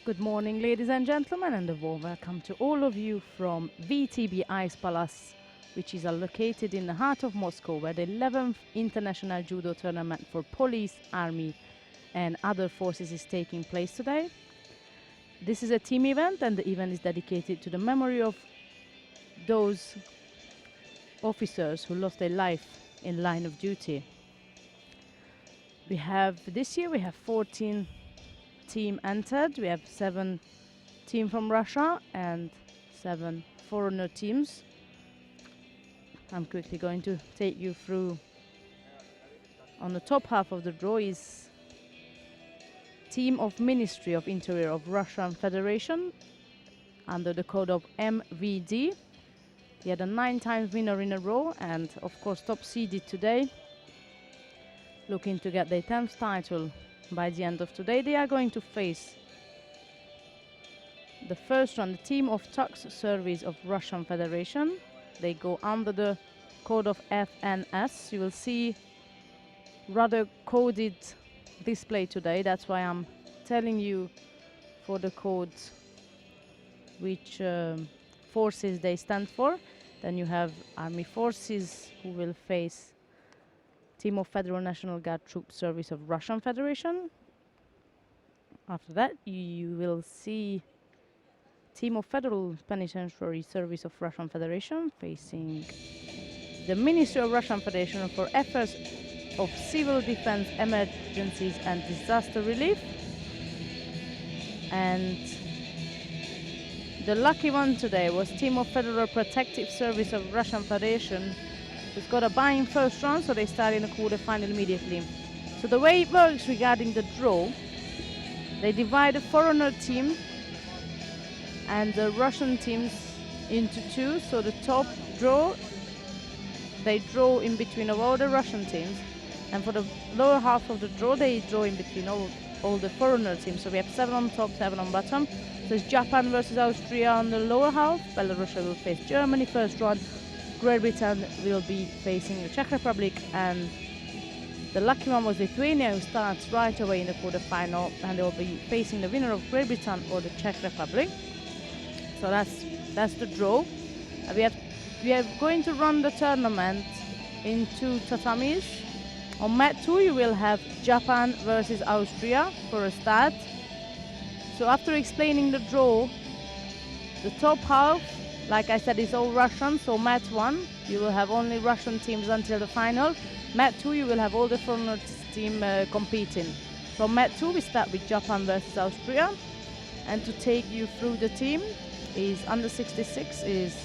Good morning, ladies and gentlemen, and a warm welcome to all of you from VTB Ice Palace, which is located in the heart of Moscow, where the 11th International Judo Tournament for police, army, and other forces is taking place today. This is a team event, and the event is dedicated to the memory of those officers who lost their life in line of duty. This year we have 14 team entered. We have 7 team from Russia and 7 foreigner teams. I'm quickly going to take you through. On the top half of the draw is team of Ministry of Interior of Russian Federation under the code of MVD. He had a 9 times winner in a row and of course top seeded today, looking to get their 10th title by the end of today. They are going to face the first one, the team of Czech Service of Russian Federation. They go under the code of FNS. You will see rather coded display today. That's why I'm telling you for the codes which forces they stand for. Then you have Army Forces, who will face Team of Federal National Guard Troop Service of Russian Federation. After that, you will see Team of Federal Penitentiary Service of Russian Federation facing the Ministry of Russian Federation for Affairs of Civil Defense, Emergencies and Disaster Relief. And the lucky one today was Team of Federal Protective Service of Russian Federation. It's got a bye in first round, so they start in the quarterfinal immediately. So the way it works regarding the draw, they divide the foreigner team and the Russian teams into 2. So the top draw, they draw in between of all the Russian teams, and for the lower half of the draw, they draw in between all the foreigner teams. So we have 7 on top, 7 on bottom. So it's Japan versus Austria on the lower half. Belorussia will face Germany first round. Great Britain will be facing the Czech Republic, and the lucky one was Lithuania, who starts right away in the quarterfinal, and they will be facing the winner of Great Britain or the Czech Republic. So that's the draw. We are going to run the tournament in 2 tatamis. On mat 2 you will have Japan versus Austria for a start. So after explaining the draw, the top half, like I said, is all Russian. So mat 1 you will have only Russian teams until the final. Mat 2 you will have all the foreigner team competing. So mat 2 we start with Japan versus Austria, and to take you through the team is under 66 is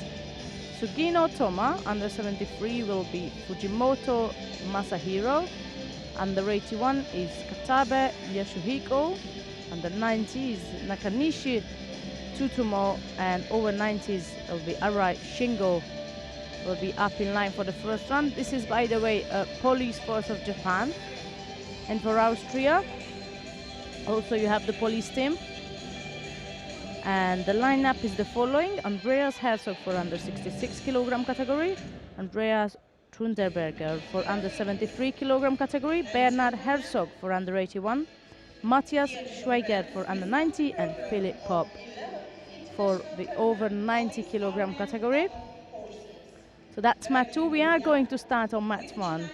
Sugino Toma, under 73 will be Fujimoto Masahiro, under 81 is Katabe Yasuhiko, under 90 is Nakanishi Tutumo, and over 90s will be Arai Shingo will be up in line for the first round. This is, by the way, a police force of Japan. And for Austria, also you have the police team. And the lineup is the following: Andreas Herzog for under 66 kilogram category, Andreas Trunderberger for under 73 kilogram category, Bernard Herzog for under 81, Matthias Schweiger for under 90, and Philip Pop for the over 90 kilogram category. So that's mat 2. We are going to start on mat 1,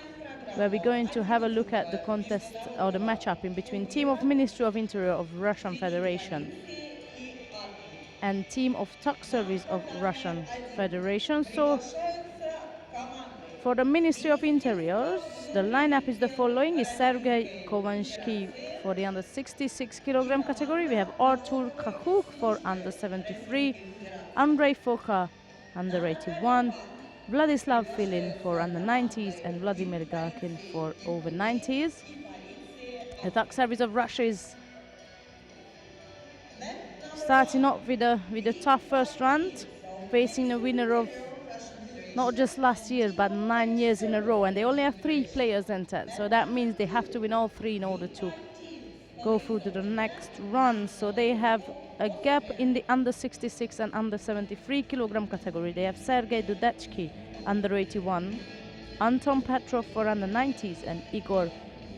where we're going to have a look at the contest or the matchup in between team of Ministry of Interior of Russian Federation and team of Czech Service of Russian Federation. So for the Ministry of Interiors, the lineup is the following: is Sergei Kovansky for the under 66 kilogram category. We have Artur Kahuk for under 73, Andrei Foka under 81, Vladislav Filin for under 90s, and Vladimir Galkin for over 90s. The Czech Service of Russia is starting off with a tough first round, facing the winner of not just last year but 9 years in a row, and they only have 3 players entered, so that means they have to win all 3 in order to go through to the next run. So they have a gap in the under 66 and under 73 kilogram category. They have Sergei Dudetsky under 81, Anton Petrov for under 90s, and Igor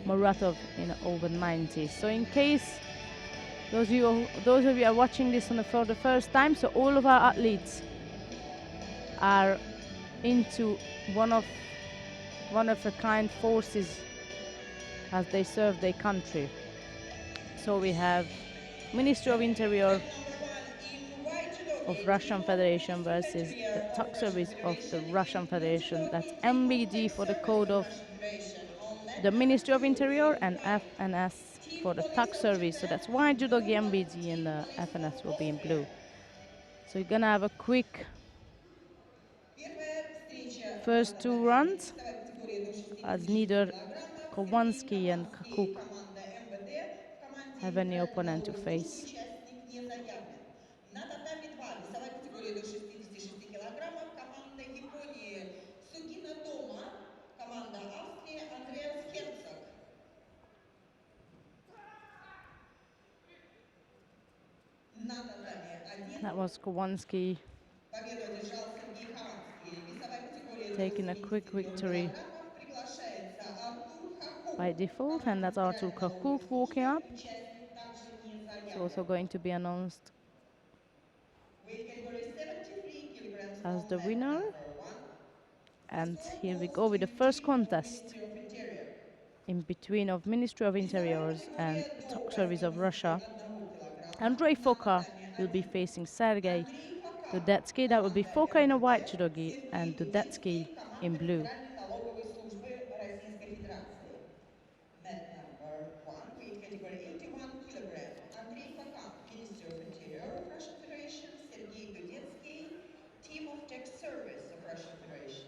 Muratov in over 90s. So in case Those of you are watching this for the first time, so all of our athletes are into one of a kind forces as they serve their country. So we have Ministry of Interior of Russian Federation versus the Tuck Service of the Russian Federation. That's MBD for the code of the Ministry of Interior and FNS for the Tuck Service. So that's why Judogi MBD and the FNS will be in blue. So you're gonna have a quick first two runs as neither Kowalski and Kakuk have any opponent to face. Участник не заявлен. На татами 2 весовая категория до 66 килограммов. Команда Японии Сугина Тома. Команда Австрии Андреас Херцог. На татами 1 That was Kowalski победу одержал Сергей Хованский. Весовая категория до taking a quick 73 victory килограммов. Приглашается Артур Хакук. by default, and Команда that's Artur Федеральной налоговой Kakuk walking службы. up. Участник также не It's also заявлен. going to be announced Weight category 73 kilograms as from the mat winner. number 1. And The score here we goes go with the to first team of contest Ministry of Interior. in between of Ministry of Весовая Interiors and категория до Tuck Service of Russia. 81 килограмма. Andrei На Foka татами will be 1. facing Sergei Андрей Фока. Dudetsky. That would be Команда Foka in a white МВД. judogi Сергей and Dudetsky Дудинский. in Команда blue. Федеральной налоговой службы Российской Федерации. Mat number 1, weight category 81 kilogram. Andrei Foka, Ministry of Interior of Russian Federation. Sergei Dudetsky, Team of Czech Service of Russian Federation.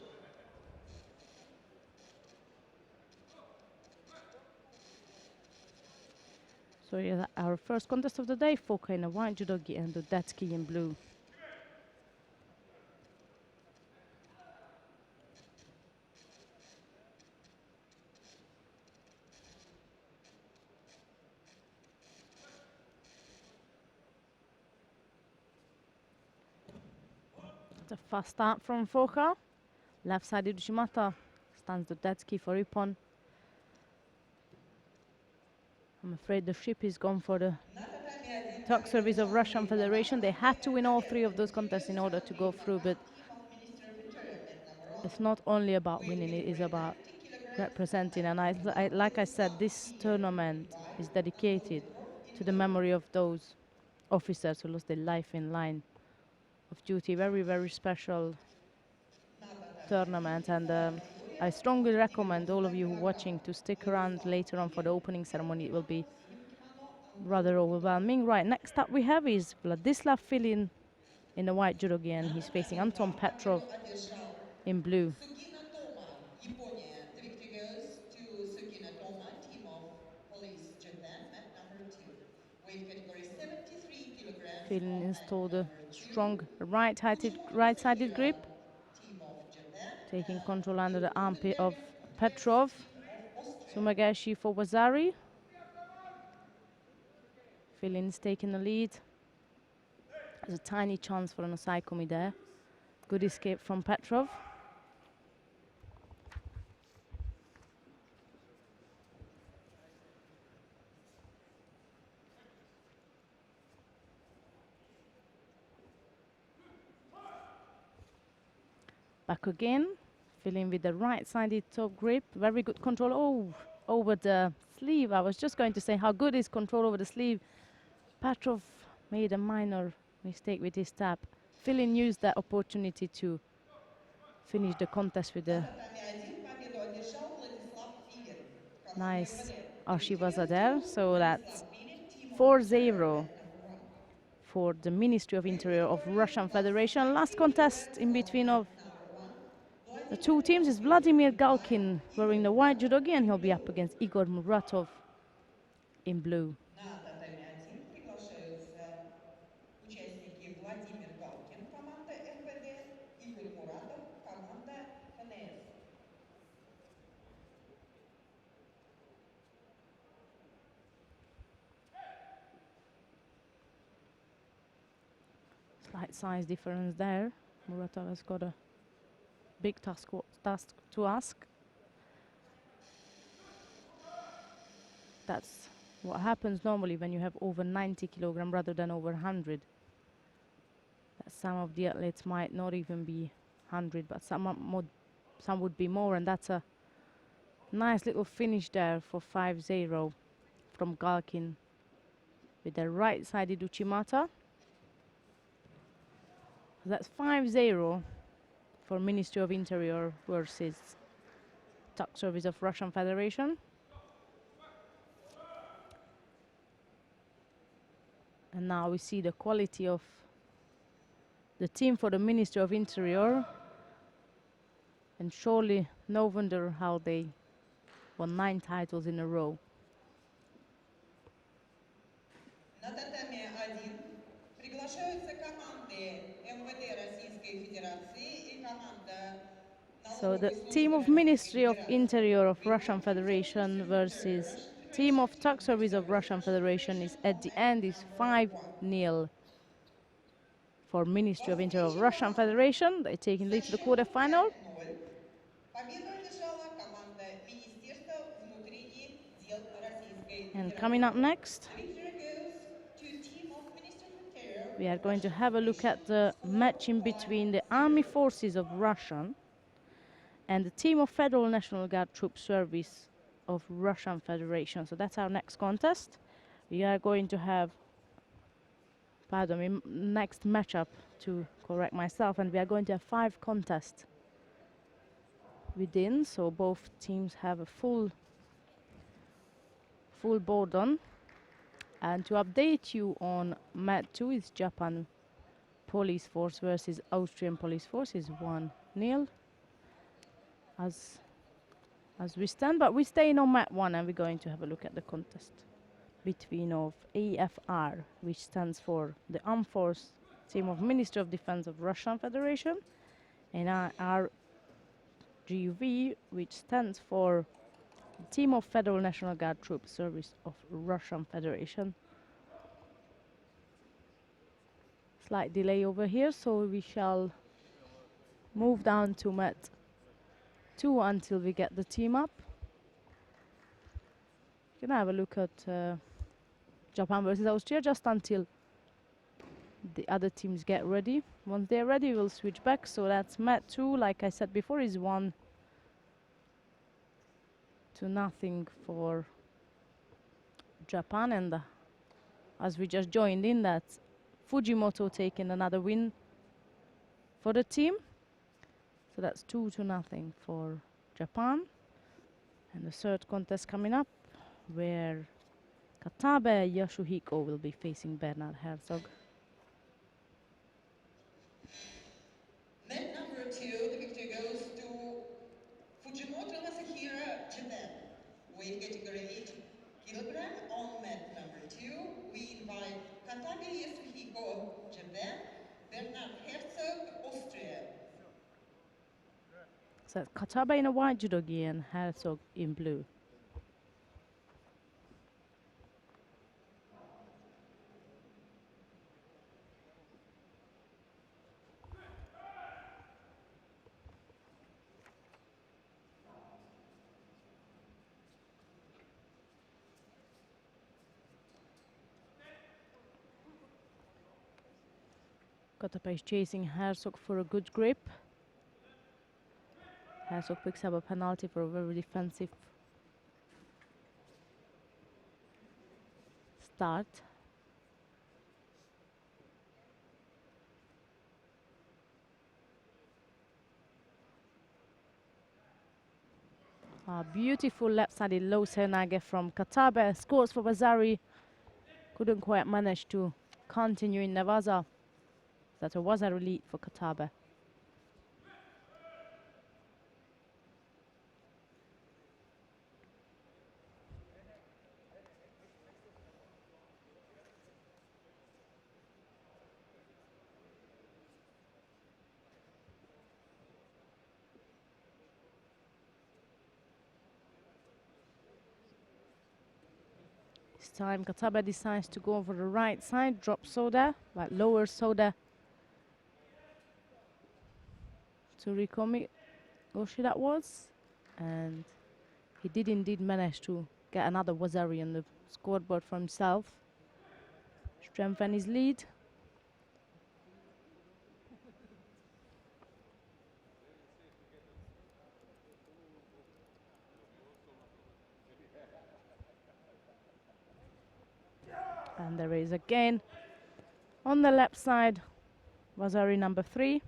So yeah, our first contest of the day, Foka in a white judogi and Dudetsky in blue. It's a fast start from Foka. Left-sided Ushimata stands Dudetsky for Ippon. I'm afraid the ship is gone for the Tuck Service of Russian Federation. They had to win all three of those contests in order to go through, but it's not only about winning, it is about representing. And like I said, this tournament is dedicated to the memory of those officers who lost their life in line of duty. Very, very special tournament, and I strongly recommend all of you who are watching to stick around later on for the opening ceremony. It will be rather overwhelming. Right, next up we have is Vladislav Filin in the white judogi, and he's facing Anton Petrov in blue. Sugina Toma, Япония. The victory goes to Sugina Toma, Team of Police Japan, mat number 2. Weight category 73 kilograms. Filin from installed mat a number 2. strong right-sided grip, Team of Japan, taking and control under the armpit of European Petrov. Team of Austria. Sumageshi for Wazari. Filin's taking the lead. There's a tiny chance for an Osaikomi there. Good escape from Petrov. Back again. Filin with the right-sided top grip. Very good control. Oh, over the sleeve. I was just going to say how good is control over the sleeve. Petrov made a minor mistake with his tap. Filin used that opportunity to finish the contest with the nice Arshivaza there. So that's 4-0 for the Ministry of Interior of Russian Federation. Last contest in between of the two teams is Vladimir Galkin wearing the white judogi, and he'll be up against Igor Muratov in blue. Участники Владимир Галкин, команда МВД, Игорь Муратов, команда ФНС. Slight size difference there. Muratov has got a big task to ask. That's what happens normally when you have over 90 kilogram rather than over 100. That some of the athletes might not even be 100, but some would be more, and that's a nice little finish there for 5-0 from Galkin with the right-sided Uchimata. That's 5-0 for Ministry of Interior versus Tuck Service of Russian Federation. And now we see the quality of the team for the Ministry of Interior. And surely no wonder how they won 9 titles in a row. На татами 1 приглашаются команды МВД Российской Федерации и команда So the налоговой team службы of Российской Ministry of Федерации. Interior of Russian Before teams of Federation Ministry of Interior versus Russian team of Federation Tuck Service of versus Russian Federation is at the on end is match number 5-0 for Ministry of Во Interior of встрече Russian команд Federation. They're taking со lead to the счетом quarterfinal. 5-0 победу одержала команда Министерства внутренних дел Российской And coming up Федерации. next, The victory goes to team of Ministry of Interior we are going to Russian have a look Federation, at the score match in between the 5-0. Army Forces of Russia and the team of Federal National Guard Troop Service of Russian Federation. So that's our next contest. We are going to have, pardon me, next matchup, to correct myself, and we are going to have 5 contests within, so both teams have a full board on. And to update you on Mat 2 is Japan Police Force versus Austrian Police Force is 1-0 as we stand, but we stay in on Mat 1 and we're going to have a look at the contest between of AFR, which stands for the Armed Force Team of Ministry of Defense of Russian Federation, and RGV, which stands for the Team of Federal National Guard Troop Service of Russian Federation. Slight delay over here, so we shall move down to Mat 2 until we get the team up. You can have a look at Japan versus Austria just until the other teams get ready. Once they're ready, we'll switch back. So that's Mat 2, like I said before, is 1-0 for Japan. And as we just joined in, that's Fujimoto taking another win for the team. So that's 2-0 for Japan. And the third contest coming up, where Katabe Yasuhiko will be facing Bernard Herzog. Net number 2, the victory goes to Fujimoto Masahiro, Japan. Weight category 8 kilogram. On mat number 2, we invite Katabe Yasuhiko of Japan, Bernard Herzog, Austria. So that's Katabe in a white judogi and Herzog in blue. Katabe is chasing Herzog for a good grip. Herzog picks up a penalty for a very defensive start. A beautiful left-sided low senage from Katabe. Scores for Bazari. Couldn't quite manage to continue in Nevaza. That was a lead for Katabe. This time Katabe decides to go over the right side, drop Soda, but lower Soda to Rikomi Goshi that was. And he did indeed manage to get another Wazari on the scoreboard for himself, strengthen his lead. And there is again on the left side, Vasari number 3.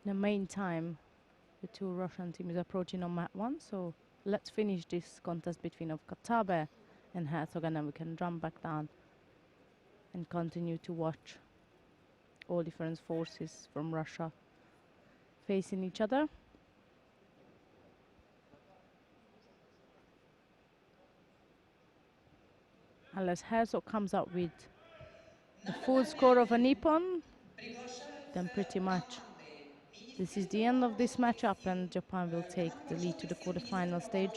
In the meantime, the two Russian teams is approaching on mat 1, so let's finish this contest between of Katabe and Herzog, and then we can jump back down and continue to watch all different forces from Russia facing each other. Unless Herzog comes up with the full score of a Nippon, then pretty much this is the end of this matchup, and Japan will take the lead to the quarterfinal stage.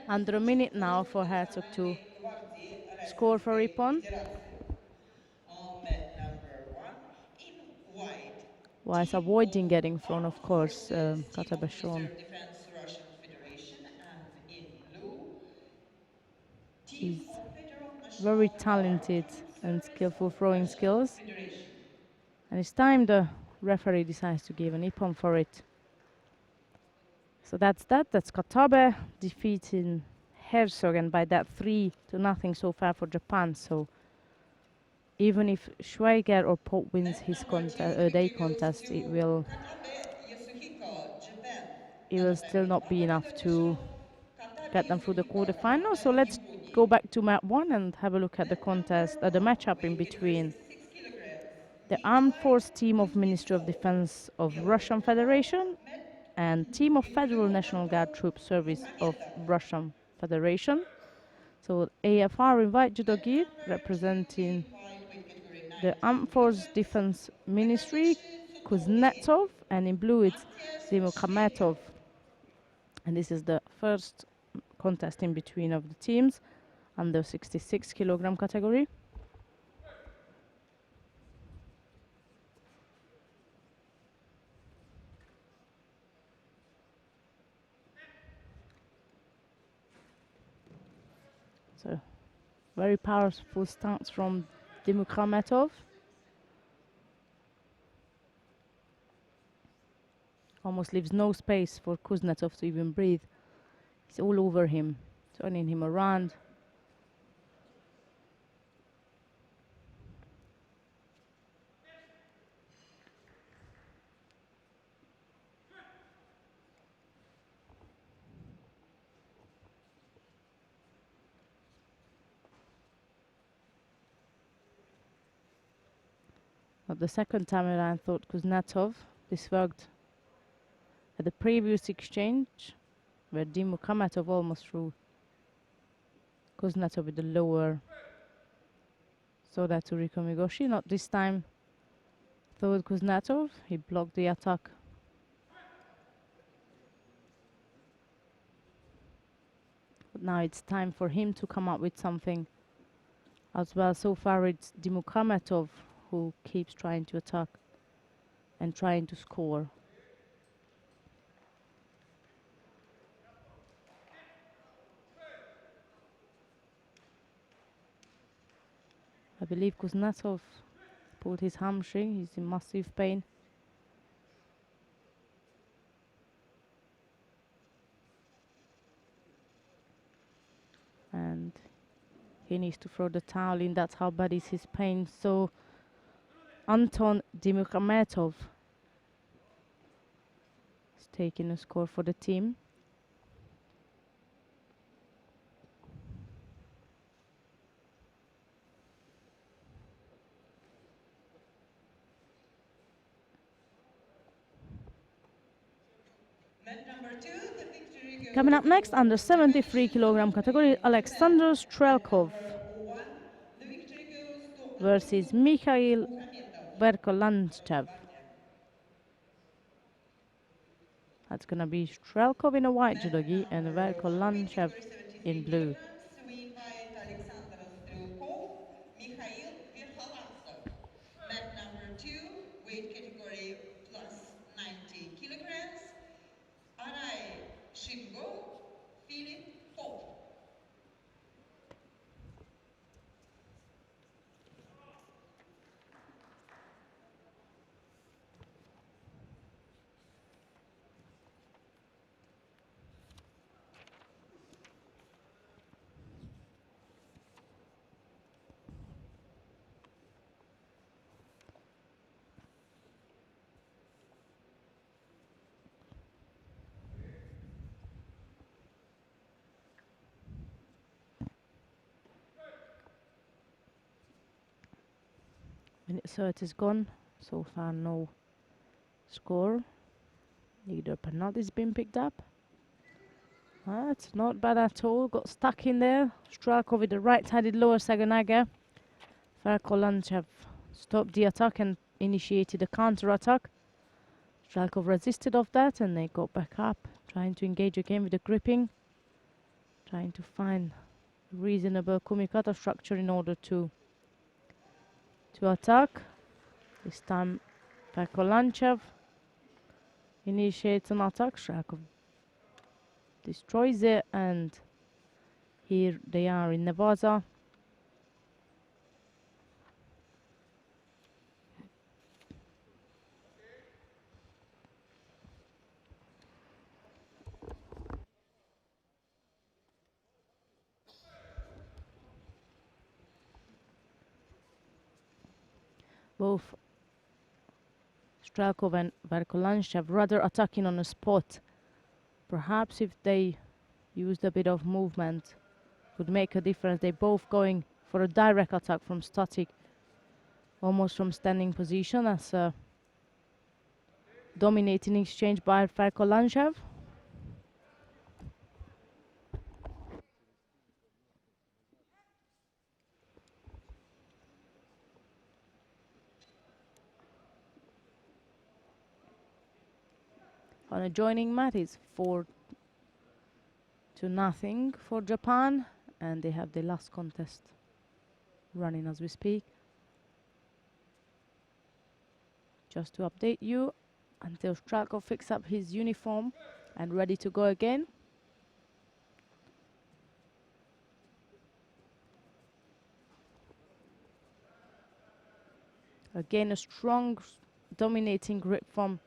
Under a minute now for Herzog to score for Ippon, In white, whilst team avoiding of getting thrown, Armed of course, Forces, team of Ministry Katabashon. of Defense, Russian Federation, and in blue, team He's of Federal very National Guard, talented Tribute and Service skillful of throwing Russian skills. Federation. And it's time the referee decides to give an Ippon for it. So that's that. That's Katabe defeating Herzog, and by that 3-0 so far for Japan. So even if Schweiger or Pope wins Net his number 2 day victory goes contest, to it will Katabe Yasuhiko, Japan. still not be enough to Katabe get them through the Yasuhiko, quarterfinal. команда So let's go Японии. back to mat 1 and have a look at the Net number contest, the 1, matchup in weight category between 66 kilograms. the Armed Nikolai Force team of Ministry of Kuznetsov, Defense of yellow. Russian Federation Met and team of in Federal blue, National Guard Anton Troop Service of Muhamedov. Russian Federation. So AFR invite judo Net gi number 2 representing in white, weight category the 90 Armed Force kilograms. Defense Ministry, Nakanishi Tsutomi, Kuznetsov, and in blue it's Antes Dimokhametov. Shvenyov. And this is the first contest in between of the teams under 66 kilogram category. So very powerful stance from Dimokhametov. Almost leaves no space for Kuznetsov to even breathe. He's all over him, turning him around. But the second time around, I thought Kuznetsov. This worked at the previous exchange, where Dimokhametov almost threw Kuznetsov with the lower Soda to Riko Migoshi. Not this time. Thought Kuznetsov. He blocked the attack. But now it's time for him to come up with something as well. So far it's Dimokhametov who keeps trying to attack and trying to score. I believe Kuznetsov pulled his hamstring. He's in massive pain. And he needs to throw the towel in. That's how bad is his pain. So Anton Dimokhametov is taking a score for the team. Coming up next, under 73 kilogram category, Alexander Strelkov versus Mikhail Verkolanchev. That's going to be Strelkov in a white Mat judogi and number 1, weight Verkolanchev category 73 in blue. kilograms. We invite Alexander Strelkov, Mikhail Verkholantsov. Mat number 2, weight category plus 90 kilograms. Arai Shingo, Philip Pop. Minute 30 is gone. So far, no score. Neither penalty's been picked up. That's not bad at all. Got stuck in there. Strelkov with the right-handed lower Saganaga. Verkolanchev stopped the attack and initiated a counter-attack. Strelkov resisted of that and they got back up, trying to engage again with the gripping, trying to find reasonable kumikata structure in order to attack. This time Verkolanchev initiates an attack. Strelkov destroys it, and here they are in Nevada. Both Strelkov and Verkolanchev rather attacking on a spot. Perhaps if they used a bit of movement would make a difference. They both going for a direct attack from static, almost from standing position, as a dominating exchange by Verkolanchev. On a joining mat is 4-0 for Japan, and they have the last contest running as we speak. Just to update you, until Strelkov picks up his uniform and ready to go again. Again, a strong dominating grip from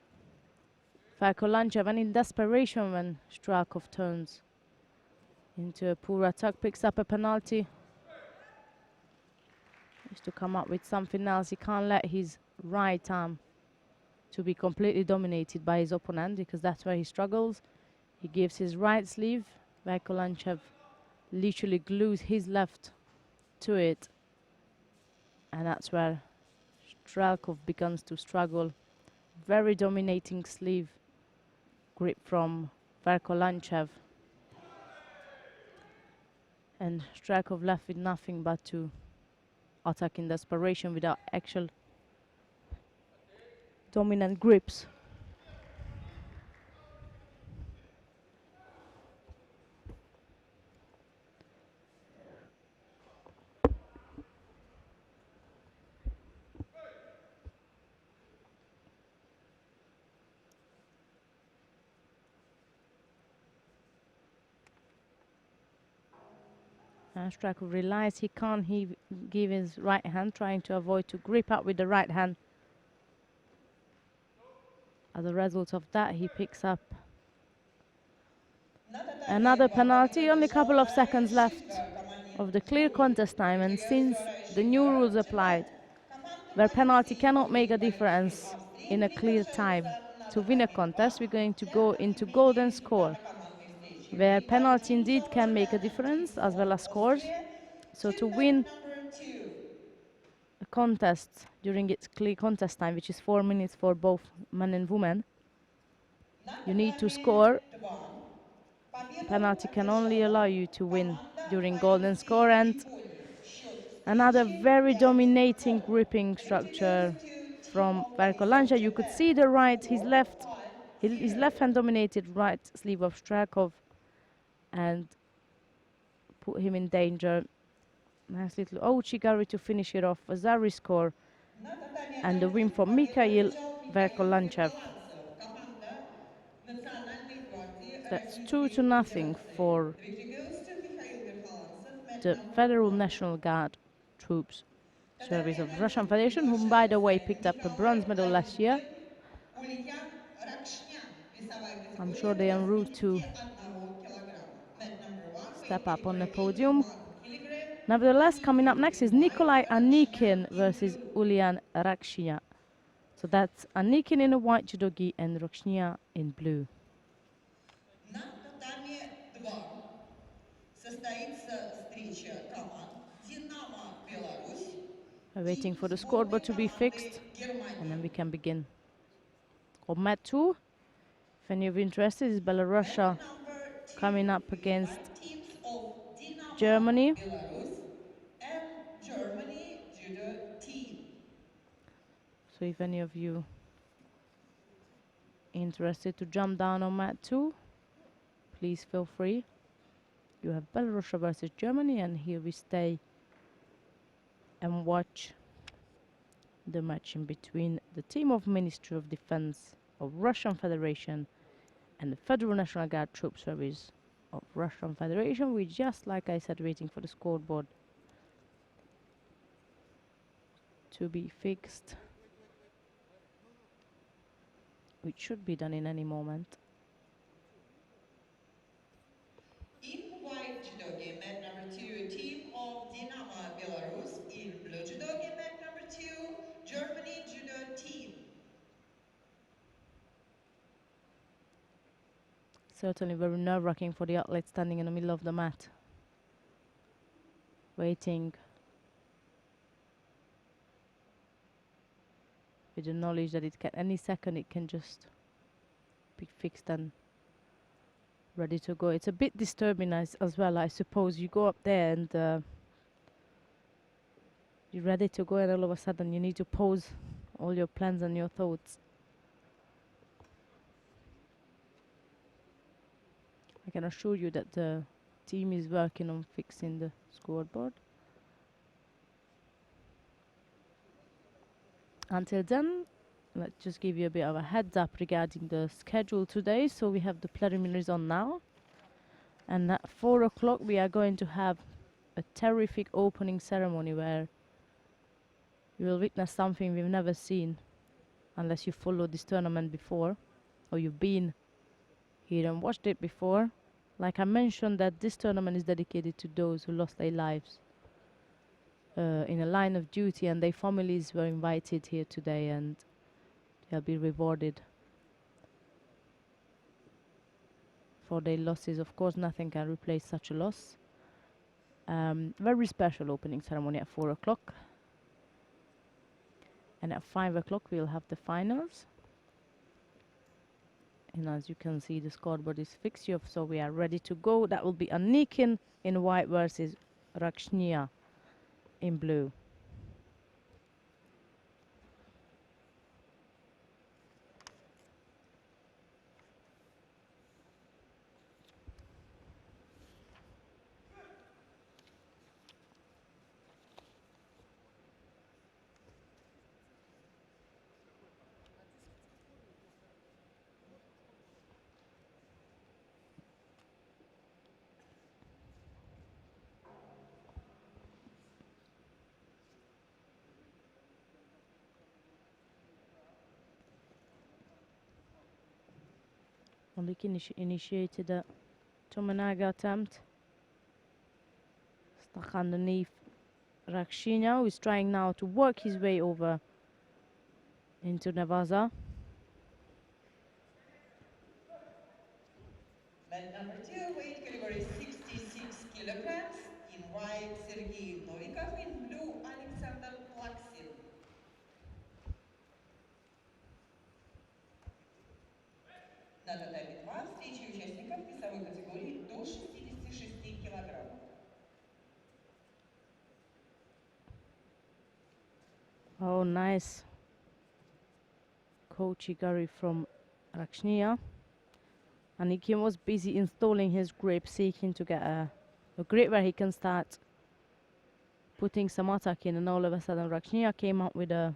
Verkolanchev, and in desperation when Strelkov turns into a poor attack, picks up a penalty. Needs to come up with something else. He can't let his right arm to be completely dominated by his opponent, because that's where he struggles. He gives his right sleeve. Verkolanchev literally glues his left to it, and that's where Strelkov begins to struggle. Very dominating sleeve grip from Verkolanchev, and Strelkov left with nothing but to attack in desperation without actual dominant grips. Strelkov realized he can't give his right hand, trying to avoid to grip up with the right hand. As a result of that, he picks up another penalty. Only a couple of seconds left of the clear contest time, and since the new rules applied, where penalty cannot make a difference in a clear time to win a contest, we're going to go into golden score, where penalty indeed can make a difference as well as scores. So to win a contest during its clear contest time, which is 4 minutes for both men and women, you need to score. Penalty can only allow you to win during golden score, and another very dominating gripping structure from of Verkholancha. You could see the right, his 4-1-0. left hand dominated right sleeve of Strakov and put him in danger. Nice little Ochigari to finish it off. A Zari score На татами and the win арбитр for победу Mikhail одержал Михаил Verkholanchev. Святославцев, команда Национальной гвардии That's Российской 2-0 Федерации. for The victory goes to Mikhail Verkholanchev, match the number Federal 1. National Guard troops Татами service of Russian анализирует Federation, whom by the way Белорусsia picked up a bronze Николай medal last year. Анюткин, Ульян Ракшнян, весовая I'm категория sure до they are en route to 81 килограмма. Match number 1, weight step up on the category podium. 81 kilogram. Nevertheless, coming up Anikin next is in white, Nikolai Rакшнян Anikin in versus blue. Ulyan Rakshina. So that's Anikin in a white judogi and Rakshnia in blue. На татами 2 состоится встреча команд «Динамо Беларусь» We're waiting и for the сборной scoreboard to be команды fixed and then Германии. we can begin. On mat 2, if any of you interested, is Match Belorussia number 2 coming up with against 5 teams of Dinamo Germany. Belarus and Germany judo team. So if any of you interested to jump down on mat 2, please feel free. You have Belorussia versus Germany, and here we stay and watch the match in between the team of Ministry of Defense of Russian Federation and the Federal National Guard Troop Service of Russian Federation. We're just, like I said, waiting for the scoreboard to be fixed, which should be done in any moment. In white judogi, mat number 2, team of Dinamo Belarus. In blue judogi, mat number 2, Germany judo team. Certainly very nerve-wracking for the athlete standing in the middle of the mat, waiting with the knowledge that it can, any second it can just be fixed and ready to go. It's a bit disturbing as well, I suppose. You go up there and you're ready to go, and all of a sudden you need to pause all your plans and your thoughts. I can assure you that the team is working on fixing the scoreboard. Until then, let's just give you a bit of a heads up regarding the schedule today. So we have the preliminaries on now, and at 4 o'clock we are going to have a terrific opening ceremony where you will witness something we've never seen unless you followed this tournament before or you've been here and watched it before. Like I mentioned, that this tournament is dedicated to those who lost their lives in a line of duty, and their families were invited here today and they'll be rewarded for their losses. Of course, nothing can replace such a loss. Very special opening ceremony at 4 o'clock. And at 5 o'clock we'll have the finals. And as you can see, the scoreboard is fixed, so we are ready to go. That will be Anikin in white versus Rakshnia in blue. Anikin initiated a Tominaga attempt. Stuck underneath Rakshina, who is trying now to work his way over into Nevaza. Mat number 2, weight category 66 kilograms. In white, Sergei Novikov. In blue, Alexander Plaksin. На татами 2 встречи участников весовой категории до 66 килограммов. Oh, nice Coach Igari from Rakshnia. And Nikin was busy installing his grip, seeking to get a grip where he can start putting some attack in, and all of a sudden Rakshnia came up with a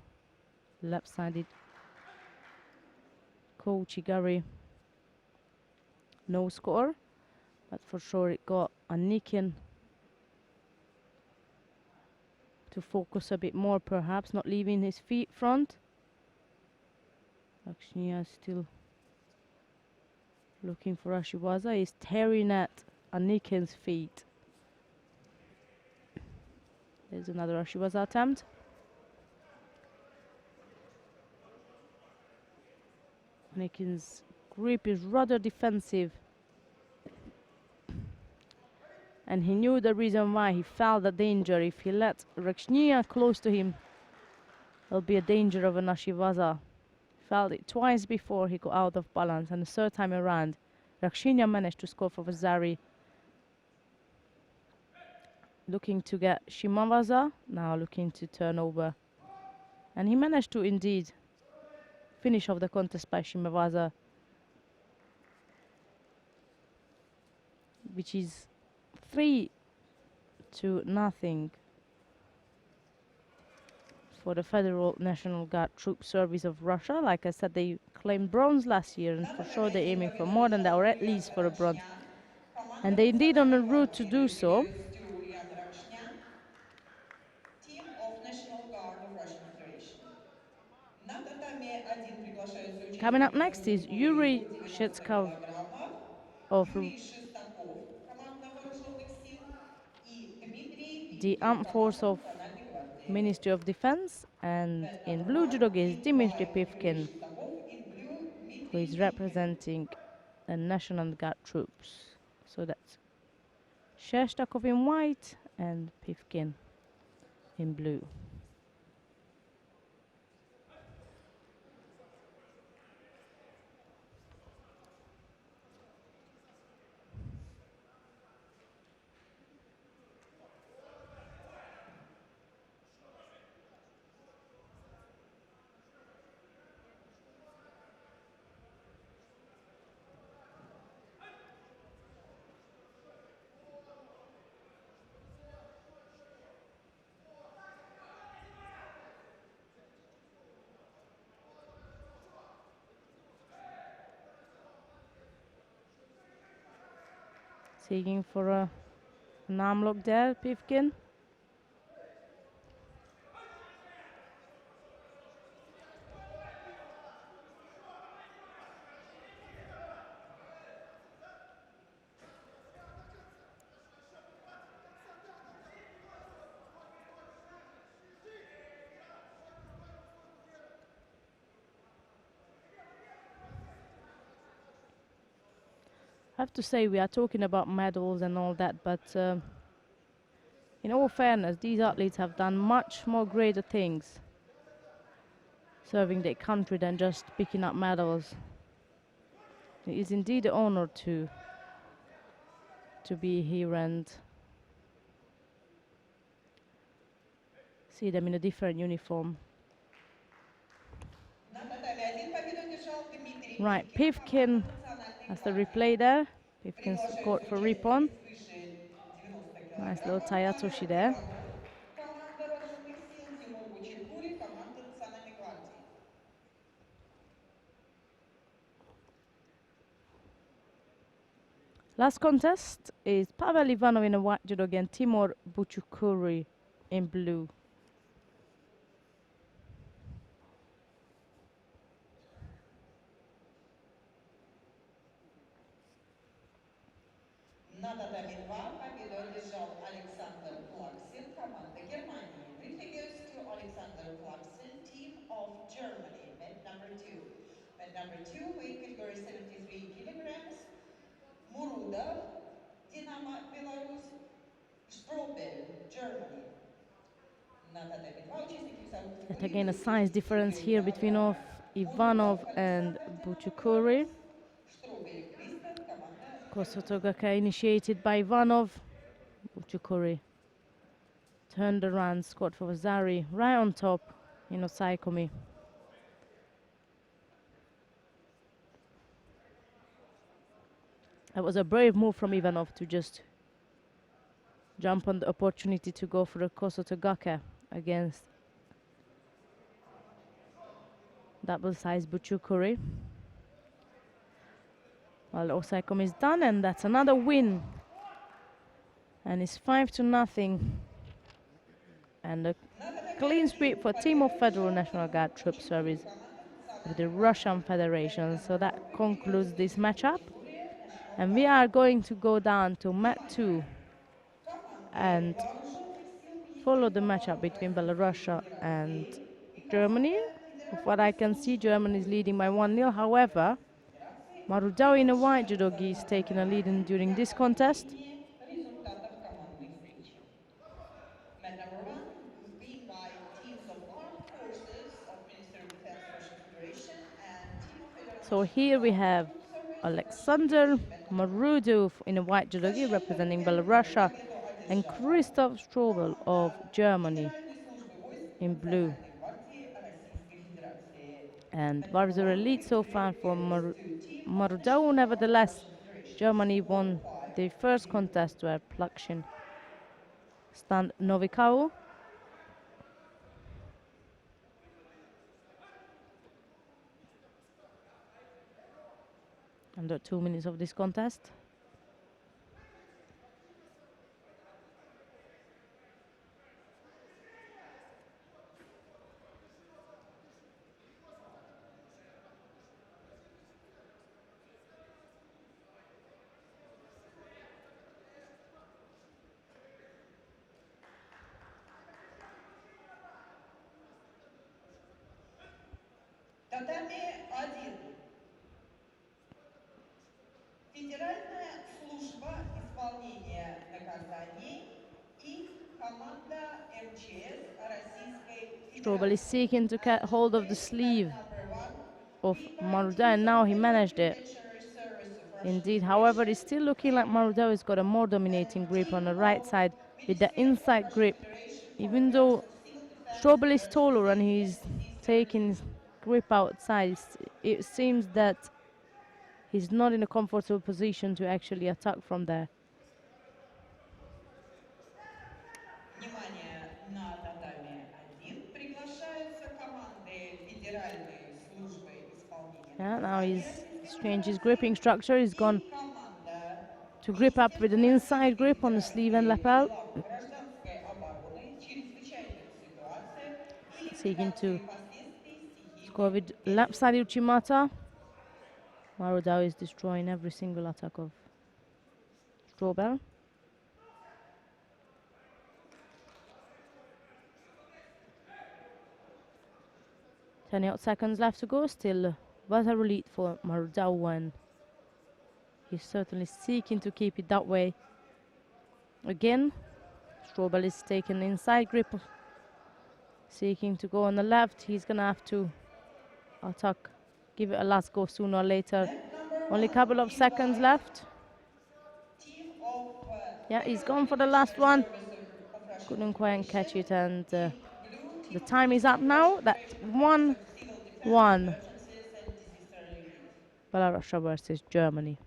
left-sided Coach Igari. No score, but for sure it got a Nikin to focus a bit more, perhaps not leaving his feet front. Rakshnia still looking for Ashiwaza. He's tearing at Anikin's feet. There's another Ashiwaza attempt. Anikin's grip is rather defensive. And he knew the reason why. He felt the danger. If he let Rakshnia close to him, there'll be a danger of an Ashiwaza. Felt it twice before he got out of balance, and the third time around, Rakshnia managed to score for Vasari. Looking to get Shimavaza, now looking to turn over. And he managed to indeed finish off the contest by Shimavaza, which is 3-0 for the Federal National Guard Troop Service of Russia. Like I said, they claimed bronze last year, and for sure they're aiming for more than that, or at least for a bronze. And they indeed on the route to do so. Team of National Guard of Russian Federation. На татами 1 приглашаются Coming up участники next категории is до Yuri 90 Shitskov килограммов. of Юрий Шестаков, команда Вооруженных сил, и Дмитрий the Пипкин, Armed Force команда of Национальной гвардии. Ministry of Defense, and Mat in number blue 1 judo is in Dmitry white, Юрий Pivkin, Шестаков, in blue, who Dmitrий is Пипкин. representing the National Guard troops. So that's Shestakov in white and Pivkin in blue. Seeking for an arm lock there, Pivkin. I have to say, we are talking about medals and all that, but in all fairness, these athletes have done much more greater things serving their country than just picking up medals. It is indeed an honor to be here and see them in a different uniform. Right, Pivkin has the replay there. Pivkin scored for Ripon. Nice little Tayatoshi there. Команда Вооруженных сил, Тимур Бочекури, команда Национальной гвардии. Last contest is Pavel Ivanov in a white judo against Timur Buchukuri in blue. На татами 2 победу одержал Александр Плаксин, команда Германии. Briefly goes to Alexander Plaksin, team of Germany, mat number 2. Mat number 2, weight category 73 kilograms. Murudov, Dinamo Belarus, Stropel, Germany. На татами 2 участники весовой And категории again, a до size 50 difference here between килограммов. Ivanov and Александр, Dinamo Buchukuri. Belarus, Stropel Christian, команда Kosotogaka initiated by Ivanov. Buchukuri turned around, scored for Vasari right on top in Osaikomi. That was a brave move from Ivanov to just jump on the opportunity to go for a Kosotogake against double size Buchukuri. Well, Osaikom is done, and that's another win. And it's 5-0. And a clean sweep for Team of Federal National Guard Troop Service of the Russian Federation. So that concludes this matchup. And we are going to go down to mat 2 and follow the matchup between Belorussia and Germany. Of what I can see, Germany is leading by 1-0. However, Marudau in a white judogi is taking a lead during this contest. Match number 1 being by teams of Armed Forces of Ministry of Defense Russian Federation and Team of Federal So National here we Guard have Troop Service of Russian Alexander Federation. Match number 1. Marudov in a white judogi representing Belorussia and Christoph Strobel of Germany Федеральной службы войск in blue. Национальной гвардии Российской Федерации. And Match number was a 1 lead so victory far for is to Team of Marudau. National Guard Nevertheless, Russian Federation. Germany Score won 5-0. the first contest where Plakshin stunned Novikau. Under 2 minutes of this contest. Татами 1. Федеральная служба исполнения наказаний и команда МЧС Российской Strobel is Федерации. seeking to get hold of the sleeve of Marudau, and now he managed it. Indeed, however, it's still looking like Marudau has got a more dominating grip on the right side with the inside grip. Even though Strobel is taller and he's taking his grip outside, it seems that he's not in a comfortable position to actually attack from there. Внимание, на татами 1 приглашаются команды Федеральной службы исполнения Now наказаний he's Российской changed his Федерации gripping structure. He's gone и команда to grip up with an Министерства inside Российской grip on the sleeve and Федерации lapel, по делам гражданской обороны, чрезвычайных ситуациях и seeking to ликвидации последствий score стихийных with lap бедствий. side Uchimata. Marudau is destroying every single attack of Strobel. Ten odd seconds left to go. Still was a lead for Marudau when he's certainly seeking to keep it that way. Again, Strobel is taking inside grip, seeking to go on the left. He's gonna have to attack, give it a last go sooner or later. Net number Only a 1 couple of being seconds by left. Team of Yeah, he's Federal gone for the last Penitentiary one. Service of Russian Couldn't quite catch Federation it, and in blue, the Team of time is Ministry up of Russian now. That's Federation Protectors of Civil Defense, 1-1. Emergencies and Disaster Relief. Belarus versus Germany.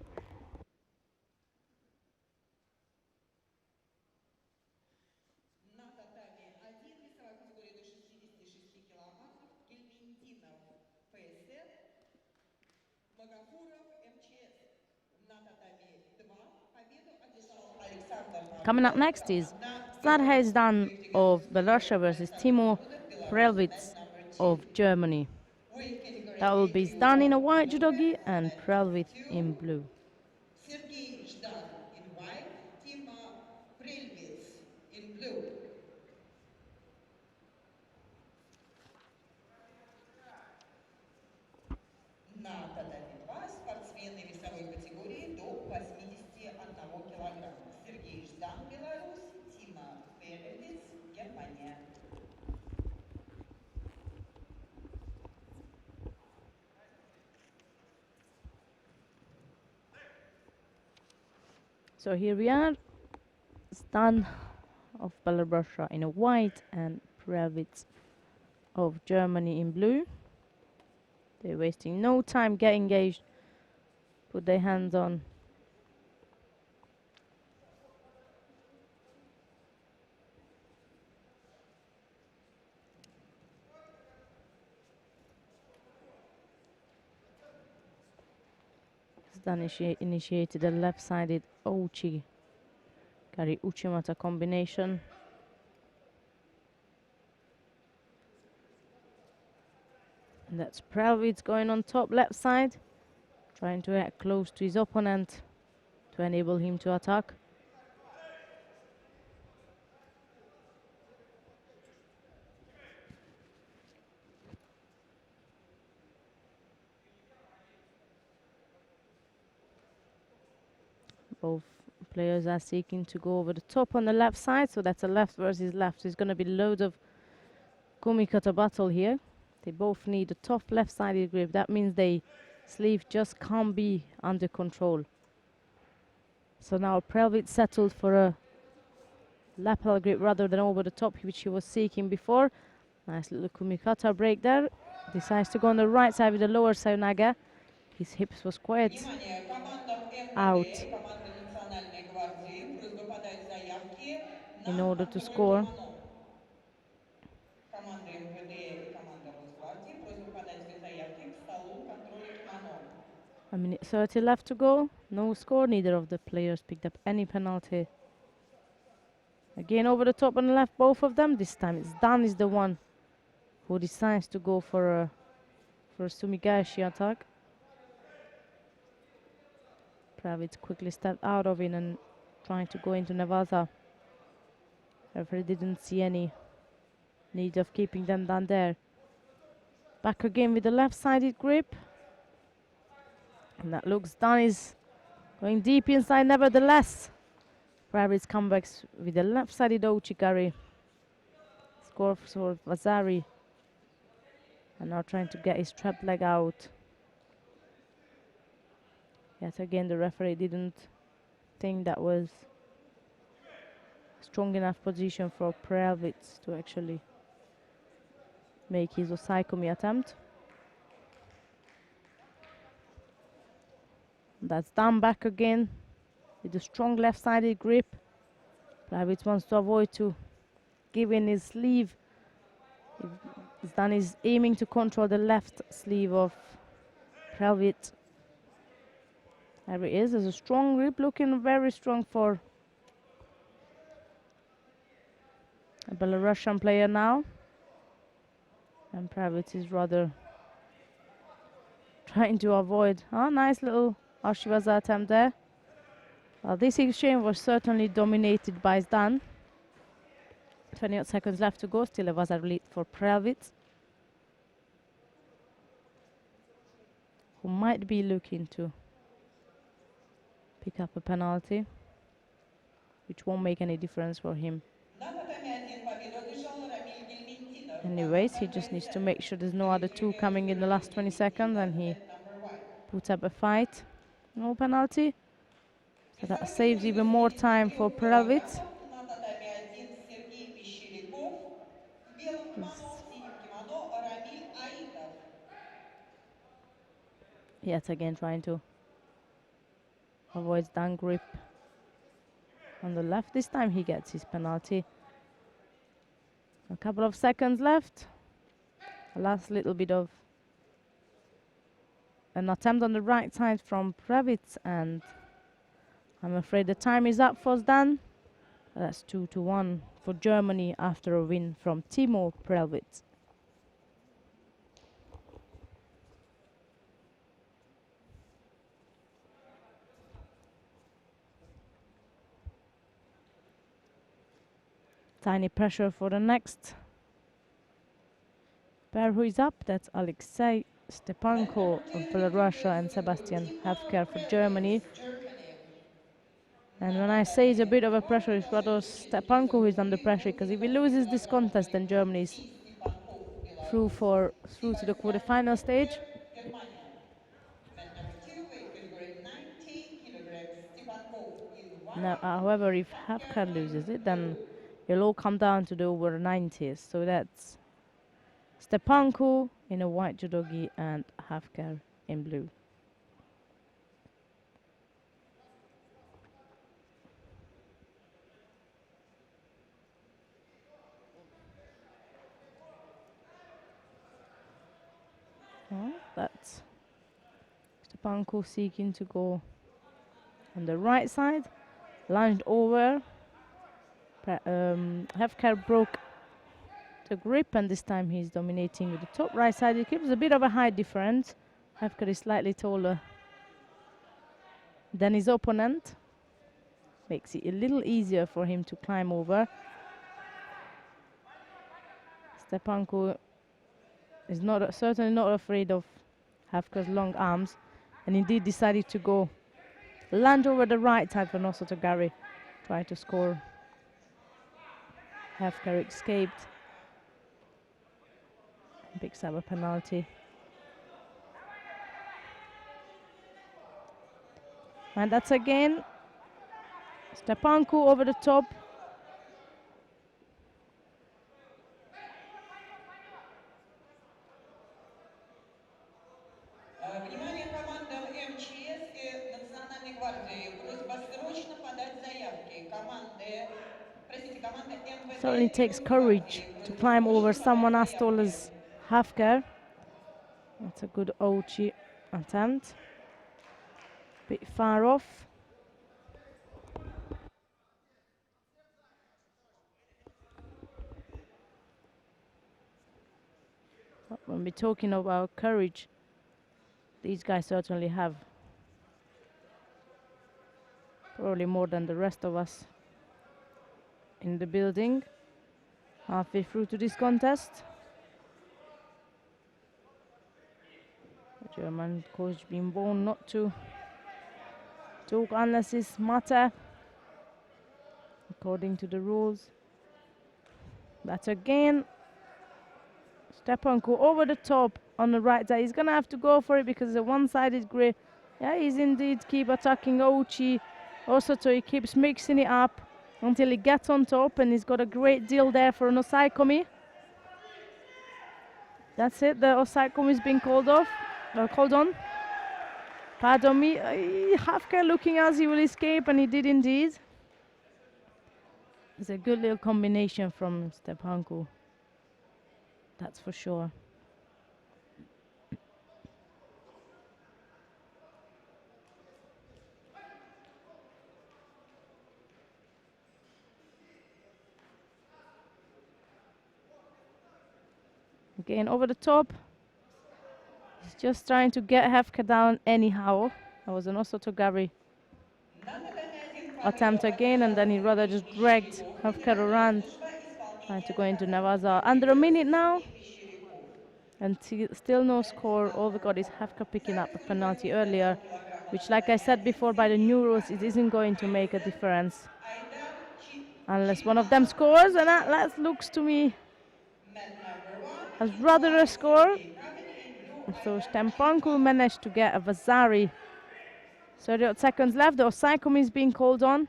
На татами 1 весовая категория до 66 килограммов Гельминтинов ФСР, Магафуров МЧС. На татами 2 победу одержал Александр Coming up next is Sarhezdan of Belarus versus Timo Prelvitz of Germany. That will be Zdan in a white judogi and Prelvitz in blue. Сергей Ждан in white, Timo Prelvitz in blue. На татами 2 спортсмены весовой категории до 81 килограмма. Сергей Ждан, Беларусь, Тима Прелвиц, Германия. So here we are, Zdan of Belarus in a white and Prelvitz of Germany in blue. They're wasting no time, get engaged, put their hands on Then initiated a left-sided Ouchi Gari Uchimata combination. And that's Prelvitz going on top left side, trying to get close to his opponent to enable him to attack. Both players are seeking to go over the top on the left side, so that's a left versus left. There's going to be loads of kumikata battle here. They both need a tough left-sided grip. That means they sleeve just can't be under control. So now Prelvitz settled for a lapel grip rather than over the top, which he was seeking before. Nice little kumikata break there. Decides to go on the right side with the lower side naga. His hips was quite out in order to score. Команда МВД и команда Росгвардии просьба подать свои заявки к столу контроля кимоно. A minute 30 left to go. No score. Neither of the players picked up any penalty. Again over the top on the left, both of them. This time it's Dan is the one who decides to go for a Sumigaeshi attack. Prelvitz quickly stepped out of it and trying to go into Nevada. Referee didn't see any need of keeping them down there. Back again with the left-sided grip. And that looks Dan is going deep inside nevertheless. Prelvitz comebacks with the left-sided Ochigari. Score for Vasari. And now trying to get his trapped leg out. Yet again, the referee didn't think that was strong enough position for Prelvitz to actually make his osaikomi attempt. That's done back again with a strong left-sided grip. Prelvitz wants to avoid to give in his sleeve. Dan is aiming to control the left sleeve of Prelvitz. There it is. There's a strong grip, looking very strong for a Belarusian player now. And Prelvitz is rather trying to avoid. Oh, nice little Ashiwaza attempt there. Well, this exchange was certainly dominated by Zdan. 28 seconds left to go. Still a Vazar lead for Prelvitz, who might be looking to pick up a penalty, which won't make any difference for him. Anyways, he just needs to make sure there's no other two coming in the last 20 seconds and he puts up a fight. No penalty. So that saves even more time for Prelvitz. Yet again trying to avoid Dan grip on the left. This time he gets his penalty. A couple of seconds left. A last little bit of an attempt on the right side from Prelvitz, and I'm afraid the time is up for Zdan. That's 2-1 for Germany after a win from Timo Prelvitz. Tiny pressure for the next pair who is up. That's Alexei Stepanko of Belorussia and Sebastian Hefker for Germany. And when I say it's a bit of a pressure, it's rather Stepanko who is under pressure, because if he loses this contest, then Germany is through to the quarterfinal stage. Now, however, if Hefker loses it, then it'll all come down to the over 90s. So that's Stepanko in a white judogi and Hefker in blue. That's Stepanko seeking to go on the right side, lunged over. Hefker broke the grip, and this time he's dominating with the top right side. He keeps a bit of a height difference. Hefker is slightly taller than his opponent. Makes it a little easier for him to climb over. Stepanko is certainly not afraid of Hefker's long arms, and indeed decided to go lunge over the right side for Nosoto Gary, try to score. Hefker escaped, picks up a penalty. And that's again Stepanko over the top. Внимание командам МЧС и Национальной гвардии. Просьба срочно подать заявки. Команда МВД Certainly и takes courage Росгвардии. to Просьба climb over срочно someone подать as tall заявки. as Hefker. That's a good Ochi attempt. Bit far off. When we're talking about courage, these guys certainly have. Probably more than the rest of us in the building. Halfway through to this contest. The German coach being warned not to talk unless it's matter, according to the rules. But again, Stepanko over the top on the right side. He's gonna have to go for it because the one side is grey. Yeah, he's indeed keep attacking Ochi. Also, so he keeps mixing it up until he gets on top, and he's got a great deal there for an osaikomi. That's it. The osaikomi is being called off. Called on. Pardon me. Hefker looking as he will escape, and he did indeed. It's a good little combination from Stepanko. That's for sure. Again, over the top. He's just trying to get Hefker down anyhow. That was an Osotogari attempt again, and then he rather just dragged Hefker around, trying to go into Navaza. Under a minute now, and still no score. All we got is Hefker picking up a penalty earlier, which, like I said before, by the new rules, it isn't going to make a difference unless one of them scores, and that looks to me as rather a score. So Stepanko managed to get a Vasari. 30 seconds left. The osaikomi is being called on.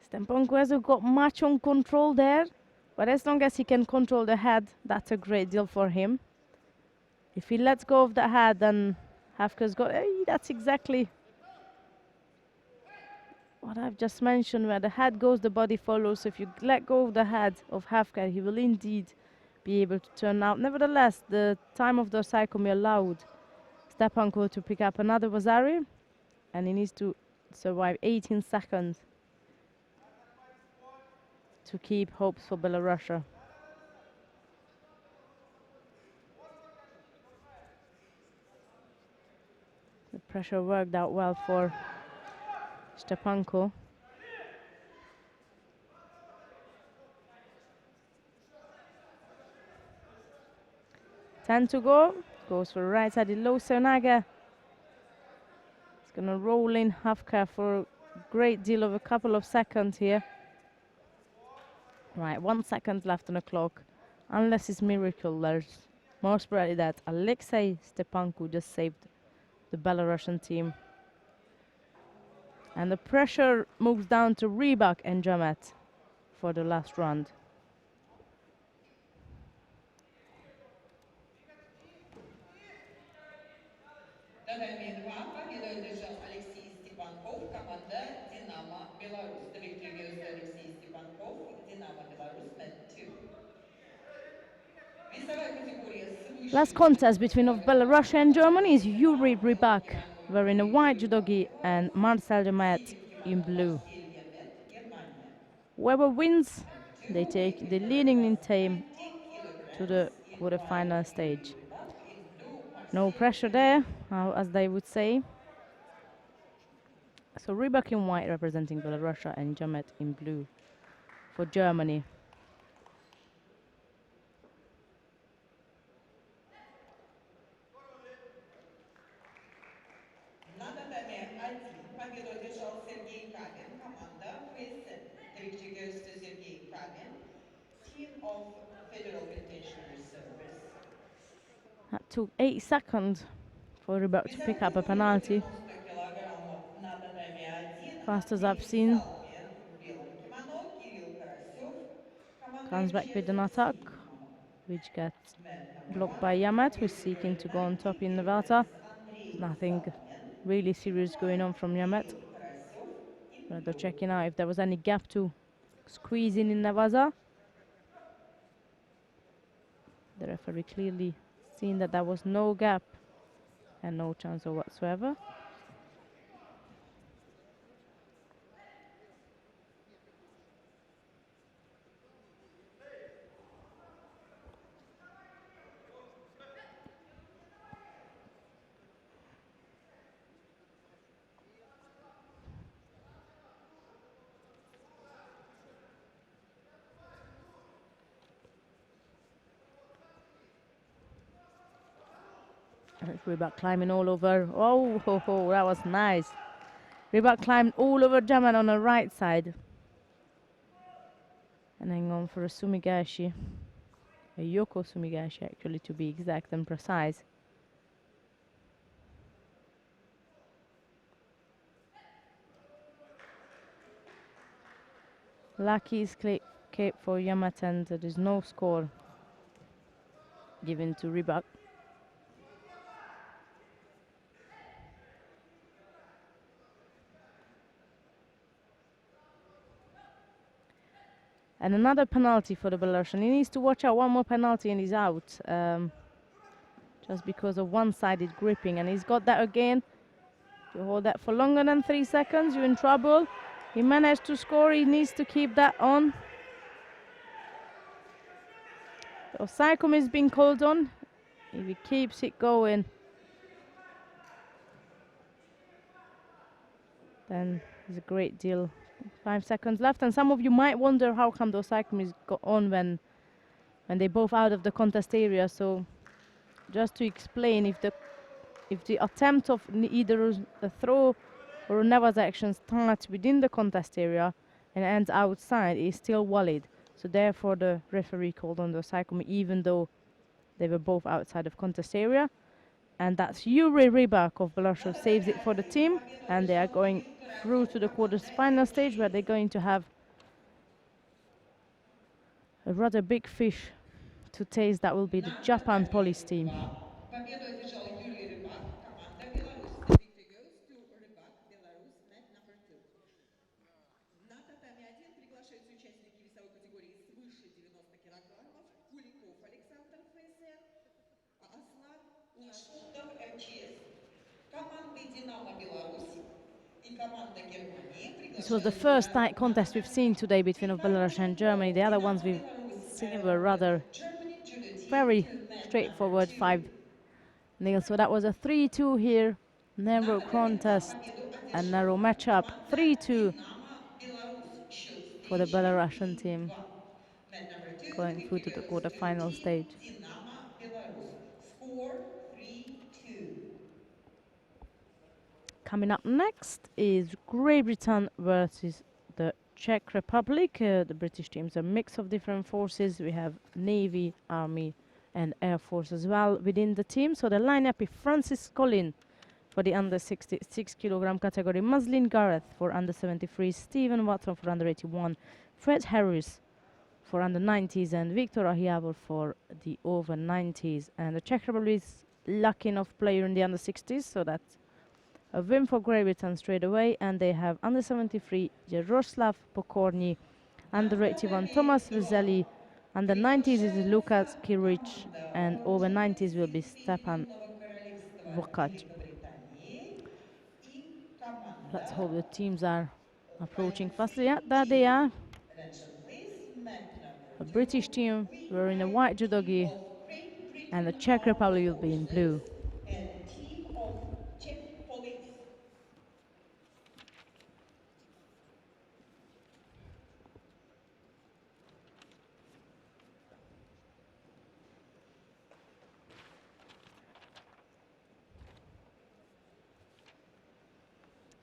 Stepanko hasn't got much on control there, but as long as he can control the head, that's a great deal for him. If he lets go of the head, then Hefker's got. That's exactly what I've just mentioned, where the head goes, the body follows. So if you let go of the head of Hefker, he will indeed be able to turn out. Nevertheless, the time of the osaikomi allowed Stepanko to pick up another Vasari, and he needs to survive 18 seconds to keep hopes for Belorussia. The pressure worked out well for Stepanko. Ten to go. Goes for right side. Low Sonaga. It's gonna roll in Hefker for a great deal of a couple of seconds here. Right, 1 second left on the clock. Unless it's miracle, there's most probably that Alexei Stepanko just saved the Belarusian team. And the pressure moves down to Rybak and Jamet for the last round. Татами 2 победу одержал Алексей Степанков, команда «Динамо Беларусь». The victory goes to Alexei Stepankov, Dinamo Belarus, med 2. Весовая категория свыше Last contest 90 between of килограммов. Belorussia and Germany is Yuri Антон Rybak Германию wearing a white judogi and Marcel Demet 10 in килограммов. blue. Селья Мет, Германия. Whoever wins, Number they 2, take weight the category leading plus team 90 to kilograms the in white. quarterfinal Yuri stage. Rybak in blue. No Marcel pressure Demet. there, as they would say. So Rybak in white representing Belorussia and Demet in blue for Germany. На татаме 1 победу одержал Сергей Кабин, команда УСН. The victory goes to Sergei Kabin, team of Federal Penitentiary Service. That took 8 seconds for Rybak to Весовая pick up a категория penalty. 90 килограммов на татаме 1. Fast as I've Андрей seen. Салмин в белом кимоно, Кирилл Карасев, команда Comes back with МЧС an в attack, синем кимоно. which gets Mat number blocked 1, by Yamat, who's weight seeking category to go on 90 top in the Velta. kilograms. Андрей Nothing Салмин really in serious going white, on from Yamat. Kirill Karasев in But they're blue. checking out if there was any gap to squeeze in Navaza. The referee clearly seen that there was no gap and no chance whatsoever. And Rybak climbing all over. Oh, ho, ho, that was nice. Rybak climbed all over Jaman on the right side. And then on for a Sumigashi. A Yoko Sumigashi, actually, to be exact and precise. Lucky escape for Yamat, and there is no score given to Rybak. And another penalty for the Belarusian. He needs to watch out. One more penalty and he's out. Just because of one-sided gripping. And he's got that again. If you hold that for longer than 3 seconds, you're in trouble. He managed to score. He needs to keep that on. The Osaikum is being called on. If he keeps it going, then there's a great deal. 5 seconds left. And some of you might wonder how come the Osaikum is on when they're both out of the contest area. So just to explain, if the attempt of either a throw or a Neva's action starts within the contest area and ends outside, it's still valid. So therefore the referee called on the Osaikum even though they were both outside of contest area. And that's Yuri Rybak of Belorussia saves it for the team, and they are going through to the quarter-final stage where they're going to have a rather big fish to taste. That will be the Japan police team. Победу одержал Юрий Рыбак, команда Беларусь. The victory goes to Рыбак, Беларусь, mat number 2. На татами 1 приглашаются участники весовой категории свыше 90 килограммов. Куликов Александр ФСН, Аслан Лашутов МЧС. Команды Динамо Беларусь и команда Германии. This was the first tight contest we've seen today between Belarus and Germany. The other ones we've seen were rather very straightforward 5-0. So that was a 3-2 here. Narrow contest, a narrow matchup. 3-2 for the Belarusian team going through to the quarter-final stage. Score 3-2. Coming up next is Great Britain versus the Czech Republic. The British team's a mix of different forces. We have Navy, Army and Air Force as well within the team. So the lineup is Francis Collin for the under 66 kilogram category, Muslin Gareth for under 73, Stephen Watson for under 81, Fred Harris for under 90s and Viktor Ahiavor for the over 90s. And the Czech Republic is lacking of player in the under 60s, so that's a win for Great Britain straight away. And they have under 73 Jaroslav Pokorny, under 81 Thomas Vizeli, Under 90s is Lukas Kiric, and Команда over 90s will be Олимпийский Stepan Соединенного Королевства Vokac. Великобритании и Let's команда hope the teams are approaching fastly. Yeah, позиции there they Чехии. are. Attention please, mat number A 2. British team We wearing a have white team judogi, of Great and the Britain Czech Armed Republic will be in Forces blue. and team of Czech Police.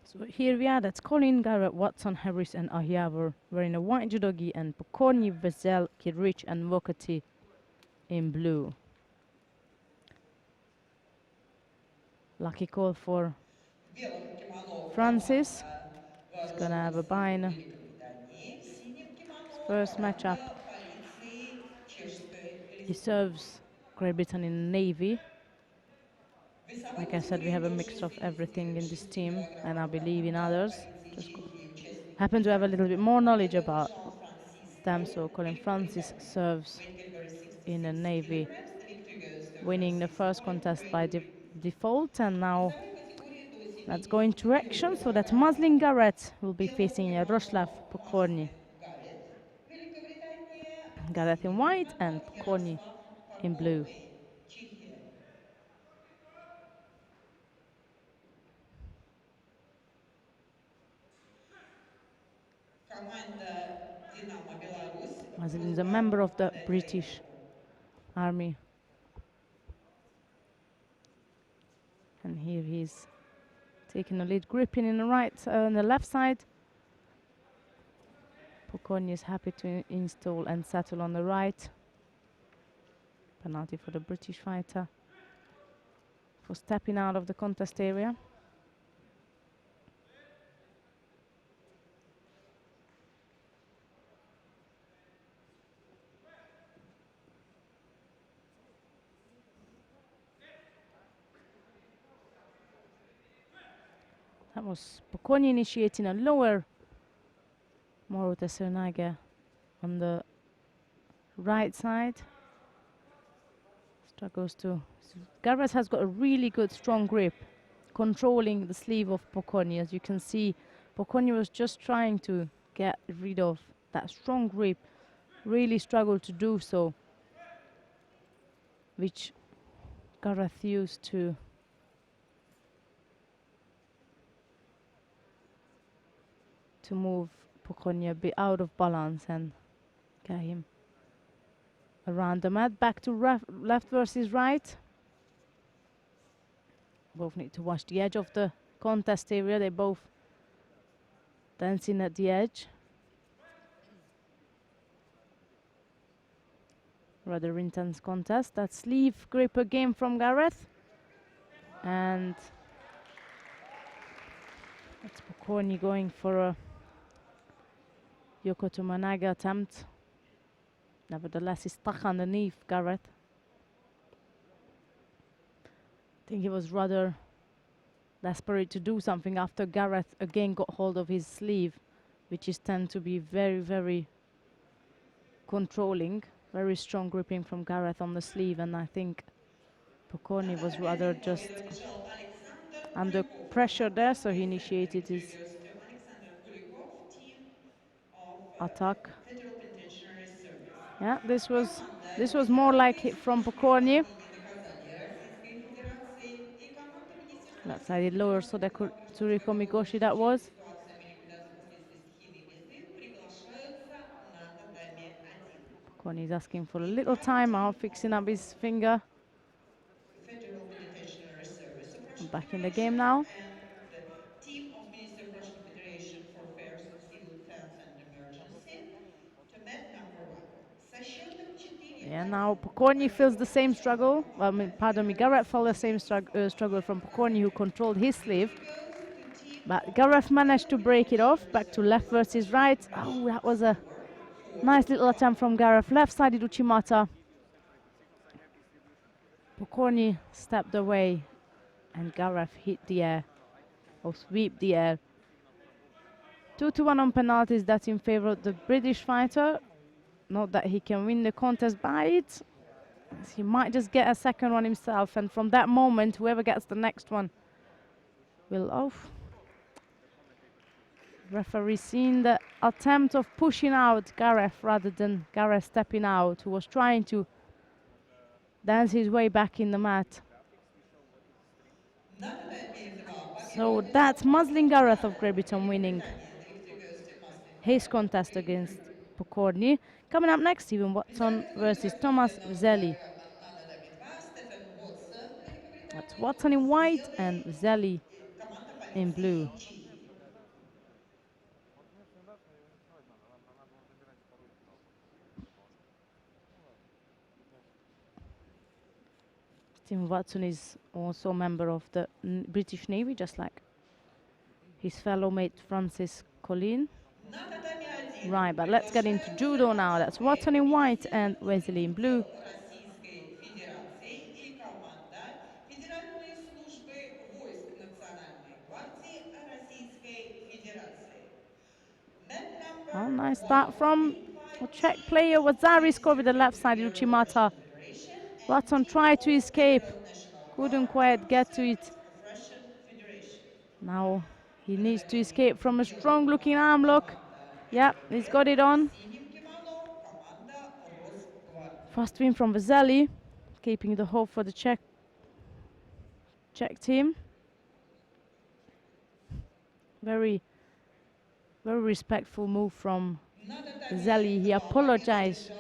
So here we are, that's Colin, Garrett, Watson, Harris and Ahyavor wearing a white judogi, and Pokorny, Vezel, Kiric and Vokati in blue. Lucky call for В белом кимоно Francis. команда He's gonna have a вооруженных сил bine. Великобритании. В синем кимоно First matchup. команда полиции Чешской He Республики. serves Great Britain in Navy. В весовой Like I said, we have категории a до mix of everything in this 66 team, and I килограммов believe in команда others. полиции Just Чехии участник happen to have a little bit more knowledge победы about them, Жан-Франсиско so Colin Francis Великобритания. serves Weight category in the 66 Navy, kilograms. The victory goes to winning the first Francisco, contest by Great Britain. default, and now Весовой категории до let's go into 70 action. So that килограммов. Muslin Garrett will be В белом facing Yaroslav кимоно Pokorny. Маслин Гаррет, Великобритания. В Garrett in синем white кимоно and Pokorny Ярослав in blue. Покорный, Чехия. Команда Динамо Беларусь. Muslin is a Просьба member of the подать British заявку. Army. And here he's taking the lead, gripping in the on the left side. Pokorny is happy to install and settle on the right. Penalty for the British fighter for stepping out of the contest area. That was Pokorny initiating a lower Morota Sernaga on the right side. Struggles to. Garras has got a really good strong grip, controlling the sleeve of Pokorny. As you can see, Pokorny was just trying to get rid of that strong grip, really struggled to do so, which Gareth used to move Pokorny a bit out of balance and get him around the mat. Back to left versus right. Both need to watch the edge of the contest area. They both dancing at the edge. Rather intense contest. That sleeve grip again from Gareth. And it's Pokorny going for a Yoko Managa attempt. Nevertheless, he's stuck underneath Gareth. I think he was rather desperate to do something after Gareth again got hold of his sleeve, which is tend to be very, very controlling. Very strong gripping from Gareth on the sleeve, and I think Pokorny was rather just under pressure there, so he initiated his attack. Yeah, this was more like it from Pokorny. That side lower, so that could Tsuriko Migoshi that was. Pokorny is asking for a little time out, fixing up his finger. Federal Penitentiary Service of Russian Back in the game Federation now. and the team of Ministry of Russian Federation for Affairs of Civil Defense and Emergency to mat number 1. Со счетом 4-1. Yeah, now Pokorny feels the same struggle. Pardon me, Gareth felt the same struggle from Pokorny, who controlled his sleeve. But Gareth managed to break it off. Back to left versus right. Oh, that was a nice little attempt from Gareth. Left-sided Uchimata. Pokorny stepped away and Gareth hit the air, or sweep the air. 2-1 on penalties. That's in favor of the British fighter. Not that he can win the contest by it. He might just get a second one himself, and from that moment, whoever gets the next one will off. Referee seen the attempt of pushing out Gareth rather than Gareth stepping out, who was trying to dance his way back in the mat. So that's Muslin Gareth of Great Britain winning his contest against Pokorny. Coming up next, Stephen Watson versus Thomas Vzelli. That's Watson in white and Vzelli in blue. Stephen Watson is also a member of the British Navy, just like his fellow mate Francis Collin. Right, but let's get into judo now. That's Watson in white and Wesley in blue. Российской Федерации и команда Федеральной службы войск Национальной гвардии Российской Федерации. Mat Oh, number nice start 1, from green a white Czech team, player. Wazari scored with the left side, Premier Uchimata. Russian Federation, and Watson team tried to of escape. Federal National Couldn't Guard, quite Armed get to it. Service of Russian Federation. Now he needs to Награждение escape from a делает strong-looking arm lock. команда Yep, he's got it ЕРП, on. в синем кимоно команда Росгвардии. Fast win from Vzelli, keeping the hope for the Czech team. Very respectful move from Vzelli. He apologized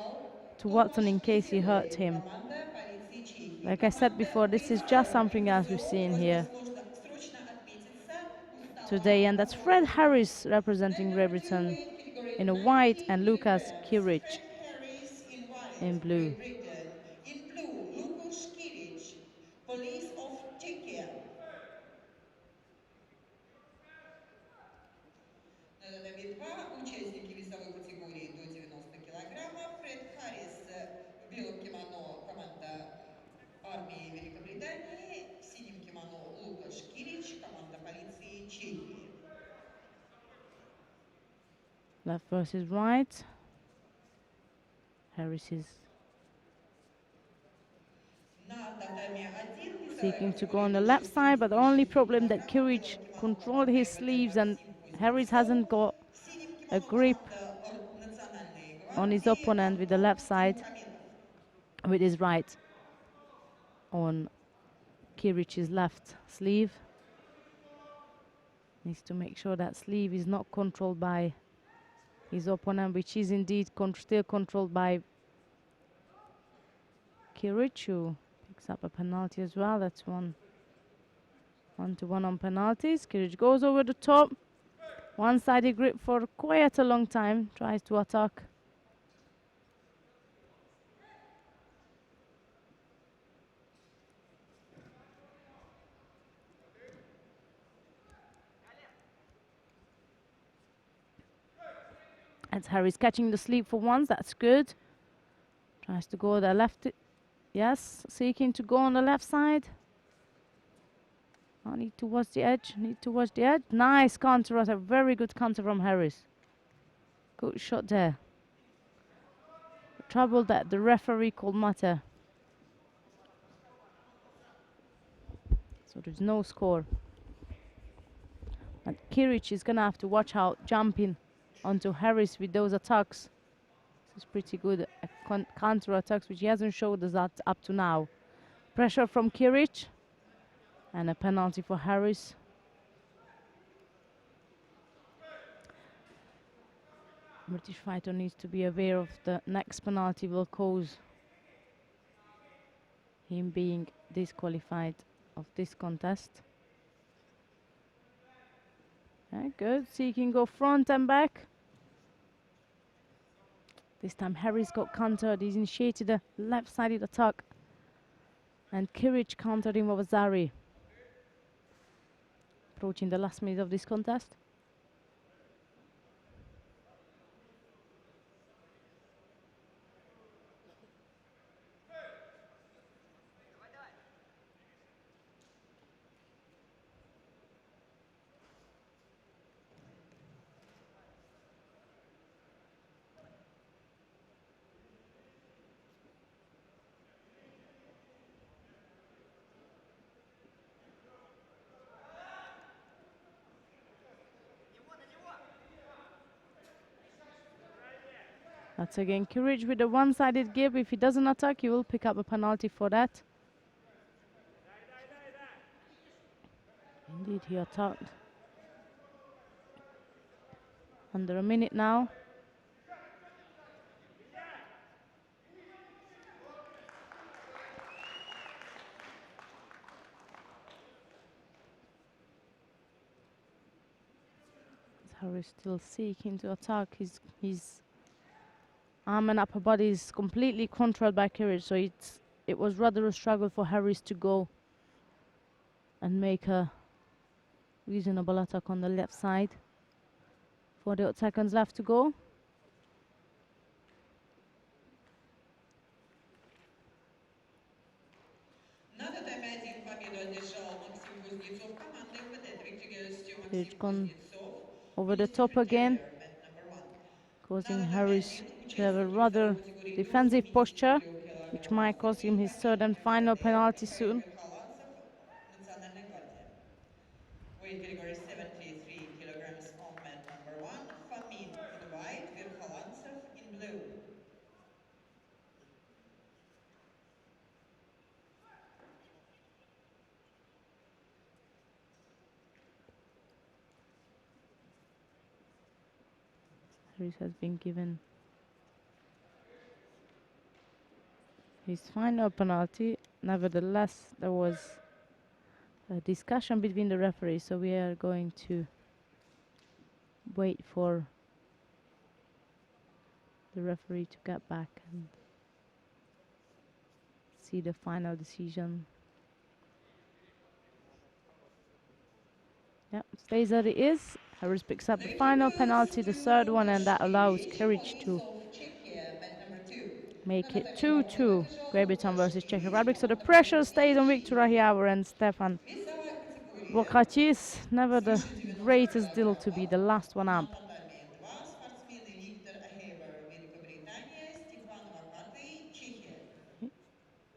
to Watson in case he hurt him. Команда полиции Чехии. Like I said before, this is just something else we've seen here Срочно отметиться. Устава today, and that's Fred Harris representing Great Britain weight category in a white 90 and Lucas kilograms. Kirich Fred Harris in white, in blue. Great Britain. In blue, Lukas Kiric, police of Czechia. Два участники весовой категории до 90 килограммов. Фред Харрис в белом кимоно, команда армии Великобритании, в синем кимоно Лукаш Кирич, команда полиции Чехии. Left versus right. Harris is seeking to go on the left side, but the only problem that Kirich controlled his sleeves and Harris hasn't got a grip on his opponent with the left side, with his right on Kirich's left sleeve. Needs to make sure that sleeve is not controlled by his opponent, which is indeed still controlled by Kirich, who picks up a penalty as well. That's 1-1 on penalties. Kirich goes over the top. One-sided grip for quite a long time. Tries to attack. That's Harris catching the sleeve for once. That's good. Tries to go the left. Yes, seeking to go on the left side. I need to watch the edge. Need to watch the edge. Nice counter. A very good counter from Harris. Good shot there. Trouble that the referee called matter. So there's no score. And Kirich is gonna have to watch out jumping onto Harris with those attacks. This is pretty good counter attacks, which he hasn't showed us that up to now. Pressure from Kirich and a penalty for Harris. British fighter needs to be aware of the next penalty will cause him being disqualified of this contest. Okay, good. So he can go front and back. This time Harris got countered. He's initiated a left-sided attack. And Kirich countered him with Zari. Approaching the last minute of this contest. That's again Courage with a one-sided grip. If he doesn't attack, he will pick up a penalty for that. Indeed, he attacked. Under a minute now. Harry's still seeking to attack. His arm and upper body is completely controlled by Courage, so it was rather a struggle for Harris to go and make a reasonable attack on the left side. 48 seconds left to go. Courage gone over the top again, causing Harris to have a rather defensive posture, which might cost him his third and final penalty soon. Weight category 73 kilograms on mat number 1, Famin in white, Verkhalantsov in blue. Harris has been given his final penalty. Nevertheless, there was a discussion between the referees, so we are going to wait for the referee to get back and see the final decision. Yep, stays as it is. Harris picks up the final penalty, the third one, and that allows Courage to make it 2-2. Great Britain versus Czech Republic. So the pressure stays on Viktor Ahiavor and Stefan Bokachi. Is never the greatest deal to be the last one up.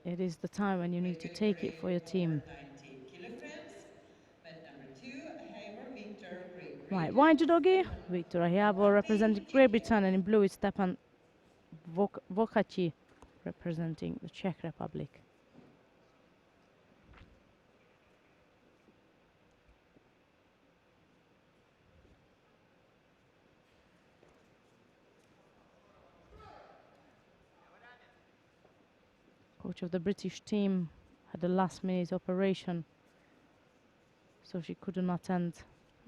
It is the time when you need to take it for your team. 90 kilograms. Mat number 2, Haver Victor, Great Right, Britain. white judogi, Viktor Ahiavor representing Great Britain, and in blue is Stefan Bokachi representing the Czech Republic. Coach of the British team had a last-minute operation, so she couldn't attend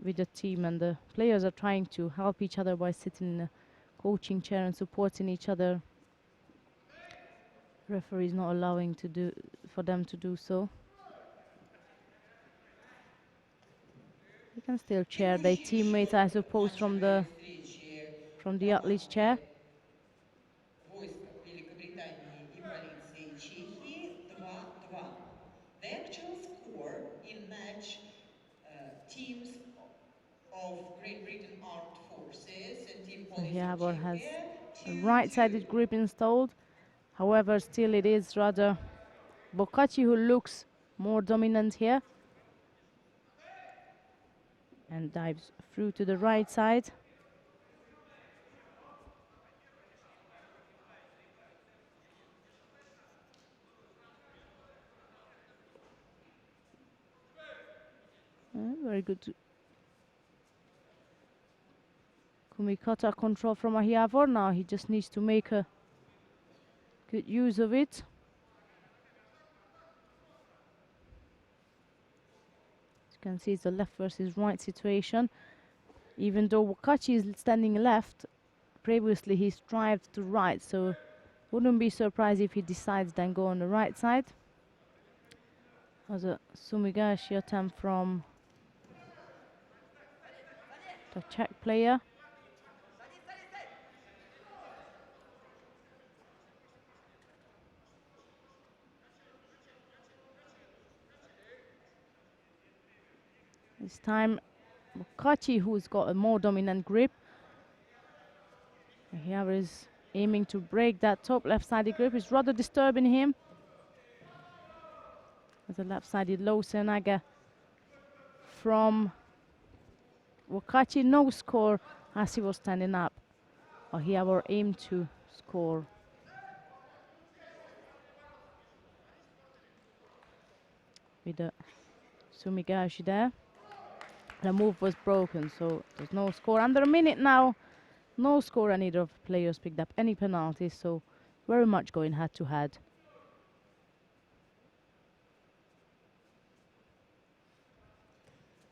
with the team, and the players are trying to help each other by sitting in a coaching chair and supporting each other. Referee is not allowing for them to do so. They can still cheer their teammates, I suppose, from the athlete's chair. Войска Великобритании и полиции Чехии 2-2. The actual score in match teams of Great Britain Armed Forces and Team So Police of Ahiavor has Czechia a right-sided grip installed. However, still it is rather Bokachi who looks more dominant here and dives through to the right side. Very good kumikata control from Ahiavor. Now he just needs to make a good use of it. As you can see, it's a left versus right situation. Even though Bokachi is standing left, previously he strived to right, so wouldn't be surprised if he decides then go on the right side. As a Sumigashi attempt from the Czech player. This time Bokachi, who's got a more dominant grip. Here is aiming to break that top left-sided grip. It's rather disturbing him. There's a left-sided low Senaga from Bokachi. No score as he was standing up. Ahiavor aimed to score. With the Sumigashi there. The move was broken, so there's no score. Under a minute now, no score, and neither of the players picked up any penalties, so very much going head to head.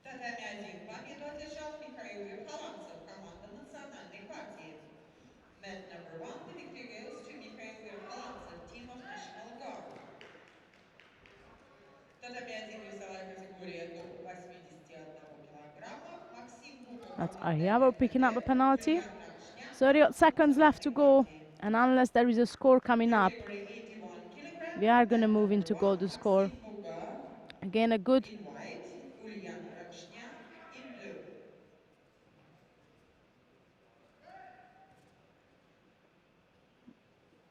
Татами 1 победу одержал Михаил Верхоланцев, команда Национальной партии. Mat number 1, the victory goes to Mikhail Verkholantsev, team of National Guard. Татами 1 весовая категория до 81 килограмма. Максим Буков, That's команда Ahiavo picking up the РКТ. penalty. Юлиан Ракшня, 30 odd seconds left to go, партии. and unless there is a score coming up, Category 81 kilogram. we are going to Mat move number into 1, golden score. Максим Бука Again, a good in white, Юлиан Ракшня in blue.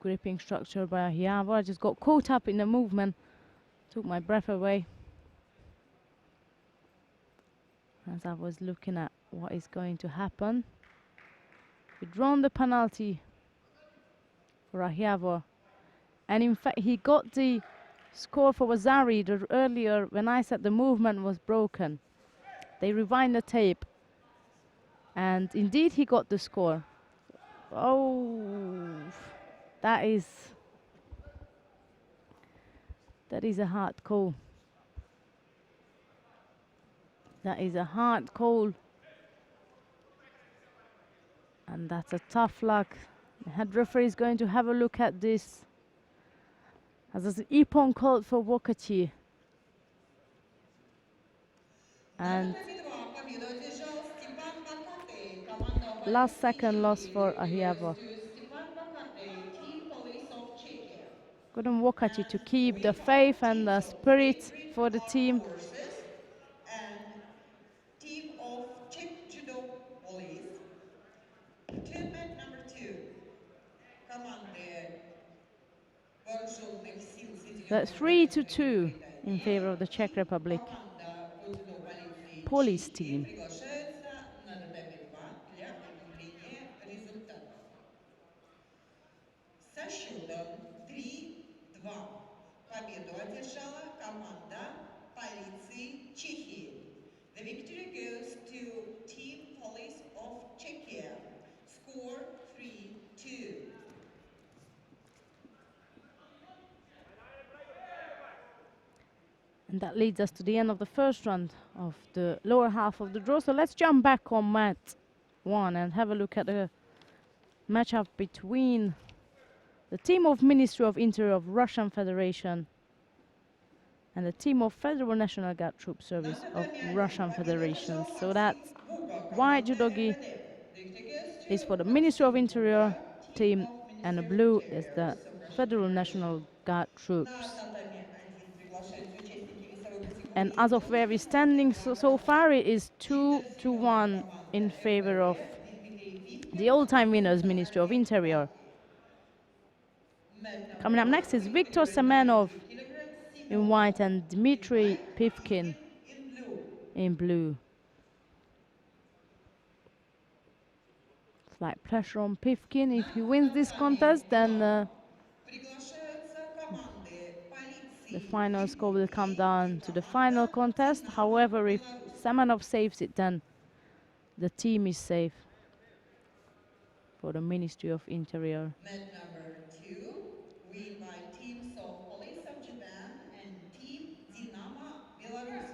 gripping structure by Ahiavo. I just got caught up in the movement, took my breath away as I was looking at what is going to happen. We drawn the penalty for Ahiavo, and in fact he got the score for Wazari earlier when I said the movement was broken. They rewind the tape, and indeed he got the score. Oh, that is a hard call. That is a hard call. And that's a tough luck. The head referee is going to have a look at this. As there's an ippon called for Wakachi. And last second loss for Ahiavo. Good on Wakachi to keep the faith and the spirit for the team. And team of Czech judo police. To mat number 2. Команды вооруженных сил That's Соединенных Штатов 3-2 in favor Великобритании of the Czech и Republic команда по дзюдо полиции police Чехии team. приглашаются на татами 2 для объявления результатов. Со счетом 3-2 победу одержала команда полиции Чехии. The victory goes to Team Police of Czechia. Score 3-2. And that leads us to the end of the first round of the lower half of the draw. So let's jump back on mat 1 and have a look at the matchup between the team of Ministry of Interior of Russian Federation and the team of Federal National Guard Troop Service of Russian Federation. So that's white judogi is for the Ministry of Interior team, and the blue is the Federal National Guard Troops. And as of where we're standing so far, it is 2-1 in favor of the all-time winners, Ministry of Interior. Coming up next is Viktor Semenov in white and Dmitry Pivkin in blue. Slight pressure on Pivkin. If he wins this contest, then the final score will come down to the final contest. However, if Semenov saves it, then the team is safe for the Ministry of Interior. Mat number 2, we invite teams of Police of Japan and Team Dinamo Belarus.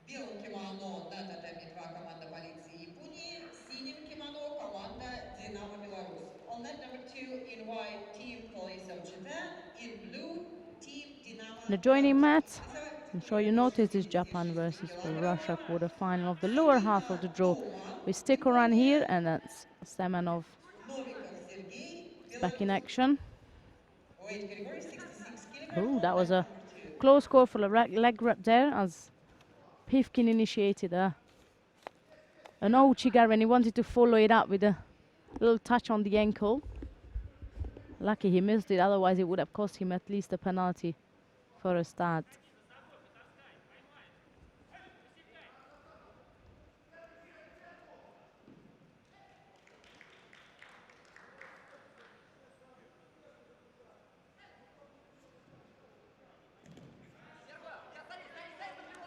Белым кимоно на татами 2 команда полиции Японии, синим кимоно команда Динамо Беларусь. On mat number 2 in white, Team Police of Japan, in blue, Team Dinamo The joining mat, Belarus. I'm sure you noticed, is Japan versus Russia quarter-final of the lower half of the draw. We stick around here, and that's Semenov Novikov Sergei, back in action. Weight category 66 kilogram Oh, for that was mat a number 2. close call for a leg grab there as Pifkin initiated an Ouchigar and he wanted to follow it up with a little touch on the ankle. Lucky he missed it, otherwise it would have cost him at least a penalty for a start.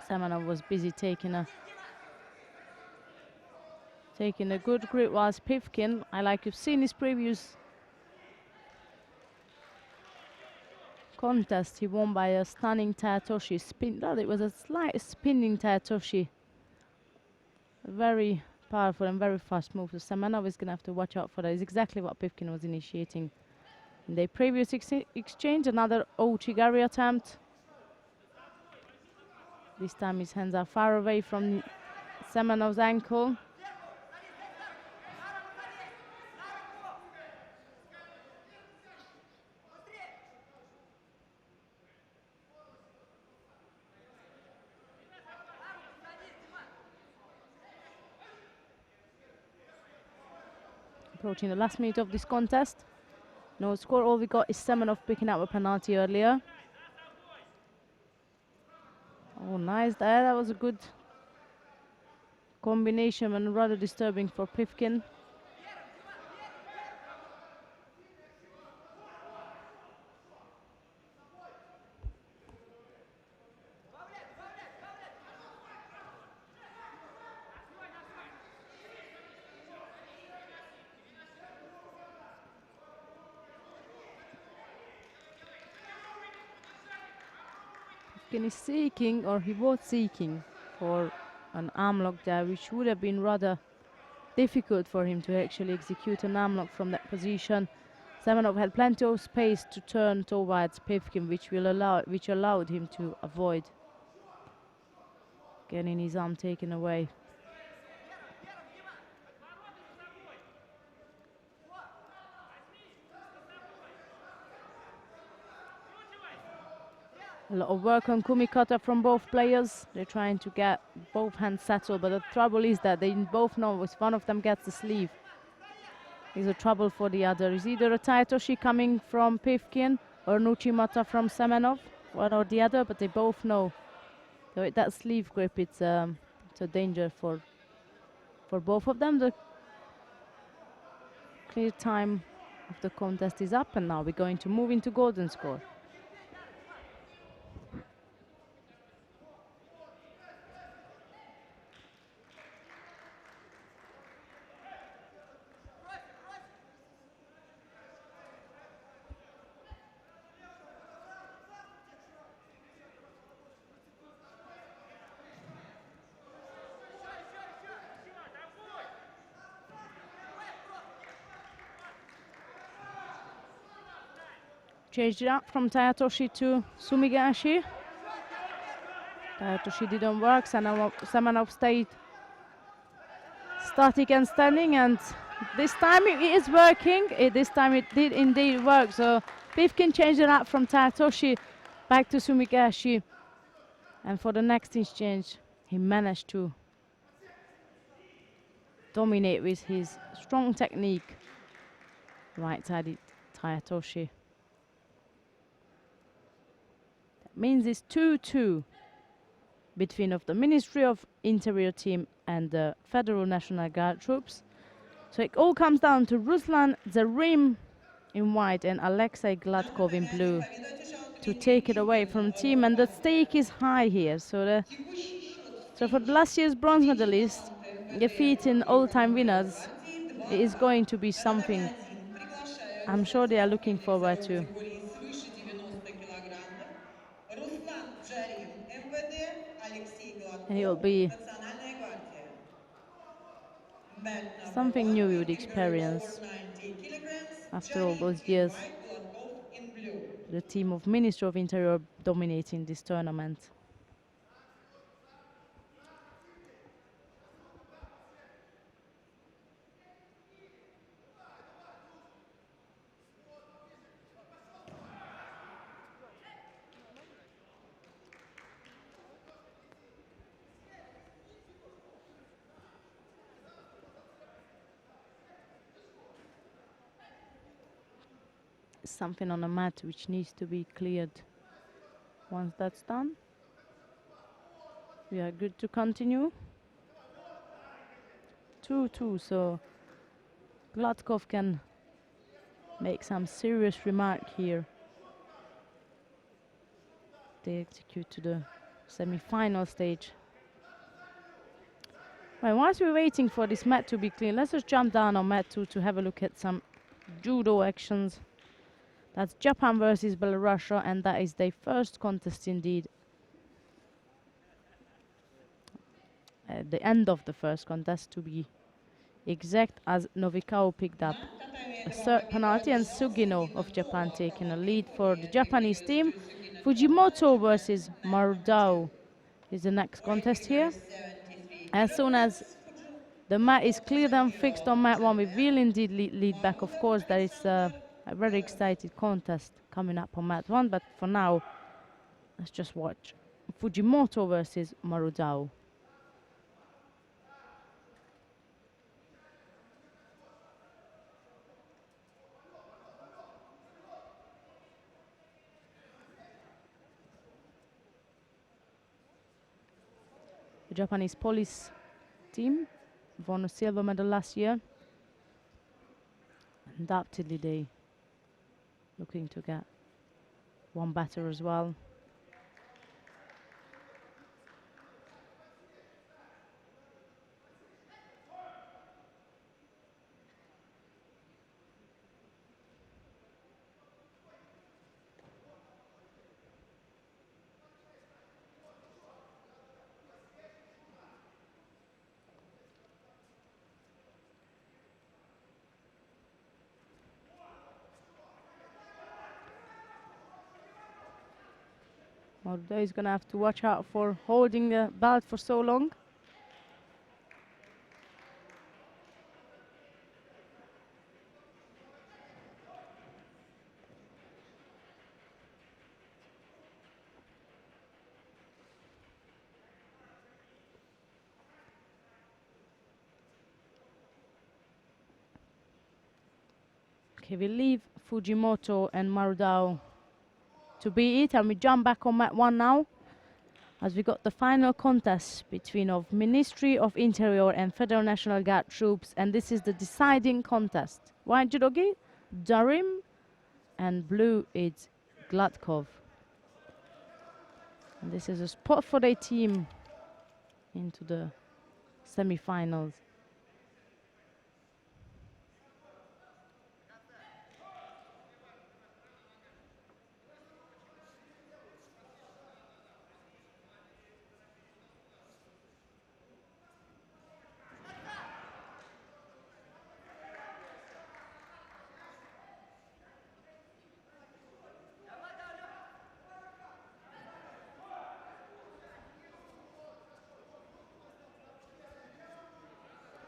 Semenov was busy taking a good grip, whilst Pifkin, like you've seen his previous contest, he won by a stunning Taetoshi spin. Well, it was a slight spinning Taetoshi. Very powerful and very fast move. So Semenov is going to have to watch out for that. It's exactly what Pifkin was initiating in the previous exchange. Another Ouchigari attempt. This time his hands are far away from Semenov's ankle. Approaching the last minute of this contest. No score, all we got is Semenov picking up a penalty earlier. Oh, nice there, that was a good combination and rather disturbing for Pifkin. Pifkin is seeking, or he was seeking, for an arm lock there, which would have been rather difficult for him to actually execute an arm lock from that position. Semenov had plenty of space to turn towards Pifkin, which allowed him to avoid getting his arm taken away. A lot of work on kumikata from both players. They're trying to get both hands settled, but the trouble is that they both know if one of them gets the sleeve, is a trouble for the other. Is either a Taetoshi coming from Pifkin or an Uchimata from Semenov, one or the other, but they both know that sleeve grip, it's a danger for both of them. The clear time of the contest is up, and now we're going to move into golden score. Changed it up from Taetoshi to Sumigashi. Taetoshi didn't work, Semenov stayed static and standing, and this time it is working. This time it did indeed work, so Pifkin changed it up from Taetoshi back to Sumigashi, and for the next exchange he managed to dominate with his strong technique. Right-sided Taetoshi. That means it's 2-2 between of the Ministry of Interior team and the Federal National Guard troops. So it all comes down to Ruslan Zarim in white and Alexei Gladkov in blue to take it away from team, and the stake is high here. So for last year's bronze medalist, defeating all-time winners, it is going to be something I'm sure they are looking forward to. And it will be something new we would experience after all those years. The team of Ministry of Interior dominating this tournament. something on the mat which needs to be cleared. Once that's done, we are good to continue. 2-2, so Gladkov can make some serious remark here. They execute to the semi-final stage. Right, whilst we're waiting for this mat to be clean, let's just jump down on mat 2 to have a look at some judo actions. That's Japan versus Belorussia, and that is their first contest indeed. At the end of the first contest, to be exact, as Novikao picked up a third penalty and Sugino of Japan taking a lead for the Japanese team. Fujimoto versus Marudao is the next contest here. As soon as the mat is cleared and fixed on mat 1, we will indeed lead back. Of course, there is a very excited contest coming up on mat 1, but for now, let's just watch Fujimoto versus Marudao. The Japanese police team won a silver medal last year. Undoubtedly, they looking to get one better as well. Marudao is going to have to watch out for holding the belt for so long. Okay, we leave Fujimoto and Marudao to be it, and we jump back on mat 1 now, as we got the final contest between of Ministry of Interior and Federal National Guard troops, and this is the deciding contest. White judogi, Darim, and blue is Gladkov. And this is a spot for their team into the semi-finals.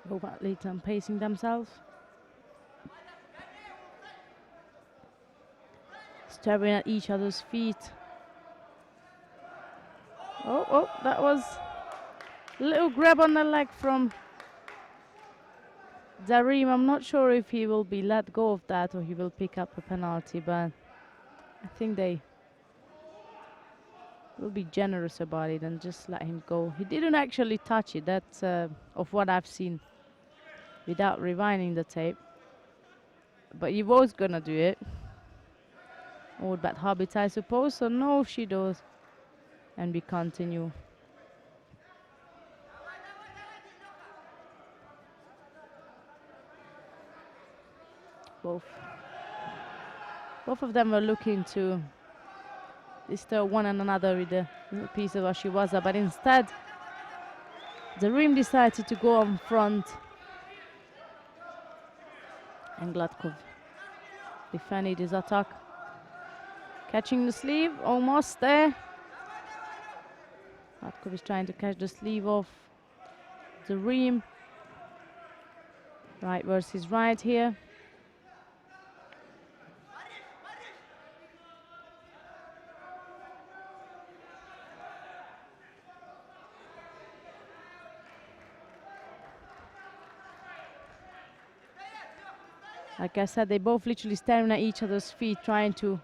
Both athletes are pacing themselves. Staring at each other's feet. Oh, that was a little grab on the leg from Darim. I'm not sure if he will be let go of that or he will pick up a penalty, but I think they will be generous about it and just let him go. He didn't actually touch it, that's of what I've seen without rewinding the tape. But he was gonna do it. Old bad habits, I suppose, so no shidos. And we continue. Both of them were looking to disturb one another with a little piece of Ashiwaza, but instead the rim decided to go on front, and Gladkov defended his attack. Catching the sleeve, almost there. Gladkov is trying to catch the sleeve off the rim. Right versus right here. Like I said, they both literally staring at each other's feet, trying to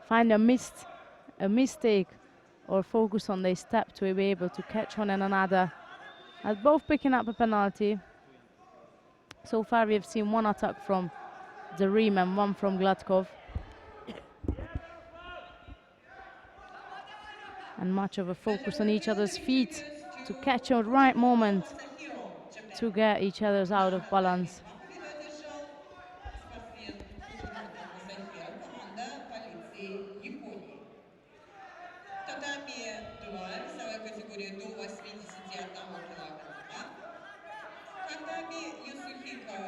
find a mistake or focus on their step to be able to catch one another. As both picking up a penalty. So far we have seen one attack from Darim and one from Gladkov. And much of a focus on each other's feet to catch a right moment to get each other's out of balance. Спортсмен Фудзимото Масахиро, команда полиции Японии. Татами 2, весовая категория до 81 килограмма. Татами Юсухика,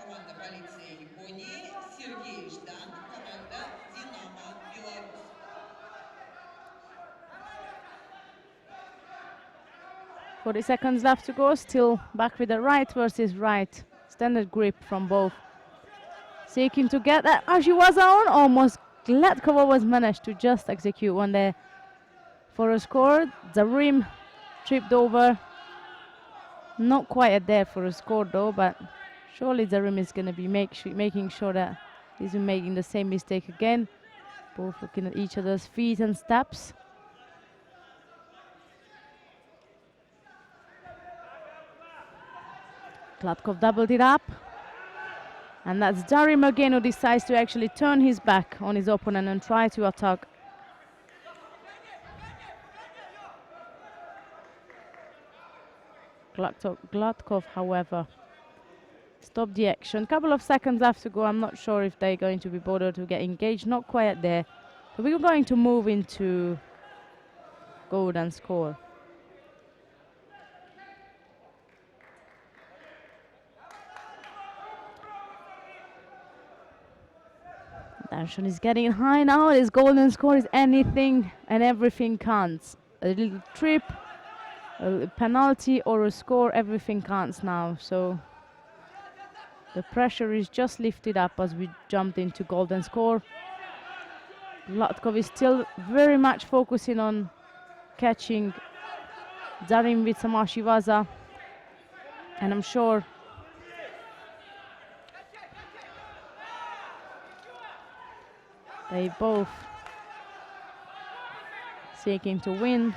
команда полиции Японии. Сергей Ждан, команда Динамо Беларусь. 40 seconds left to go, still back with the right versus right. Standard grip from both. Seeking to get that Ashiwaza on, almost Gladkova was managed to just execute one there for a score. Darim tripped over. Not quite there for a score though, but surely Darim is going to be making sure that he's making the same mistake again. Both looking at each other's feet and steps. Gladkov doubled it up. And that's Darim again who decides to actually turn his back on his opponent and try to attack. Gladkov, however, stopped the action. Couple of seconds left to go. I'm not sure if they're going to be bothered to get engaged. Not quite there. But we're going to move into golden score. Tension is getting high now. This golden score is anything and everything counts. A little trip, a penalty or a score, everything counts now. So the pressure is just lifted up as we jumped into golden score. Gladkov is still very much focusing on catching Darim with some Ashiwaza. And I'm sure they both seeking to win.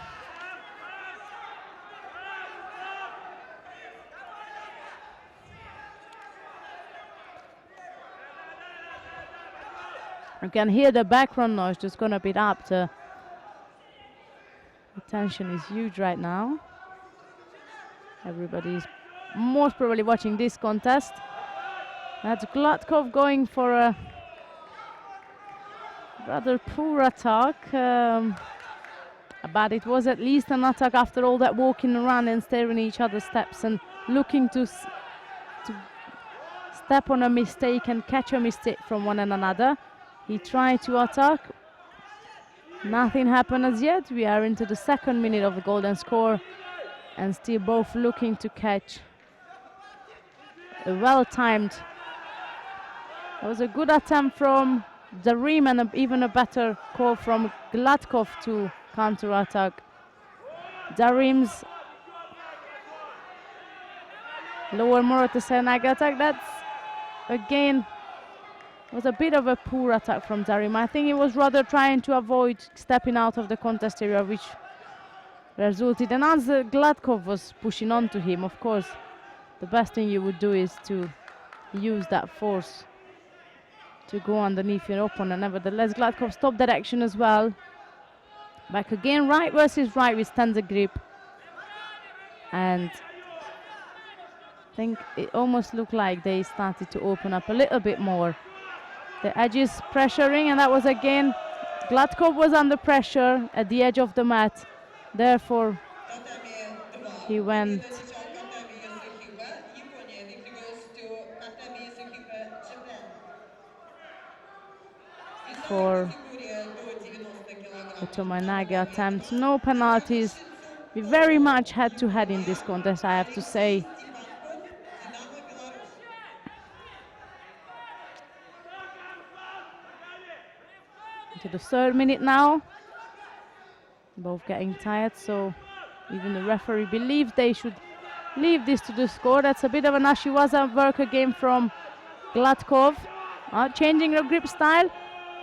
You can hear the background noise just gonna be up. The tension is huge right now. Everybody's most probably watching this contest. That's Gladkov going for a rather poor attack, but it was at least an attack after all that walking around and staring at each other's steps and looking to step on a mistake and catch a mistake from one another. He tried to attack. Nothing happened as yet. We are into the second minute of the golden score and still both looking to catch a well-timed. That was a good attempt from Darim and even a better call from Gladkov to counter-attack. Darim's lower Morata-Senaga attack, that's again was a bit of a poor attack from Darim. I think he was rather trying to avoid stepping out of the contest area, which resulted. And as Gladkov was pushing on to him, of course, the best thing you would do is to use that force to go underneath your opponent. Nevertheless, Gladkov stopped that action as well. Back again, right versus right with standard grip. And I think it almost looked like they started to open up a little bit more. The edges pressuring, and that was again, Gladkov was under pressure at the edge of the mat. Therefore, he went for the Tominaga attempt. No penalties. We very much had to head in this contest, I have to say. To the third minute now. Both getting tired, so even the referee believes they should leave this to the score. That's a bit of an Ashiwaza work again from Gladkov changing her grip style.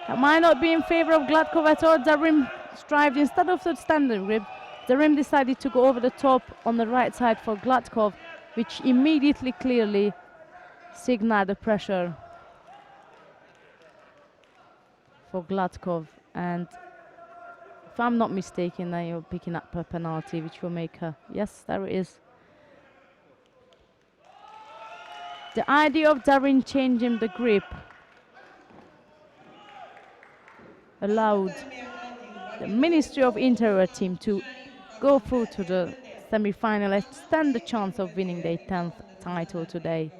That might not be in favor of Gladkov at all. Darim strived instead of the standard grip. Darim decided to go over the top on the right side for Gladkov, which immediately clearly signaled the pressure for Gladkov. And if I'm not mistaken, then you're picking up a penalty, which will make her. Yes, there it is. The idea of Darin changing the grip allowed the Ministry of Interior team to go through to the semi-final and stand the chance of winning their 10th title today.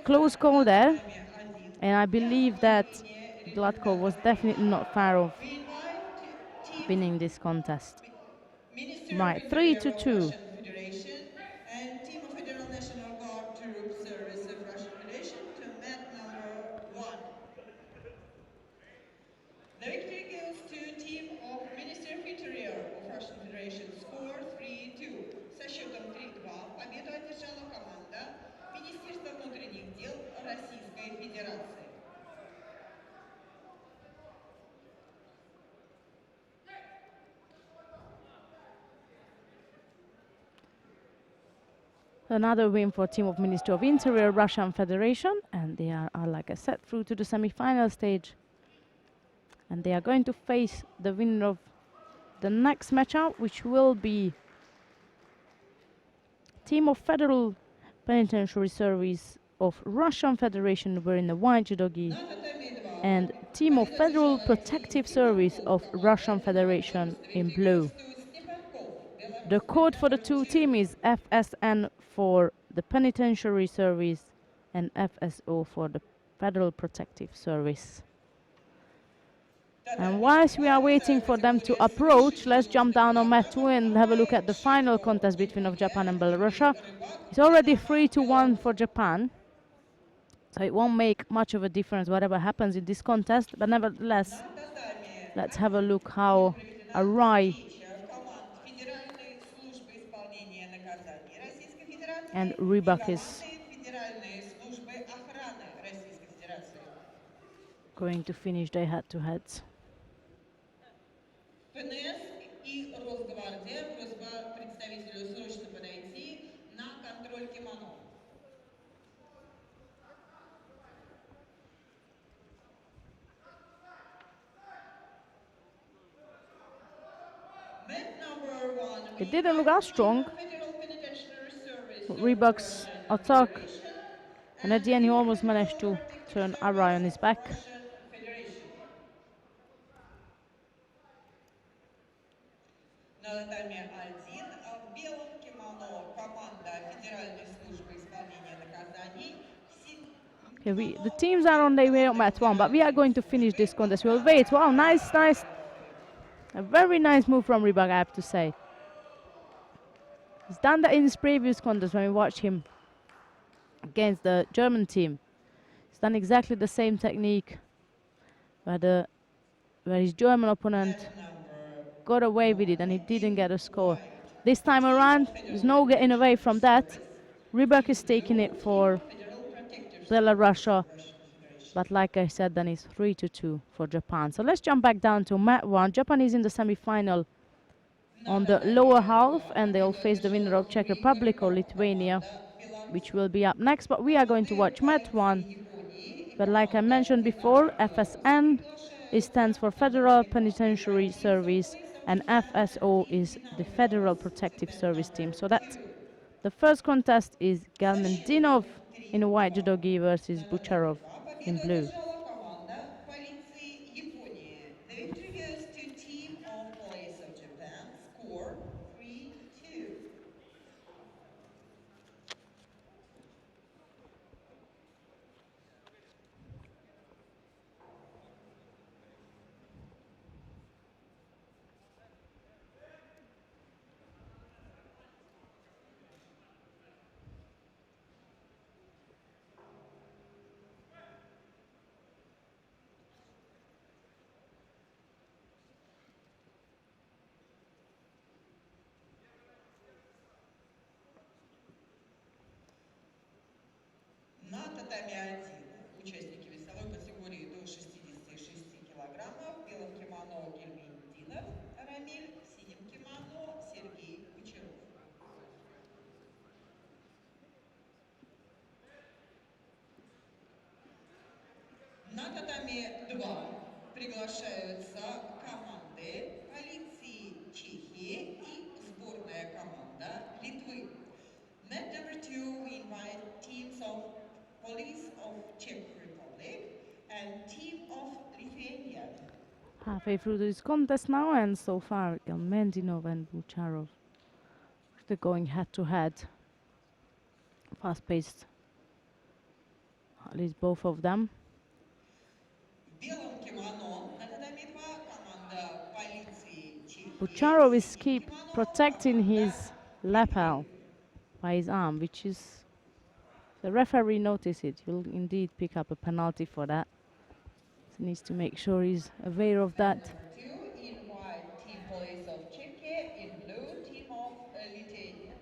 Close call there, and I believe that Gladkov was definitely not far off winning this contest. Minister Right, of 3-2. Interior of Russian Federation and Team of Federal National Guard Troop Service of Russian Federation to mat number 1. The victory goes to Team of Minister of Interior of Russian Federation. Score 3-2. Со счетом 3-2 победу одержала команда Министерства внутренних дел Российской Федерации. Another win for team of Ministry of Interior, Russian Federation, and they are, like I said, through to the semi-final stage. And they are going to face the winner of the next matchup, which will be team of Federal Penitentiary Service of Russian Federation wearing the white judogi and team of Federal Protective Service of Russian Federation in blue. The code for the two teams is FSN for the Penitentiary Service and FSO for the Federal Protective Service. And whilst we are waiting for them to approach, let's jump down on mat 2 and have a look at the final contest between of Japan and Belorussia. It's already 3-1 for Japan, so it won't make much of a difference whatever happens in this contest, but nevertheless, let's have a look how Arai and Rybak is going to finish their head-to-heads. ФНС и Росгвардия. Просьба представителю срочно подойти на контроль кимоно. It didn't look as strong. Rybak's attack, and at the end he almost managed to turn Arai on his back. На татаме 1 в белом кимоно команда Федеральной службы исполнения наказаний. Okay, the teams are on their way up mat 1, but we are going to finish this contest. We'll wait. Wow, nice. A very nice move from Rybak, I have to say. He's done that in his previous contest when we watched him against the German team. He's done exactly the same technique where his German opponent got away with it and he didn't get a score. This time around, there's no getting away from that. Rybak is taking it for Belorussia, but like I said, then it's 3-2 for Japan. So let's jump back down to mat 1. Japan is in the semi-final on the lower half, and they'll face the winner of Czech Republic or Lithuania, which will be up next. But we are going to watch mat 1. But like I mentioned before, FSN stands for Federal Penitentiary Service, and FSO is the Federal Protective Service team. So that the first contest is Galmendinov in white judogi versus Bucharov in blue. The victory goes to Team of Police of Japan. Score 3-2. татами 1 участники весовой категории до 66 килограммов. В белом кимоно Гельминдинов Рамиль, в синем кимоно Сергей Бочаров. На татами 2 приглашаются команды полиции Чехии и сборная команда Литвы. Mat number 2, we invite teams of Police of Czech Republic and team of Lithuania. Halfway through this contest now, and so far Gelmendinov and Bucharov, they're going head to head. Fast-paced, at least both of them. В белом кимоно на татами 2 команда полиции Чехии. Bucharov В is синем keep кимоно protecting команда his Литвы. lapel by his arm, which is, the referee noticed it. He'll indeed pick up a penalty for that. So he needs to make sure he's aware of Mat that. number 2 in white, team police of Czechia, in blue, team of Lithuania.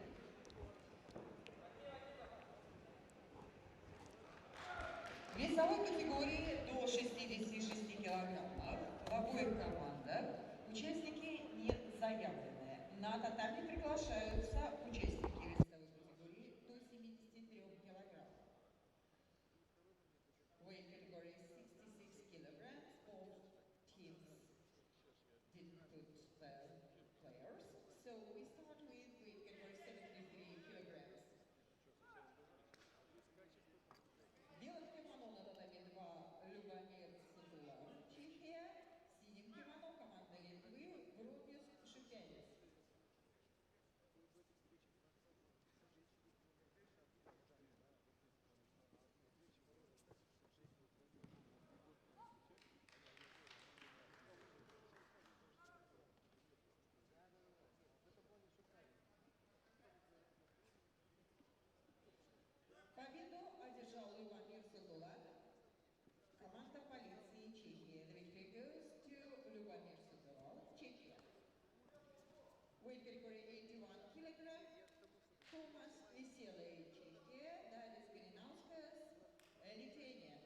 В весовой категории до 66 килограммов в обоих командах участники не заявлены. На татами приглашаются участники весовой категории до 73 килограммов. Weight category 66 kilograms. Both teams didn't put their players. So we start with weight category 73 kilograms. В белом кимоно на татами 2 Любомир Сатулар, Чехия. В синем кимоно команда Литвы Брунис Шипянец. Победу одержал Любомир Сатулар, команда полиции Чехии. The victory goes to Любомир Сатулар, Czechia. Weight category 81 kilogram. Thomas Veselый, Czechia. Dairis Kalinauskas, Lithuania.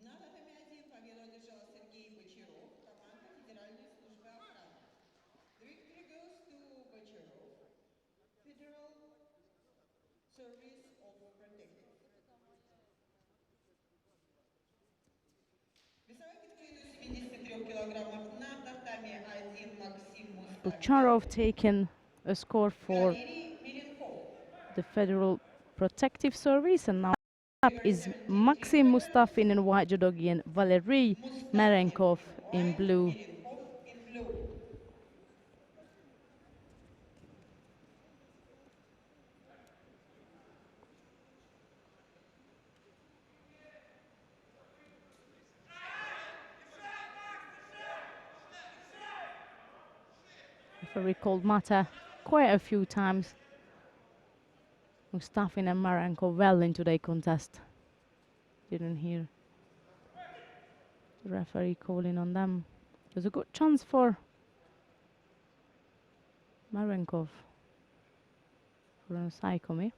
На татами 1 победу одержал Сергей Бочаров, команда Федеральной службы охраны. The victory goes to Бочаров, Federal Service of Protective. Весовая категория до 73 килограммов на татами 1 Максим Мустафин. Bucharov taken a score for Валерий Миренков. the Federal Protective Service, and now up is Maxim Mustafin in white judogi and Valery Мустафин Merenkov in in white, blue. Миренков in blue. Referee called Mata quite a few times. Mustafin and Merenkov well into the contest. Didn't hear the referee calling on them. There's a good chance for Merenkov for an Saikomi.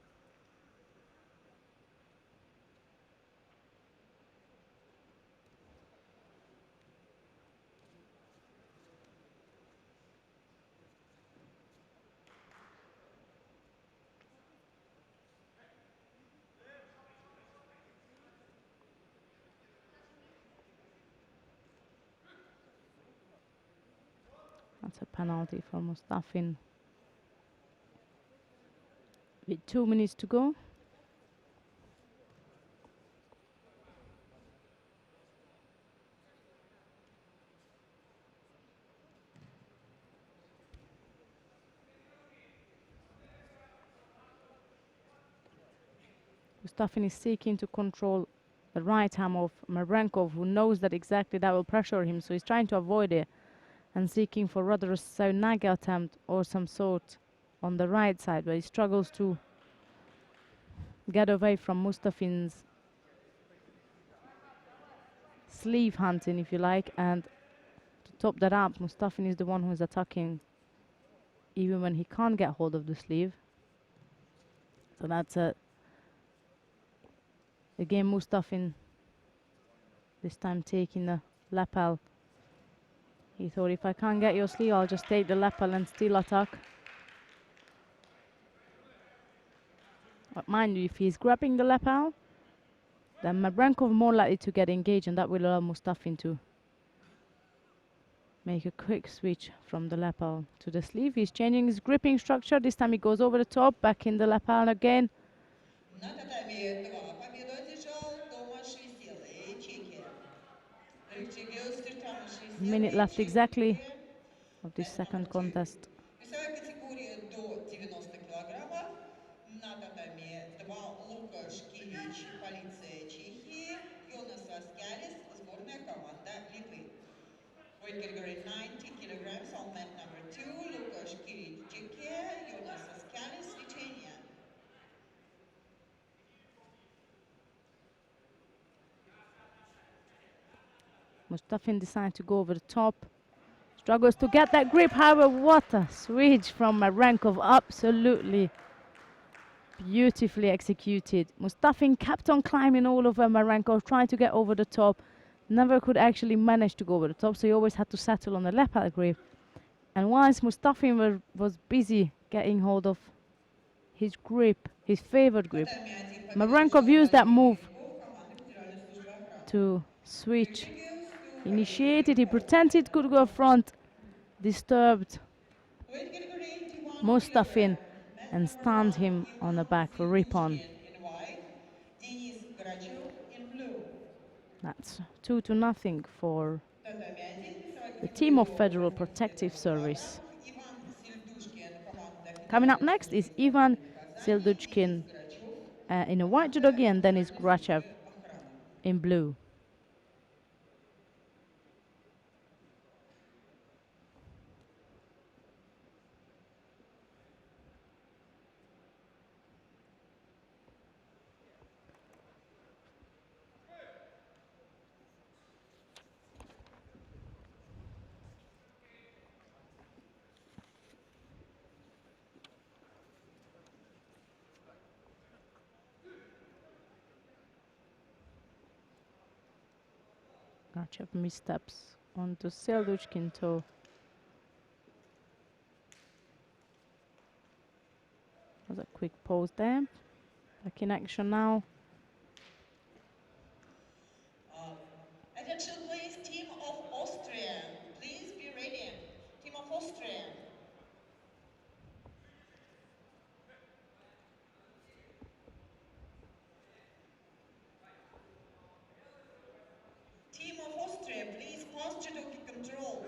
That's a penalty for Mustafin. With 2 minutes to go. Mustafin is seeking to control the right arm of Marenkov, who knows that exactly that will pressure him, so he's trying to avoid it and seeking for rather a Saunaga attempt or some sort on the right side, but he struggles to get away from Mustafin's sleeve hunting, if you like, and to top that up, Mustafin is the one who is attacking even when he can't get hold of the sleeve. So that's again Mustafin this time taking the lapel. He thought, if I can't get your sleeve, I'll just take the lapel and still attack. But mind you, if he's grabbing the lapel, then Mavrenkov more likely to get engaged, and that will allow Mustafin to make a quick switch from the lapel to the sleeve. He's changing his gripping structure. This time he goes over the top, back in the lapel again. На татами 2 победу одержал Томаш Веселый, Чехия. A minute left exactly of this second contest. Весовая категория до 90 килограммов. На татами 2 Лукаш Килич, полиция Чехии, Йонас Васкялис, сборная команда Литвы. Weight category 90 kilograms on mat number 2, Lukasz Kiric, Czechia, Jonas Askalis, Lithuania. Mustafin decides to go over the top. Struggles to get that grip. However, what a switch from Marenkov. Absolutely beautifully executed. Mustafin kept on climbing all over Marenkov, trying to get over the top. Never could actually manage to go over the top, so he always had to settle on the lapel grip. And once Mustafin was busy getting hold of his grip, his favorite grip, Marenkov used that move to switch. Initiated, he pretended could go front, disturbed Mustafin and stunned him on the back for rip-on. That's 2-0 for the team of Federal Protective Service. Coming up next is Ivan Silduchkin in a white judogi, and then is Grachev in blue. Grachev missteps onto Silduchkin toe. Was a quick pause there. Back in action now. Attention please, team of Austria. Please be ready. Team of Austria. Team of Austria, please pass judogi control.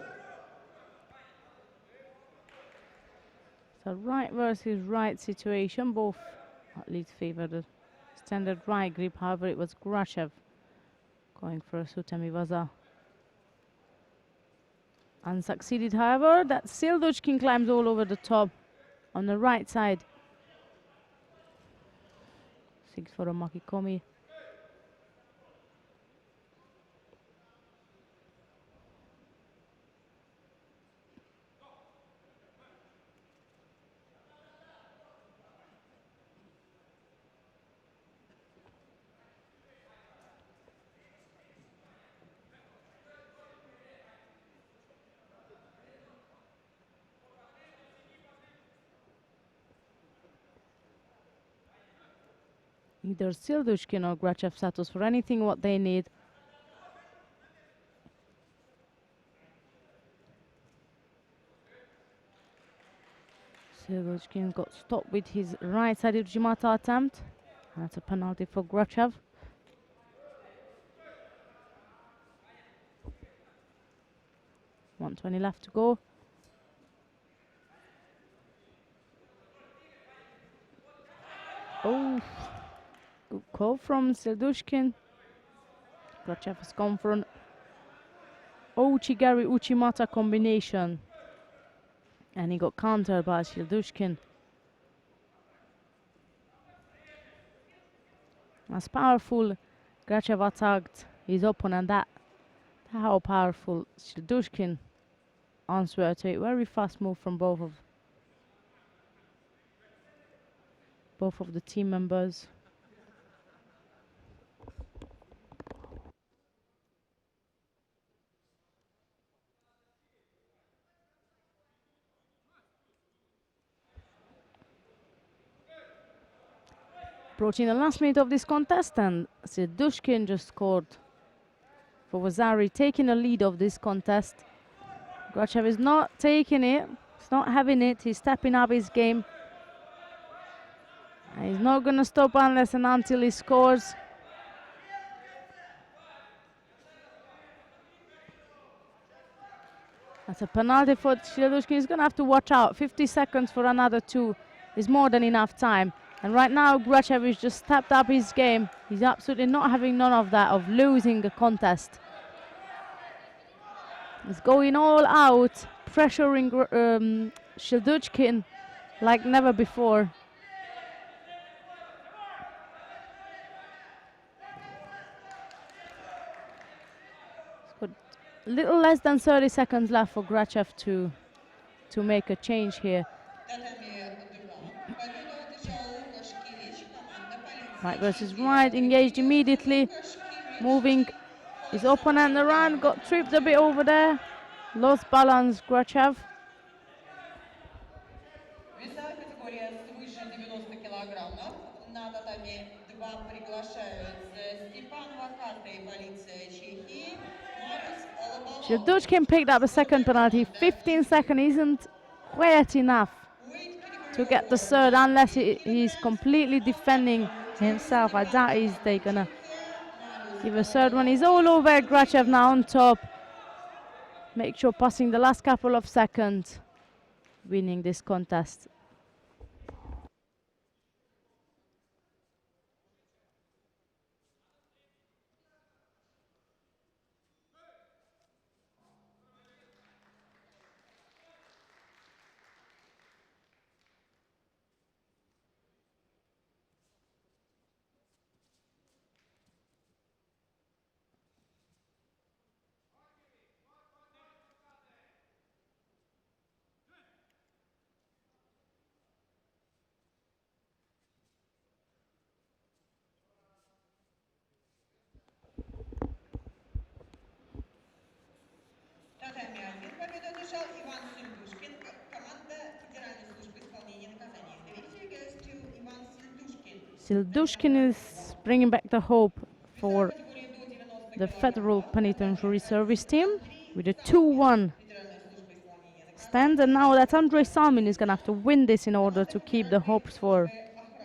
So right versus right situation, both at least favor the standard right grip. However, it was Grachev going for a Sutamivaza. Unsucceeded, however, that Silduchkin climbs all over the top on the right side. 6 for a Makikomi. Either Silduchkin or Grachev settles for anything what they need. Silushkin got stopped with his right-sided Ujimata attempt. That's a penalty for Grachev. .120 left to go. Oh, good call from Serdushkin. Grachev has gone for an Ochigari Uchimata combination. And he got countered by Serdushkin. As powerful Grachev attacked his opponent, that how powerful Serdushkin answered to it. Very fast move from both of the team members. Approaching the last minute of this contest, and Serdushkin just scored for Vasari, taking the lead of this contest. Grachev is not taking it, he's not having it, he's stepping up his game. And he's not going to stop unless and until he scores. That's a penalty for Serdushkin. He's going to have to watch out. 50 seconds for another two is more than enough time. And right now, Grachev has just stepped up his game. He's absolutely not having none of that, of losing a contest. He's going all out, pressuring Serdushkin like never before. He's got a little less than 30 seconds left for Grachev to make a change here. Right versus right, engaged immediately, moving his opponent around, got tripped a bit over there, lost balance Grachev. Весовая категория свыше 90 килограммов. На татами 2 приглашаются Степан Вакарта, полиция Чехии. Serdushkin picked up a second penalty. 15 seconds isn't quite enough to get the third unless he's completely defending himself. I doubt they're gonna give a third one. He's all over Grachev now on top. Make sure passing the last couple of seconds, winning this contest. Serdushkin is bringing back the hope for the Federal Penitentiary Service team with a 2-1 stand, and now that Andrei Salmin is going to have to win this in order to keep the hopes for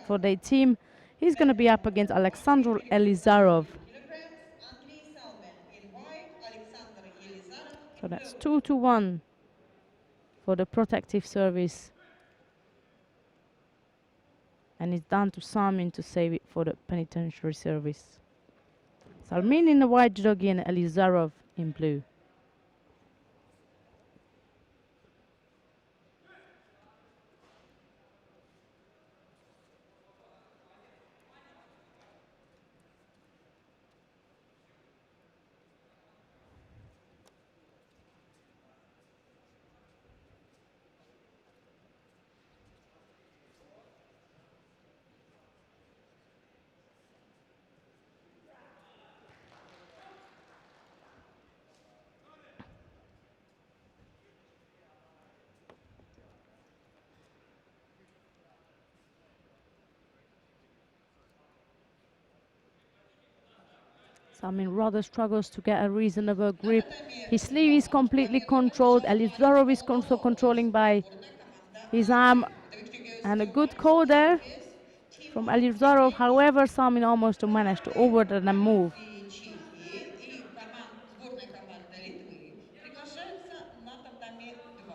their team. He's going to be up against Alexander Elizarov. So that's 2-1 for the Protective Service. And it's down to Salmin to save it for the Penitentiary Service. Salmin in the white jockey and Elizarov in blue. Salmin rather struggles to get a reasonable grip. His sleeve is completely controlled. Elizarov is also controlling by his arm. The victory goes And a to good Alexander call there Lopez, team from of Elizarov. Ukraine. However, Samin almost managed to overturn and move. Чехии и сборная команда Литвы приглашаются на татами 2.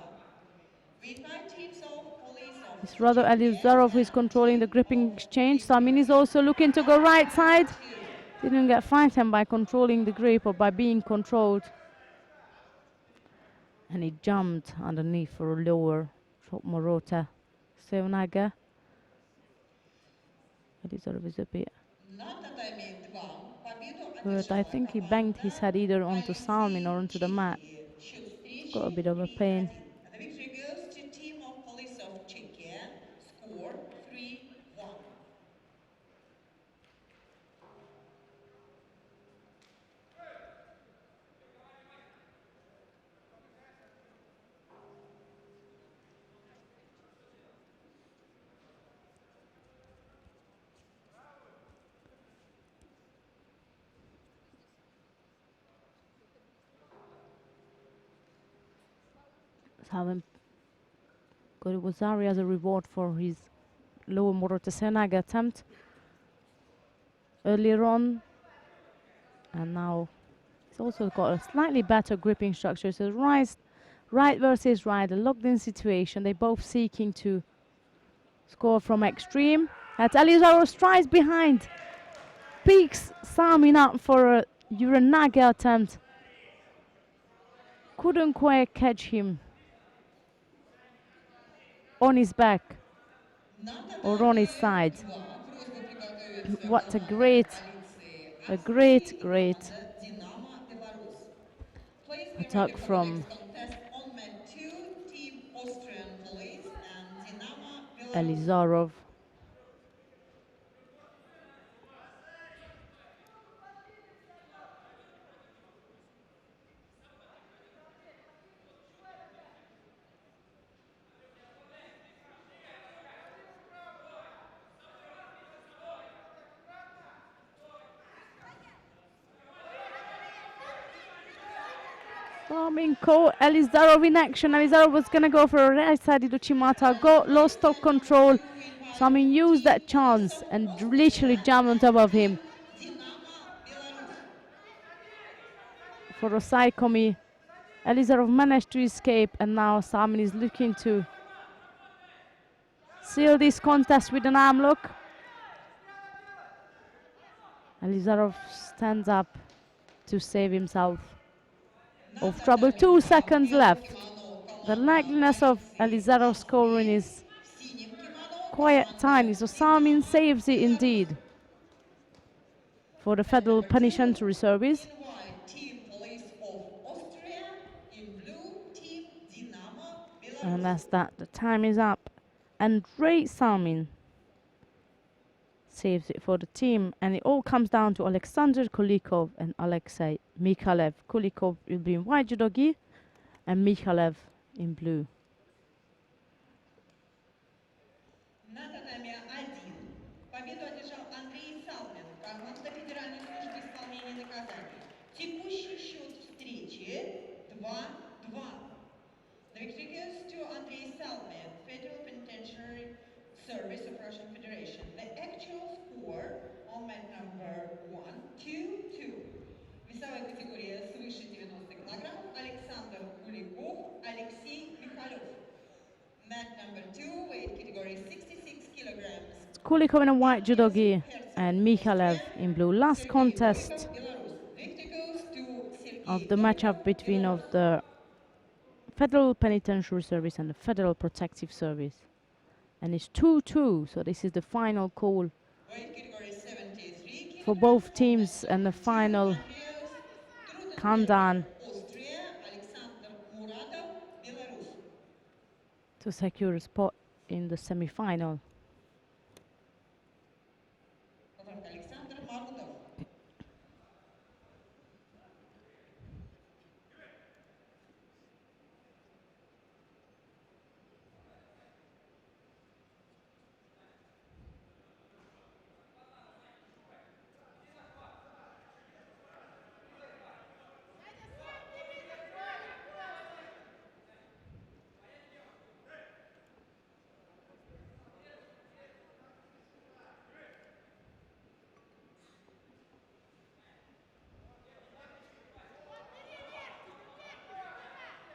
We invite teams of police of It's rather Czechia Elizarov who is and controlling the team gripping of exchange. Samin is Lithuania. also looking to go right side. Number 2. Didn't get frightened by controlling the grip or by being controlled. And he jumped underneath for a lower shot Morota. Sevnaga. Elizarov is a bit На татами 2 победу hurt. I одержала think he banged his команда head either onto Salmin or провинции onto the mat. Чехии. Счет Got a встречи bit of a pain. 3-1. And the victory goes to team of police of Czechia. Score 3-1. Salmin got Iwazari as a reward for his lower Morota Senaga attempt earlier on. And now he's also got a slightly better gripping structure. So right versus right, a locked in situation. They both seeking to score from extreme. That's Elizarov strides behind. Peaks Samin up for a Uranaga attempt. Couldn't quite catch him on his back or on his side. Просьба приготовиться What команда полиции a Австрии и great команда Динамо Беларусь. Please be ready attack for the from next contest on mat 2, team Austrian Police and Dinamo Belarus. Elizarov. Samin caught Elizarov in action. Elizarov was going to go for a right-sided Uchimata. Got lost of control. We invite Samin used team that Police chance of and literally Austria jammed on top and of team him Dinamo Belarus. for a side commi. Elizarov managed to escape, and now Samin is looking to seal this contest with an arm lock. Elizarov stands up to save himself На of trouble. татами 2 2 в seconds белом left. кимоно The команда likeliness of полиции Elizarov scoring Москвы. is В синем кимоно quite команда tiny, so Samin Динамо saves it Беларусь. indeed for the At Federal number 2, Penitentiary Service. invite team Police of Austria. In blue, team Dinamo And Belarus. that's that. The time is up. And great Samin saves it for the team. And it all comes down to Alexander Kulikov and Alexei Mikhalev. Kulikov will be in white judo gi and Mikhalev in blue. На татами 1 победу одержал Андрей Салмин, команда Федеральной службы исполнения наказаний. Текущий счет встречи 2-2. The victory goes to Andrei Salmin, Federal Penitentiary Service of Russian Federation. The actual score on mat number 1, 2-2. Весовая категория свыше 90 килограммов. Александр Куликов, Алексей Михалев. Mat number 2, weight category 66 kilograms. Kulikov in a white judo gi Herceg, and Mikhalev Austria. in blue. Last Sergei contest Golikov, Belarus. Victory goes to of Sergei the matchup Golikov, between of Belarus. the Federal Penitentiary Service and the Federal Protective Service. And it's 2-2, so this is the final call Weight category 73 for kilograms. both teams and the final countdown Austria, Alexander Muratov, Belarus. to secure a spot in the semi-final. Alexander Marutov.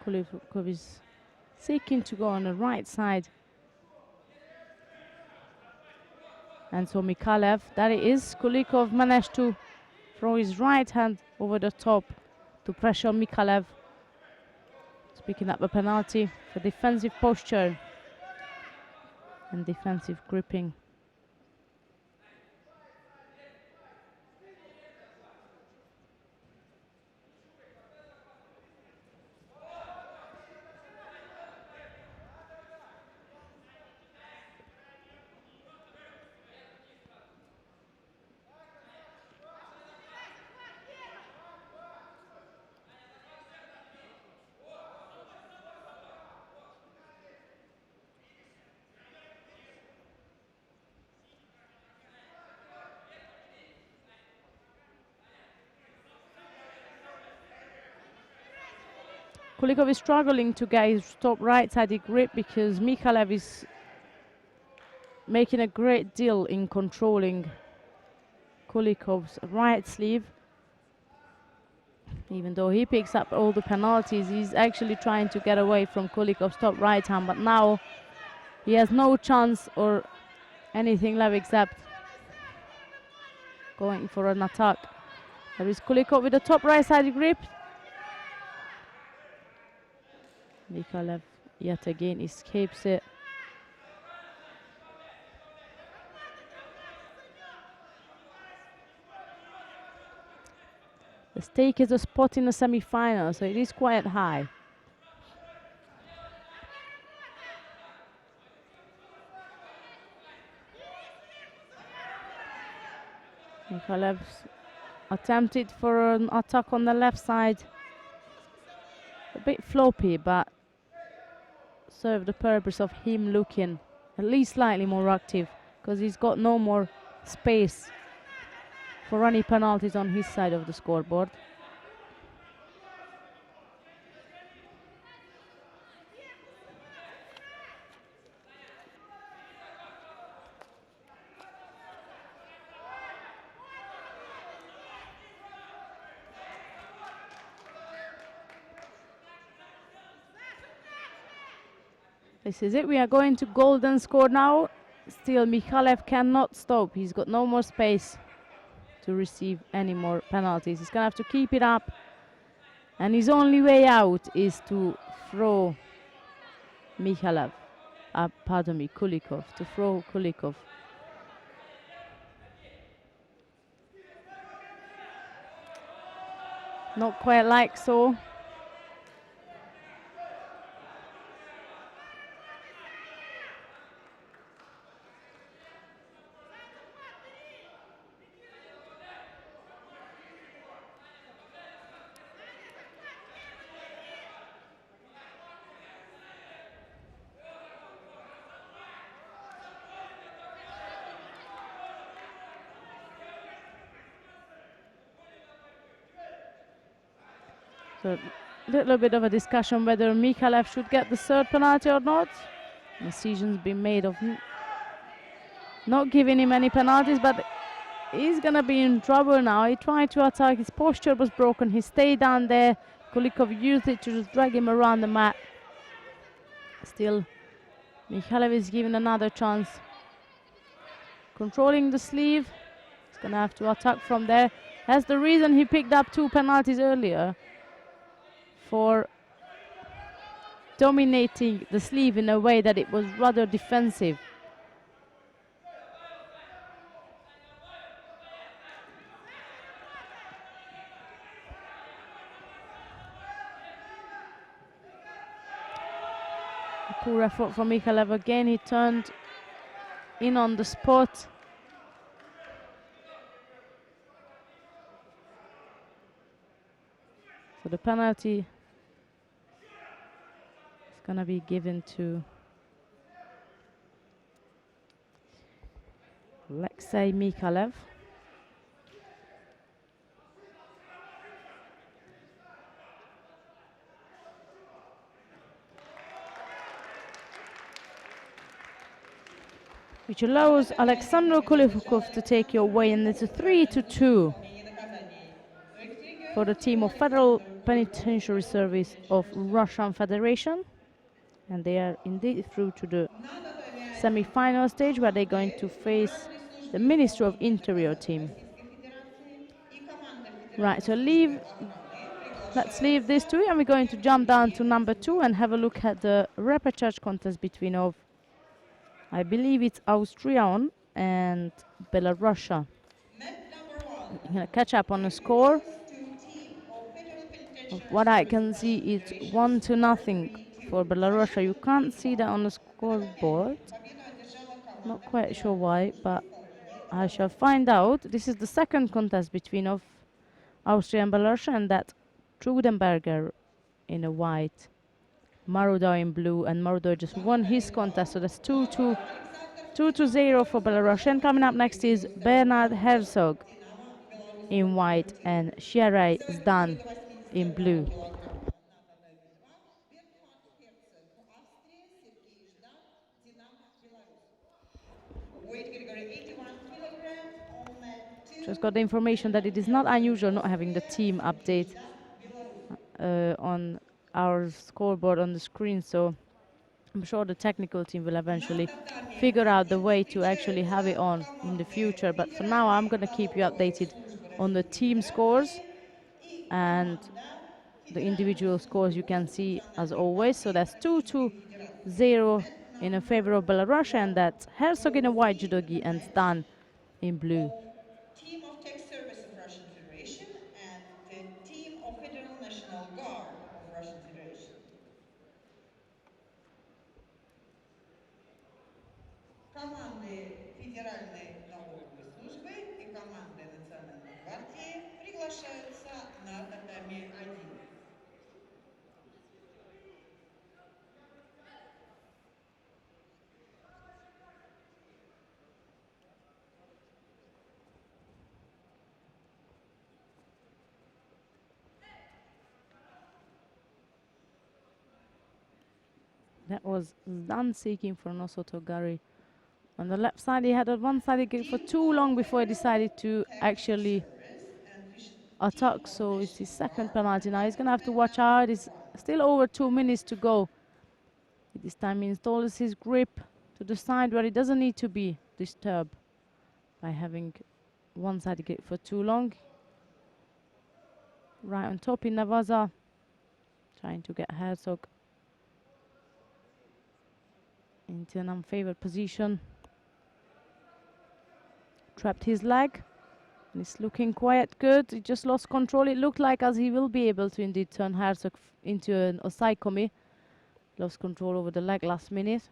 Kulikov is seeking to go on the right side. And so Mikhailev, that it is, Kulikov managed to throw his right hand over the top to pressure Mikhailev. It's picking up a penalty for defensive posture and defensive gripping. Kulikov is struggling to get his top right-sided grip because Mikhailev is making a great deal in controlling Kulikov's right sleeve. Even though he picks up all the penalties, he's actually trying to get away from Kulikov's top right hand, but now he has no chance or anything left except going for an attack. There is Kulikov with the top right-sided grip. Mikhailev yet again escapes it. The stake is a spot in the semi-final, so it is quite high. Mikhailev's attempted for an attack on the left side. A bit floppy, but served the purpose of him looking at least slightly more active, because he's got no more space for any penalties on his side of the scoreboard. This is it, we are going to golden score now. Still Mikhailev cannot stop, he's got no more space to receive any more penalties. He's gonna have to keep it up, and his only way out is to throw Mikhailev, Kulikov, to throw Kulikov. Not quite like so. So a little bit of a discussion whether Mikhailev should get the third penalty or not. Decision's been made of not giving him any penalties, but he's gonna be in trouble now. He tried to attack, his posture was broken, he stayed down there. Kulikov used it to just drag him around the mat. Still, Mikhailev is given another chance. Controlling the sleeve, he's gonna have to attack from there. That's the reason he picked up 2 penalties earlier, for dominating the sleeve in a way that it was rather defensive. A poor effort from Mikhailev again, he turned in on the spot. So the penalty is gonna be given to Alexei Mikhailev. Which allows Alexander Kulikov to take your way, and it's a 3-2 for the team of penitentiary service of Russian Federation, and they are indeed through to the semi-final stage where they're going to face the Ministry of Interior team. Right, so let's leave this two and we're going to jump down to number 2 and have a look at the repechage contest between of, I believe it's Austrian and Belorussia. I'm gonna catch up on the score. Of what I can see, it's 1-0 for Belorussia. You can't see that on the scoreboard. Not quite sure why, but I shall find out. This is the second contest between of Austria and Belorussia, and that's Trudenberger in a white, Marudo in blue, and Marudo just won his contest, so that's 2-0 for Belorussia. And coming up next is Bernard Herzog in white and Shirai Zdan in blue. Weight category 81 kilograms on mat 2. Just got the information that it is not unusual not having the team update on our scoreboard on the screen, so I'm sure the technical team will eventually figure out the way to actually have it on in the future. But for now, I'm going to keep you updated on the team scores, and the individual scores you can see as always. So that's 2-0 in a favor of Belarus, and that's Herzog in a white judogi and Stan in blue. Team of Tech Service of Russian Federation and the Team of Federal National Guard of Russian Federation. Команды Федеральной налоговой службы и команды Национальной гвардии приглашаются на татами 1. That was Zdan seeking for Nosotogari. On the left side, he had a one-sided kick for too long before he decided to actually attack. So it's his second penalty. Now he's going to have to watch out. It's still over 2 minutes to go. This time he installs his grip to the side where he doesn't need to be disturbed by having one-sided kick for too long. Right on top in Navaza, trying to get Herzog into an unfavored position. Trapped his leg. And it's looking quite good. He just lost control. It looked like as he will be able to indeed turn Herzog into an osaikomi. Lost control over the leg last minute.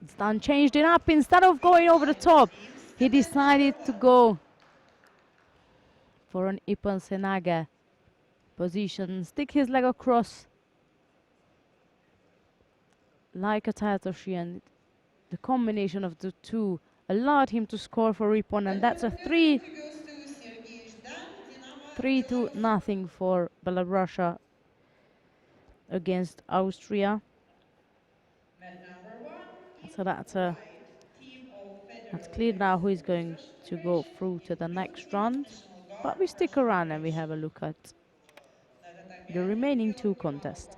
Stan changed it up. Instead of going over the top, he decided to go for an Ippon Senage position. Stick his leg across like a Tayatoshi, and the combination of the two allowed him to score for Ippon, and that's a 3-0 for Belorussia against Austria. So that's clear now who is going to go through to the next round. But we stick around and we have a look at the remaining two contests.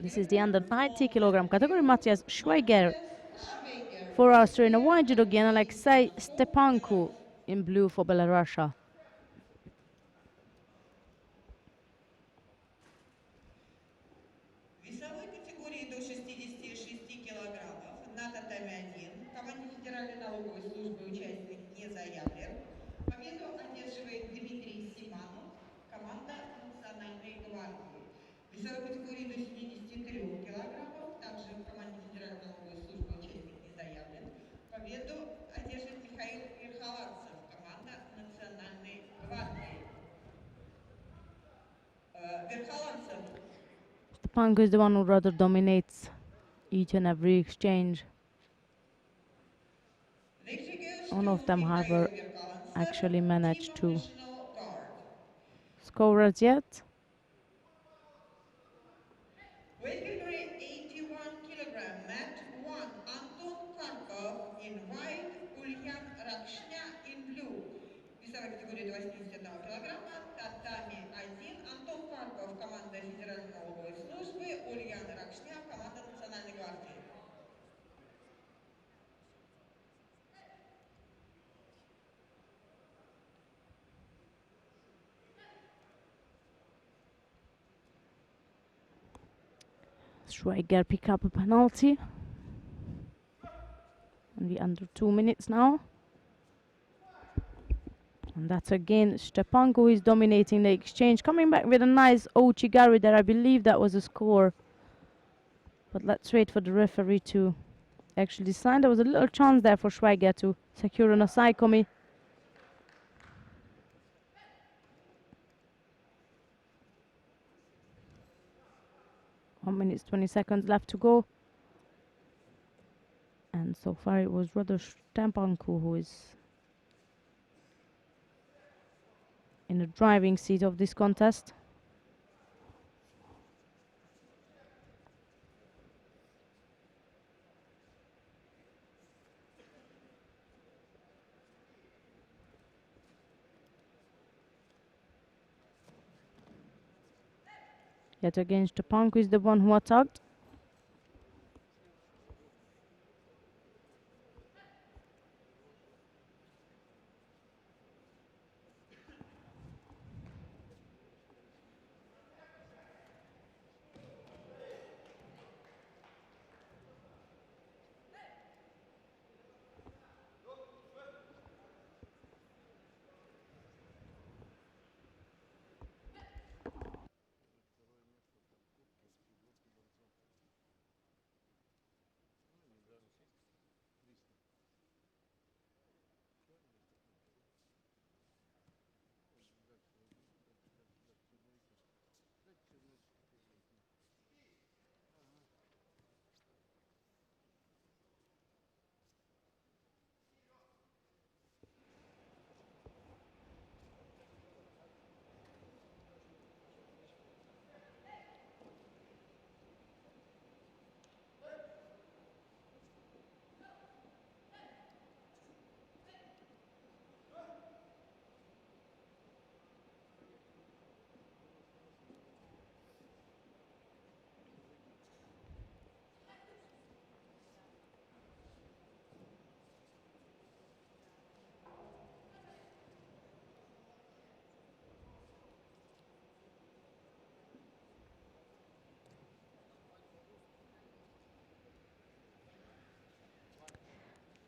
This is the under 90 kilogram category. Matthias Schweiger for Austria in a white judogi, and Alexei Stepanko in blue for Belorussia. Весовой категории до 66 килограммов на татами 1 команде Федеральной налоговой службы участник не заявлен. Победу одерживает Дмитрий Симанов, команда Национальной гвардии. Весовой категории до 73 килограммов также в команде Федеральной налоговой службы участник не заявлен. Победу одержит Михаил Верхоланцев, команда Национальной гвардии. Верхоланцев. Stepanko is the one who rather dominates each and every exchange. None of them, however, actually managed to score as yet. Weight category 81 kilogram, mat 1, Anton Karpov in white, Ulyan Rakshня in blue. Весовая категория до 81 килограмма, татами 1, Антон Карпов, команда Федеральной налоговой службы, Ульян Ракшня, команда Национальной гвардии. Schweiger pick up a penalty. Only under 2 minutes now. And that's again Stepanko who is dominating the exchange. Coming back with a nice Ochigari there. I believe that was a score. But let's wait for the referee to actually decide. There was a little chance there for Schweiger to secure an Osaikomi. 1 minute 20 seconds left to go. And so far it was rather Stepanko who is in the driving seat of this contest. Yet again Stepanko is the one who attacked.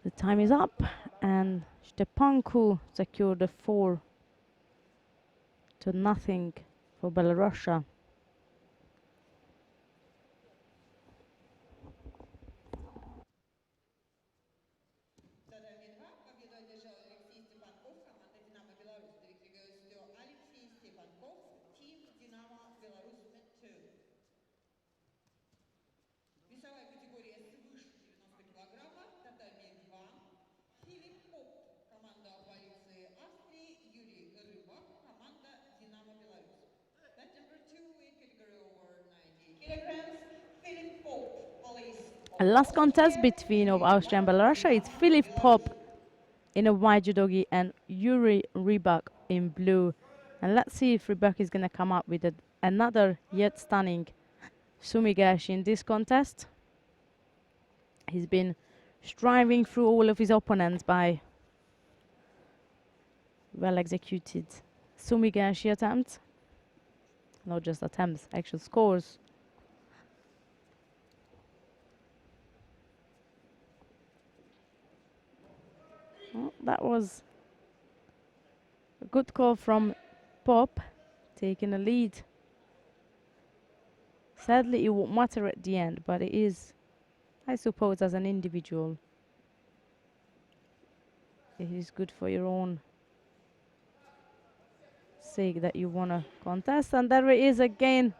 The time is up and Stepanko secured a 4-0 for Belorussia. Весовая категория свыше 90 килограмма, татами 2, Филипп Поп, команда полиции Австрии, Юрий Рыбак, команда Динамо Беларусь. That number 2 weight category over 90 kilograms, Philip Pope, police. A last contest between of Austria and Belorussia. It's Philip Pop in a white judogi and Yuri Rybak in blue. And let's see if Rybak is going to come up with another yet stunning sumigaeshi in this contest. He's been striving through all of his opponents by well executed sumigaeshi attempts. Not just attempts, actual scores. Well, that was a good call from Pop, taking a lead. Sadly, it won't matter at the end, but it is, I suppose, as an individual, it is good for your own sake that you want to contest. And there it is again.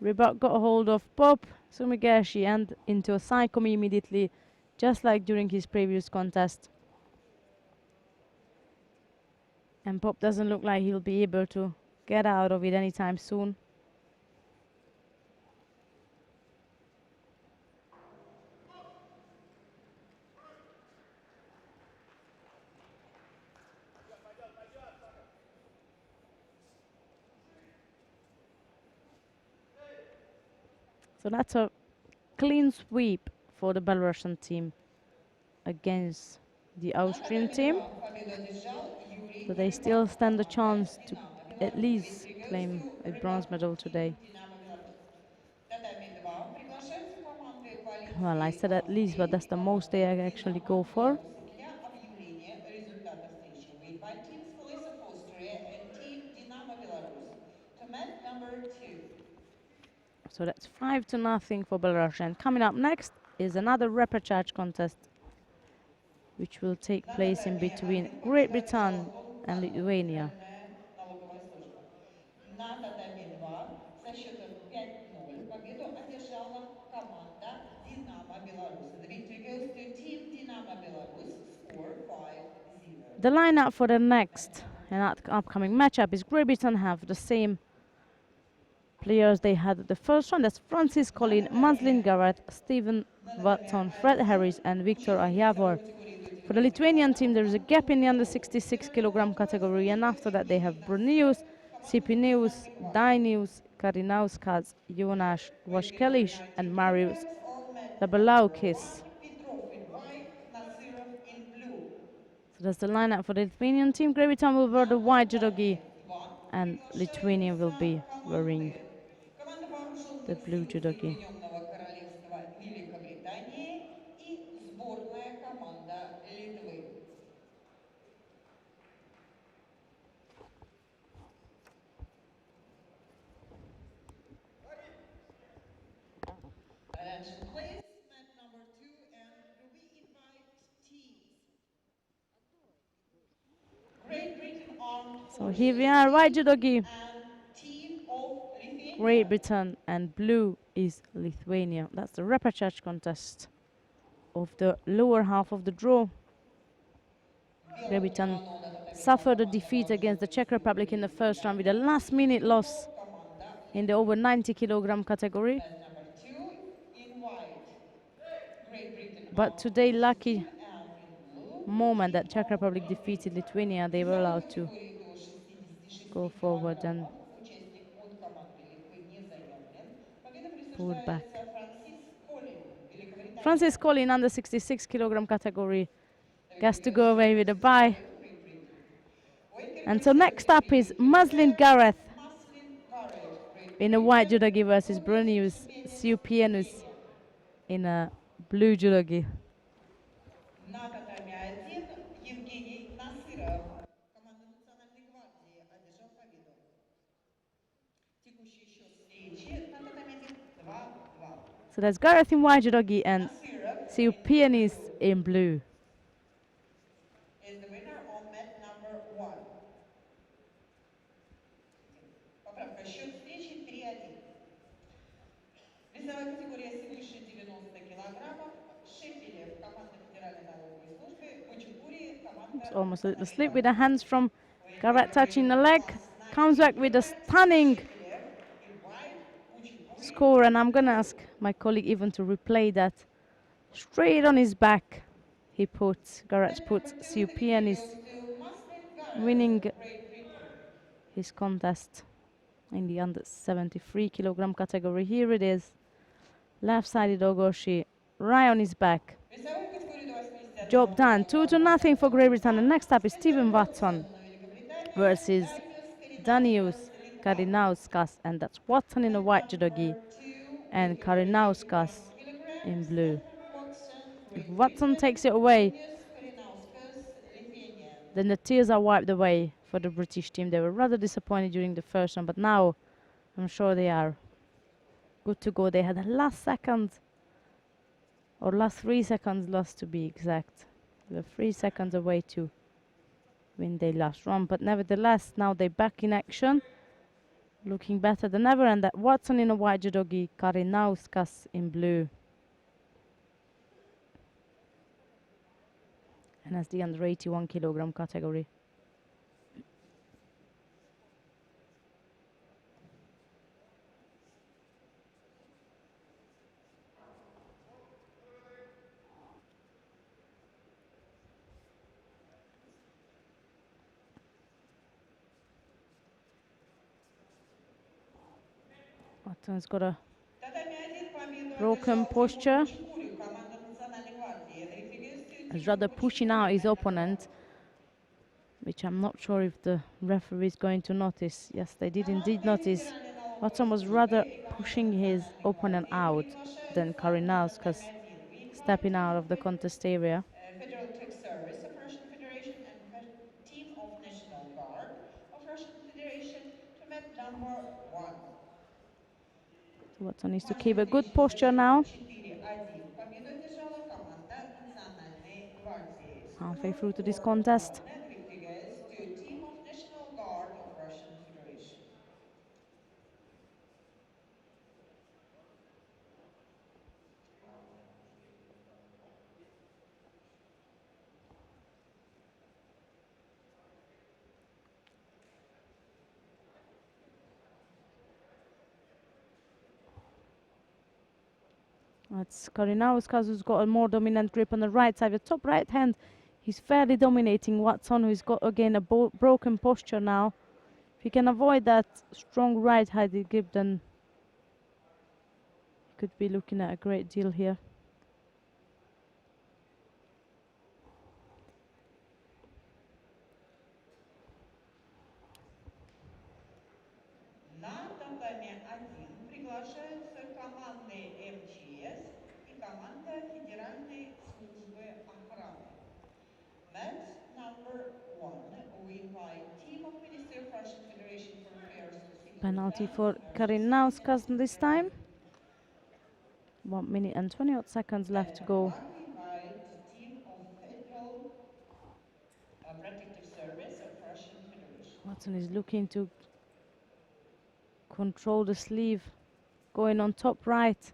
Rybak got a hold of Bob Sumigashi and into a Saikomi immediately, just like during his previous contest. And Bob doesn't look like he'll be able to get out of it anytime soon. So that's a clean sweep for the Belarusian team against the Austrian team. So they still stand a chance to at least claim a bronze medal today. Well, I said at least, but that's the most they actually go for. Для объявления результата встречи. Weight teams Police of Austria and Team Dynamo Belarus to mat number 2. So that's 5-0 for Belarus. And coming up next is another repechage contest, which will take place in between Great Britain and Lithuania. На татами 2 со счетом 5-0 победу одержала команда Динамо Беларусь. The victory goes to Team Dynamo Belarus, score 5-0. The lineup for the next and upcoming matchup is Great Britain have the same players they had at the first round. That's Francis Collin, Maslin Garrett, Stephen Watson, Fred Harris and Viktor Ahyavor. For the Lithuanian team, there is a gap in the under 66 kilogram category, and after that they have Brunius, Sipinius, Dainius, Karinauskas, Jonas Washkelish and Marius Labalaukis. So that's the lineup for the Lithuanian team. Great Britain will wear the white judogi and Lithuania will be wearing the blue judogi. Объединенного Королевства Великобритании и сборная команда Литвы. Attention please, mat number 2, and we invite teams. Great Britain Armed So Forces here we are, white judogi, and Team of Lithuania. Great Britain, and blue is Lithuania. That's the repechage contest of the lower half of the draw. Great Britain suffered a defeat against the Czech Republic in the first round with a last-minute loss in the over 90 kilogram category. Mat number 2 in white. Great Britain But today, Armed Forces lucky team, and in blue, moment Team that Czech of Republic defeated Lithuania, they were allowed to категории до 66 go forward and килограммов участник от команды Литвы не заявлен. Победа pull back. присуждается Франсис Коллин, Великобритания. Francis Collin, under 66 kilogram category, gets to go away with a bye. And so next up is Maslin Gareth in a white judogi versus Brunius Siupienus in a blue judogi. На татами 1 Евгений Насыров, команда Национальной гвардии, одержал победу. Текущий счет встречи на татами 1 2-2. So there's Gareth in white judogi and Насыров Siupienus in blue. is the winner on mat number 1. Поправка, счет встречи 3-1. Весовая категория свыше 90 килограммов. Шепелев, команда Федеральной налоговой службы. Кучугури, команда... It's almost a little slip with the hands from Gareth touching the leg. Comes back with a stunning score, and I'm going to ask my colleague even to replay that. Straight on his back, Gareth puts Siupienus, winning his contest in the under 73 kilogram category. Here it is, left-sided Ogoshi, right on his back. Job done, 2-0 for Great Britain. And next up is Stephen Watson versus Danius Karinauskas, and that's Watson in a white judogi and Karinauskas in blue. If Watson takes it away, then the tears are wiped away for the British team. They were rather disappointed during the first round, but now I'm sure they are good to go. They had the last second, or last 3 seconds lost to be exact. They were 3 seconds away to win their last round, but nevertheless, now they're back in action. looking better than ever, and that Watson in a white judogi, Karinauskas in blue. And that's the under 81 kilogram category. Watson's got a Татами-1 победу broken одержал Тимур posture. Хачатурю, команда Национальной гвардии. The referee goes to He's Timur rather pushing out Khachaturian, his mat number opponent, which I'm not sure if the referee is going to notice. Yes, they did indeed Командные notice. федеральные налоговые Watson was службы rather и команда pushing his Национальной opponent гвардии out than приглашаются на Karinauskas татами-1. We invite stepping team out of of the contest area. Federal Tech Service of Russian Federation and team of National Guard of Russian Federation to mat number 1. So Watson needs to Мастер keep a good встречи со posture счетом now. 4-1 победу одержала команда Национальной гвардии. Halfway Score through to this 4-1. contest. The victory goes to team of National Guard of Russian Federation. That's Karinauskas who's got a more dominant grip on the right side. The top right hand, he's fairly dominating Watson, who's got again a broken posture now. If he can avoid that strong right-handed grip, then he could be looking at a great deal here. На татами-1 приглашаются команды МЧС и команда Федеральной службы охраны. Mat number 1, we invite team of Ministry of Russian Federation for Affairs of Civil Penalty Defense, for Emergency, Karinauskas and this time. 1 minute and 20 odd seconds mat left to number go. 1, we invite team of Federal Protective Service of Russian Federation. Watson is looking to control the sleeve, going on top right.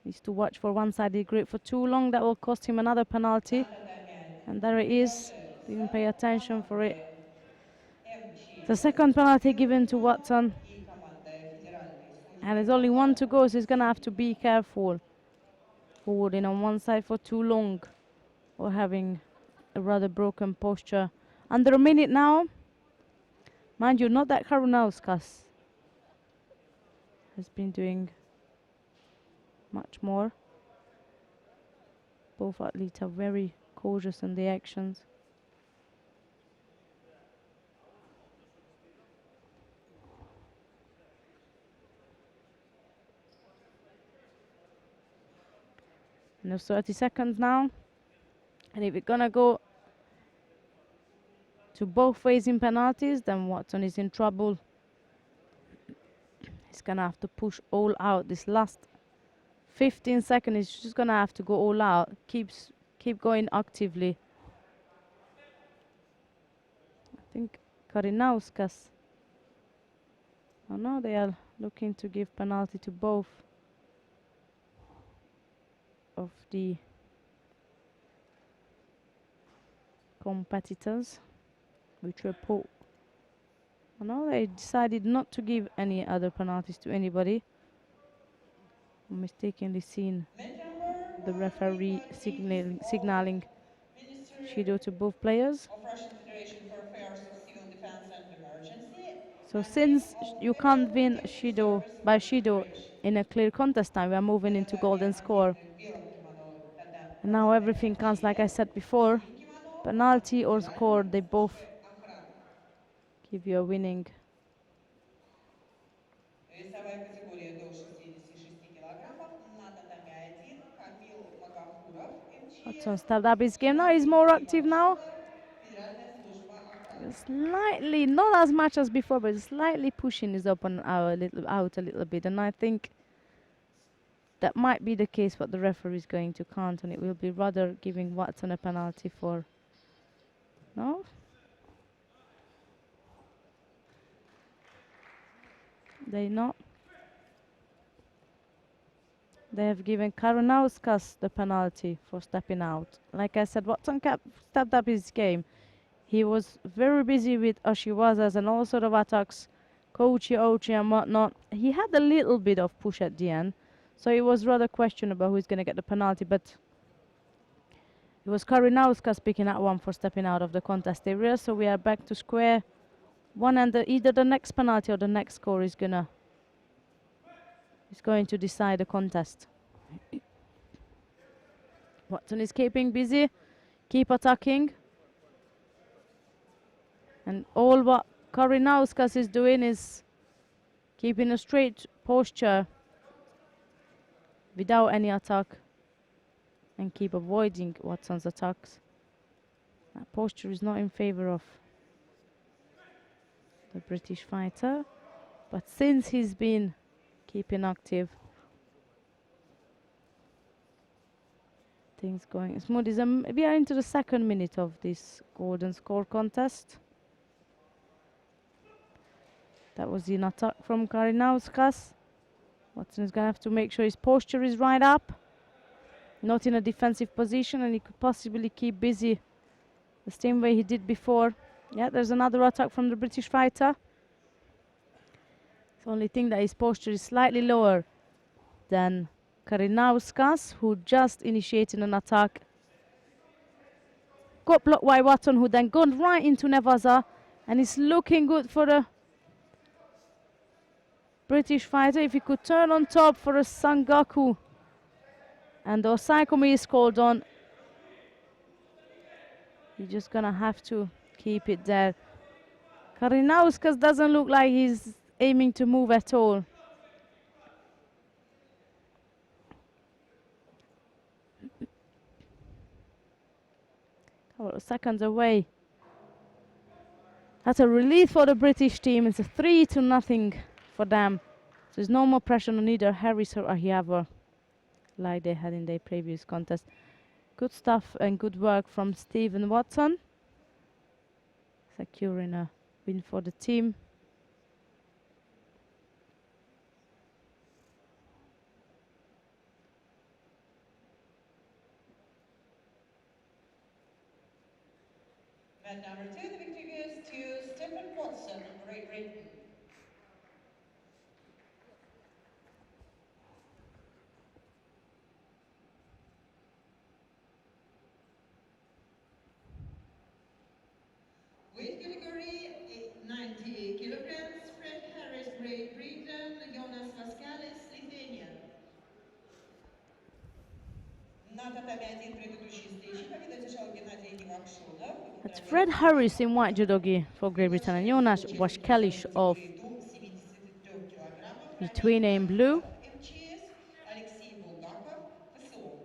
Needs to watch for one-sided grip for too long. That will cost him another penalty. На татами-1 And there it is. Didn't pay attention for it. МЧС, The second penalty given to Первый Watson. и команда Федеральной службы And there's only one to охраны. go, so he's going to have to be careful. Holding on one side for too long or having a rather broken posture. Under a minute now. Mind you, not that Karinauskas has been doing much more. Both athletes are very cautious in the actions. And there's 30 seconds now. And if it's gonna go to both ways in penalties, then Watson is in trouble. He's gonna have to push all out. This last 15 seconds, he's just gonna have to go all out. Keep going actively. I think Karinauskas. Oh no, they are looking to give penalty to both of the competitors, which report. Oh no, they decided not to give any other penalties to anybody. I mistakenly seen Mat number the 1, referee we invite teams of signaling Ministry Shido to both players. of Russian Federation for Affairs of Civil Defense and Emergency So and team since of you Federal can't win Protective Shido Service of by Russian Shido Federation. in a clear contest time, we are moving into golden score. В белом кимоно And now команда everything counts, like I МЧС, said в before. синем кимоно команда Penalty or score, Федеральной they both службы охраны. give you a winning. Весовая категория до 66 килограммов. На татами-1 Камил Магафуров, Watson МЧС, stepped up his и game. Now he's Максим more active now. Иваншилов, Федеральная служба охраны. Slightly, not as much as before, but slightly pushing his opponent out a little bit. And I think that might be the case, but the referee is going to count, and it will be rather giving Watson a penalty for. No? They not. They have given Karanauskas the penalty for stepping out. Like I said, Watson stepped up his game. He was very busy with Ashiwazas and all sort of attacks, Kochi, Ochi and whatnot. He had a little bit of push at the end, so it was rather questionable who's going to get the penalty, but it was Karinauskas picking that one for stepping out of the contest area, so we are back to square one, and either the next penalty or the next score is going to decide the contest. Watson is keeping busy, keep attacking. And all what Karinauskas is doing is keeping a straight posture without any attack and keep avoiding Watson's attacks. That posture is not in favor of the British fighter, but since he's been keeping active, things going smooth. We are into the second minute of this golden score contest. That was an attack from Karinauskas. Watson is going to have to make sure his posture is right up, not in a defensive position, and he could possibly keep busy the same way he did before. Yeah, there's another attack from the British fighter. The only thing that his posture is slightly lower than Karinauskas, who just initiated an attack. Got blocked by Watson, who then gone right into Nevaza, and it's looking good for the British fighter. If he could turn on top for a Sangaku, and the Osaikomi is called on, he's just gonna have to keep it there. Karinauskas doesn't look like he's aiming to move at all. Couple of seconds away. That's a relief for the British team. It's a 3-0 for them. So there's no more pressure on either Harris or Ahiava like they had in their previous contest. Good stuff and good work from Stephen Watson, securing a win for the team. Match number 2, the victory goes to Stephen Watson, Great Britain. Weight category 90 kilograms, Fred Harris, Great Britain, Jonas Vaskalis, Lithuania. На татами 1 предыдущей встречи победу одержал Геннадий Невакшунов. That's Fred Harris in white judogi for Great Britain and Jonas Vaskalis of Lithuania in blue. МЧС, Алексей Булгаков, ФСО.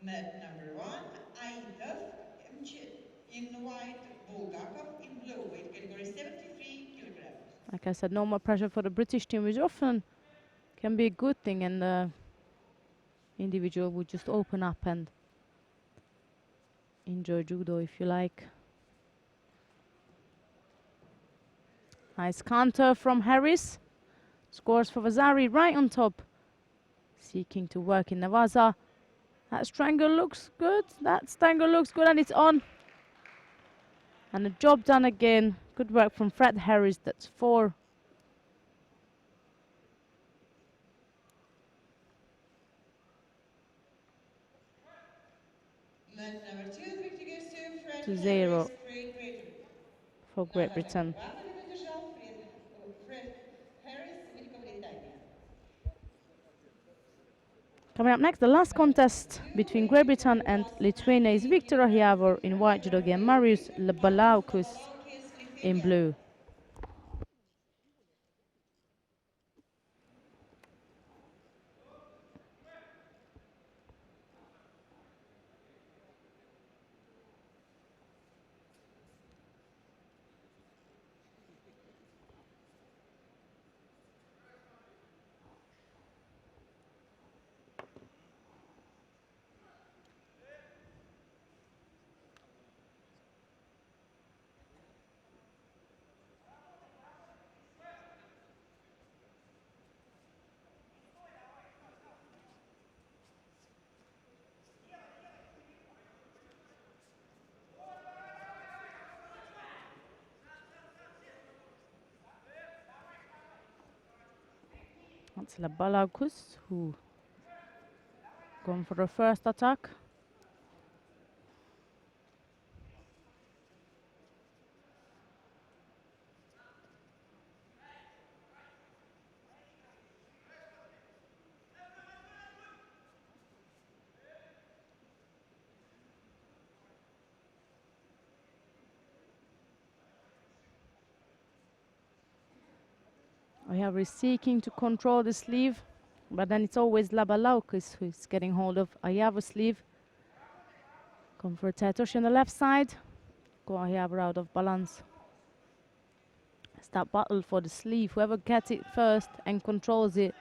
Mat number 1, Aitov, in white, Bulgakov in blue, weight category 73 kilograms. Like I said, no more pressure for the British team, which often can be a good thing, and the individual would just open up and enjoy judo if you like. Nice counter from Harris. Scores for Vasari right on top. Seeking to work in Nevaza. That strangle looks good. That strangle looks good, and it's on. And the job done again. Good work from Fred Harris. That's 4. Mat number 2, the victory goes to Fred To 0 Harris, Great Britain. for Great Britain. Победу одержал Фред Harris, Великобритания. Coming up next, the last contest between Great Britain and Lithuania is Viktor Ahiavor in white judogi and Marius Balaukus in blue. It's Belorussia who gone for the first attack. Ayavar is seeking to control the sleeve, but then it's always Belorussia who's getting hold of Ayavar's sleeve. Come for a Tetoshi on the left side. Go Ayavar out of balance. It's that battle for the sleeve. Whoever gets it first and controls it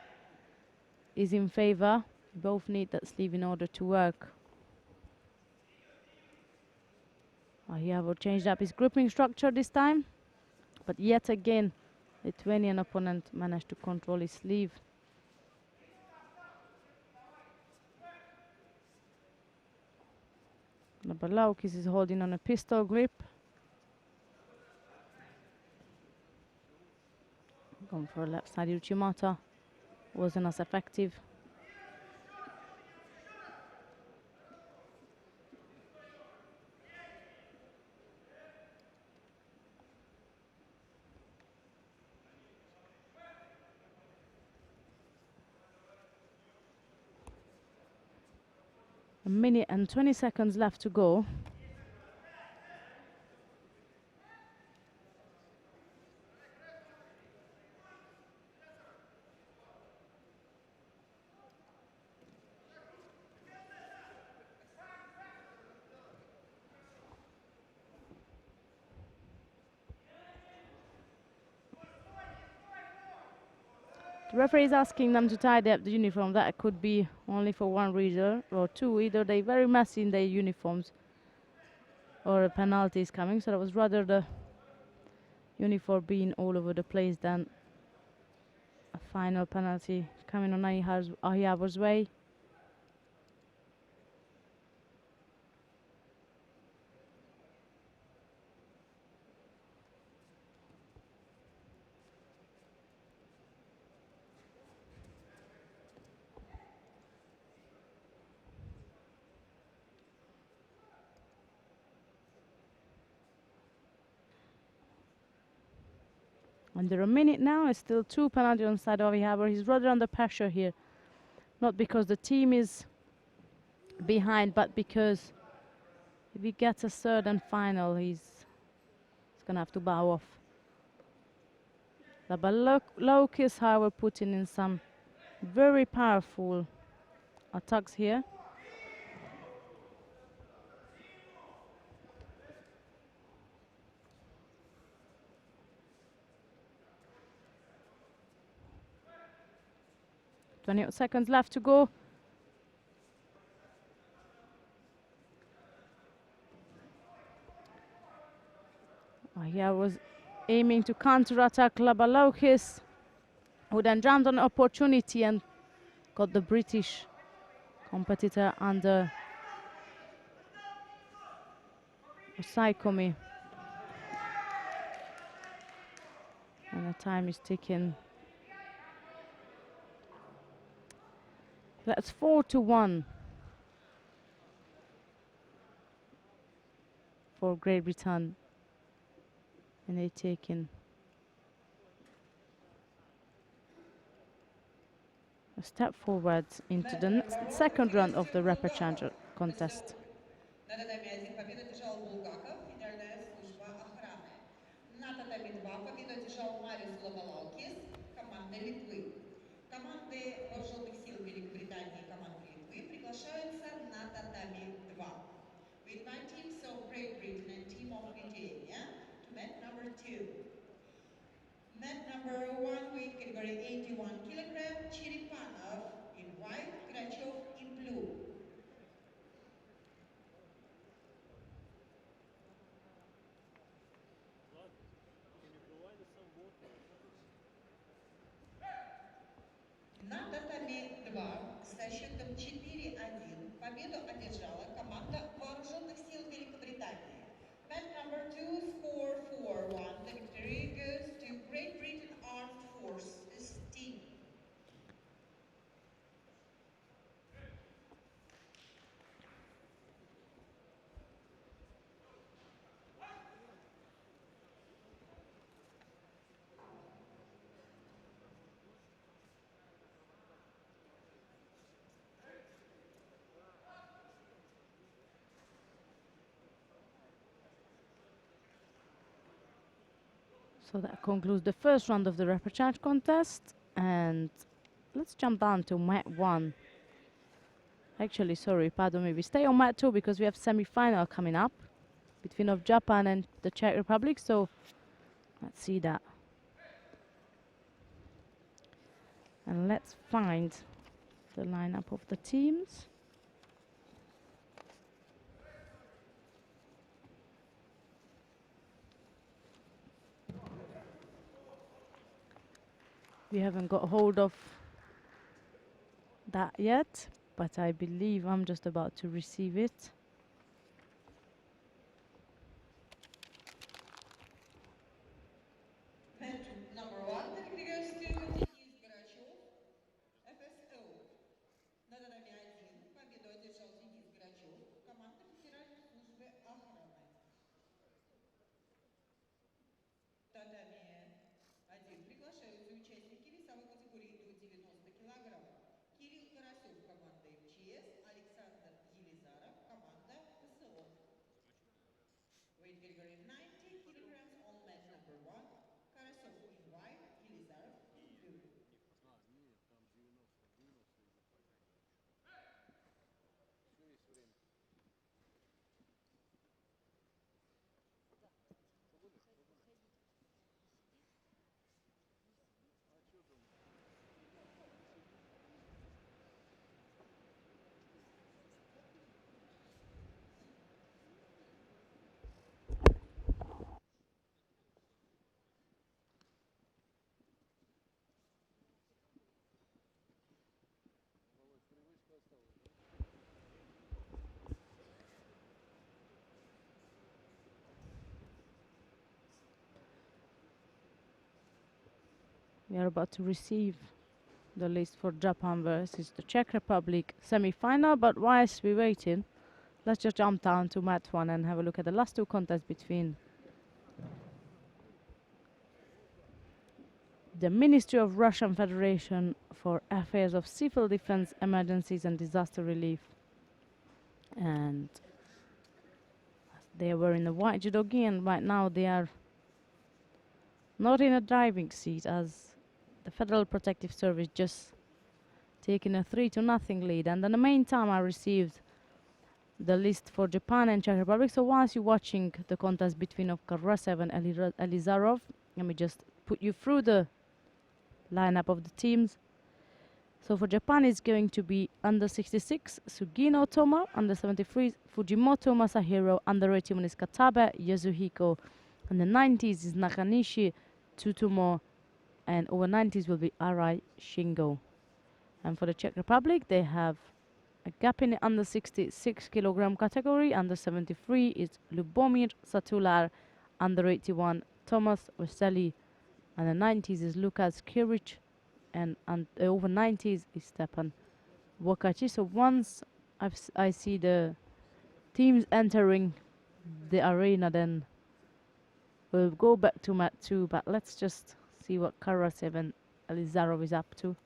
is in favor. You both need that sleeve in order to work. Ayavar changed up his gripping structure this time, but yet again, the Lithuanian opponent managed to control his sleeve. Belorussia is holding on a pistol grip. Going for a left side Uchimata. Wasn't as effective. A minute and 20 seconds left to go. The referee is asking them to tidy up the uniform. That could be only for one reason or two. Either they're very messy in their uniforms or a penalty is coming. So that was rather the uniform being all over the place than a final penalty coming on Ayavar's way. Under a minute now, it's still two penalties on side of Ayavar. He's rather under pressure here. Not because the team is behind, but because if he gets a third and final, he's going to have to bow off. The Belorussia, however, putting in some very powerful attacks here. Twenty seconds left to go. Ayavar was aiming to counter-attack Belorussia, who then jumped on an opportunity and got the British competitor under Osaikomi. And the time is ticking. That's 4-1 for Great Britain. And they're taking a step forward into the second round of the Rapid Challenger contest. На татами 1 победу одержал Булгаков, Федеральная служба охраны. На татами 2 победу одержал Мариус Лабалаукис, команда Литвы. Команды Вооруженных сил Великобритании и команды Литвы приглашаются на татами 2. We invite teams of Great Britain and team of Lithuania to mat number 2. Mat number 1 weight category 81 kilogram, Chiripanov in white, Grachov in blue. На татами 2 со счетом 4-1 победу одержала команда Вооруженных сил Великобритании. Mat number 2 score 4-1. The victory goes to Great Britain Armed Forces team. So that concludes the first round of the repechage contest, and let's jump down to mat 1. Actually, sorry, pardon me, we stay on mat 2 because we have semi-final coming up between of Japan and the Czech Republic, so let's see that. And let's find the lineup of the teams. We haven't got hold of that yet, but I believe I'm just about to receive it. Match number 1 that goes to Денис Грачев, FSO. На татами 1 победу одержал Денис Грачев, команда Федеральной службы охраны. Татами 1 приглашаются участники весовой категории до 90 килограмм. Кирилл Карасев, команда МЧС, Александр Елизаров, команда ПСО. Weight category 90 kilograms on mat number 1. Karasov in white, Елизаров in blue. We are about to receive the list for Japan versus the Czech Republic semi-final, but whilst we're waiting, let's just jump down to mat 1 and have a look at the last two contests between the Ministry of Russian Federation for Affairs of Civil Defense, Emergencies and Disaster Relief, and they were in the white judogi, and right now they are not in a driving seat as the Federal Protective Service just taking a 3-0 lead. And in the meantime, I received the list for Japan and Czech Republic. So whilst you're watching the contest between of Karasev and Elizarov, let me just put you through the lineup of the teams. So for Japan, it's going to be under 66, Sugino Toma, under 73, Fujimoto Masahiro, under 81 is Katabe Yasuhiko, and the 90s is Nakanishi Tsutomo, and over 90s will be Arai Shingo. And for the Czech Republic, they have a gap in the under 66 kilogram category. Under 73 is Lubomir Satular, under 81 Thomas Veseli, and the 90s is Lukas Kiric, and over 90s is Stepan Wakachi. So once I see the teams entering the arena, then we'll go back to mat 2, but let's just see what Karasev and Elizarov is up to.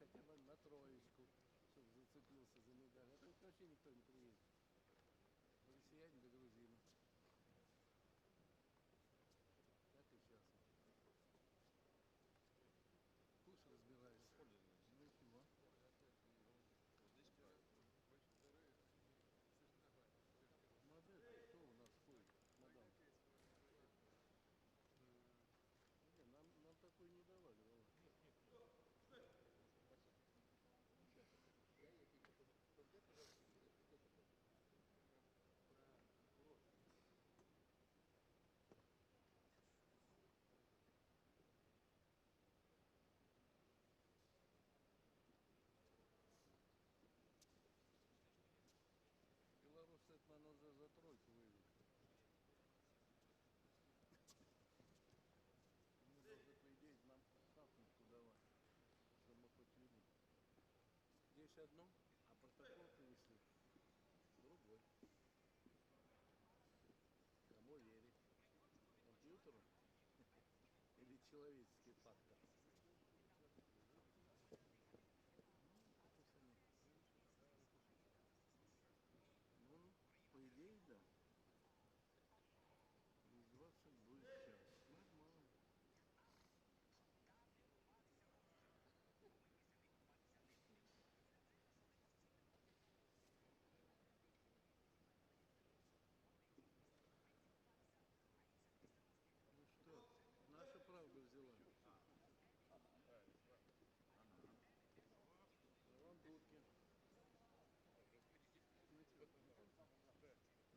хотя бы на троечку, чтобы зацепился за медаль. А так вообще никто не приедет. Да россияне, да грузины. Так и сейчас. Куш разбираешься. Ну и чего? Модель, кто у нас ходит? Мадам. Не, нам такой не давали, Вова. Беларусь, это, наверное, уже за тройку вывели. Они должны, по идее, нам хапнуть давать, чтобы мы хоть вели. Здесь одно, а протокол принесли другой. Кому верить? Компьютеру или человеческий фактор? Ну, по идее, да. Из 20 будет час. Нормально. Ну что, наша правда взяла. Вон дудки. Ну что, контакты? Ну вот.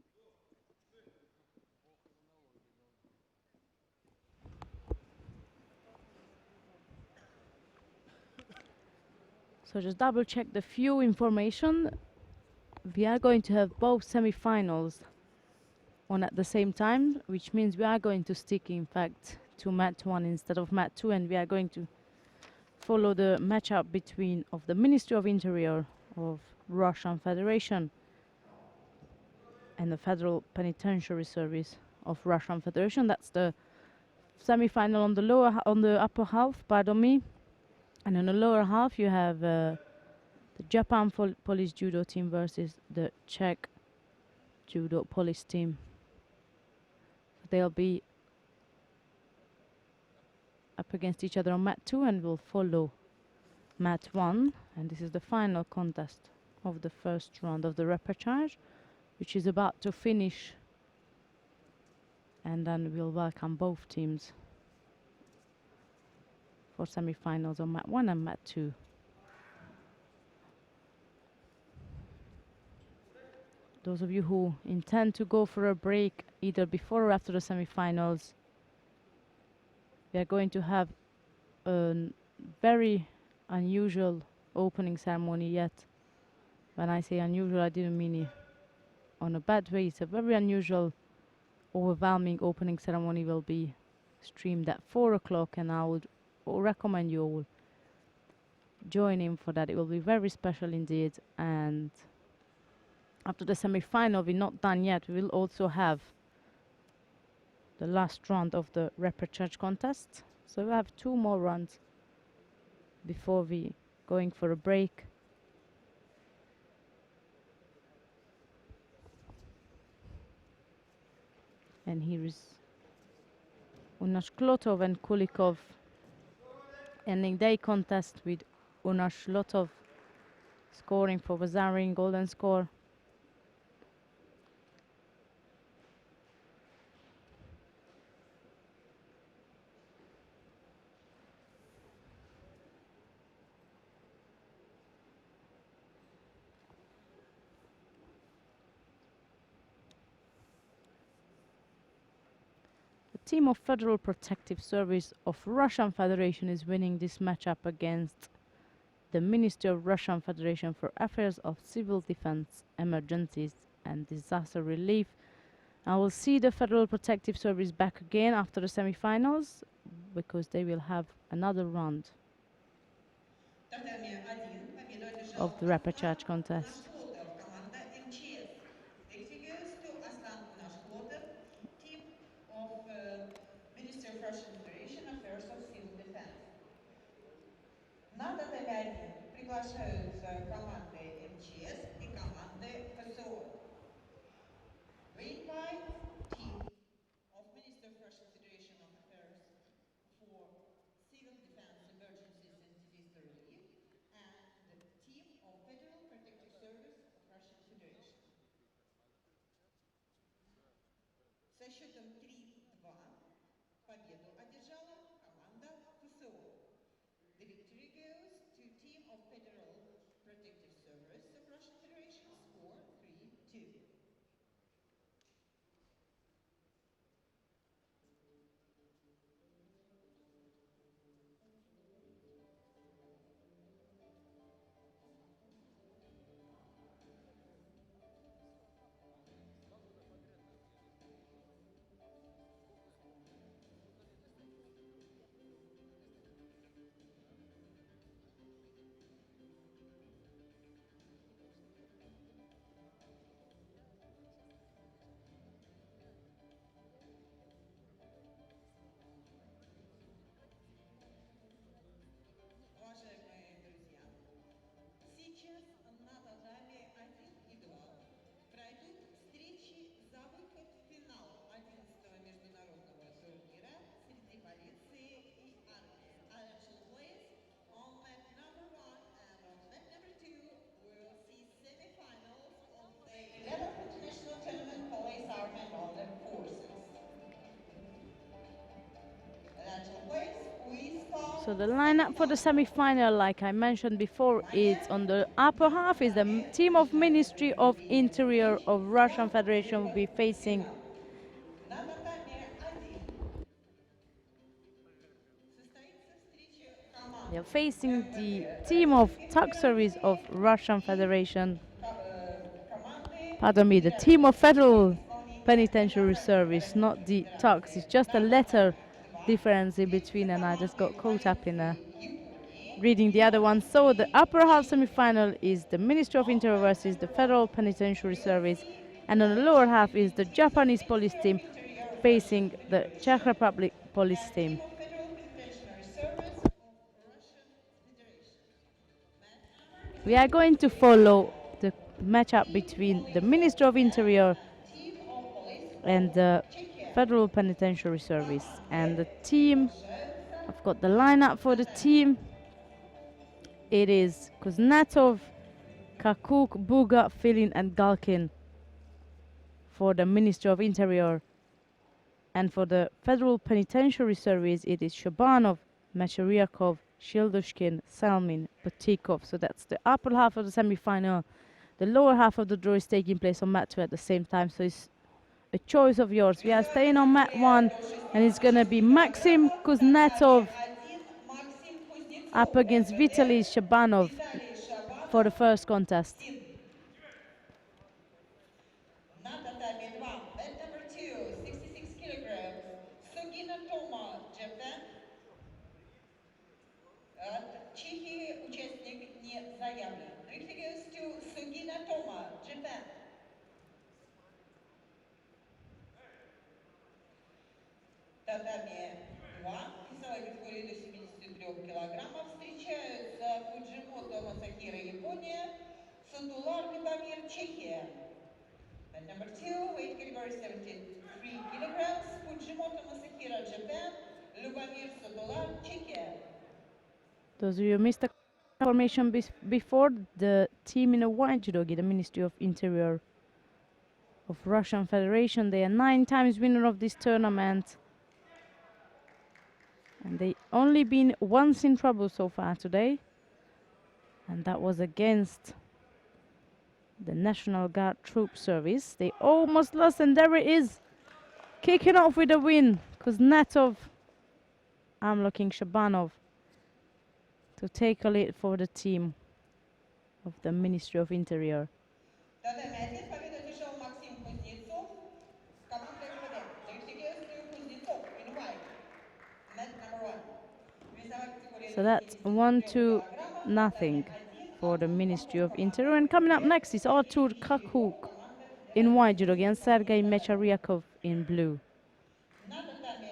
По хронологии должно. So just double check the few information. We are going to have both semi-finals on at the same time, which means we are going to stick, in fact, to mat 1 instead of mat 2, and we are going to follow the matchup between of the Ministry of Interior of Russian Federation and the Federal Penitentiary Service of Russian Federation. That's the semi-final on the on the upper half, pardon me, and on the lower half you have the Japan Police Judo team versus the Czech Judo Police team. They'll be up against each other on mat 2 and will follow mat 1, and this is the final contest of the first round of the repechage, which is about to finish, and then we'll welcome both teams for semi-finals on mat 1 and mat 2. Those of you who intend to go for a break either before or after the semi-finals, we are going to have a very unusual opening ceremony yet. When I say unusual, I didn't mean it on a bad way. It's a very unusual, overwhelming opening ceremony will be streamed at 4 o'clock, and I would recommend you all join in for that. It will be very special indeed. And after the semi-final, we're not done yet. We will also have the last round of the repechage contest. So we have 2 more rounds before we going for a break. And here is Unash Klotov and Kulikov ending day contest with Unash Lotov scoring for Vazarin, golden score. The team of Federal Protective Service of Russian Federation is winning this matchup against the Ministry of Russian Federation for Affairs of Civil Defense, Emergencies and Disaster Relief. I will see the Federal Protective Service back again after the semi-finals because they will have another round of the repechage contest. Команда МЧС. Safety goes to Aslan Unashklotov, team of Ministry of Russian Federation Affairs of команды МЧС и команды ФСО. We invite team of Minister of Russian Federation of Affairs for Civil Defense Emergencies and Disaster Relief and team of Federal Protective Service of Russian Federation. Со счетом 3-2 победу одержала команда ФСО. The victory goes to team of Federal Protective Service of Russian Federation, score 3-2. Уважаемые друзья, сейчас на татами 1 и 2 пройдут встречи за выход в финал 11-го международного турнира среди полиции и армии. Actual place on mat number 1 and on mat number 2 we'll see semifinals of the 11th International Tournament Police, Army and Armed Forces. Actual place, we start. So the lineup for the semi-final, like I mentioned before, is on the upper half is the team of Ministry of Interior of Russian Federation will be facing На татами 1 состоится встреча команд they're facing the МПФ team of Российской Tug Service of Федерации Russian и Federation. команды Pardon me, the team of Federal Penitentiary Service, not the Tugs. It's just a letter difference in between, and I just got caught up in reading the other one. So the upper half semi-final is the Ministry of Interior versus the Federal Penitentiary Service, and on the lower half is the Japanese police team facing the Czech Republic police team. Team of Federal Penitentiary Service of Russian Federation. Match number We are going to follow the matchup between the Ministry of Interior Team of Police and the Czechia. Federal Penitentiary Service. And the team, Приглашаются I've got the lineup for the team. It is Kuznetsov, Kakuk, Buga, Filin and Galkin for the Ministry of Interior. And for the Federal Penitentiary Service, it is Shabanov, Macharyakov, Shildushkin, Salmin, Batikov. So that's the upper half of the semi-final. The lower half of the draw is taking place on mat 2 at the same time, so it's a choice of yours. We are staying on mat 1, and it's going to be Maxim Kuznetsov Максим Кузнецов. up against Vitaly Shabanov Виталий Шабанов. for the first contest. На татами 2, mat number 2, 66 kilograms. Sugina Toma, Japan. От Чехии участник не заявлен. Victory goes to Sugina Toma, Japan. Татами 2, весовой категории до 73 килограммов встречаются Фуджимото Масахира, Япония, Сатулар Любомир, Чехия. Mat number 2, weight category 73 kilograms, Fujimoto Masahira, Japan, Lubomir Sotolar, Czechia. Those of you who missed the information before, the team in the white judogi, the Ministry of Interior of Russian Federation, they are 9 times winner of this tournament. And they only been once in trouble so far today. And that was against the National Guard Troop Service. They almost lost, and there it is. Kicking off with a win. Kuznetsov, I'm looking Shabanov to take a lead for the team of the Ministry of Interior. Татами 1 победу одержал Максим Кузнецов, команда МВД. Victory goes to Kuznetsov in white. Mat number 1. Весовая категория So до that's 73 1-2 килограммов. nothing Татами 1, for the Ministry of Interior. And coming up next is Artur Kakuk in white judo against Sergei Mecharyakov in blue. На татами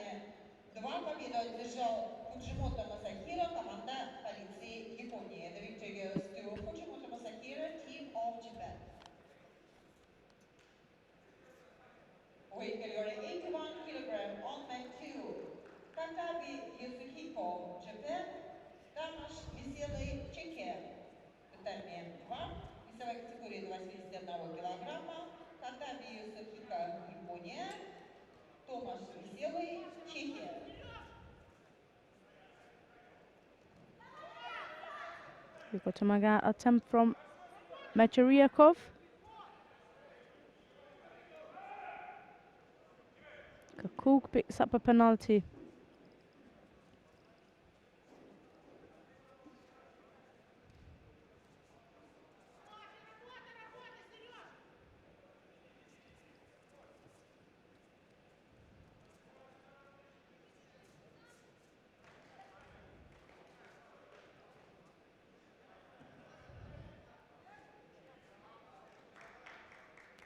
2 победу одержал Фуджимото Масахира, команда полиции Японии. The victory goes to Fujimoto Masahiro. of Japan. Weight category 81 kilogram on mat 2. Katabi Yasuhiko, Japan. Tamash Веселый, Чехия. Питание 2. Весовая категория до 81 килограмма. Катаби Юсухика, Япония. Томаш Веселый, Чехия. We've got a mega attempt from Mecheriakov. Kakuk picks up a penalty.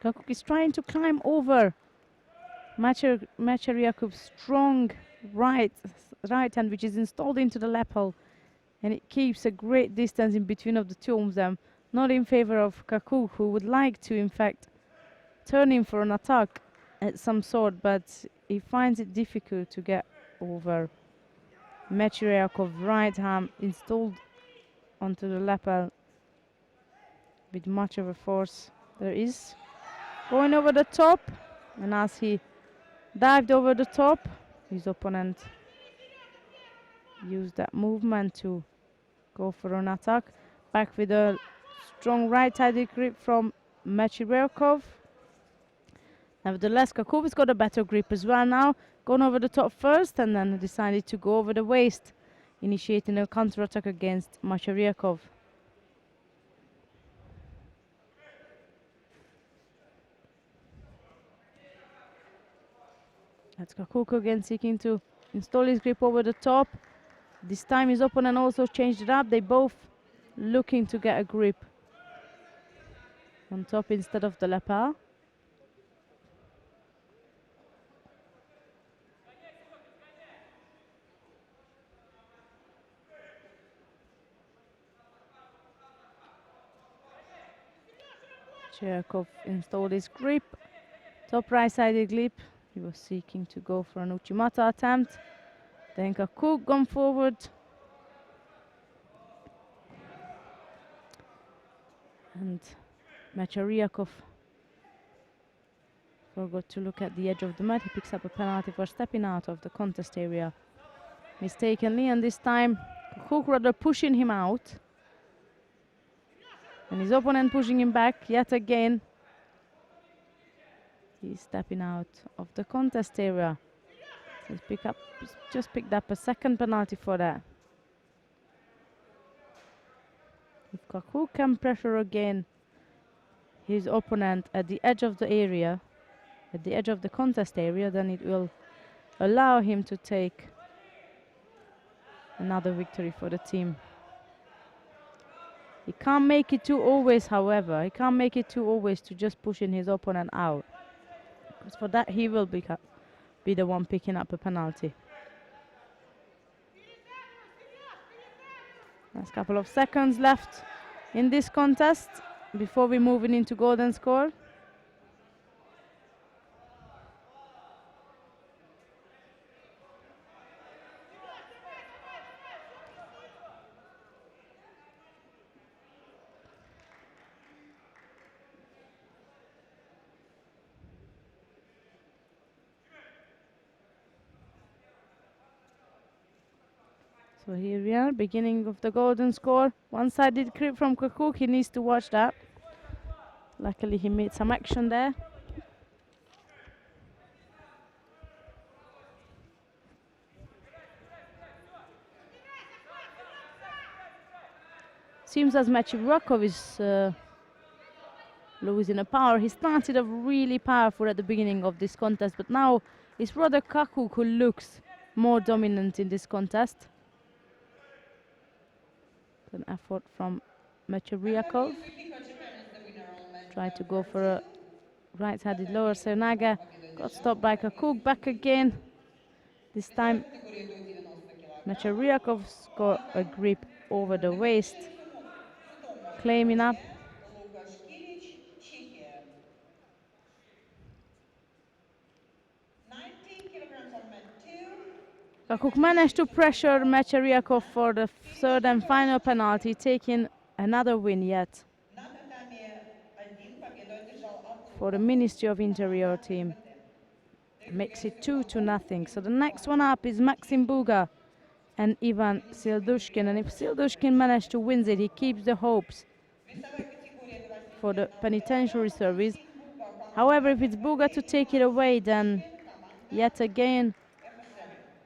Kakuk is trying to climb over Mecheriakov's strong right hand, which is installed into the lapel, and it keeps a great distance in between of the two of them, not in favor of Kakuk, who would like to in fact turn in for an attack at some sort, but he finds it difficult to get over Mecheriakov's right hand installed onto the lapel with much of a force. There is going over the top, and as he dived over the top, his opponent used that movement to go for an attack. Back with a strong right-handed grip from Mecheriakov. Nevertheless, Kakuk has got a better grip as well now. Gone over the top first and then decided to go over the waist, initiating a counter-attack against Mecheriakov. That's Kakuk again seeking to install his grip over the top. This time his opponent also changed it up. They both looking to get a grip on top instead of the lapel. Cherkov installed his grip, top right-sided grip. He was seeking to go for an Uchimata attempt. Then Kakuk gone forward. And Mecheriakov forgot to look at the edge of the mat. He picks up a penalty for stepping out of the contest area mistakenly, and this time Kakuk rather pushing him out. And his opponent pushing him back yet again. He's stepping out of the contest area. So he's just picked up a second penalty for that. If Kakuk can pressure again his opponent at the edge of the area, at the edge of the contest area, then it will allow him to take another victory for the team. He can't make it too always, however. He can't make it too always to just pushing his opponent out, because for that he will be the one picking up a penalty. There's a couple of seconds left in this contest before we're moving into golden score. So here we are, beginning of the golden score. One-sided grip from Kakuk, he needs to watch that. Luckily he made some action there. Seems as Mecheriakov is losing a power. He started off really powerful at the beginning of this contest, but now it's rather Kakuk who looks more dominant in this contest. An effort from Mecheriakov. Tried to go for a right-handed lower Senaga. Got stopped by Kakuk. Back again. This time Mecheriakov's got a grip over the waist, claiming up. Kakuk managed to pressure Mecheriakov for the third and final penalty, taking another win yet На татами 1 победу одержал for the Абурова. Ministry of Interior Команда team. МВД. Makes it 2-0. So the next one up is Maxim Buga and Ivan Sildushkin. And if Sildushkin managed to win it, he keeps the hopes Весовая категория до 8 for the лет на penitentiary Олимпиада. service. Максим Буга, команда However, if it's Buga to МВД, take it Иван away, then Сидушкин, команда yet again, ФСМ.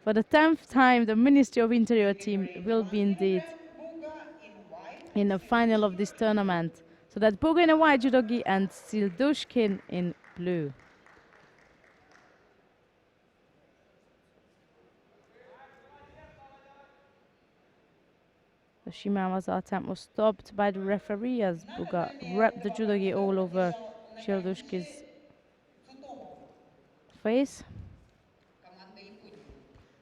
for the 10th time, the Ministry of Interior team Category will 81 be indeed kilogram, Buga in white, in the final of this tournament. So that's Buga in a white judogi and Sildushkin in blue. The Shimama's attempt was stopped by the referee as Buga wrapped the judogi all over Sildushkin's Цутомо, face. команда Японии.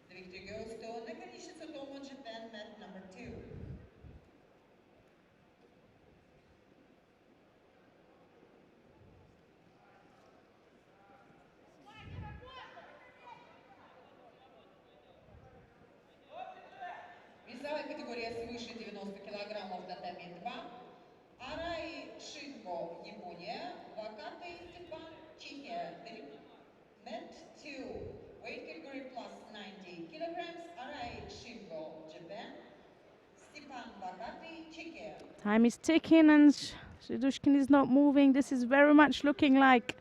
The victory goes to Nakanishi Tsutomo, Japan, mat number 2. Весовая категория свыше 90 килограммов, татами 2. Арай Шинго, Япония. Вакаты Степан, Чехия. Mat 2. Weight category plus 90 kilograms. Арай Шинго, Japan. Степан Вакаты, Czechia. Time is ticking and Sildushkin is not moving. This is very much looking like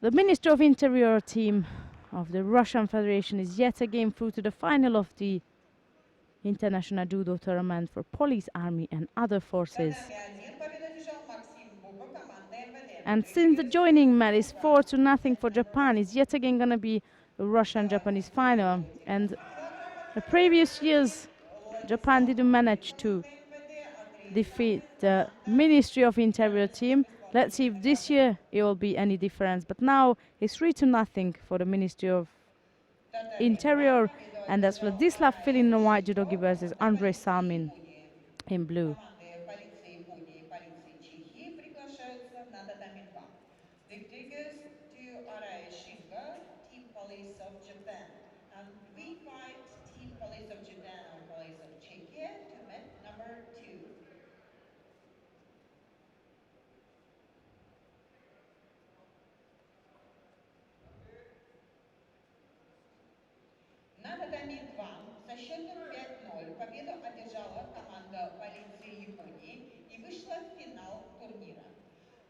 the Ministry of Interior team of the Russian Federation is yet again through to the final of the International Judo Tournament for police, army and other forces. And since the joining mat is 4-0 for Japan, it's yet again going to be a Russian-Japanese final. And the previous years, Japan didn't manage to defeat the Ministry of Interior team. Let's see if this year it will be any difference. But now it's 3-0 for the Ministry of Interior, and that's Vladislav Filin in white judogi versus Andrei Salmin in blue. Victory goes to Arai Shinga, Team Police of Japan. And we fight Team Police of Japan and Police of Czechia to mat number 2. На татами 2 со счетом 5-0 победу одержала команда полиции Японии и вышла в финал турнира.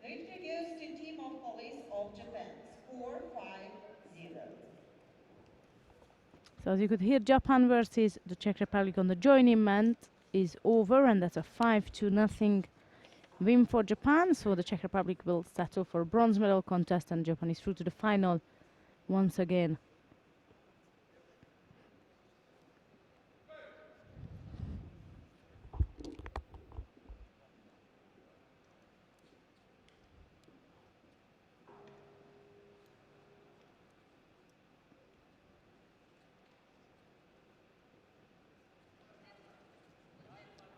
The victory goes to Team of Police of Japan. Score 5-0. So as you could hear, Japan versus the Czech Republic on the joining mat is over, and that's a 5-0 win for Japan. So the Czech Republic will settle for a bronze medal contest, and Japan is through to the final once again.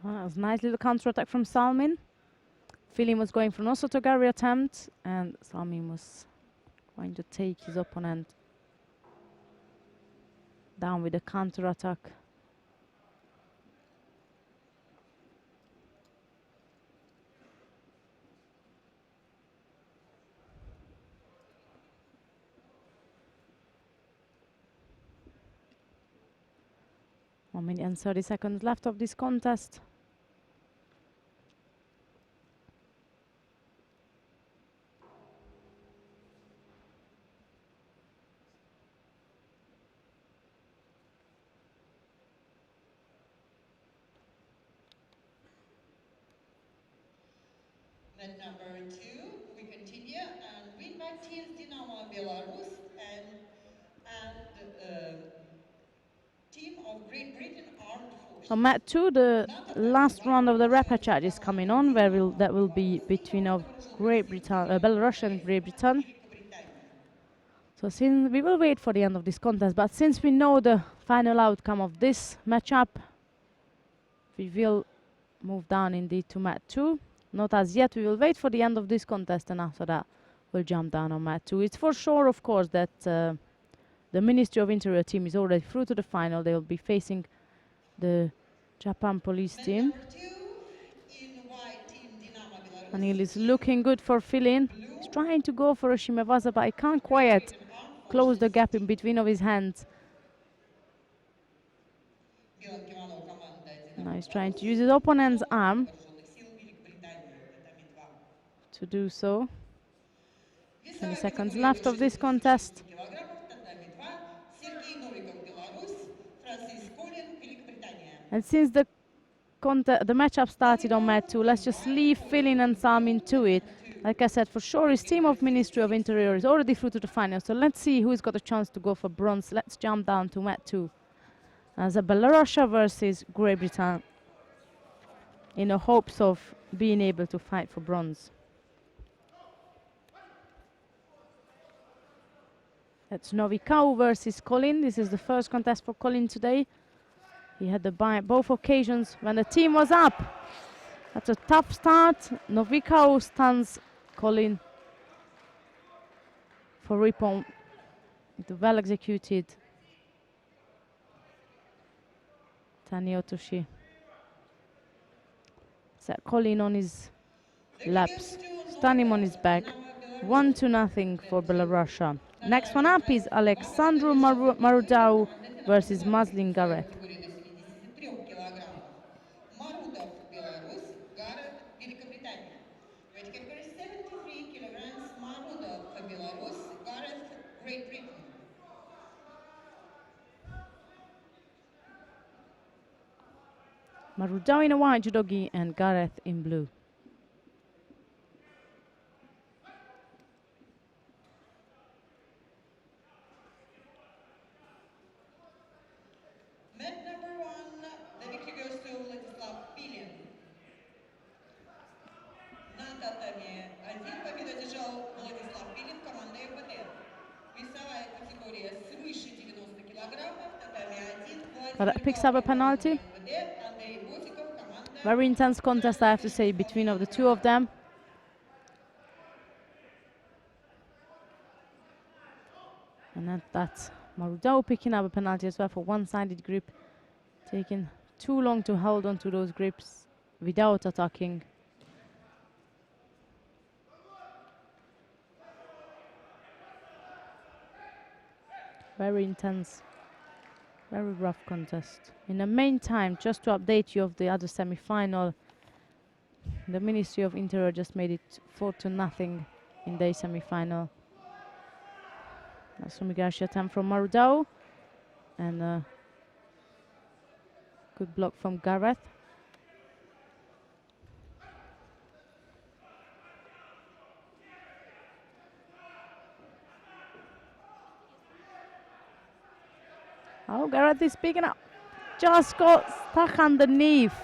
That was a nice little counter-attack from Salmin. Filin was going for an Osotogari attempt, and Salmin was going to take his opponent down with a counter-attack. One minute and 30 seconds left of this contest. Mat number 2, we continue, and we invite teams Dynamo Belarus and team of Great Britain Armed Forces. On mat 2, the last round of the repechage is coming on, where that will be between Great Britain, Belarus and Great Britain. So since we will wait for the end of this contest, but since we know the final outcome of this matchup, we will move down indeed to mat 2. Not as yet, we will wait for the end of this contest, and after that we'll jump down on mat 2. It's for sure, of course, that The Ministry of Interior team is already through to the final. They will be facing the Japan police Mat team. number 2 in white team Dinamo Belarus. And he is in looking good for fill-in. blue, He's trying to go for a Shimewaza, but he can't Great quite Britain Armed close the Forces gap in team. between of his hands. В белом кимоно команда Now Динамо he's trying to Беларусь. use his opponent's Футбол arm вооруженных сил Великобритании. Татами 2. to do so. 20 Весовая seconds категория left выше of this 56 contest. килограммов. Татами 2. Сергей Новиков, Беларусь. Франсис Колин, Великобритания. And since the matchup started on mat 2, let's just leave fill-in and Sam into it. Like I said, for sure his team of Ministry of Interior is already through to the final. So let's see who's got a chance to go for bronze. Let's jump down to mat 2. As a Belorussia versus Great Britain, in the hopes of being able to fight for bronze. That's Novikau versus Colin. This is the first contest for Colin today. He had the bye both occasions when the team was up. That's a tough start. Novikau stands Colin for Ripon. The well executed Taniotoshi. Set Colin on his laps. Stand him on his back. 1-0 for Belorussia. Next one up is Alexandru Marudau versus Maslin Gareth. Категория до 73 килограммов. Марудов, Беларусь. Гаррет, Великобритания. Weight category 73 kilograms. Marudov, Belarus. Gareth, Great Britain. Marudau in a white judogi and Gareth in blue. Mat number 1, the victory goes to Vladislav Pilin. На татами 1 победу одержал Владислав Пилин, команда МВД. Весовая категория свыше 90 килограммов. Татами 1, Владимир Picks up a penalty. МВД. Андрей Бутиков, команда. Very intense contest, I have to say, between of the two of them. And that's Marudau picking up a penalty as well for one-sided grip. Taking too long to hold on to those grips without attacking. Very intense, very rough contest. In the meantime, just to update you of the other semi-final, the Ministry of Interior just made it 4-0 in their semi-final. That's from Migashi attempt from Marudau, and a good block from Gareth. Oh, Gareth is picking up. Just got stuck underneath.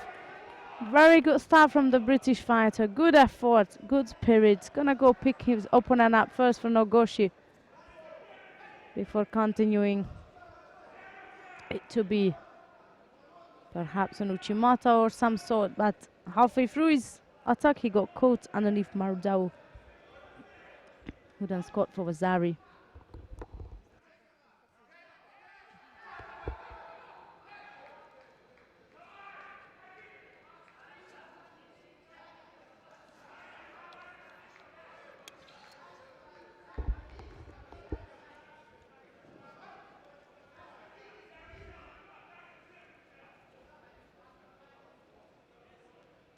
Very good start from the British fighter. Good effort, good spirit. Gonna go pick his opponent up first for Nogoshi before continuing it to be perhaps an Uchimata or some sort, but halfway through his attack he got caught underneath Marudau, who then scored for Vasari.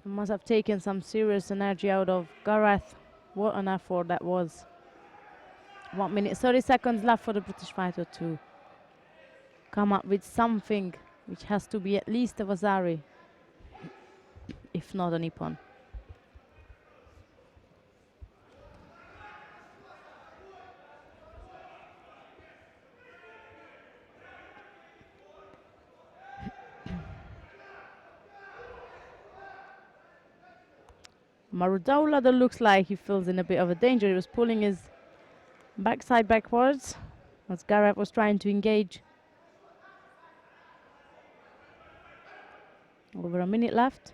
Must have taken some serious energy out of Gareth. What an effort that was. 1 minute 30 seconds left for the British fighter to come up with something which has to be at least a Vasari, if not a Nippon. Marudaula that looks like he feels in a bit of a danger. He was pulling his backside backwards as Gareth was trying to engage. Over a minute left.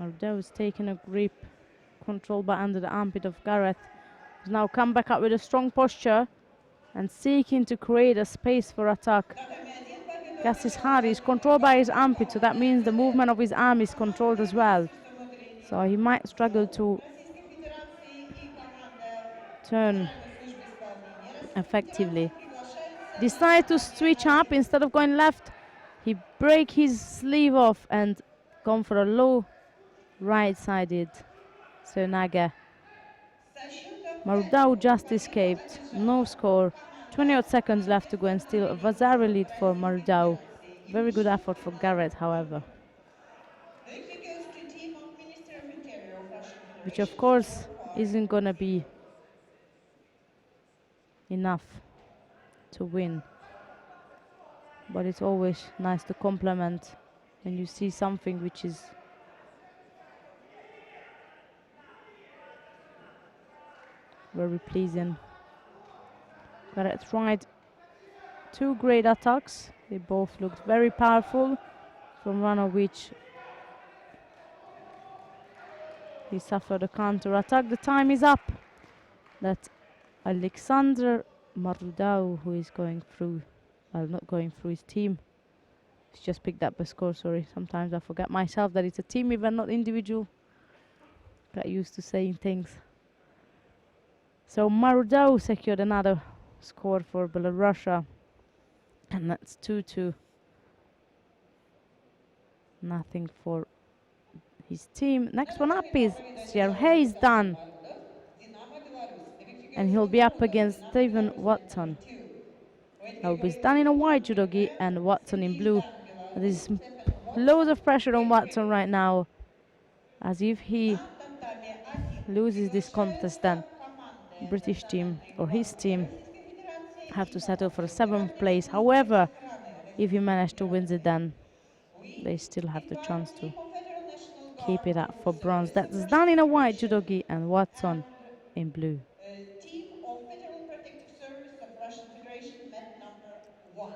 Mardau is taking a grip, controlled by under the armpit of Gareth. He's now come back up with a strong posture and seeking to create a space for attack. Gas is hard, he's controlled by his armpit, so that means the movement of his arm is controlled as well. So he might struggle to turn effectively. Decide to switch up. Instead of going left, he break his sleeve off and gone for a low right-sided Seonaga. Mardau just escaped. No score. 20 odd seconds left to go and still a Vasari lead for Mardau. Very good effort for Garrett, however. Which of course isn't gonna be enough to win. But it's always nice to compliment when you see something which is very pleasing. Garrett tried two great attacks. They both looked very powerful, from one of which he suffered a counter attack. The time is up. That Alexander Mardau, who is going through, well, not going through his team. He's just picked up a score, sorry. Sometimes I forget myself that it's a team event, not individual. Got used to saying things. So Mardau secured another score for Belorussia. And that's 2-2. Nothing for his team. Next one up is Sergei is done. And he'll be up against Stephen Watson. That will be done in a white judogi and Watson in blue. There's loads of pressure on Watson right now. As if he loses this contest, then British team or his team have to settle for a 7th place. However, if he managed to win it, then they still have the chance to keep it up for bronze. That's done in a white judogi and Watson in blue. Team of Federal Protective Service of Russian Federation met number 1.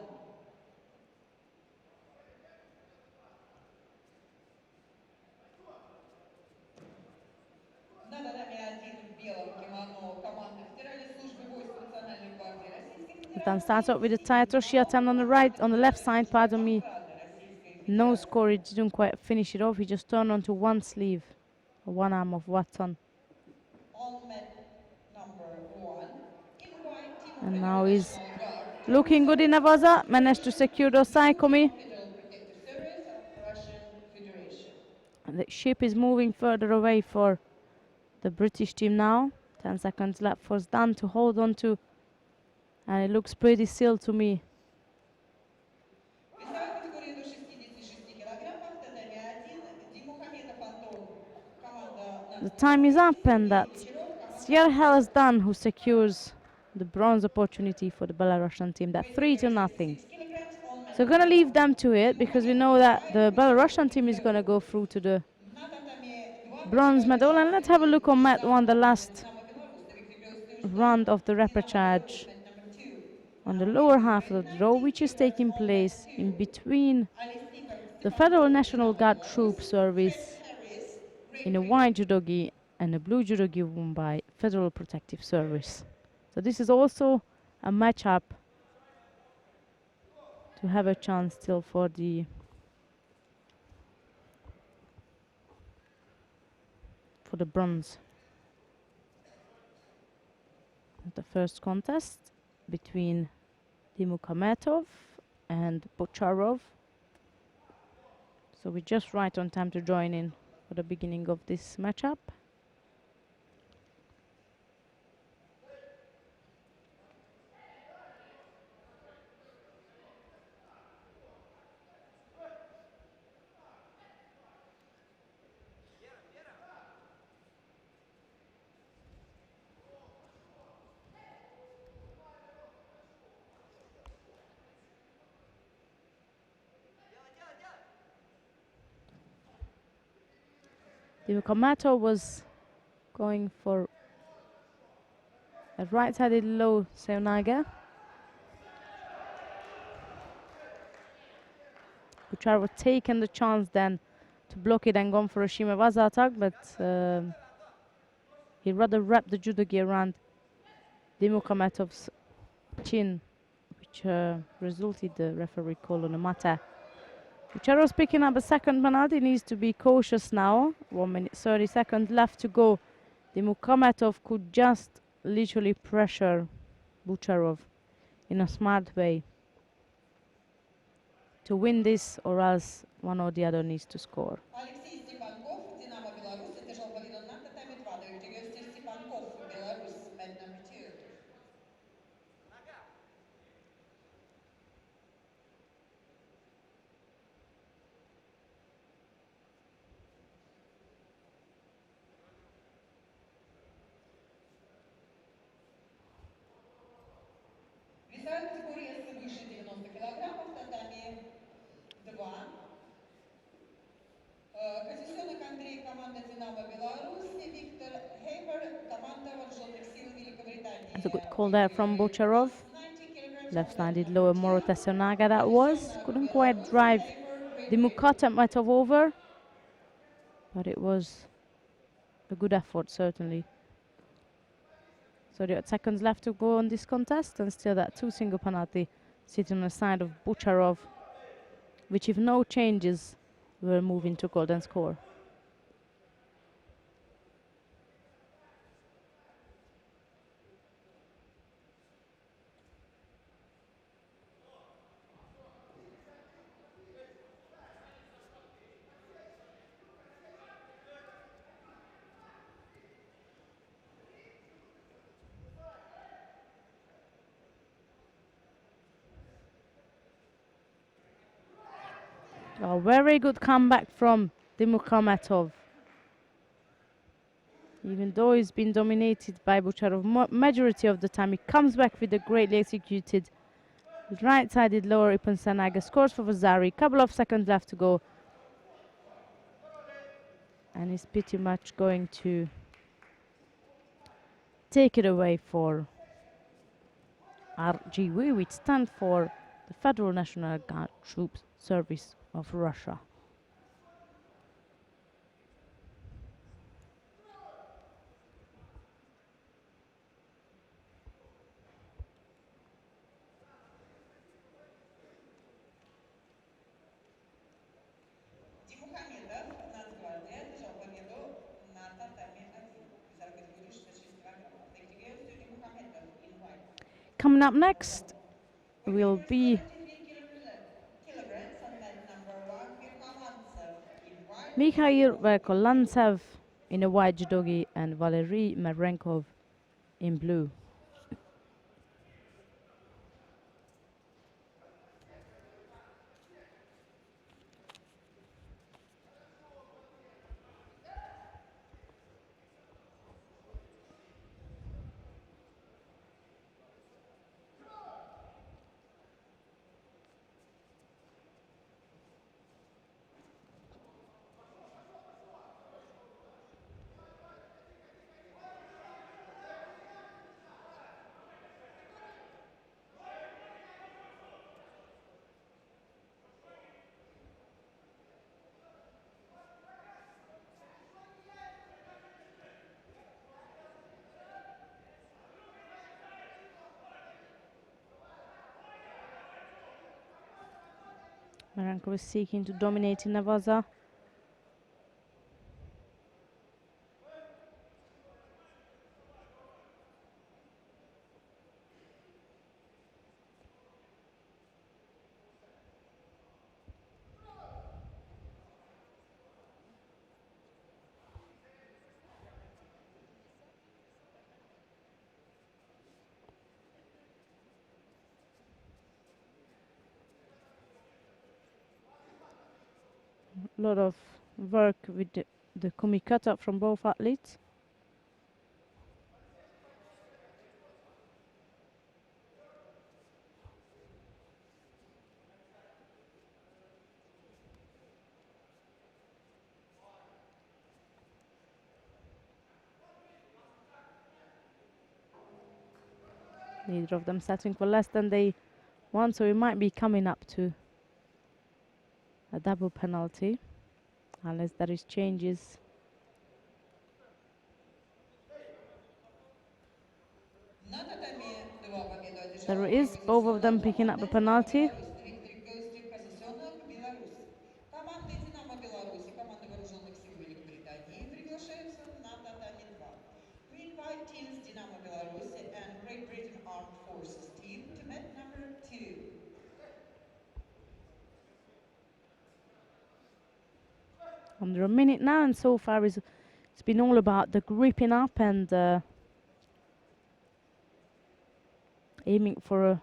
На татами 1 в белом кимоно команда Федеральной службы войск Национальной гвардии Российской Федерации. Then starts out with the Tayatoshi attempt on the left side, pardon me. No score, he didn't quite finish it off. He just turned onto one sleeve, one arm of Watson. On mat number 1 in white, team of And Federal now he's National Guard, looking good in Navaza, managed to secure the Saikomi. Federal Protective Service of Russian Federation. The ship is moving further away for the British team now. 10 seconds left for Zdan to hold on to. And it looks pretty still to me. Весовая категория до 66 килограммов, татами 1, Димухаметов Антон, команда. The time is up, and that's Sergei Zdan who secures the bronze opportunity for the Belarusian team. That 3-0. So we're going to leave them to it, because we know that the Belarusian team is going to go through to the bronze medal. And let's have a look on mat 1, the last round of the repechage on the lower half of the draw, which is taking place in between the Federal National Guard Troop Service in a white judogi and a blue judogi won by Federal Protective Service. So this is also a matchup to have a chance still for the bronze. The first contest between Dimukhametov and Bocharov. So we're just right on time to join in for the beginning of this matchup. Dimukhametov was going for a right-sided low Seonaga. Bocharov taken the chance then to block it and gone for a Shimawaza attack, but he rather wrapped the judogi around Dimukametov's chin, which resulted the referee call on a matter. Bucharov's picking up a second penalty, needs to be cautious now. 1 minute 30 seconds left to go. Dimukametov could just literally pressure Bucharov in a smart way to win this, or else one or the other needs to score. Алексей Степанков, Динамо Беларусь, одержал победу на татами 2. The victorious Степанков, Belarus, mat number 2. Весовая категория свыше 90 килограммов, татами 2. Казисенок Андрей, команда Динамо Беларусь, Виктор Хейбер, команда вооруженных сил Великобритании. It's a good call there from Bucharov. Left-sided lower Morata Sonaga that was. Couldn't quite drive the Mukametov over, but it was a good effort, certainly. 38 seconds left to go on this contest, and still that two single penalty sitting on the side of Bucharov, which if no changes will move into golden score. A very good comeback from Dimukametov. Even though he's been dominated by Bucharov majority of the time, he comes back with a greatly executed right-sided lower Ipan Sanaga. Scores for Vazari. Couple of seconds left to go. And he's pretty much going to take it away for RGW, which stands for the Federal National Guard Troops Service of Russia. Димухамедов, Нацгвардия, одержал победу на татами 1. Весовая категория 66 килограммов. The victorious Димухамедов in white. Coming up next will be 73 kilograms on mat number 1, Verkholantsev in white. Mikhail Verkholantsev in a white judogi and Valery Marenkov in blue. Marenkov is seeking to dominate in Navaza. A lot of work with the kumikata from both athletes. Neither of them settling for less than they want, so we might be coming up to a double penalty. unless there is changes. На татами 2 победу There одержала is both of первопозиционная them picking up команда the «Динамо penalty. Беларусь». The victory goes to позиционных Беларусь. Команды «Динамо Беларусь» и команды вооруженных сил Великобритании приглашаются на татами 2. We invite teams Dinamo Belarus and Great Britain Armed Forces team to mat number 2. Under a minute now, and so far it's been all about the gripping up and aiming for a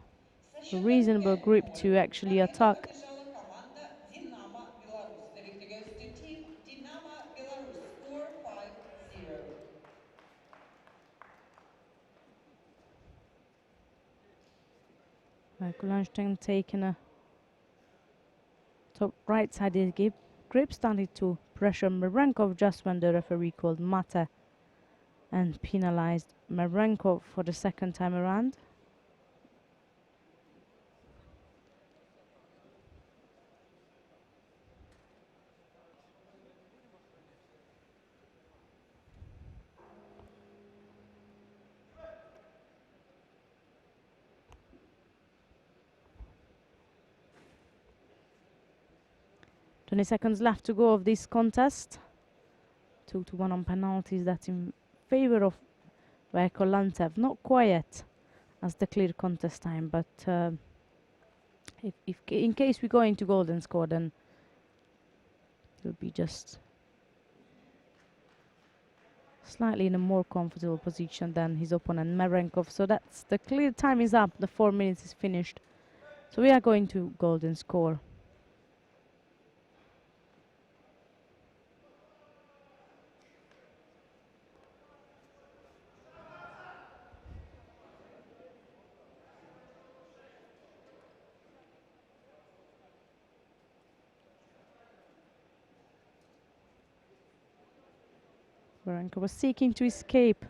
reasonable grip to actually attack. Одержала команда «Динамо Беларусь». The victory goes to team Dinamo Belarus. Score 5-0. Kulonstein taking a top right-sided grip, started to pressure Marenkov just when the referee called Mata and penalized Marenkov for the second time around. Twenty seconds left to go of this contest. 2-1 on penalties. That's in favour of Verkolantev. Not quite as the clear contest time, but if in case we go into golden score, then it'll be just slightly in a more comfortable position than his opponent Marenkov. So that's the clear time is up. The 4 minutes is finished. So we are going to golden score. Marenkov was seeking to escape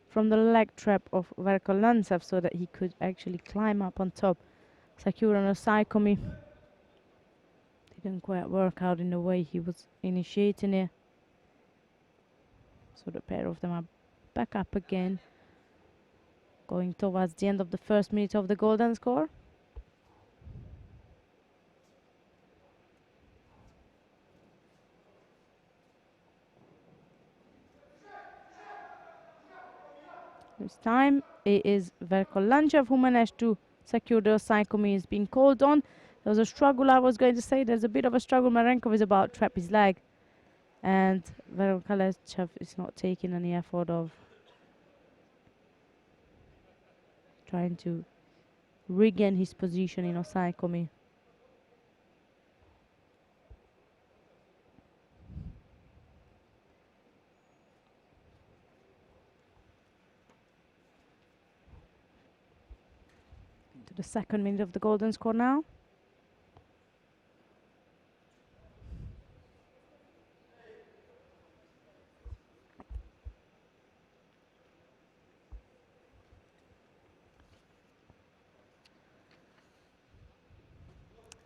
from the leg trap of Verkolantev so that he could actually climb up on top. Secure on a Saikomi. Didn't quite work out in the way he was initiating it. So the pair of them are back up again, going towards the end of the first minute of the golden score. This time it is Verkolanchev who managed to secure the Saikomi. Is being called on. There was a struggle, I was going to say. There's a bit of a struggle. Marenkov is about to trap his leg. And Verkolanchev is not taking any effort of trying to regain his position in Osaikomi. To the second minute of the golden score now.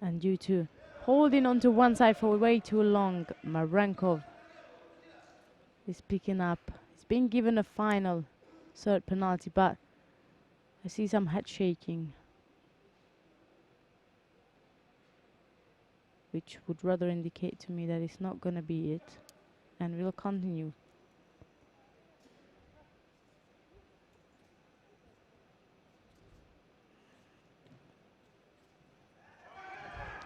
And due to holding on to one side for way too long, Marenkov is picking up. He's been given a final third penalty, but I see some head shaking, which would rather indicate to me that it's not going to be it, and we'll continue.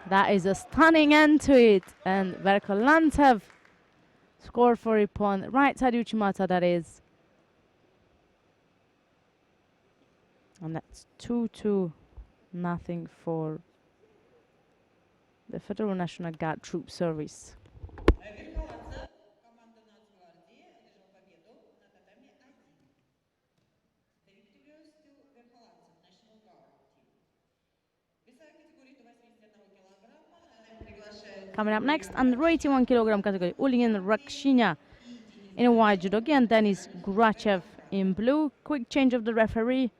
That is a stunning end to it, and Verkolantev scored for Ippon. Right side Uchimata, that is. And that's 2-2, nothing for the Federal National Guard Troop Service. Верхоланцев, команда Нацгвардии, одержал победу на татами 1. The victory goes to Верхоланцев, National Guard team. Весовая категория до 81 килограмма. На татами приглашается... Coming up next, under 81 kilogram category, Ulyan Rakshinya in a white judogi, and Denis Grachev in blue. Quick change of the referee,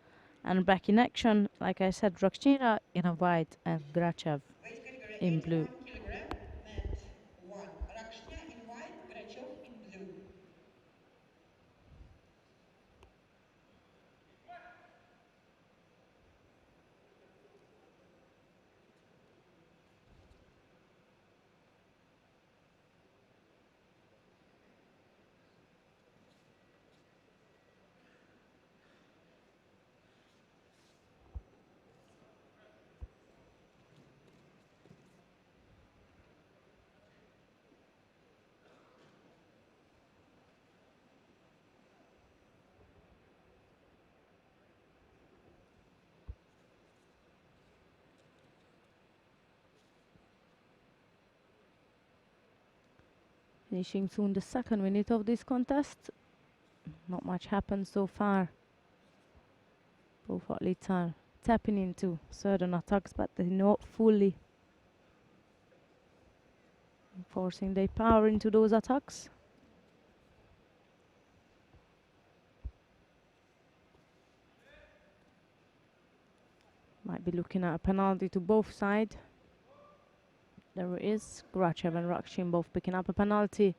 and back in action. Like I said, Rakshinya in a white and Grachev in blue. 81 kilogram, mat 1. Finishing soon the second minute of this contest. Not much happened so far. Both athletes are tapping into certain attacks, but they're not fully forcing their power into those attacks. Might be looking at a penalty to both sides. There it is. Grachev and Rakshin both picking up a penalty.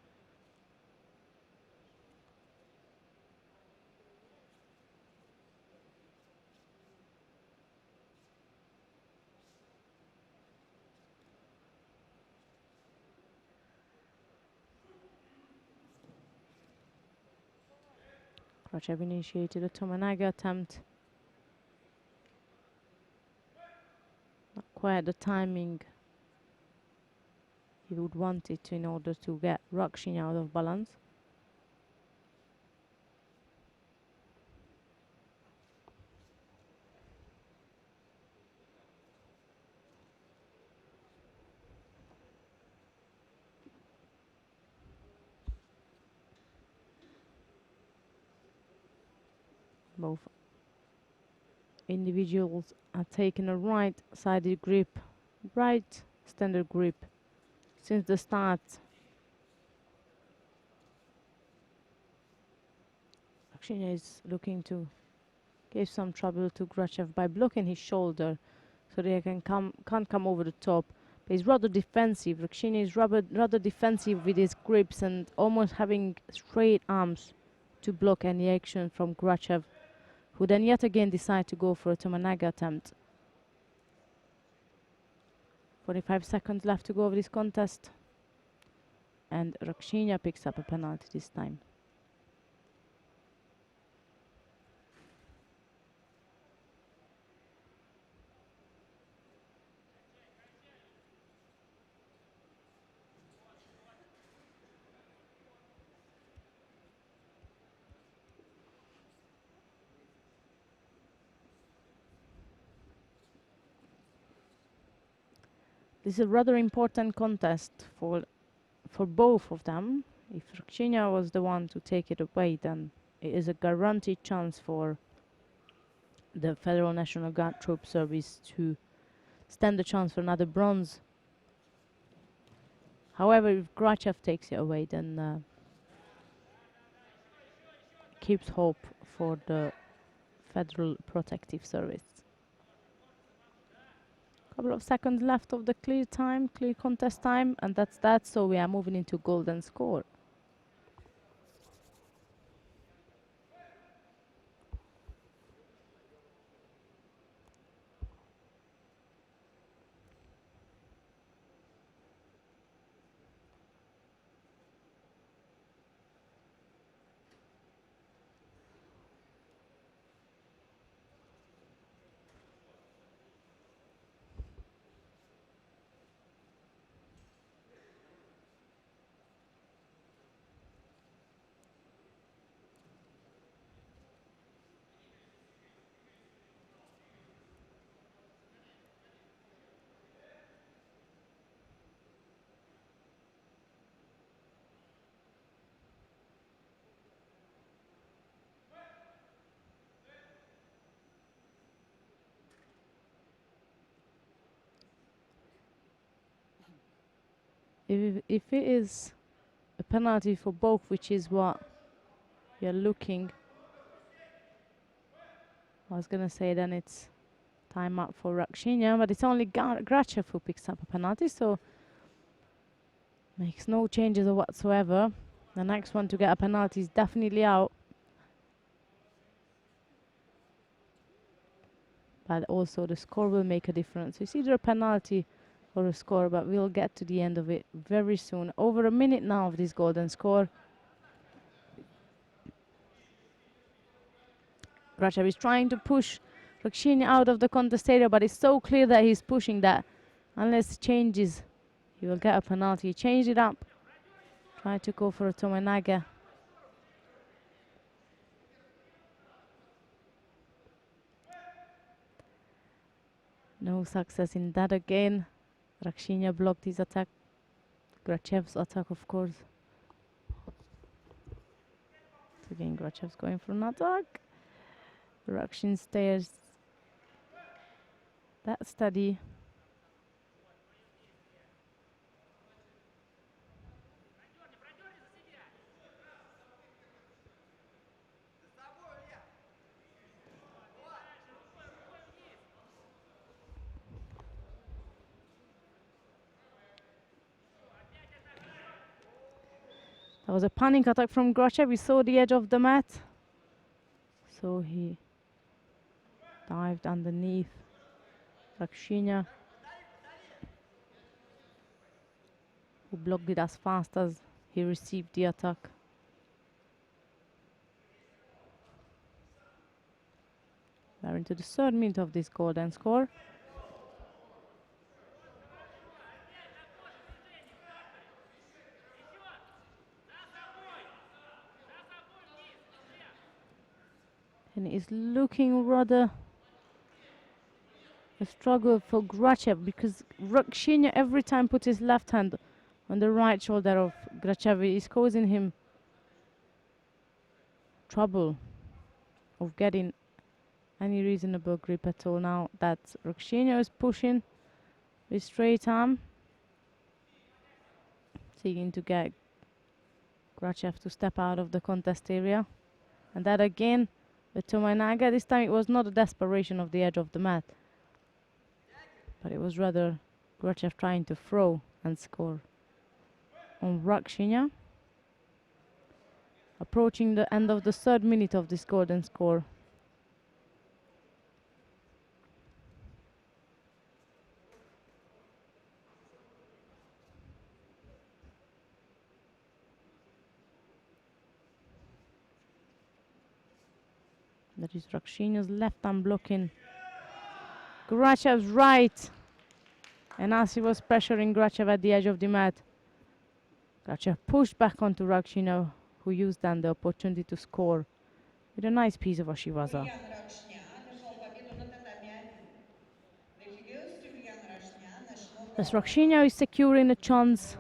Grachev initiated a Tominaga attempt. Not quite the timing he would want it to in order to get Rakshin out of balance. Both individuals are taking a right-sided grip, right standard grip since the start. Rakshin is looking to give some trouble to Grachev by blocking his shoulder so they can't come over the top. But he's rather defensive. Rakshin is rather defensive with his grips and almost having straight arms to block any action from Grachev, who then yet again decide to go for a Tominaga attempt. 45 seconds left to go of this contest. And Rakshinya picks up a penalty this time. This is a rather important contest for both of them. If Rakshinya was the one to take it away, then it is a guaranteed chance for the Federal National Guard Troop Service to stand a chance for another bronze. However, if Grachev takes it away, then keeps hope for the Federal Protective Service. Couple of seconds left of the clear contest time, and that's that. So we are moving into golden score. If it is a penalty for both, which is what you're looking, I was gonna say then it's time up for Rakshinya, but it's only Grachev who picks up a penalty, so makes no changes whatsoever. The next one to get a penalty is definitely out. But also the score will make a difference. It's either a penalty or a score, but we'll get to the end of it very soon. Over a minute now of this golden score. Grachev is trying to push Rakshin out of the contest area, but it's so clear that he's pushing that unless it changes, he will get a penalty. He changed it up. Try to go for a Tominaga. No success in that again. Rakshinya blocked his attack. Grachev's attack, of course. again, Grachev's going for an attack. Rukshin stays that steady. That was a panic attack from Grachev. We saw the edge of the mat. So he dived underneath Rakshinya, who blocked it as fast as he received the attack. We're into the third minute of this golden score. And it's looking rather a struggle for Grachev, because Rakshinya every time puts his left hand on the right shoulder of Grachev. Is causing him trouble of getting any reasonable grip at all. Now that Rakshinya is pushing with straight arm, seeking to get Grachev to step out of the contest area. And that again with Tominaga. This time it was not a desperation of the edge of the mat, but it was rather Grachev trying to throw and score on Rakshinya. Approaching the end of the third minute of this golden score. That is Rakshinya's left arm blocking Grachev's right. And as he was pressuring Grachev at the edge of the mat, Grachev pushed back onto Rakshinya, who used then the opportunity to score with a nice piece of Ashiwaza. As Rakshinya is securing a chance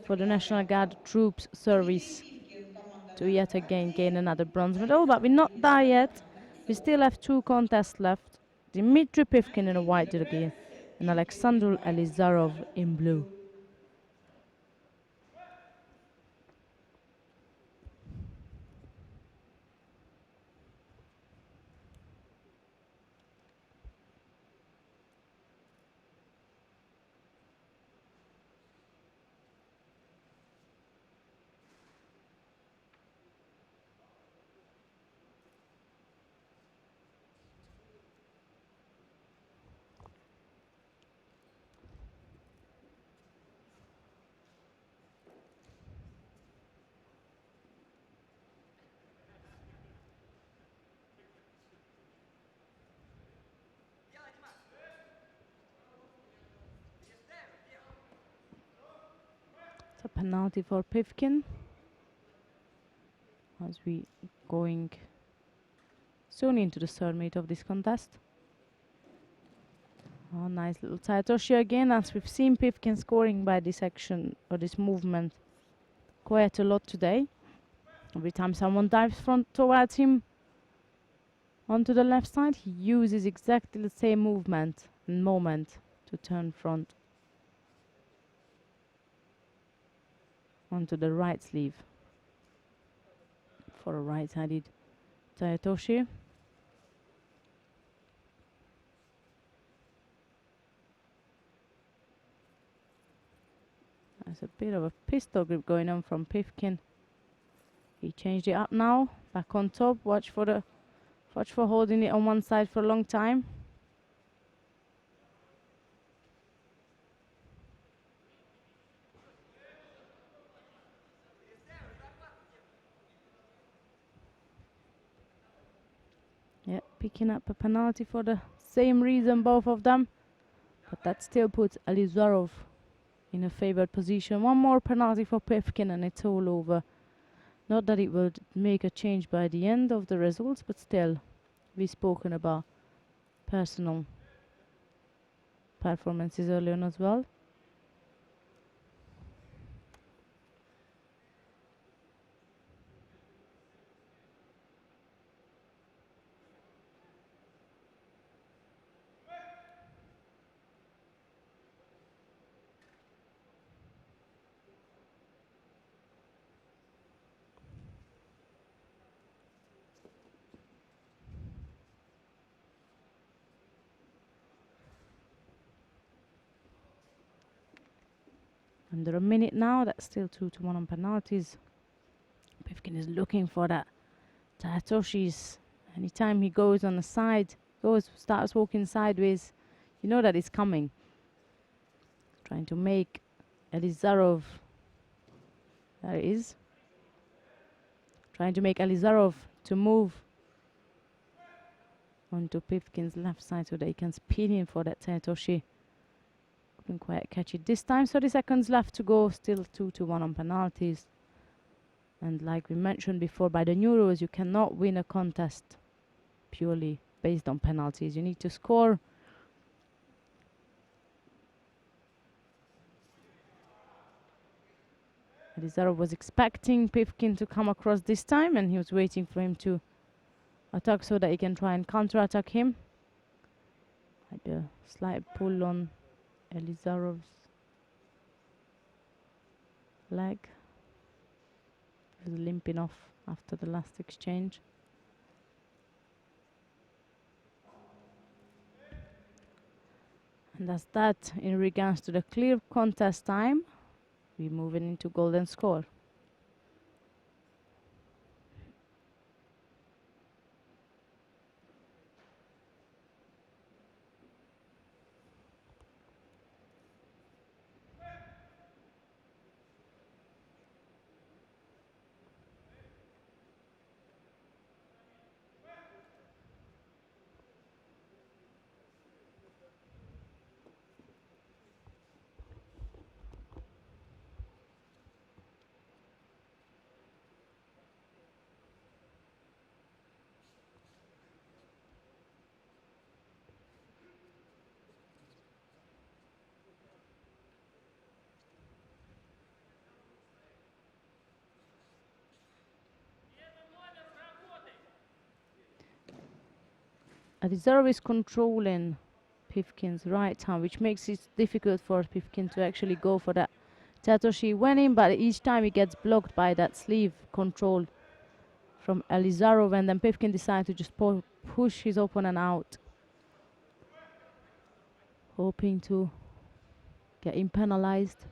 for the National Guard troops service to yet again gain another bronze medal, but we're not there yet. We still have 2 contests left. Dmitry Pivkin in a white jersey and Alexander Elizarov in blue. It's a penalty for Pivkin as we going soon into the third minute of this contest. Oh, nice little Saitoshi again, as we've seen Pivkin scoring by this action or this movement quite a lot today. Every time someone dives front towards him onto the left side, he uses exactly the same movement and moment to turn front onto the right sleeve for a right-handed Saitoshi. There's a bit of a pistol grip going on from Pivkin. He changed it up now, back on top. Watch for holding it on one side for a long time. Yeah, picking up a penalty for the same reason, both of them. But that still puts Elizarov in a favored position. One more penalty for Pivkin and it's all over. Not that it will make a change by the end of the results, but still, we've spoken about personal performances earlier on as well. Under a minute now, that's still 2-1 on penalties. Pivkin is looking for that Tahitoshi's. Anytime he goes on the side, starts walking sideways, you know that it's coming. Trying to make Elizarov. There it is. Trying to make Elizarov to move onto Pivkin's left side so that he can spin in for that Tahitoshi. Couldn't quite catch it this time. 30 seconds left to go. Still 2-1 on penalties. And like we mentioned before, by the new rules, you cannot win a contest purely based on penalties. You need to score. Elizarov was expecting Pivkin to come across this time, and he was waiting for him to attack so that he can try and counter-attack him. Had a slight pull on Elizarov's leg. He was limping off after the last exchange. And that's that in regards to the clear contest time. We're moving into golden score. Elizarov is controlling Pivkin's right hand, which makes it difficult for Pivkin to actually go for that Tahitoshi winning, but each time he gets blocked by that sleeve control from Elizarov, and then Pivkin decides to just push his opponent out, hoping to get him penalized.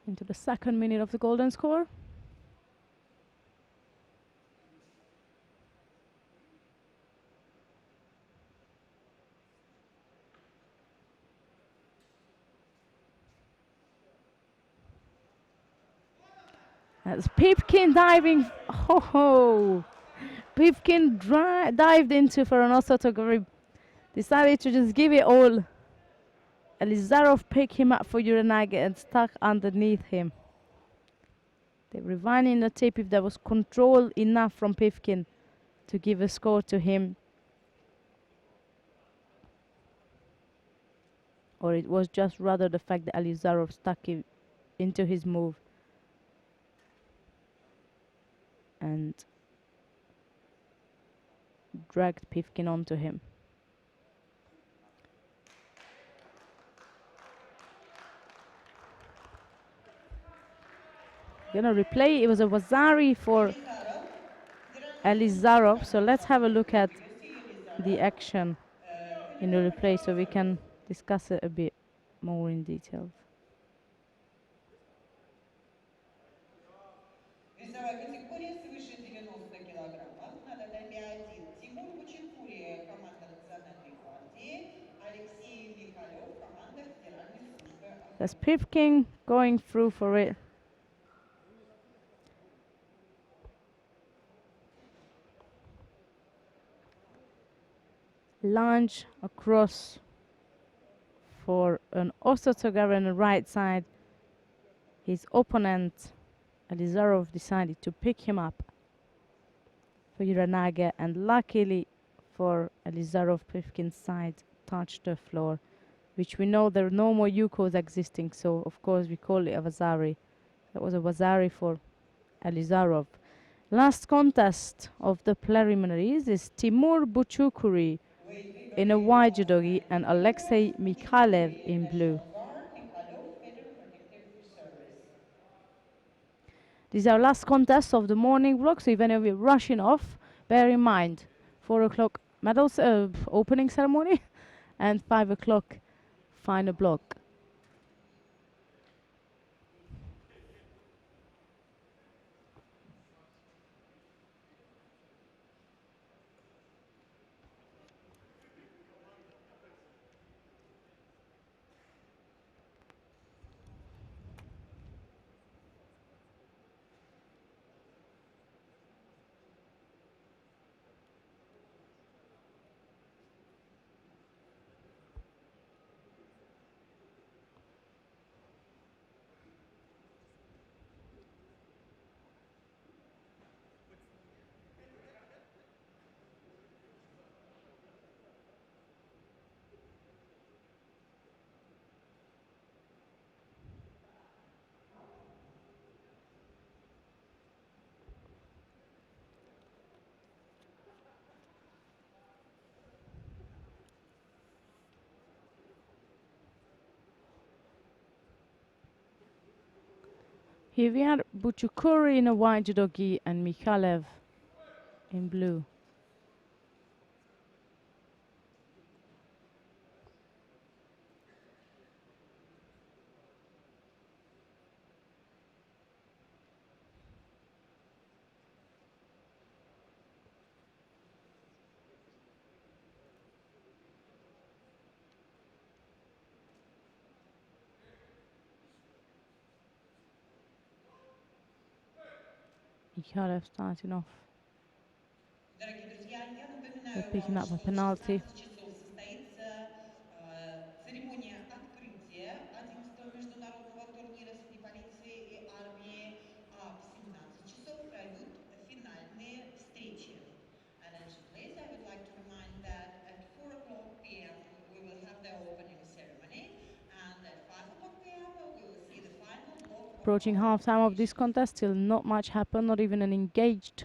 Into the second minute of the golden score. That's Pivkin diving. Oh, Pivkin dived into for an osotogari. Decided to just give it all. Elizarov picked him up for Uranage and stuck underneath him. They were rewinding the tape if there was control enough from Pivkin to give a score to him. Or it was just rather the fact that Elizarov stuck him into his move and dragged Pivkin onto him. Gonna replay. It was a Wazari for Elizarov. So let's have a look at the action in the replay so we can discuss it a bit more in detail. Весовая категория свыше 90 килограммов на татами 1. Тимур Бученкури, команда Национальной гвардии. Алексей Михалев, команда Федеральной службы охраны. That's Pivkin going through for it. Lunge across for an Osotogara on the right side. His opponent, Elizarov, decided to pick him up for Uranage, and luckily for Elizarov, Pivkin's side touched the floor, which we know there are no more Yukos existing, so of course we call it a Wazari. That was a Wazari for Elizarov. Last contest of the preliminaries is Timur Buchukuri in a white judogi and Alexei Mikhailev in blue. This is our last contest of the morning vlog, so even if we're rushing off, bear in mind 4 o'clock medals opening ceremony and 5 o'clock final block. Here we are, Buchukuri in a white judogi and Mikhalev in blue. Mikhalev starting off. Дорогие друзья, я They're напоминаю picking вам, up a что в penalty. 16 часов состоится церемония открытия 11-го международного турнира среди полиции и армии, а в 17 часов пройдут финальные встречи. And attention please, I would like to remind that at 4 o'clock p.m. we will have the opening ceremony, and at 5 o'clock p.m. we will see the final block of Approaching both half time of this competitions. contest, still not much happened, not even an engaged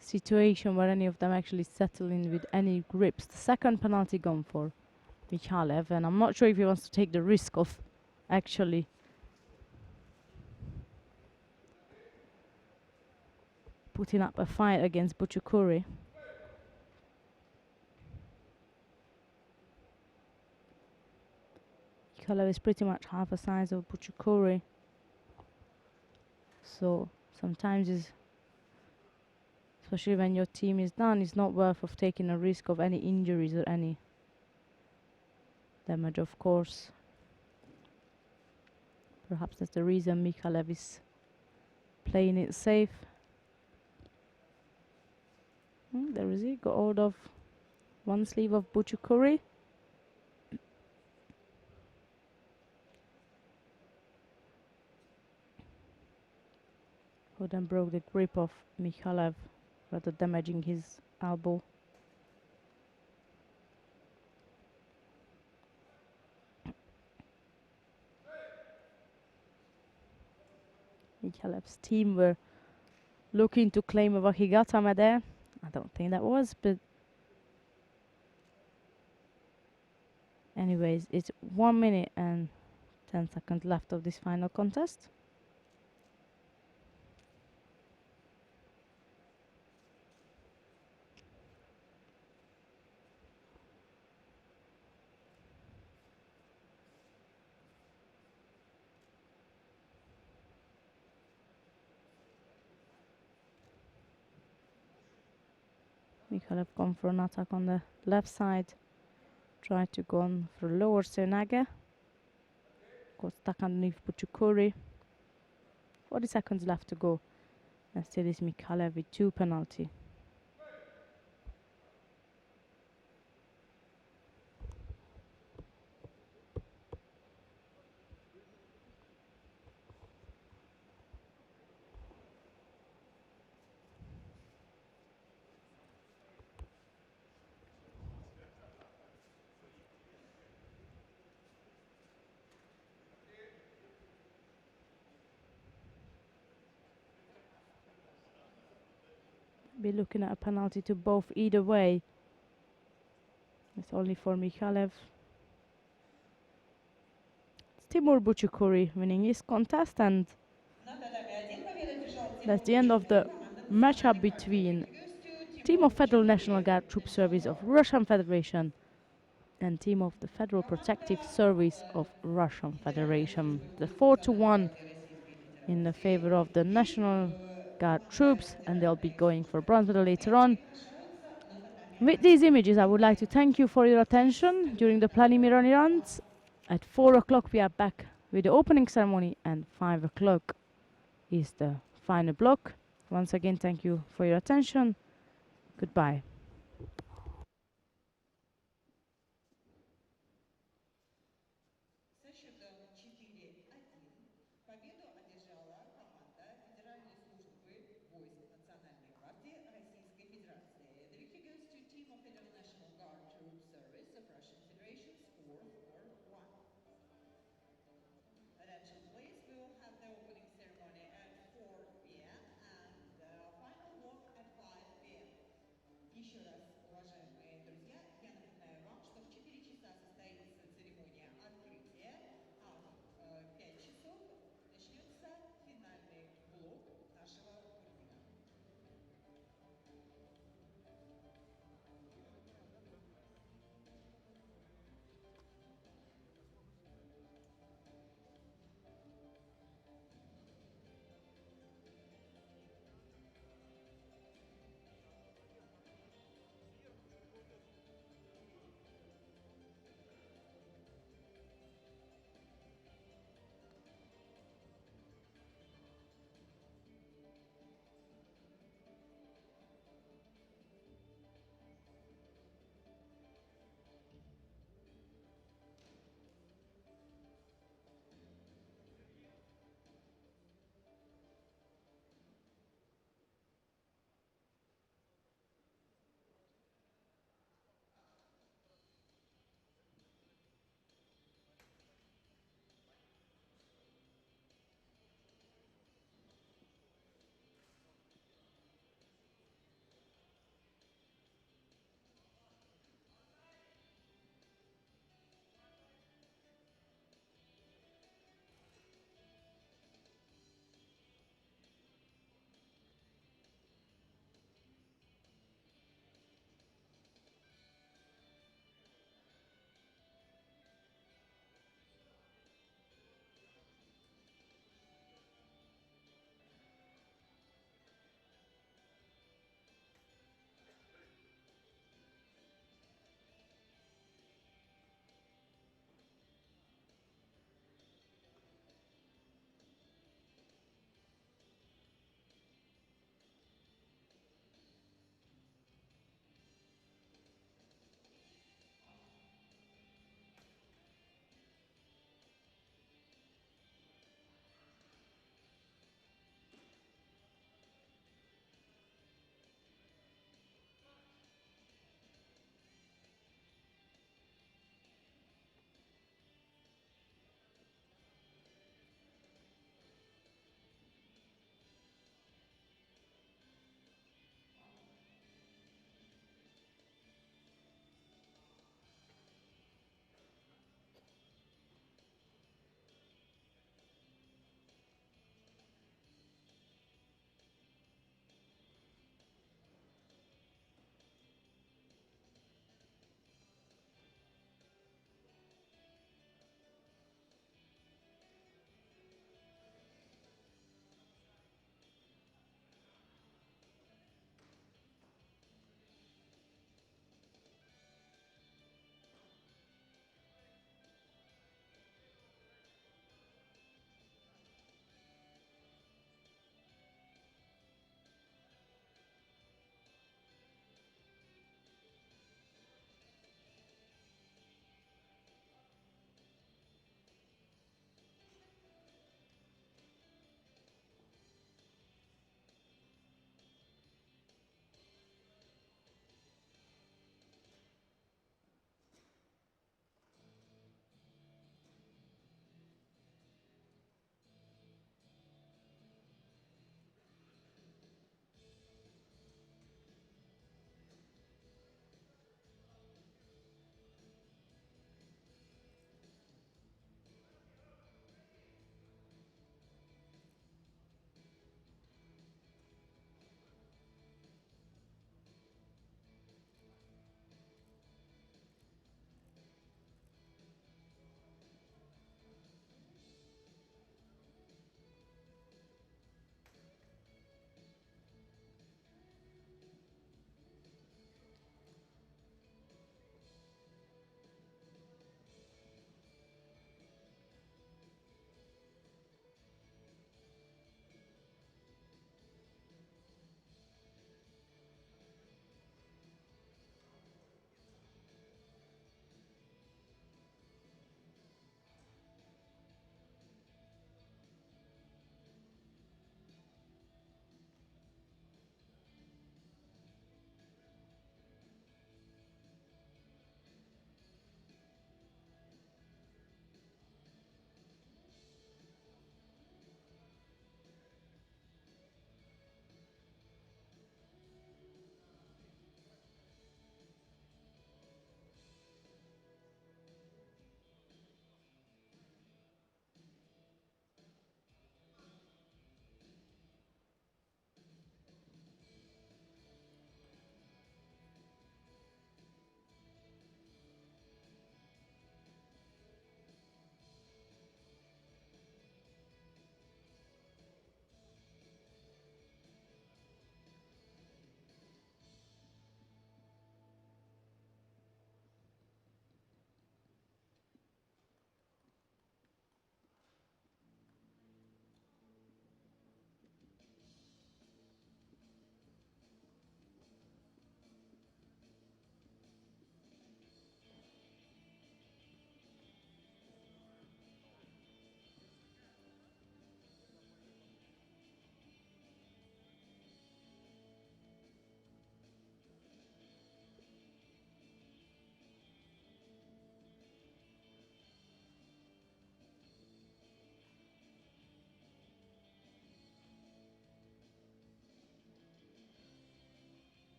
situation where any of them actually settle in with any grips. The second penalty gone for Mikhalev, and I'm not sure if he wants to take the risk of actually putting up a fight against Buchukuri. Mikhalev is pretty much half the size of Buchukuri, so sometimes is, especially when your team is done, it's not worth of taking a risk of any injuries or any damage, of course. Perhaps that's the reason Mikhalev is playing it safe. There is he, got hold of one sleeve of Buchukuri. Who then broke the grip of Mikhalev, rather damaging his elbow. Mikhalev's team were looking to claim a Wakigatame there. I don't think that was, but anyways, it's 1 minute and 10 seconds left of this final contest. Mikhalev gone for an attack on the left side. Tried to go on for lower Senage. Got stuck underneath Buchukuri. 40 seconds left to go. And still is Mikhalev with 2 penalty. Be looking at a penalty to both either way. It's only for Mikhalev. Timur Buchukuri winning his contest, and На татами 1 победу одержал that's Тимур the end of the Бучукури, команда matchup Национальной гвардии. between Big figures to Team Тимур of Federal National Бучукури. Guard Troop Service of Russian Federation and Team of the Federal Protective Команда Service of Russian Федеральной Federation. службы The труда 4 to Национальной 1 гвардии Российской in the Федерации favor of the и National Guard команда troops, and they'll be Федеральной going for службы bronze medal later обороны on. приглашаются на татами With 1. these images, I would like to thank you for your attention during the preliminary rounds. At 4 o'clock, we are back with the opening ceremony, and 5 o'clock is the final block. Once again, thank you for your attention. Goodbye. Со счетом 4-1 победу одержала команда Федеральной службы войск Национальной гвардии Российской Федерации. The victory goes to Team of Federal National Guard Troop Service of Russian Federation, score 4-1. Attention please, we will have the opening ceremony at 4 p.m. and the final walk at 5 p.m. Еще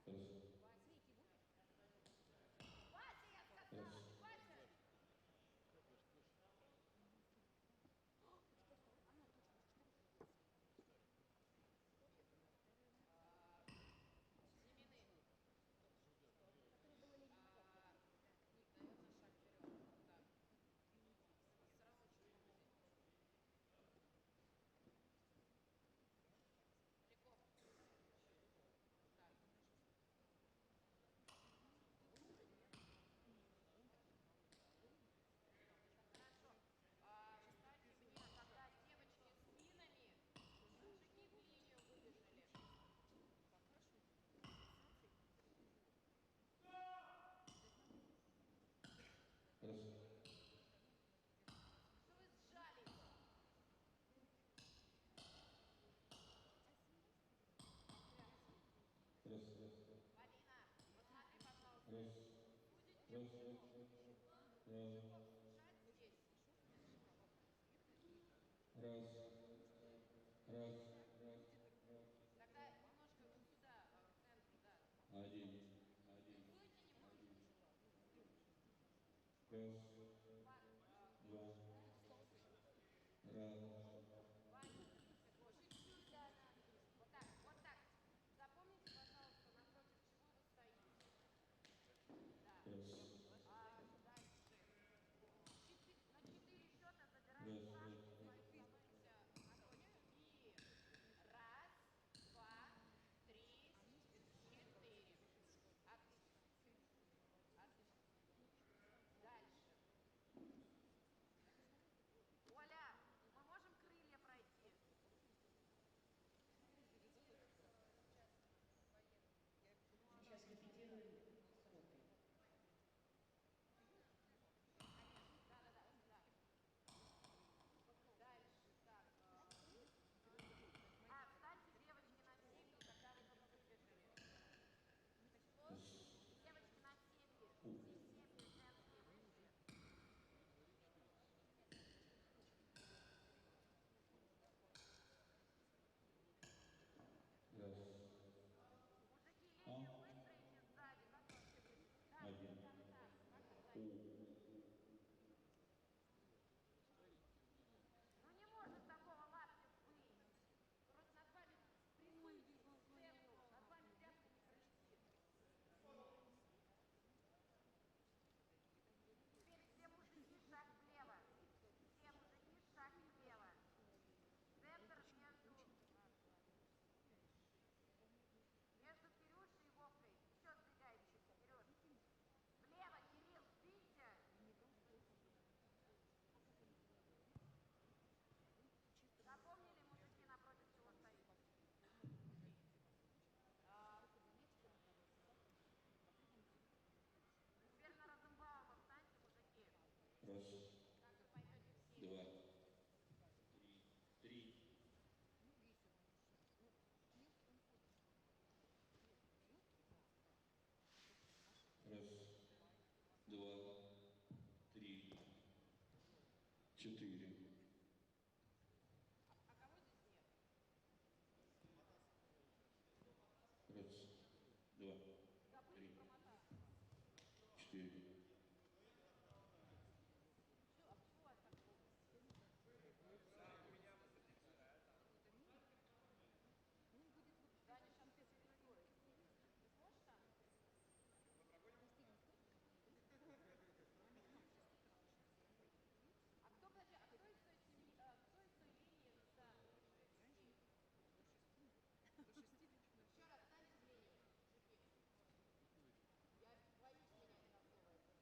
Сейчас репетируем сроки. Встаньте, девочки, на семьи, когда вы только выбежали. Девочки, на семьи. Все семьи женские вышли. Мужики, линию выстроите сзади. Как вы вообще будете? Да, так. Как вы сзади? Ну не может такого лапки быть. Просто над вами прессуйте сценку, над вами тряпка не пролетит. Теперь все мужики шаг влево. Все мужики шаг влево. Центр между Кирюшей и Вовкой. Еще сдвигайтесь, Кирюш. Влево, Кирилл, сдвиньте. Запомнили, мужики, напротив чего стоит? Теперь на Розенбаума встаньте, мужики. Как вы пойдете в семь? 3. Раз, два, три, 4. А кого здесь нет? Раз, два, Забыли, 3, промотали. 4. А почему у вас так долго? Даня сейчас физкультурой. Ты сможешь там? А кто, подожди, а кто из той семьи, кто из той линии за мужики? Еще раз станьте с линии, мужики. Я боюсь менять на слово это.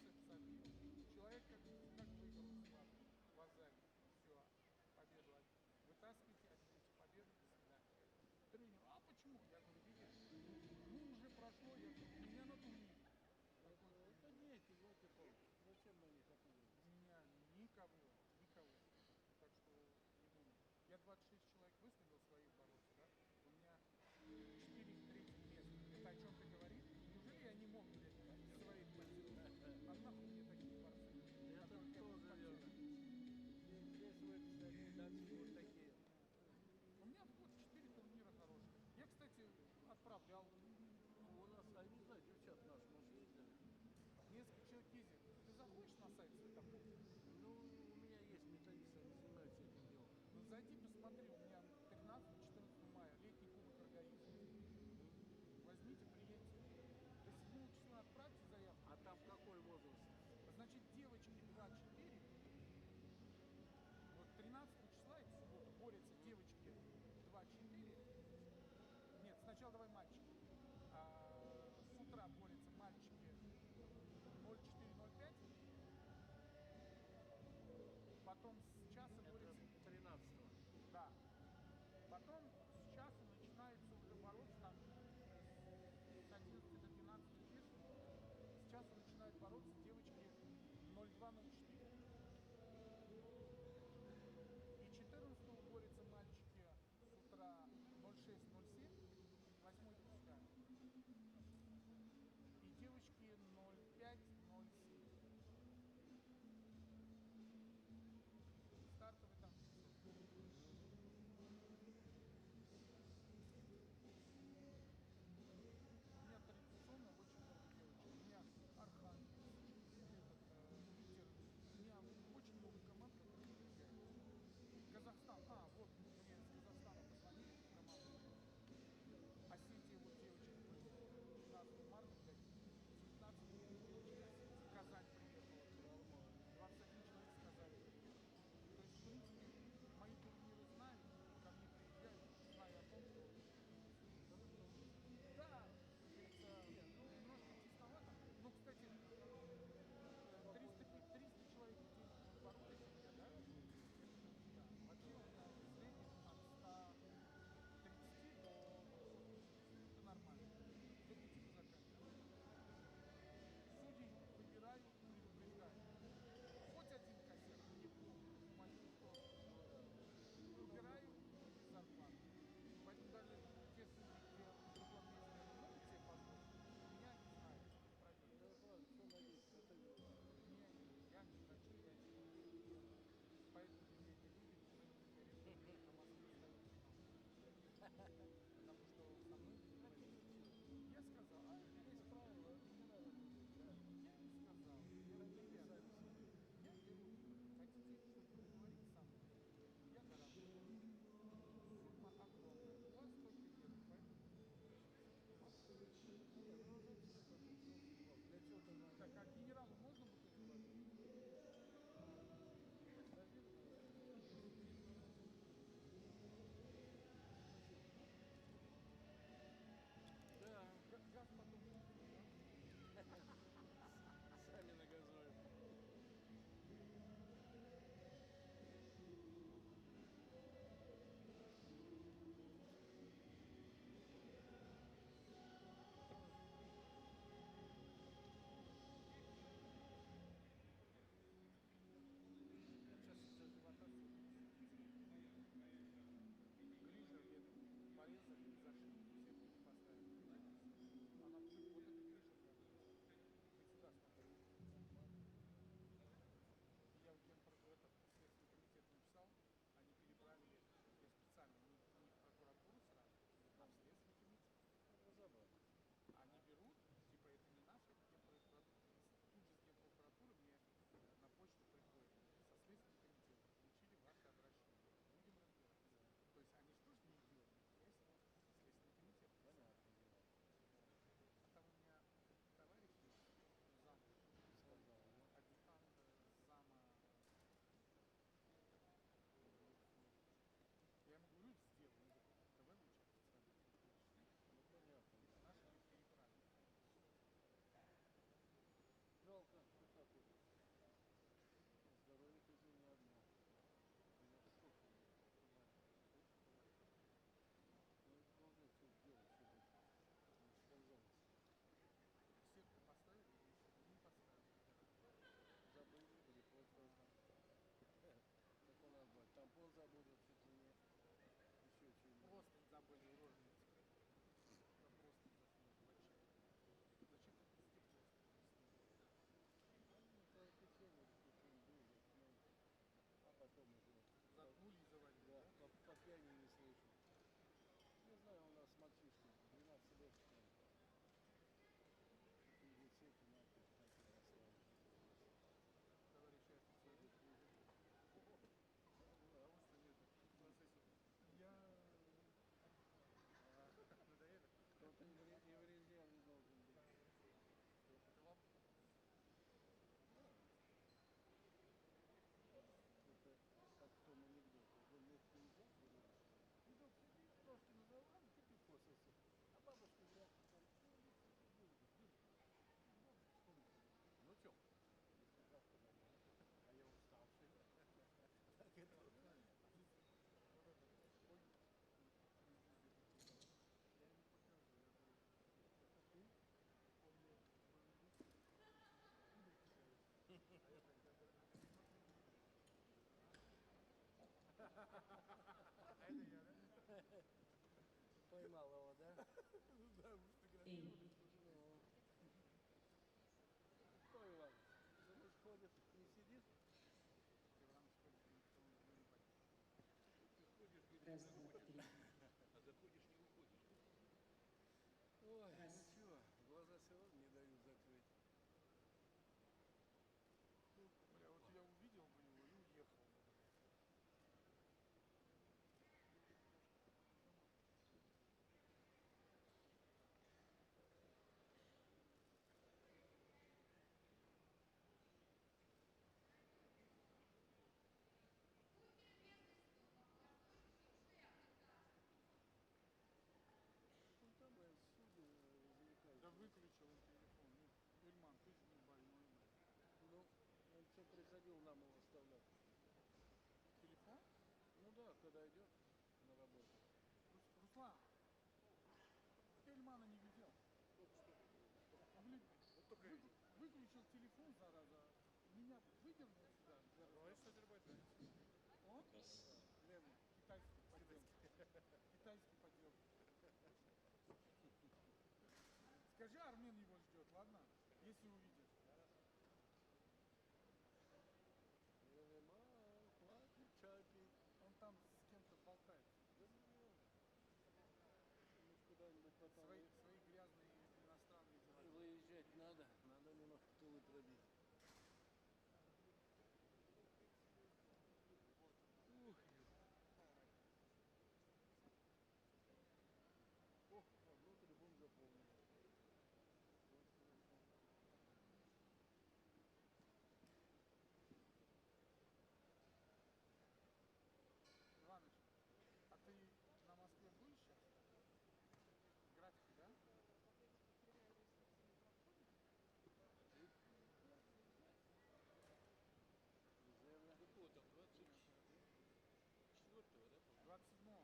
процент забил. Человек как выиграл глазами. Все, победу вытаскивайте, одевайте победу, до свидания. Тренер, а почему? Я говорю, видишь, ну уже прошло, я говорю, у меня на турнире. Это дети, елки-палки. Зачем на них отыгрываться? У меня никого. Так что не думаю. Я 26 человек выставил своих боролся, да? У меня 4 третьих места. Это о чем-то говорит? Неужели я не мог, блядь, своих подтянуть? А нахуй мне такие борцы, Это которых я буду тоже верно. подтягивать? Здесь вы, кстати, дальше вот такие. У меня вот 4 турнира хороших. Я, кстати, отправлял Ну, у нас, а не знаю, девчат наши, может, ездили. несколько человек ездит. Ты заходишь на сайт Светофор? Ну, у меня есть методисты, они занимаются этим делом. Ну, зайди, посмотри, у меня 13-14 мая летний кубок рогаизма. Возьмите, приедьте. До 7 числа отправьте заявку. А там какой возраст? Значит, девочки 2-4, вот 13 числа, это суббота, борются девочки 2-4. Нет, сначала давай мальчики. С утра борются мальчики 0-4-0-5. Потом с часа Это борются... 13-го. Да. Потом с часу начинается уже бороться, там с 11 до 12 вес. С часу начинают бороться девочки 0,2-0,4. И 14-го борются мальчики с утра 0,6-0,7, 8-й пускай. И девочки 0,5-0,7. Стартовый там 500. У меня традиционно очень много девочек. У меня Архангельск, Питер, поймал его, да? Да, сфотографировали. Ну. Что, Иван, ты тут ходишь, не сидишь? Иван сходит, никто выебать. Ты ходишь, Раз, говоришь, два, три. а заходишь, не уходишь. Ой, Раз. ну чего, глаза все равно не дают закрыть. Бля, вот я увидел бы его и уехал бы, блядь. Ну там судьи развлекаются. Да выключил он телефон. Ну, Ильман, ты же не больной, блядь. Ну, он что приходил нам его оставлять. Телефон? Ну да, когда идет на работу. Руслан, ты Ильмана не видел? Блин, выключил телефон, зараза. Меня выдернул сюда. Ну, это азербайджанец. Он? Раз. Левый, китайский подъем. Китайский подъем. Скажи, Армен его ждет, ладно? Если увидишь. Мам, хватит чай пить. Он там с кем-то болтает. Да ну, может куда-нибудь потом Свои грязные иностранные дела. выезжать надо немножко тулы пробить. Ух. О, внутрь телефон заполнен. Вот хорошо. Иваныч, а ты на Москве будешь сейчас? График, да? Какого там, 24-го, да, по-моему? 27-го. Четверг, пятница. Вообще. Опа, да.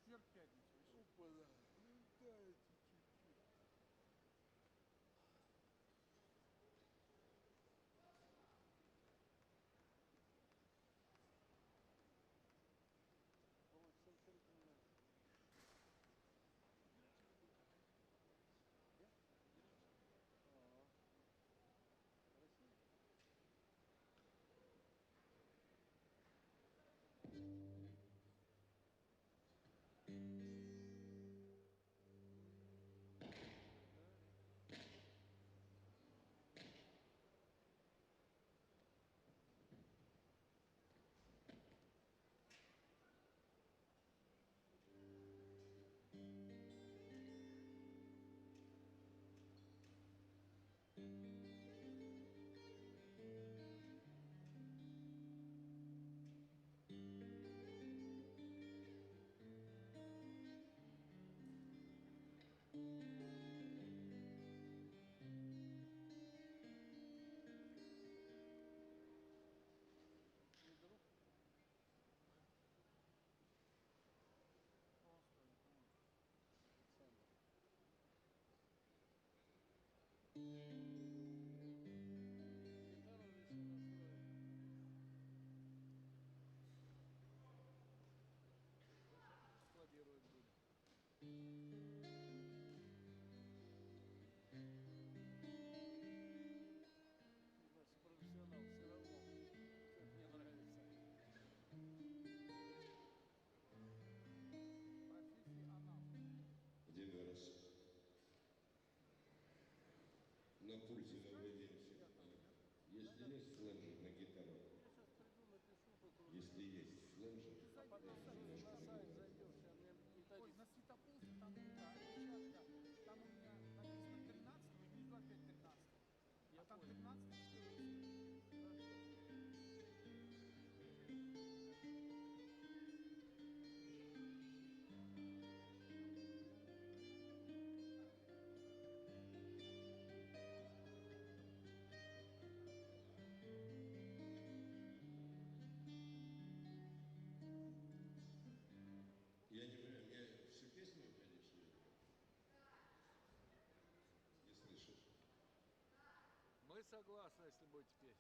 Ну, дайте чуть-чуть. Вот, совсем понимаю. Да? Ага. Россия? Не друг? Просто, ну, Александр. Гитару решил настроить. Сейчас складировать будем. Значит, профессионал все равно, как мне нравится. профессионал. Один раз на пульте на Скажешь, один. ребятам, нет? Если есть фленджер на гитару, Я сейчас приду, напишу только уже. если есть фленджер, Ты А зайди потом на сайт. на сайт зайдешь, сейчас мне Ой, методист. на Светополске там опечатка. Там у меня написано 13 и внизу опять 13. Я А там понял. 15 14. Хорошо. я не понимаю, мне всю песню уходить, что ли? Не слышу. Мы согласны, если будете петь.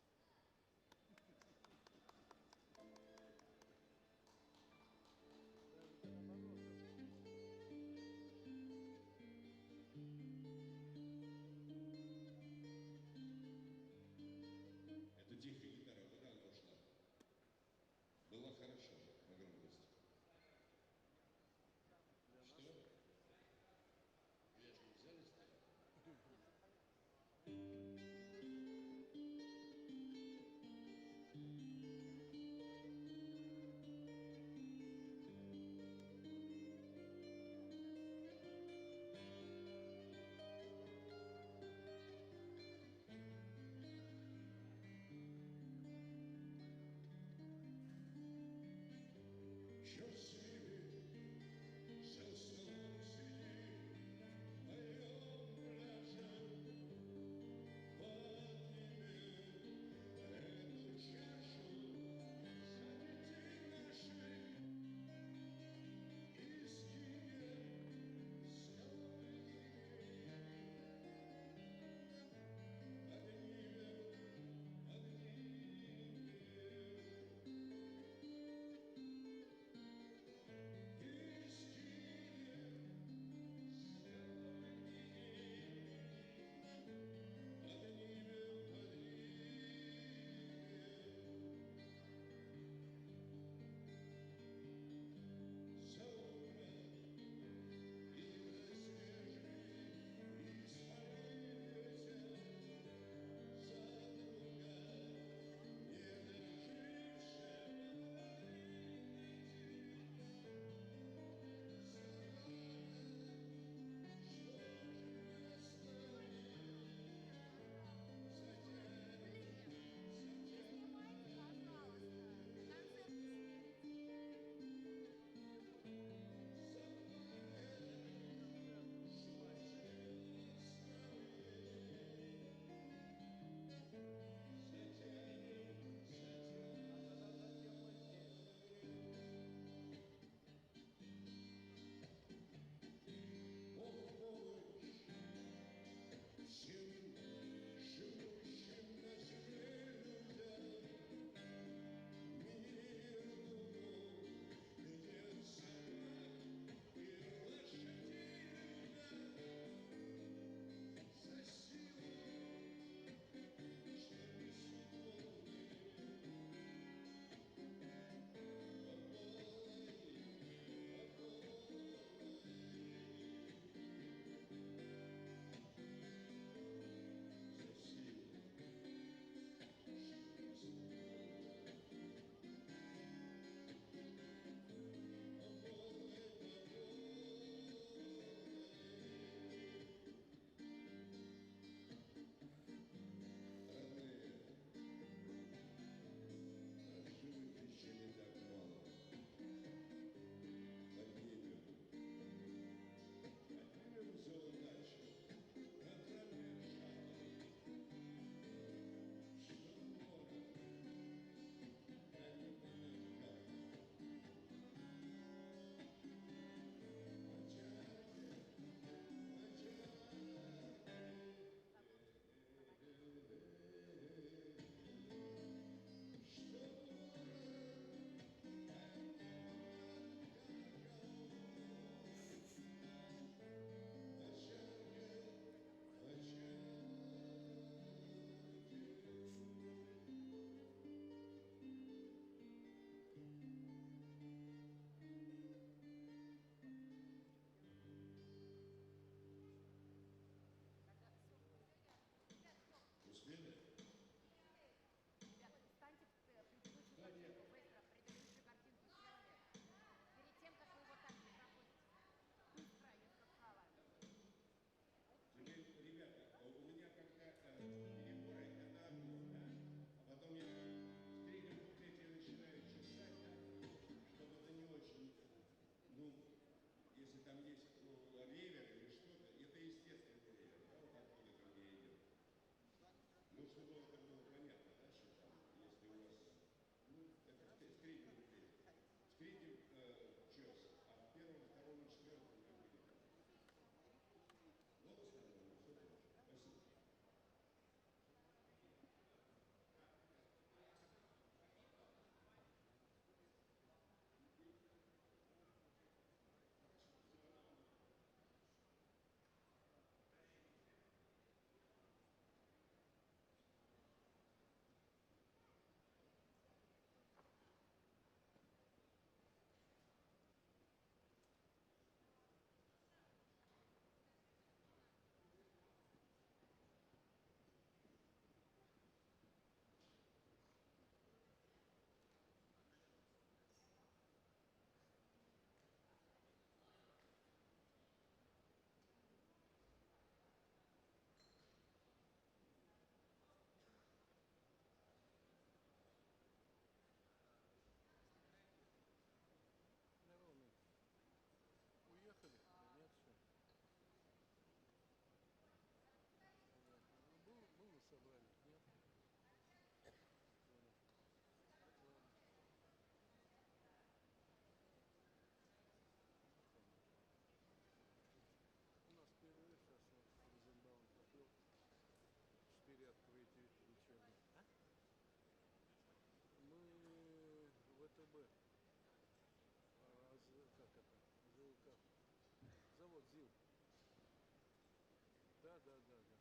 Да, да, да, да.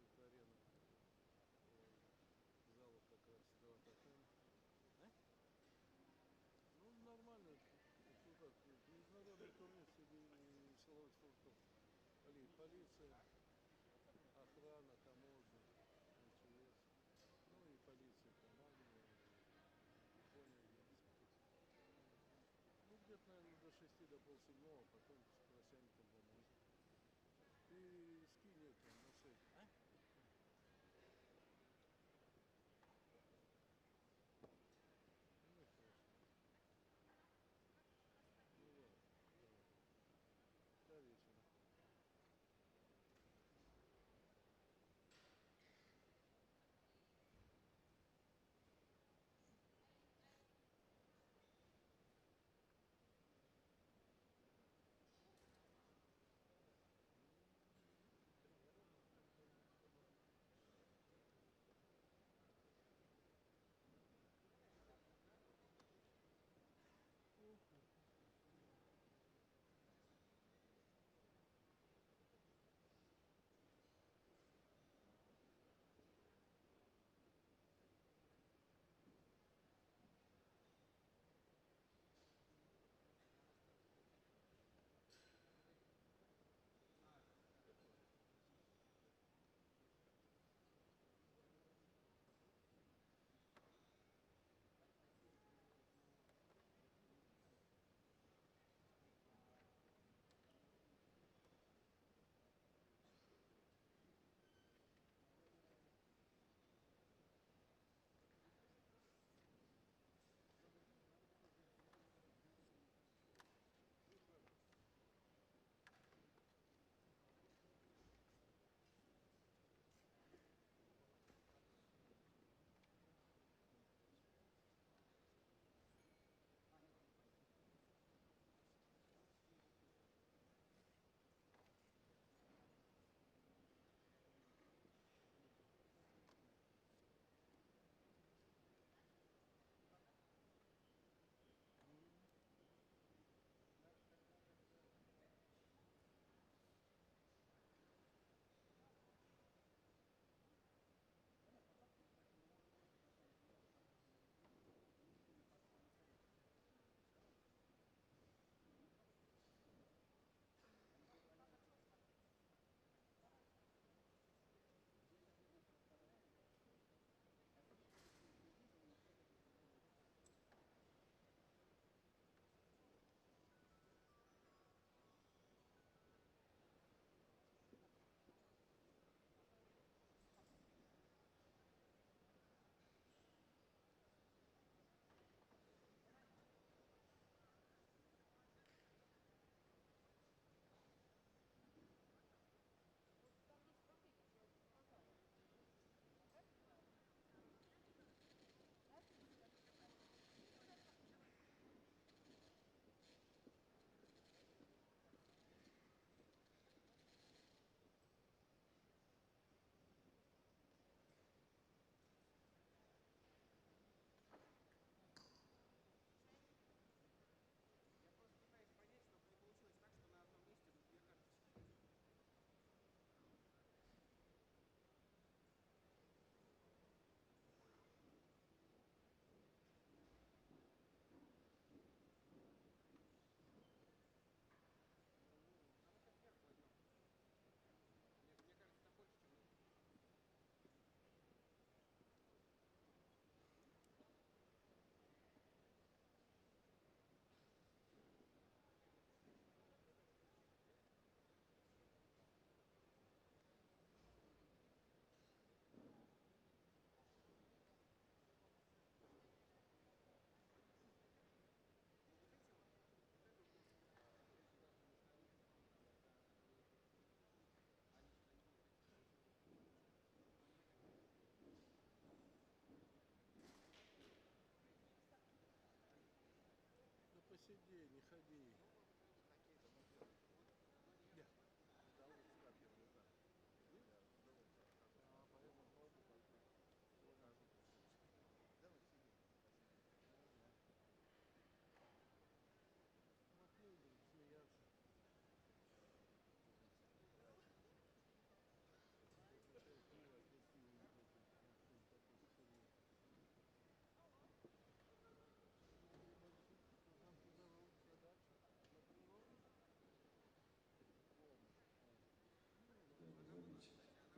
Это арена залу как раз Галатахан. А? Ну, нормально. Что так, международный турнир среди силовых структур. Полиция, охрана, таможня, МЧС, ну и полиция Канады, Япония есть. Ну, где-то, наверное, до 6, до полседьмого, потом просянет домой. Ты скинь это на сайт. А? Ну и хорошо. Ну ладно, давай. До вечера.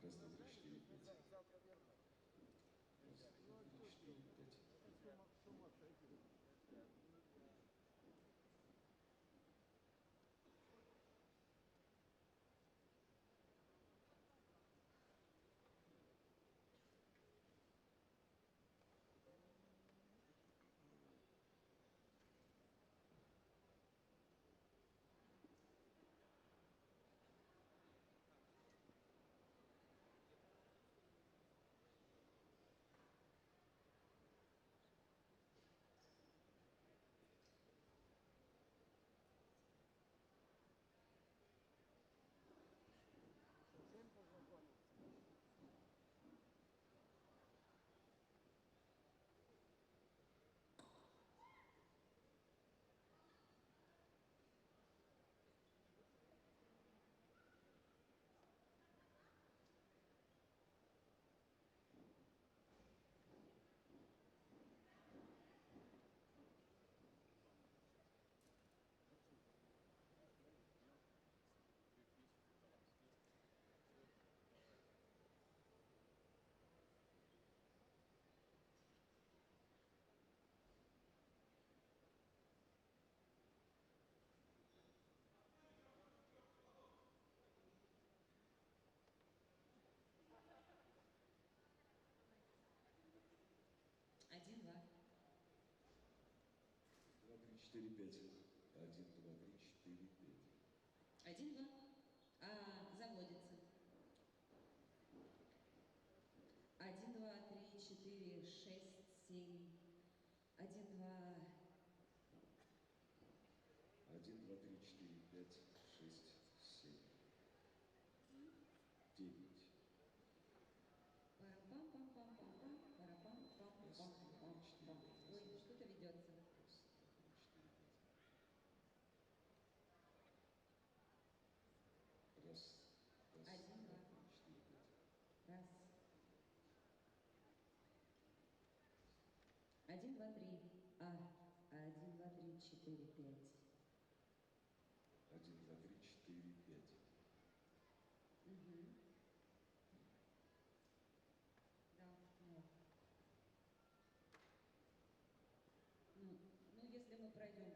Раз, два, три, четыре, пять. Завтра верно. Раз, два, три, четыре, пять. Сумасшедший. Совсем познакомился. Один, два. Два, три, четыре, пять. Один, два, три, четыре, пять. Один, два. Заводится. Один, два, три, четыре, шесть, семь. Один, два. Один, два, три, четыре, пять, шесть, семь. 9. Парам-пам-пам-пам-пам-пам. Парам-пам-пам-пам-пам-пам. Ой, что-то ведется. Раз, два, три, четыре, пять. Раз, Один, два, два. три, четыре, пять. Раз. Один, два, три. Один, два, три, четыре, пять. Один, два, три, четыре, пять. Угу. Да, ну. Ну, если мы пройдем.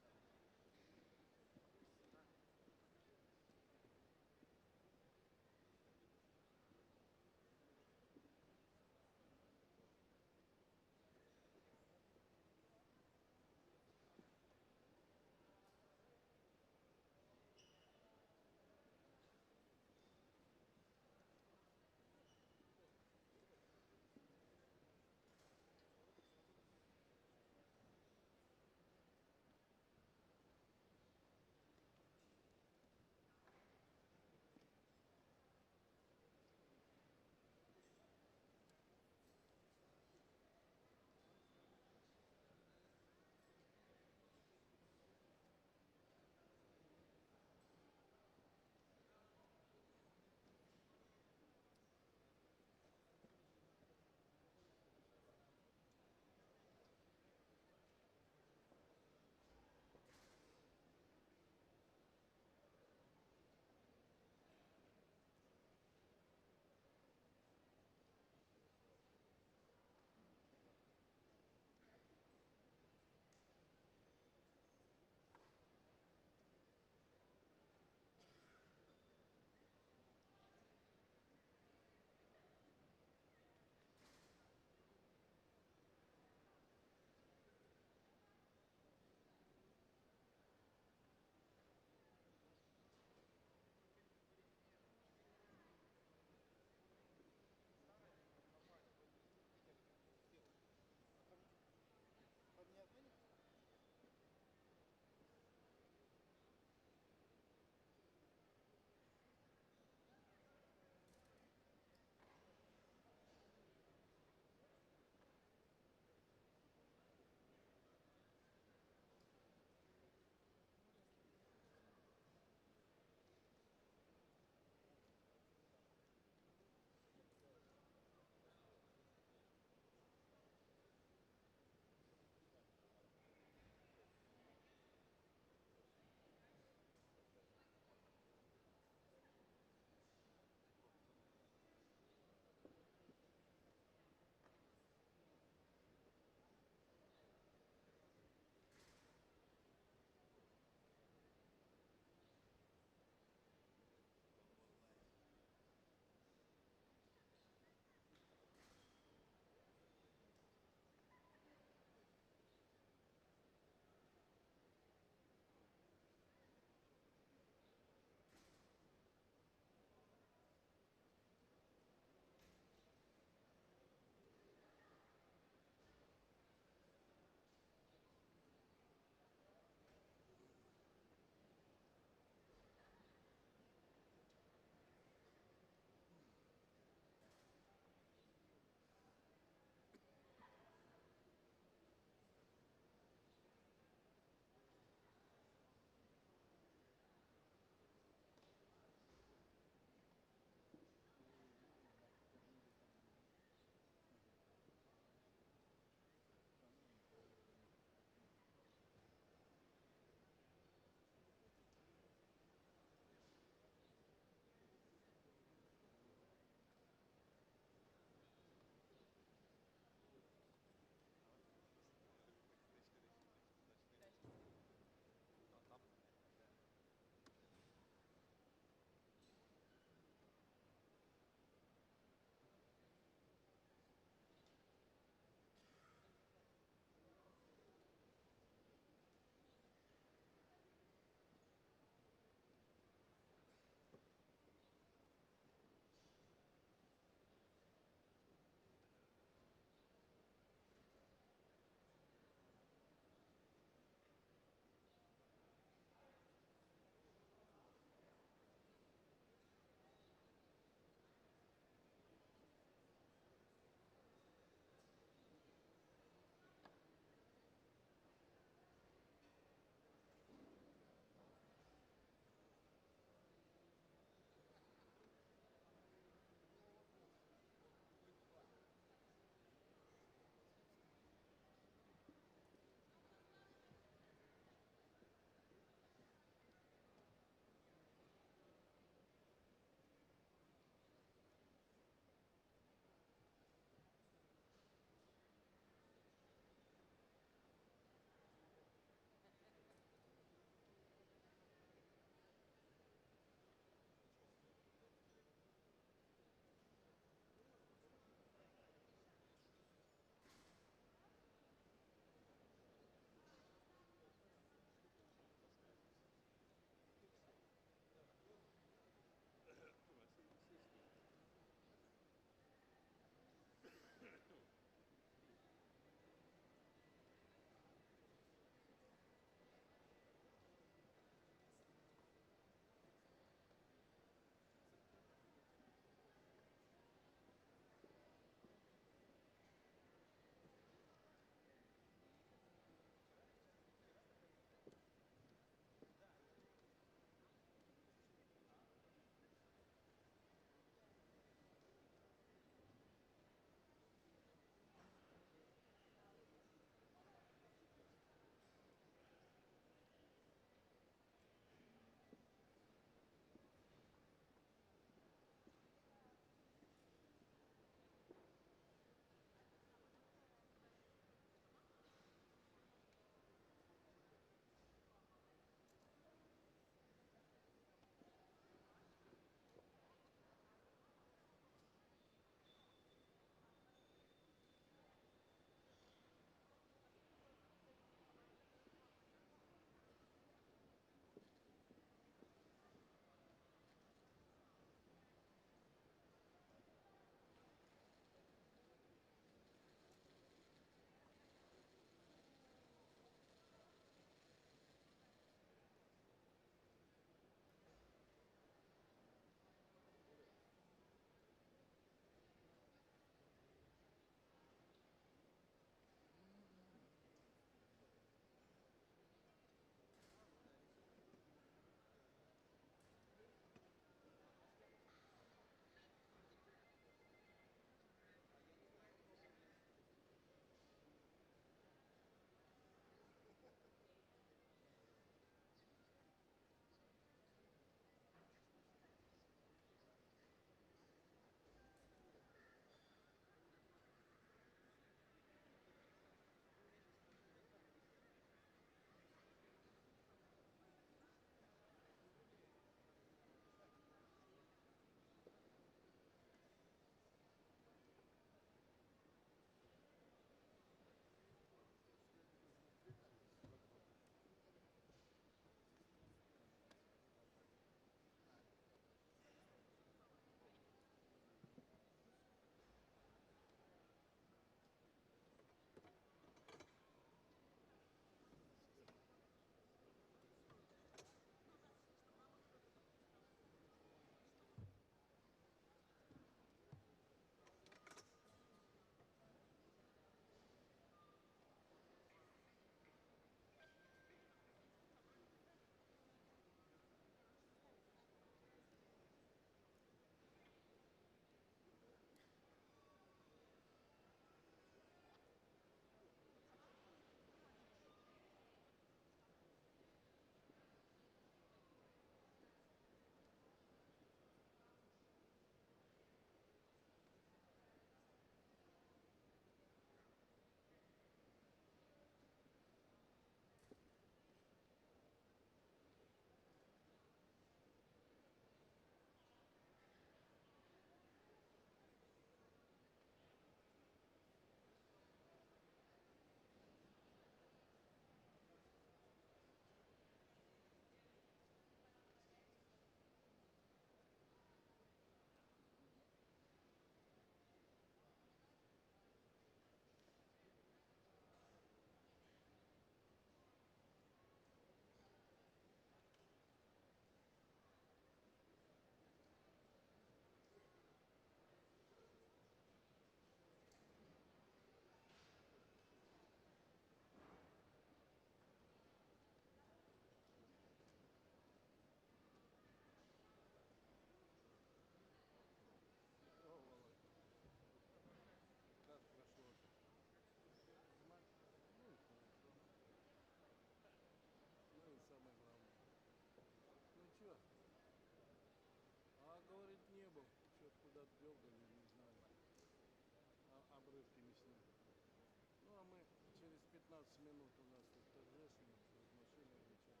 15 минут у нас тут торжественно, с машиной вручат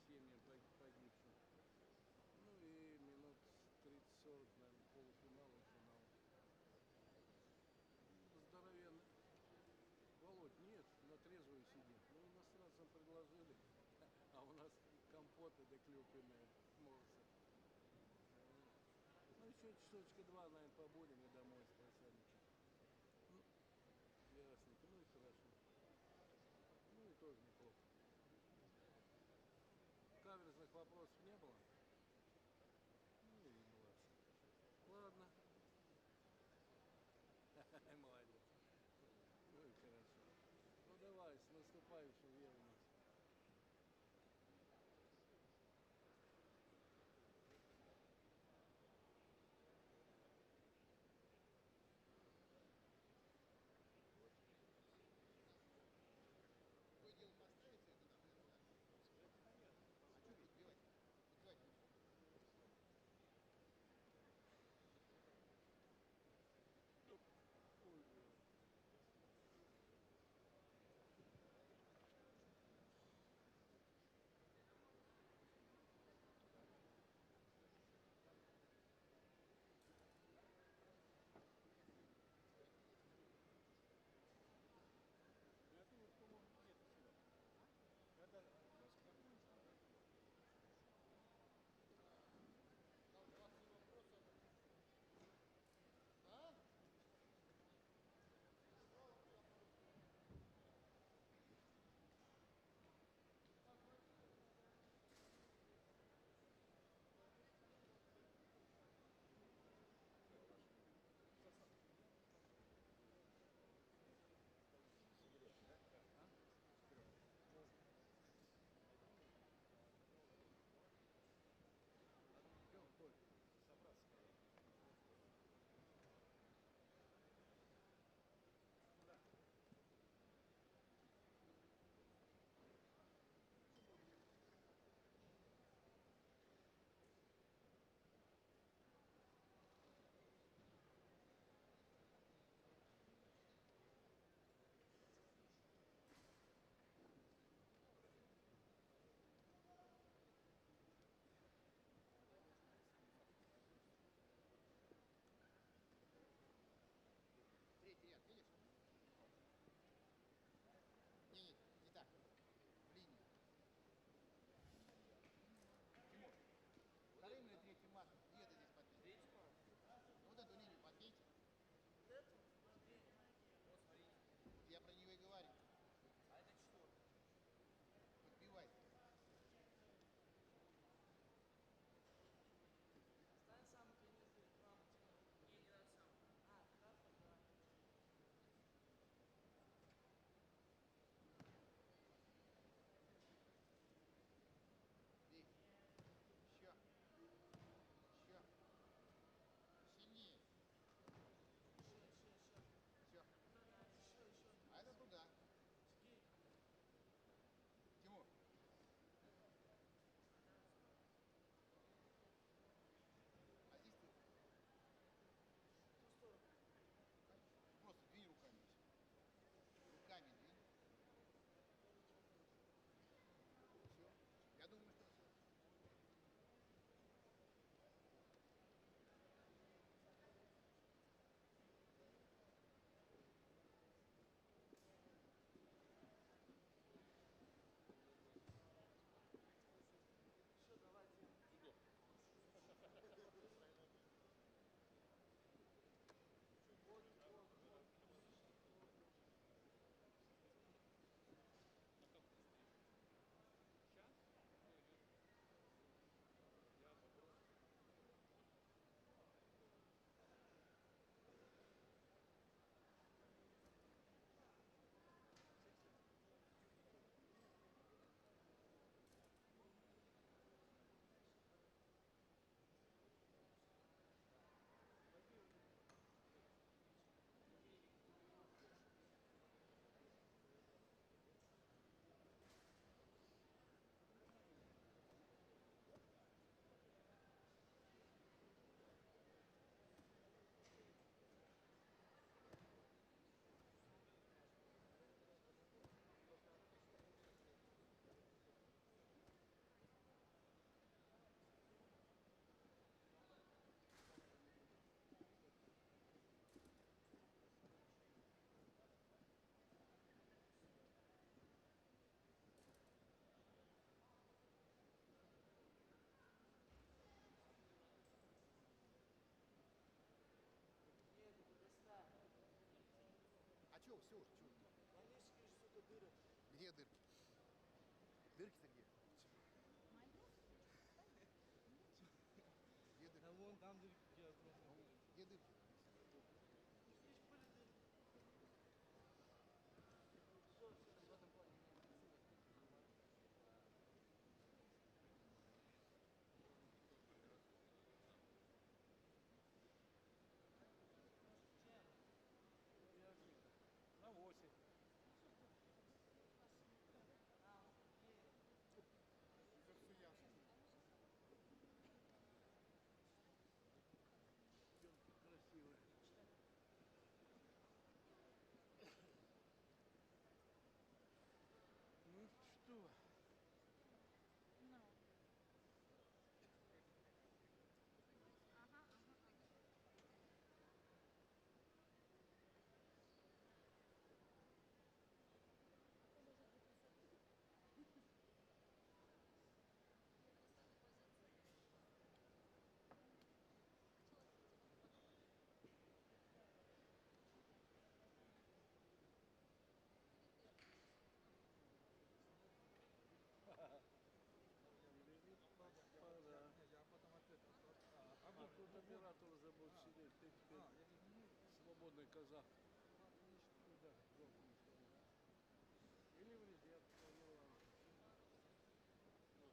семьям погибшим. Ну и минут 30-40, наверное, полуфинал и финал. Здоровенный. Володь, нет, на трезвую сидит. Ну, иностранцам предложили, а у нас компоты да клюквенные молодцы. Ну, еще часочка два, наверное, побудем и домой с просадником. Ну, ясненько, ну и хорошо. Ну и тоже неплохо. Каверзных вопросов не было? Ну и молодцы. Ладно. Молодец. Ну и хорошо. Ну давай, с наступающим, Вера у нас. Другое дело поставить это, например, да. А что тут делать? Вот давайте все уже, чего? Где дырки? Дырки-то где? Где дырки? Да вон там дырки, где огромные Ну, были. где дырки? Здесь были дырки. Все, в этом плане. На 8. Как все ясно. Красивые. Ну что? Пора. Я потом ответ. А тут оператор забыл сидеть. Ты теперь свободный казах. Туда, или в резерв. Заняться нечем. Красивый.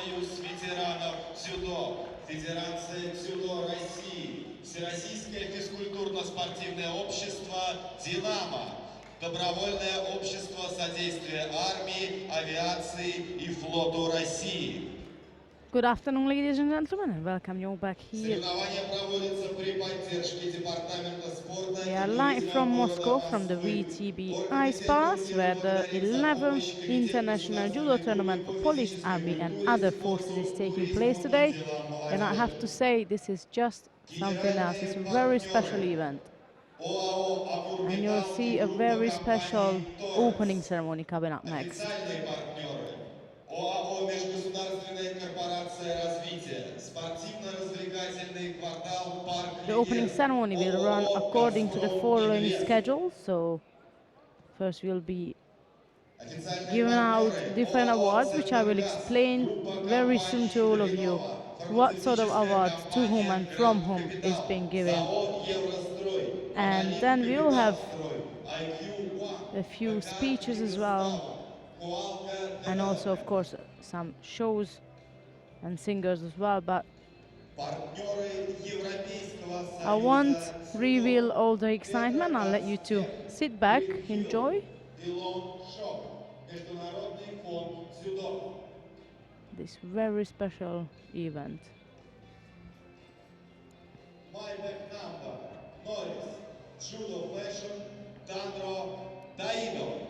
Союз ветеранов дзюдо, Федерация дзюдо России, Всероссийское физкультурно-спортивное общество «Динамо», Добровольное общество содействия армии, авиации и флоту России. Good afternoon, ladies and gentlemen, and welcome you back here. Соревнования проводятся при поддержке Департамента спорта We и are live туризма from города Moscow from the Москвы. VTB Ice Оргкомитет Pass, Верховный where the благодарит за 11th помощь Комитету International Judo Государственной Думы Tournament for по Police, физической Army, and культуре, other forces is спорту, taking place туризму today. и делам And I have молодежи. to say, this is just something else. It's a very special event. ОАО And you'll «Амурметалл» see и a группа very special компаний opening «Торренс». ceremony coming up next. Официальные партнеры. ОАО «Межгосударственная корпорация развития», спортивно-развлекательный квартал «Парк The opening Легенд», ceremony will run ООО according to the «Газпром following Инвест. schedule. So first we'll be Официальные giving out партнеры different ОАО awards, which I will «Центргаз», explain группа very soon to компаний all of you. «Леново», What sort of фармацевтическая awards, to whom компания and from «Гранд whom is Капитал», being given. ЗАО «Еврострой», And «Монолит then we'll have Капиталстрой», IQ One, a few ПК speeches as well, Коалка and also, of Development. course, some shows and singers as well. But Партнеры Европейского I won't Союза reveal «Дзюдо», all the excitement. I'll let you two sit back, enjoy Пилон Шоп, Международный фонд дзюдо. this very special event. My back number, Norris, Judo Fashion, Dandro, Daido.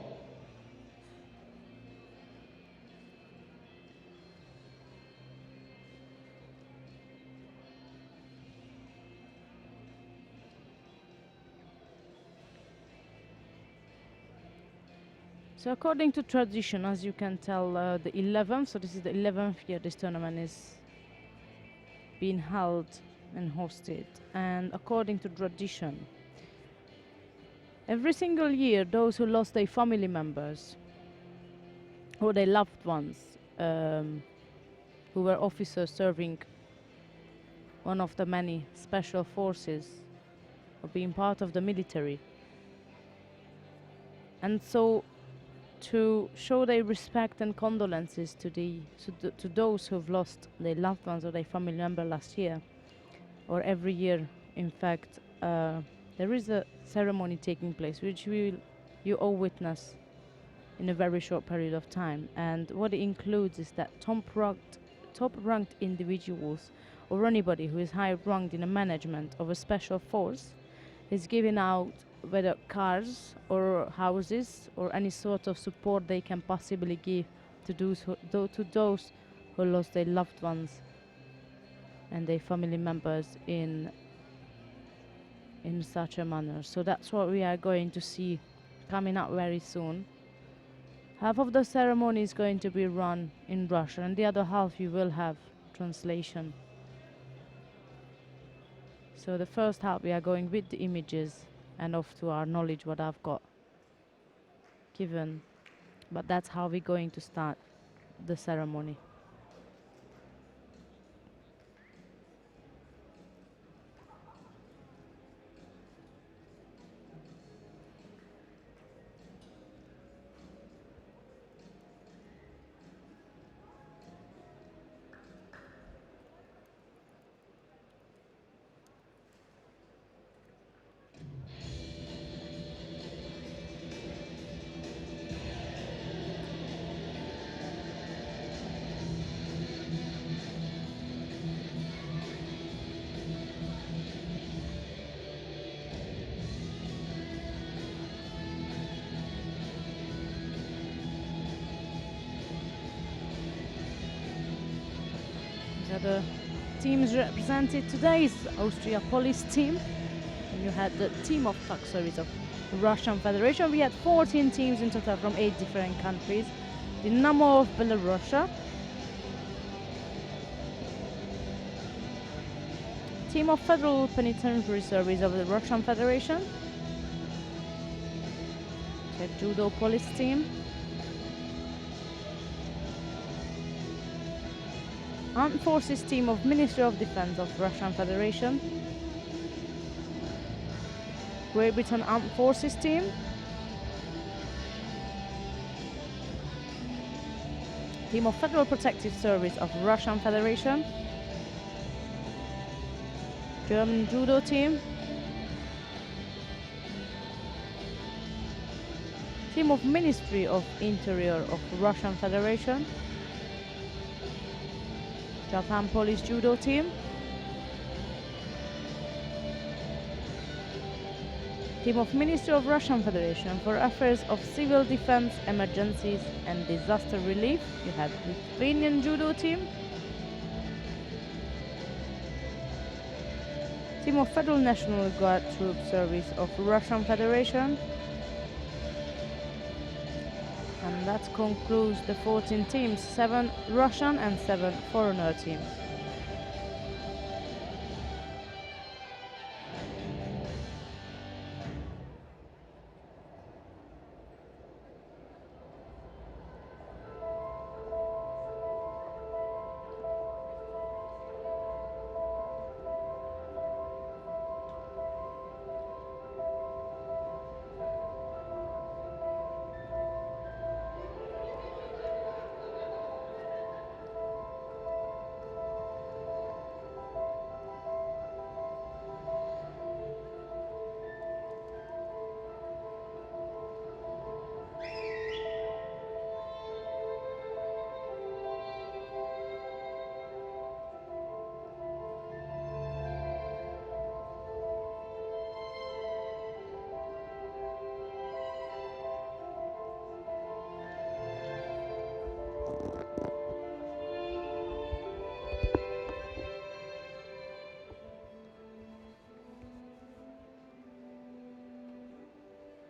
So according to tradition, as you can tell, the 11th, so this is the 11th year this tournament is being held and hosted. And according to tradition, every single year, those who lost their family members or their loved ones, who were officers serving one of the many special forces or being part of the military. And so to show their respect and condolences to those who've lost their loved ones or their family member last year, or every year, in fact, there is a ceremony taking place which you all witness in a very short period of time. And what it includes is that top-ranked individuals or anybody who is high-ranked in the management of a special force is giving out whether cars or houses or any sort of support they can possibly give to those who lost their loved ones and their family members in such a manner. So that's what we are going to see coming up very soon. Half of the ceremony is going to be run in Russian, and the other half you will have translation. So the first half we are going with the images and off to our knowledge what I've got given. But that's how we're going to start the ceremony. These are the teams represented today. Is Austria Police team, and you had the team of Tuck Service of Russian Federation. We had 14 teams in total from 8 different countries. Dynamo of Belorussia, team of Federal Penitentiary Service of the Russian Federation, Czech Judo Police team, Armed Forces team of Ministry of Defense of Russian Federation, Great Britain Armed Forces team, Team of Federal Protective Service of Russian Federation. German Judo team. Team of Ministry of Interior of Russian Federation. Japan Police Judo team. Team of Ministry of Russian Federation for Affairs of Civil Defense, Emergencies and Disaster Relief. You have Lithuanian Judo team. Team of Federal National Guard Troop Service of Russian Federation. And that concludes the 14 teams, 7 Russian and 7 foreigner teams.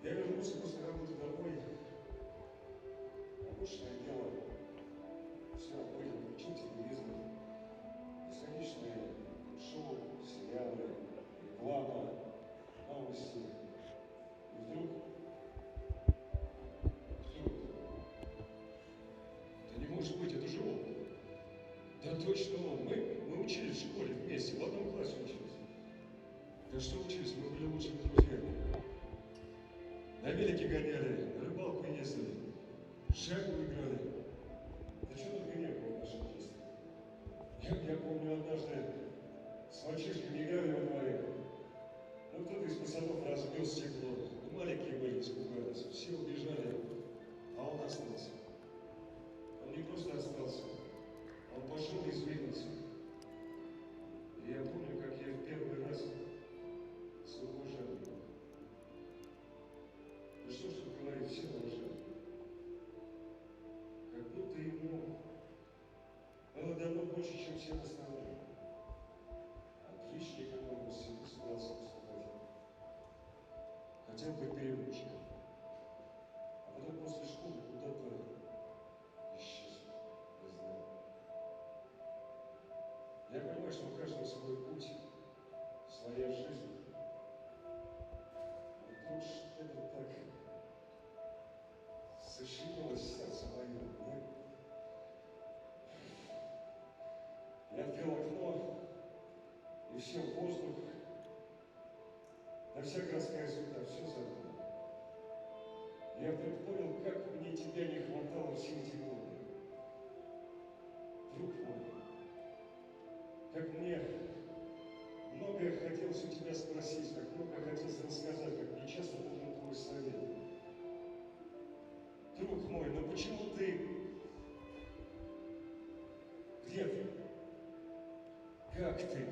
Я вернулся после работы домой. Обычное дело. Все обыденно, включил телевизор. Бесконечные шоу, сериалы, реклама, новости. И вдруг... Да не может быть, это же он. Да точно он. Мы учились в школе вместе, в одном классе учились. Да что учились, мы были лучшими друзьями. На велике гоняли, на рыбалку ездили, шайбу играли. Да что только не было в нашем детстве. Я помню, однажды с мальчишками играли во дворе. Ну, кто-то из пацанов разбил стекло. Ну, маленькие были, испугались. Все убежали, а он остался. Он не просто остался, он пошел и извинился. И я помню, как я в первый раз с уважением. Да что ж тут говорить, все должны. Как будто ему было давно больше, чем всем остальным. Отличником он из всего собрался поступать. Хотел быть переводчиком. А потом после школы куда-то исчез. Не знаю. Я понимаю, что у каждого свой путь, своя жизнь. Но тут что-то так защемилось сердце мое. Я открыл окно, и все, воздух, да вся городская суета, все забыл. Я вдруг понял, как мне тебя не хватало все эти годы. Друг мой, как мне многое хотелось у тебя спросить, как много хотелось рассказать, как мне часто нужен твой совет. Друг мой, но почему ты? Где ты? Как ты?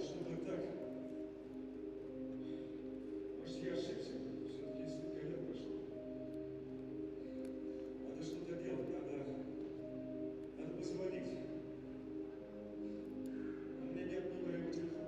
что-то так. Может, я ошибся. Все-таки столько лет прошло. Надо что-то делать, надо позвонить. У меня нет номера его телефона.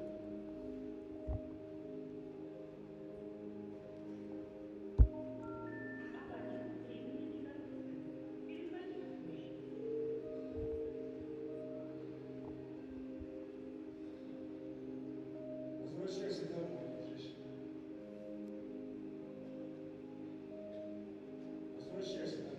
Возвращайся домой, дружище. Возвращайся домой.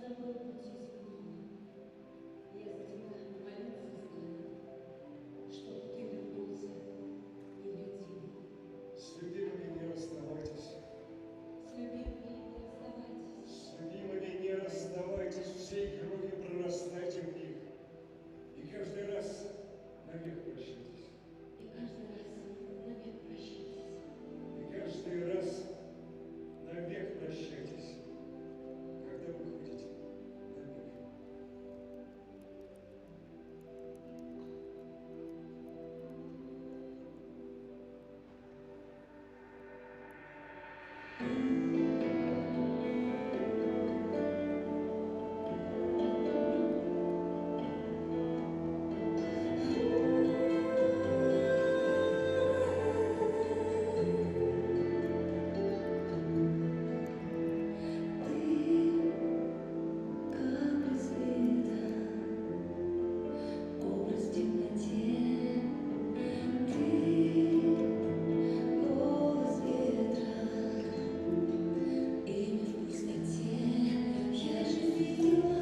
тобой пути сбегу. Я за тебя молиться стану, чтоб ты вернулся и родил. С любимыми не расставайтесь. С любимыми не расставайтесь. С любимыми не расставайтесь, всей кровью прорастайте в них. И каждый раз навек прощайтесь. И каждый раз навек прощайтесь. И каждый раз навек прощайтесь, когда выходите навек. Капли света, образ в темноте, ты голос ветра, имя в пустоте. Я же видела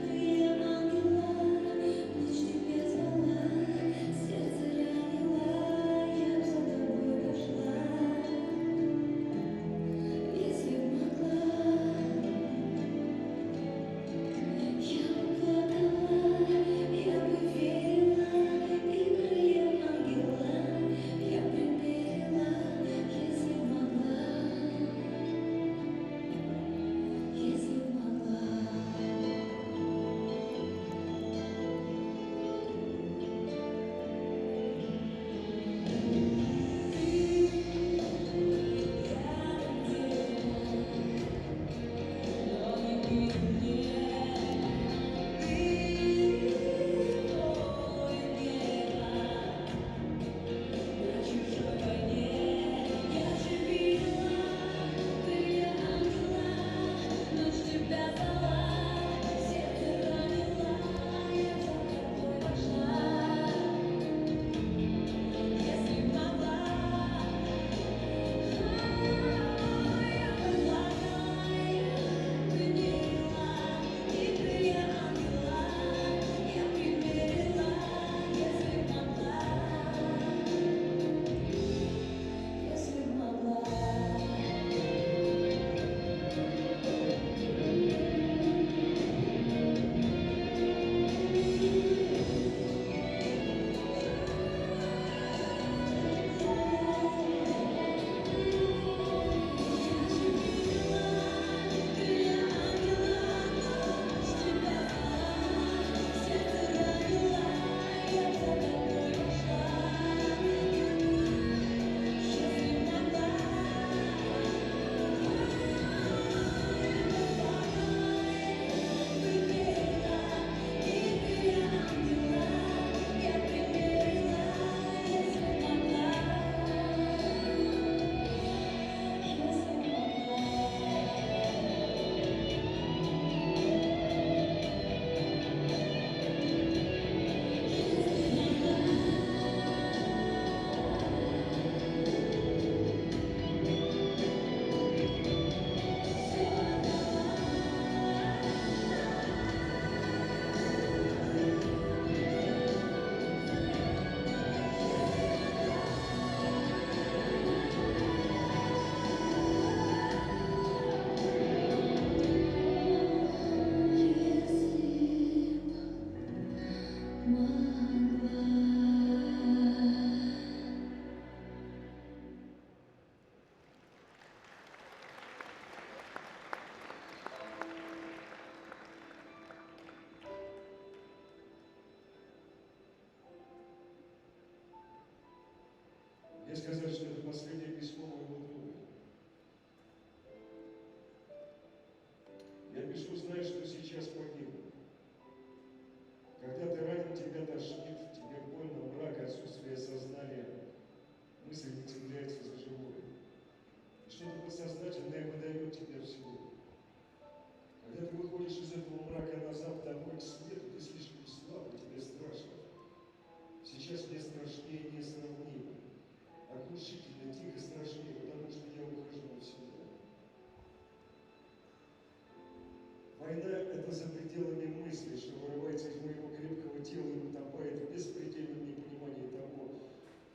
крылья ангела, ночь тебя звала, сердце ранила, я б за тобой пошла, если б могла. Я бы плакала, я бы верила, и крыльям ангела я примерила, если б могла, если б могла. Если б могла. Мне сказали, что это последнее письмо моего друга. Я пишу, зная, что сейчас погибну. Когда ты ранен, тебя тошнит, тебе больно, мрак, отсутствие сознания, мысль не цепляется за живое. И что-то подсознательное выдает тебя всего. Когда ты выходишь из этого мрака назад домой к свету, ты слишком слаб, и тебе страшно. Сейчас мне страшнее несравнимо. Оглушительно, тихо, страшнее, потому что я ухожу от себя. Война — это за пределами мысли, что вырывается из моего крепкого тела и утопает в беспредельном непонимании того,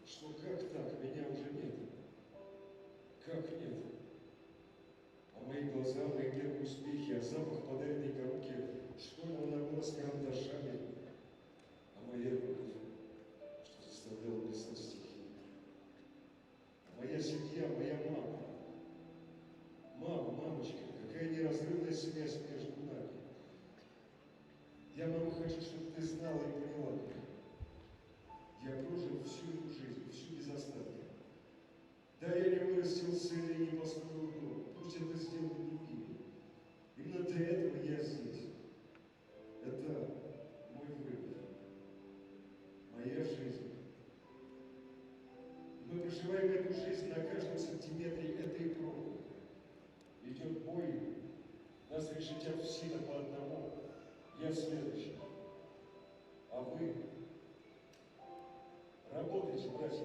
что как так, меня уже нет. Как нет? А мои глаза, мои первые успехи, а запах подаренной коробки школьного набора с карандашами, а моя любовь, что заставляла писать стихи. Моя семья, моя мама. Мама, мамочка, какая неразрывная связь между нами. Я, мама, хочу, чтобы ты знала и поняла меня. Я прожил всю эту жизнь, всю без остатка. Да, я не вырастил сына и не построил дом. Пусть это сделали другие. Именно для этого я здесь. Это мой выбор. Моя жизнь. Мы проживаем эту жизнь на каждом сантиметре этой пробы. Идет бой, нас решетят в сито по одному. Я следующий. А вы работайте, братья.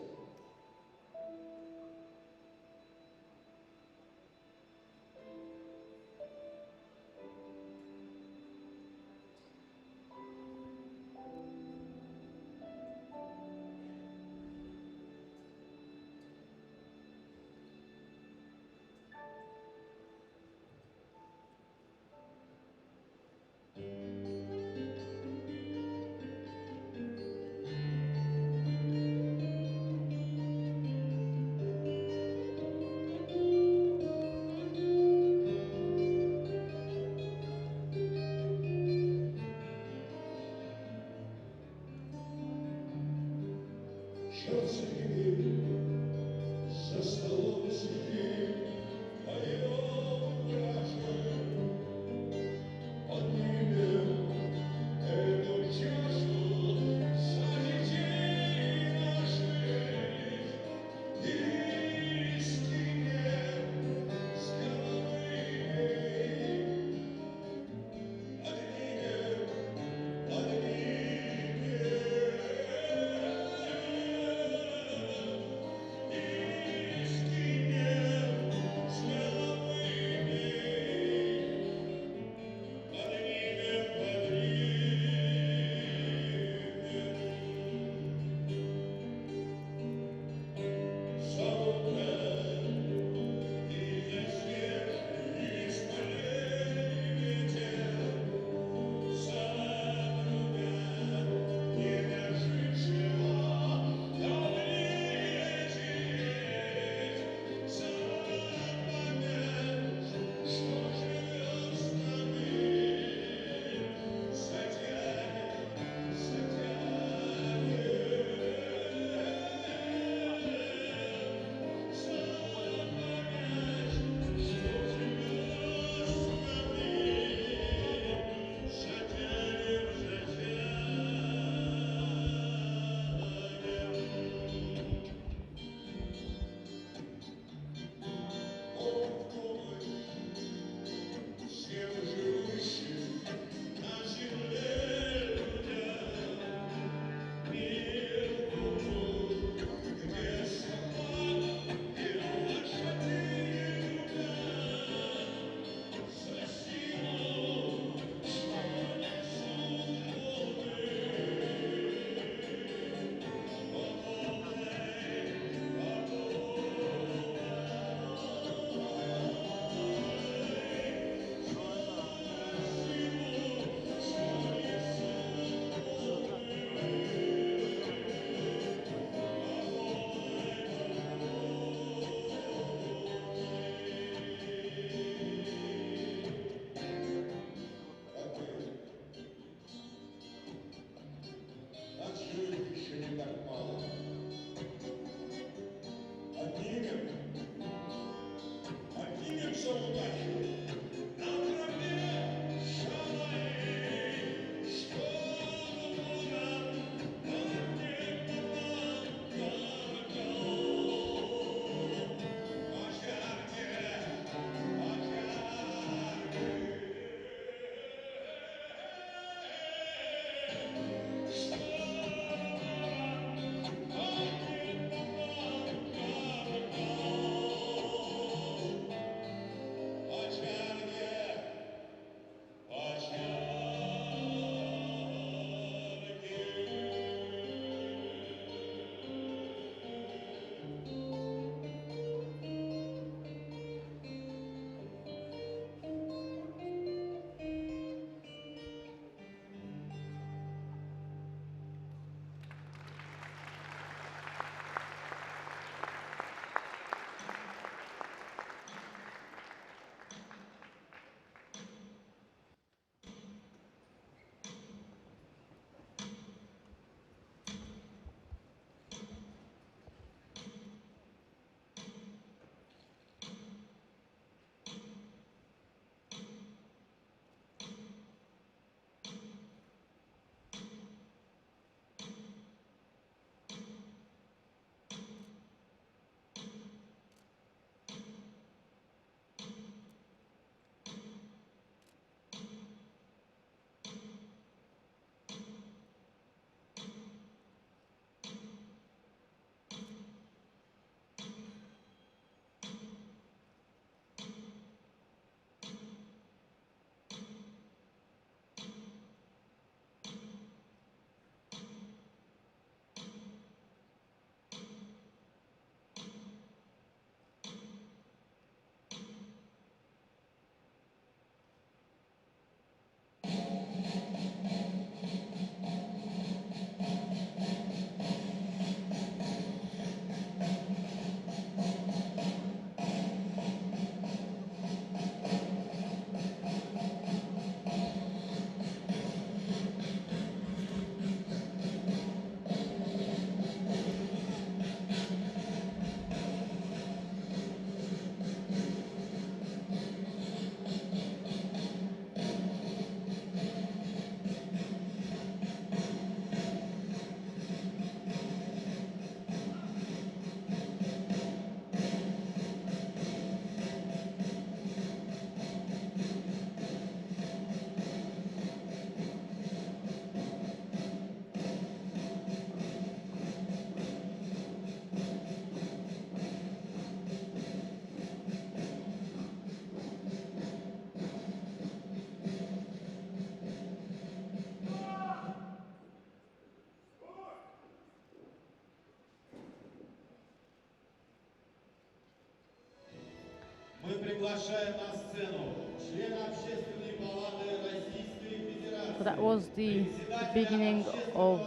приглашаем на сцену члена Общественной палаты Российской Федерации. So that was the beginning of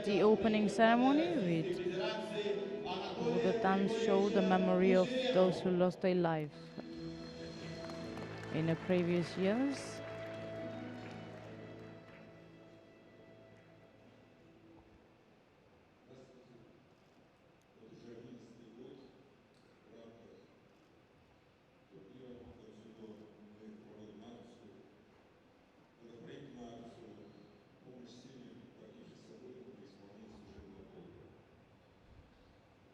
the opening ceremony with all the dance show, the memory of those who lost their life in the previous years. Вот уже 11-й год в рамках турнира по дзюдо мы проводим акцию, благотворительную акцию «Помощь семьям погибших сотрудников при исполнении служебного долга».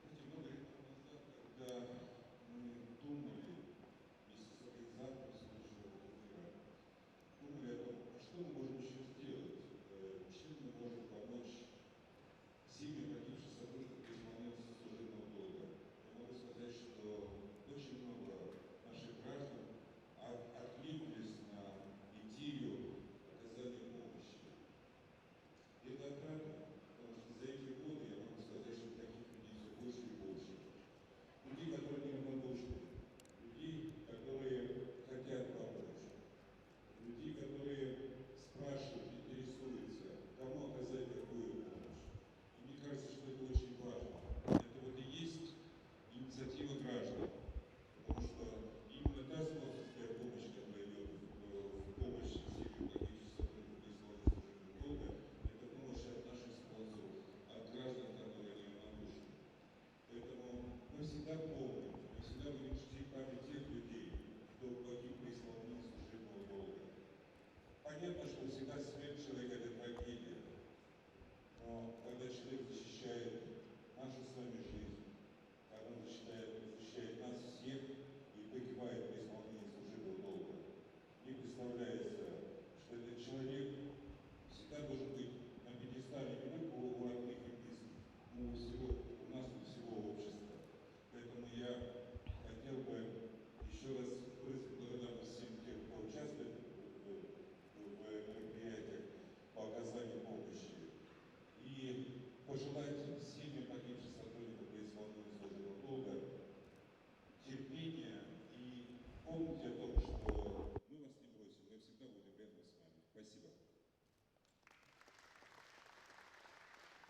Знаете, много лет назад, когда мы думали вместе с организатором сегодняшнего турнира, думали о том, а что мы можем еще сделать, чем мы можем помочь семьям погибших сотрудников при исполнении служебного долга. Я могу сказать, что очень много наших граждан откликнулись на идею оказания помощи. И это отрадно, потому что за эти годы я могу сказать, что таких людей все больше и больше. Людей, которые неравнодушны, людей, которые хотят помочь, людей, которые спрашивают, интересуются, кому оказать какую помощь. И мне кажется, что это очень важно. Это вот и есть инициатива граждан, потому что именно та спонсорская помощь, которая идет в помощь семьям погибших сотрудников при исполнении служебного долга, это помощь от наших спонсоров, от граждан, которые неравнодушны. Поэтому мы всегда помним, мы всегда будем чтить память тех людей, кто погиб при исполнении служебного долга. Понятно, что всегда смерть человека – это трагедия, но когда человек защищает нашу с вами жизнь, когда он защищает нас всех и погибает при исполнении служебного долга, мне представляется, что этот человек всегда должен быть на пьедестале не только у родных и близких, но у нас, у всего общества. Поэтому я хотел бы еще раз выразить благодарность всем тем, кто участвует в мероприятиях по оказанию помощи, и пожелать семьям погибших сотрудников при исполнении служебного долга терпения и помните о том, что мы вас не бросим, мы всегда будем рядом с вами. Спасибо.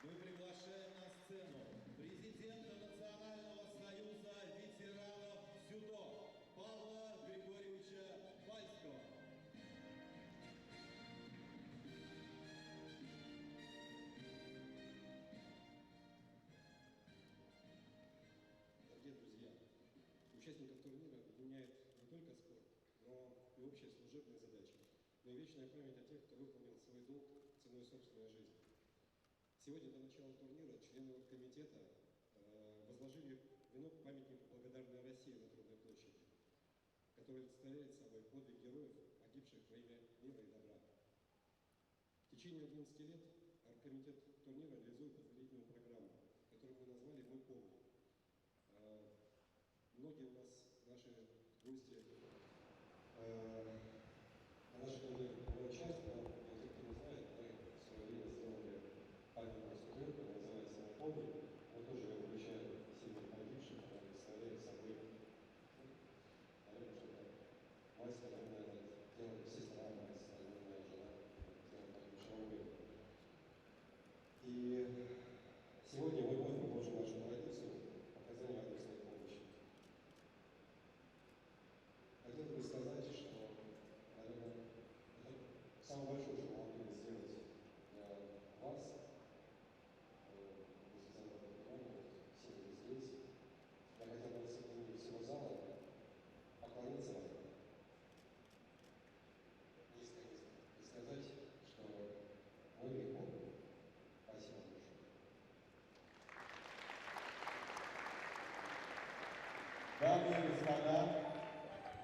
Мы приглашаем на сцену президента Национального союза ветеранов дзюдо Павла Григорьевича Бальского. Дорогие друзья, участников турнира объединяет не только спорт, но и общая служебная задача, но и вечная память о тех, кто выполнил свой долг ценой собственной жизни. Сегодня до начала турнира члены оргкомитета возложили венок к памятнику «Благодарная Россия» на Трудной площади, который олицетворяет собой подвиг героев, погибших во имя мира и добра. В течение 11 лет оргкомитет турнира реализует подготовительную программу, которую мы назвали «Мы помним». Многие у нас наши гости на нашей турнире принимают участие, но для тех, кто не знает, мы в свое время сделали памятную статуэтку, она называется «Мы помним». Мы тоже ее включаем семьи погибших, она представляет собой, наверное, что-то мать, наверное, делает сестра, мать, наверное, жена, делает погибшего мира. И сегодня мы вновь продолжим нашу традицию оказания адресной помощи. Хотелось бы сказать, что, наверное, это самое большое, что мы могли бы сделать для вас, если за это внимание, все вы здесь. Я хотел бы от имени всего зала поклониться вам низко и сказать, что мы их помним. Спасибо большое. Дамы и господа,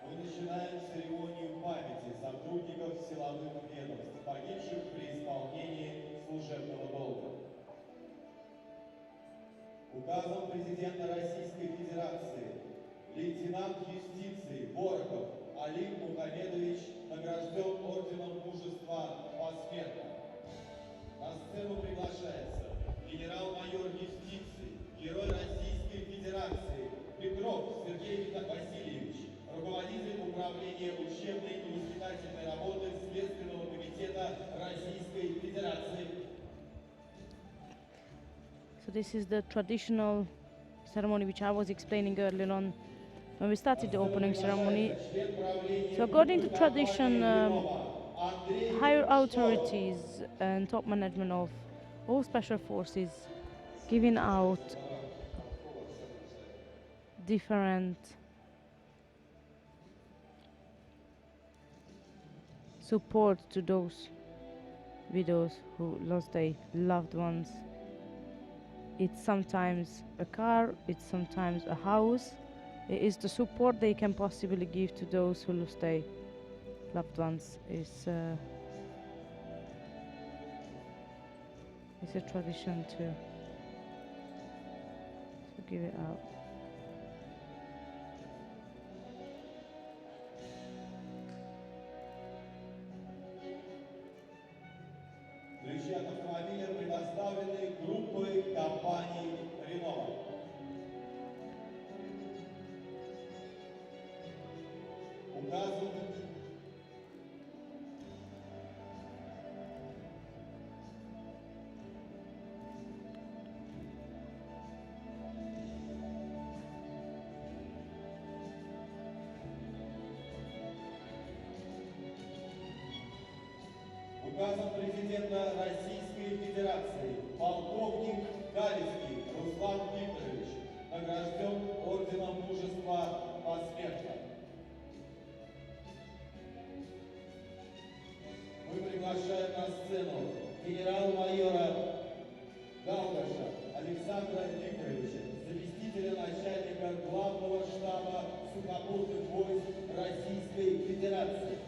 мы начинаем церемонию памяти сотрудников силовых ведомств, погибших при исполнении служебного долга. Указом президента Российской Федерации лейтенант юстиции Борохов Алим Мухамедович награжден орденом мужества посмертно. На сцену приглашается генерал-майор юстиции, герой Российской Федерации Петров Сергей Васильевич, руководитель this is the traditional ceremony which I was explaining earlier on when we started the opening ceremony. So according to tradition, higher authorities and top management of all special forces giving out different support to those widows who lost their loved ones. It's sometimes a car, it's sometimes a house. It is the support they can possibly give to those who lost their loved ones. It's a tradition to give it out. Ключи от автомобиля предоставлены группой компаний Renault. Указан Указом президента Российской Федерации полковник Галицкий Руслан Викторович награжден орденом мужества посмертно. Мы приглашаем на сцену генерал-майора Галгаша Александра Викторовича, заместителя начальника главного штаба сухопутных войск Российской Федерации.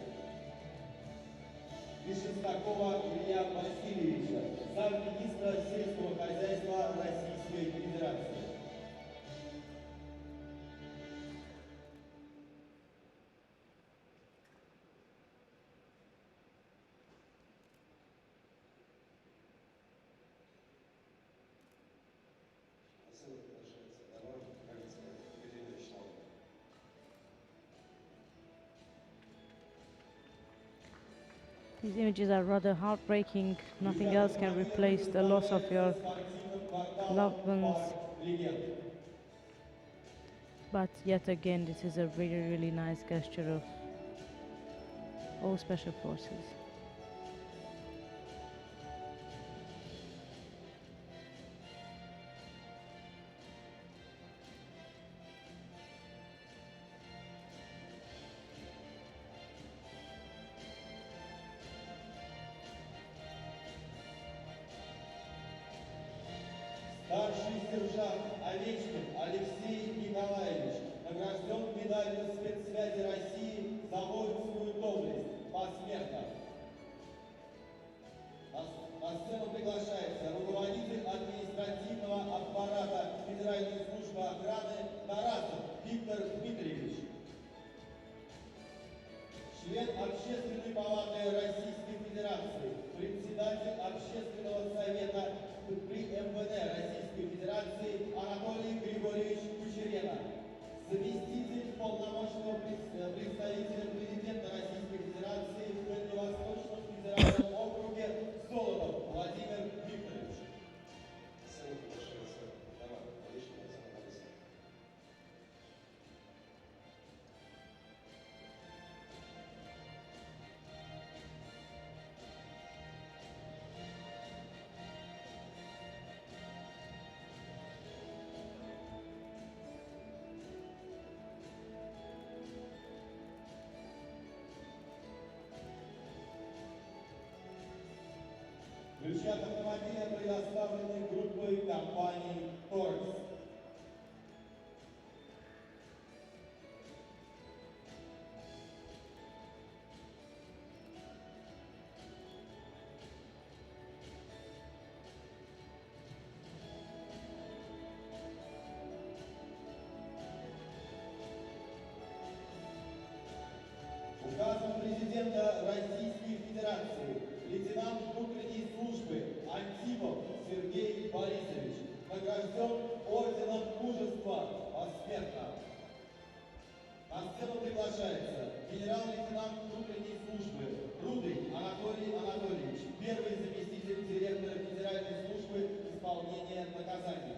Шестакова Илья Васильевича, замминистра сельского хозяйства Российской Федерации. These images are rather heartbreaking. Nothing else can replace the loss of your loved ones. But yet again, this is a really, really nice gesture of all special forces. Старший сержант Овечкин Алексей Николаевич награжден медалью спецсвязи России за воинскую доблесть посмертно. На сцену приглашается руководитель административного аппарата Федеральной службы охраны Тарасов Виктор Дмитриевич. Член Общественной палаты Российской Федерации, председатель Общественного совета при МВД Российской Федерации Анатолий Григорьевич Кучерена, заместитель полномочного представителя президента Российской Федерации в Дальневосточном федеральном округе Солодов Владимир Викторович. Ключи от автомобиля предоставлены группой компаний «Торекс». Указом президента Российской Федерации лейтенант внутренней службы Антипов Сергей Борисович награжден орденом мужества посмертно. На сцену приглашается генерал-лейтенант внутренней службы Рудый Анатолий Анатольевич, первый заместитель директора Федеральной службы исполнения наказаний.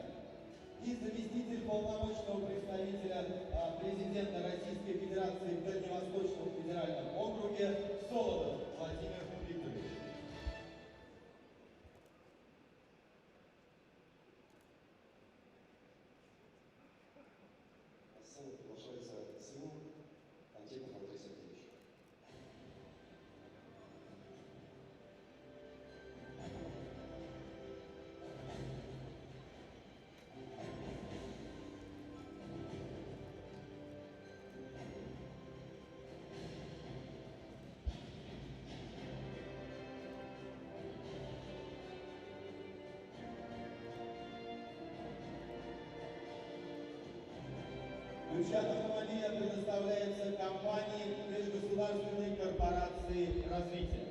Ключи от автомобиля предоставляются компании Межгосударственной корпорации развития.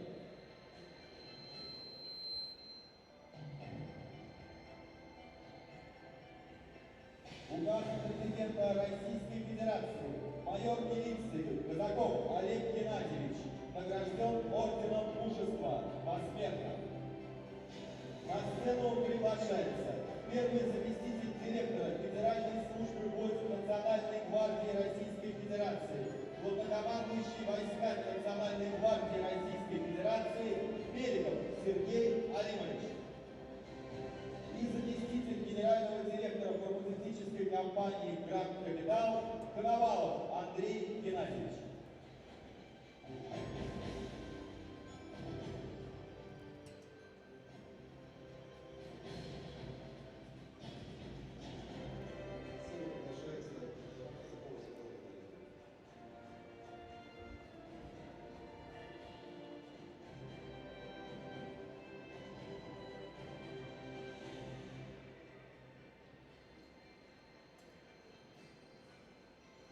Указ президента Российской Федерации майор милиции Казаков Олег Геннадьевич награжден орденом Мужества посмертно. На сцену приглашается первый заместитель директора Федеральной службы войск Национальной гвардии Российской Федерации, главнокомандующий войсками Национальной гвардии Российской Федерации Беликов Сергей Алимович и заместитель генерального директора фармацевтической компании «Гранд Капитал» Коновалов Андрей Геннадьевич.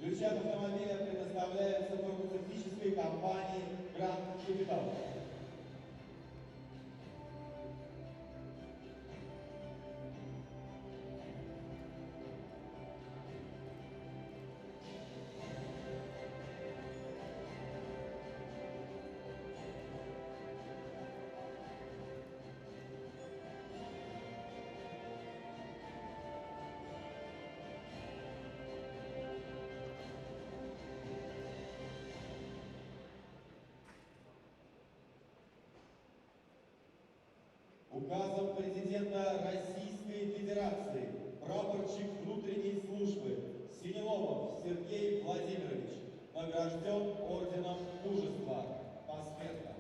Ключи от автомобиля предоставляются фармацевтической компании «Гранд Капитал». Указом президента Российской Федерации прапорщик внутренней службы Синелобов Сергей Владимирович награжден орденом Мужества посмертно.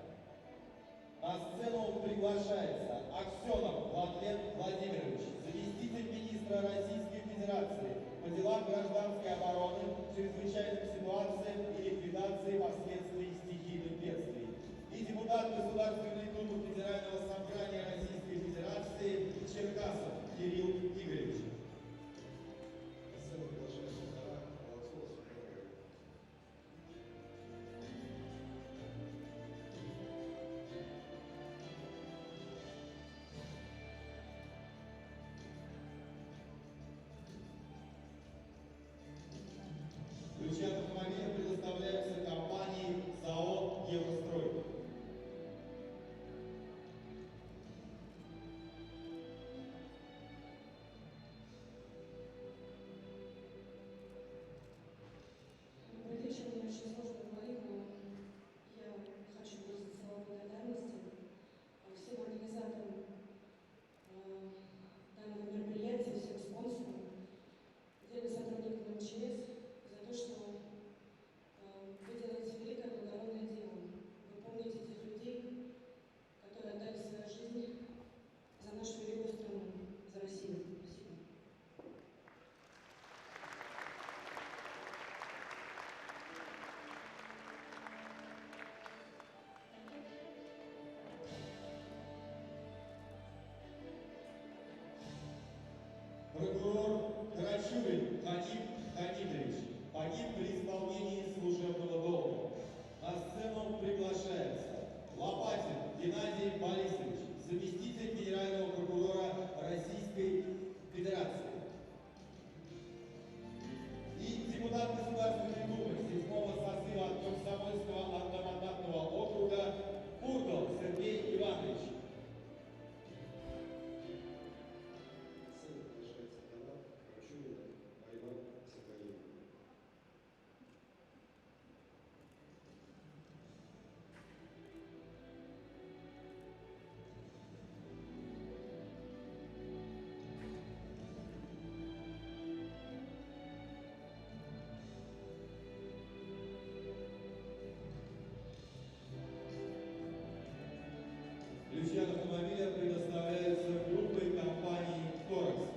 На сцену приглашается Аксенов Владлен Владимирович, заместитель министра Российской Федерации по делам гражданской обороны, чрезвычайным ситуациям и ликвидации последствий стихийных бедствий, и депутат Государственной Думы Федерального собрания Российской Федерации Черкасов Кирилл Игоревич. Ключи от автомобиля предоставляются компании ЗАО «Еврострой». Добрый вечер, мне очень сложно говорить, но я хочу выразить слова благодарности всем организаторам данного мероприятия, всем спонсорам, отдельно сотрудникам МЧС за то, что вы делаете великое благородное дело. Вы помните тех людей, которые отдали свою жизнь за нашу великую страну, за Россию. Спасибо. Прокурор Крачурин Ханиф Хамидович погиб при исполнении служебного долга. На сцену приглашается Лопатин Геннадий Борисович, заместитель генерального прокурора Российской Федерации. И депутат Государственной Думы 7-го созыва от Комсомольского одномандатного округа Бурдов Сергей Иванович. Ключи от автомобиля предоставляются группой компании «Торекс».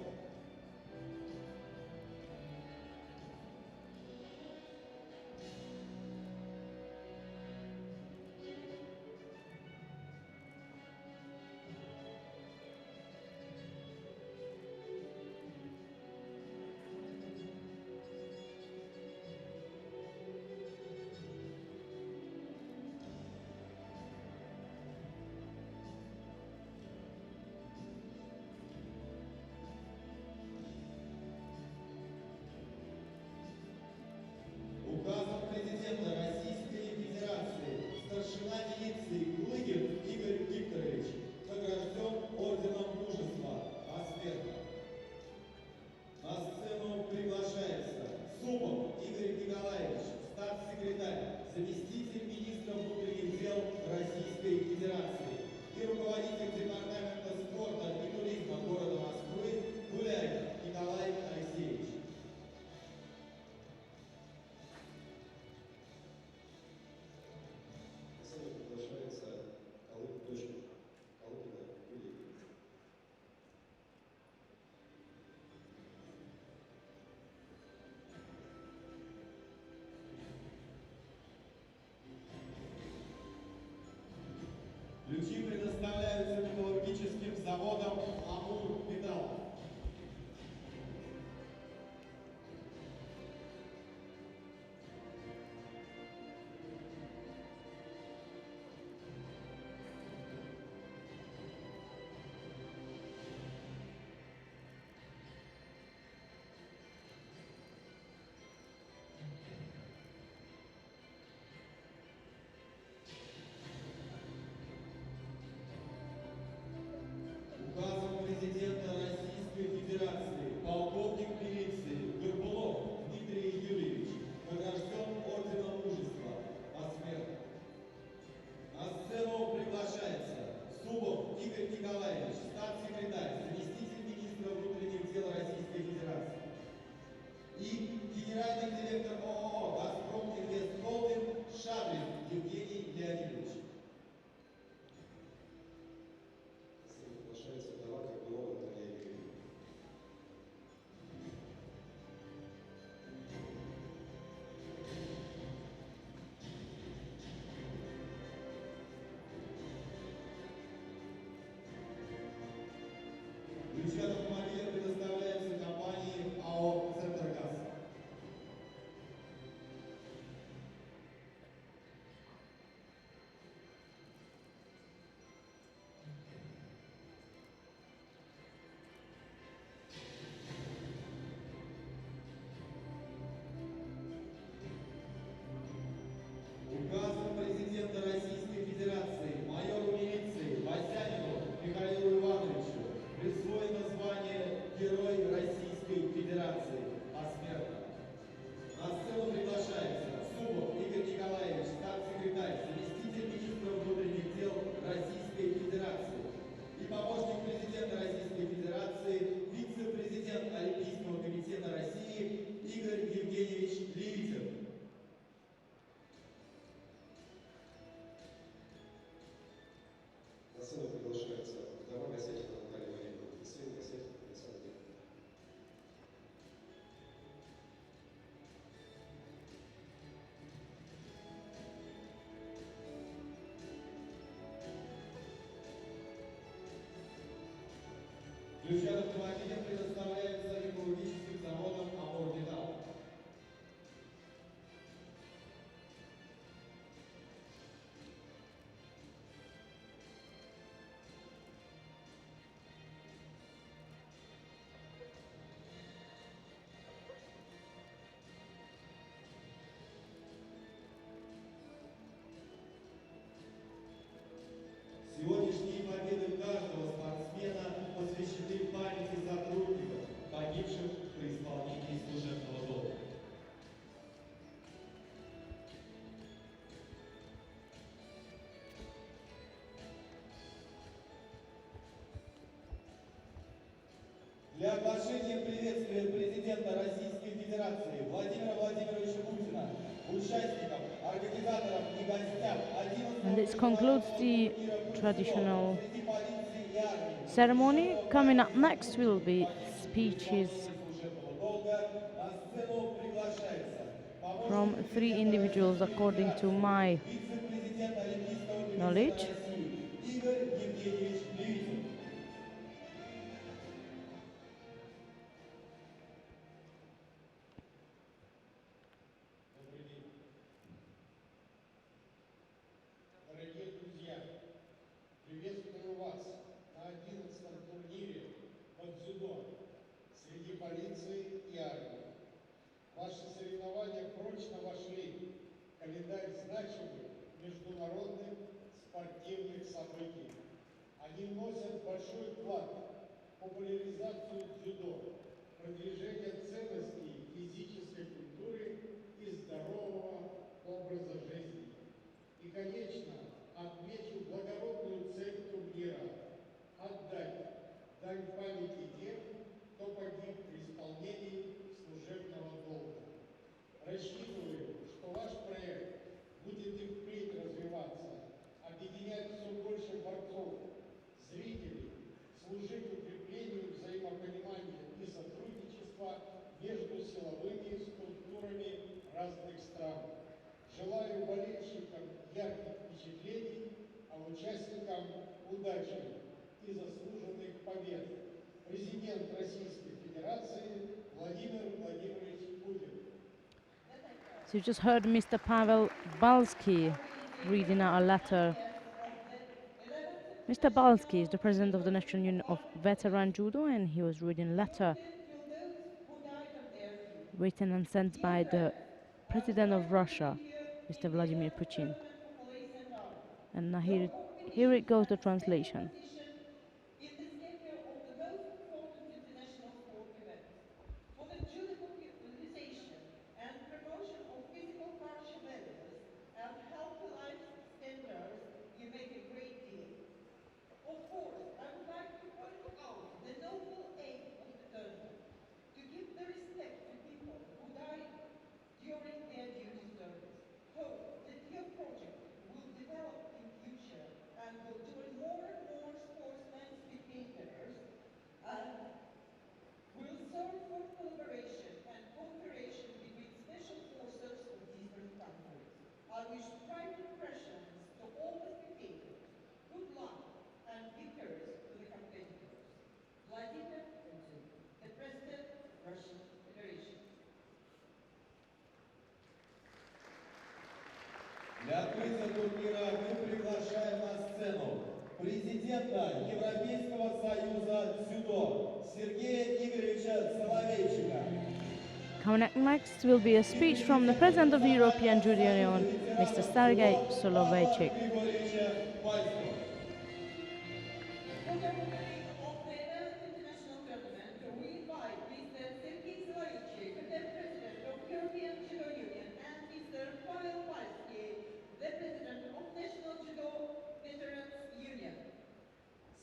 На сцену приглашается вдова Гасятина Наталья Валерьевна и сын Гасятин Александр Викторович. Ключи от автомобиля предоставляются экологическим заводом «Амурметалл». Сегодняшние победы каждого спортсмена посвящены памяти сотрудников, погибших при исполнении служебного долга. Для оглашения приветствия президента Российской Федерации Владимира Владимировича Путина, участников, организаторов и гостям 11-го And this concludes the турнира «Путь traditional среди полиции и армии». ceremony. Coming up next will be speeches Служебного долга на сцену приглашается from помощник three президента individuals Российской according to Федерации, my вице-президент Олимпийского комитета knowledge. России Игорь Евгеньевич Левитин. Добрый день. Дорогие друзья, приветствую вас на 11-м турнире по дзюдо среди полиции и армии. Ваши соревнования прочно вошли в календарь значимых международных спортивных событий. Они вносят большой вклад в популяризацию дзюдо, продвижение ценностей физической культуры и здорового образа жизни. И, конечно, отмечу благородную цель турнира – отдать дань памяти тем, кто погиб при исполнении служебного долга. Рассчитываю, что ваш проект будет и впредь развиваться, объединять все больше борцов, зрителей, служить укреплению взаимопонимания и сотрудничества между силовыми структурами разных стран. Желаю болельщикам ярких впечатлений, а участникам удачи и заслуженных побед. Президент Российской Федерации Владимир Владимирович Путин. So you just heard Mr. Pavel Balsky reading out a letter. Mr. Balsky is the president of the National Union of Veteran Judo, and he was reading a letter written and sent by the President of Russia, Mr. Vladimir Putin. And now here it goes, the translation. In the schedule of the most important international sport events. For the judo popularization and promotion of physical culture values and healthy life standards, you make a great deal. Of course, I would like to point out the noble aim of the tournament, to give the respect to people who died during their duty service. Hope that your project will develop in future and will join more and more sportsmen, spectators, and will serve for collaboration and cooperation between special forces of different countries. I wish bright impressions to all the spectators. Good luck and victories to the competitors. Vladimir Putin, the President of Russian Federation. Для открытия турнира мы приглашаем на сцену президента Европейского союза дзюдо Сергея Игоревича Соловейчика. Coming up next will be a speech from the President of the European Judo Union, Mr. Sergei Soloveichik. For the opening of the 11th International Tournament, we invite Mr. Sergei Soloveichik, the President of European Judo Union, and Mr. Pavel Palsky, the President of National Judo Veterans Union.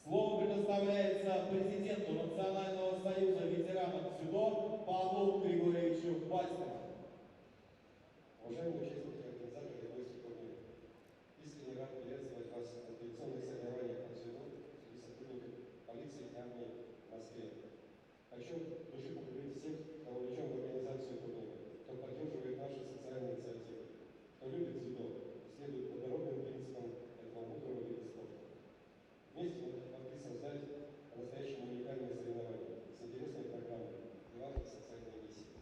Слово предоставляется президенту Национального союза ветеранов дзюдо Павлу Григорьевичу Пальскому. Уважаемые участники, организаторы и гости турнира, искренне рад приветствовать вас на традиционных соревнованиях по дзюдо Хочу от души поблагодарить всех, кто вовлечен в организацию турнира, кто поддерживает наши социальные инициативы, кто любит дзюдо, следует благородным принципам этого мудрого вида спорта. Вместе мы могли создать по-настоящему уникальные соревнования с интересной программой и важной социальной миссией.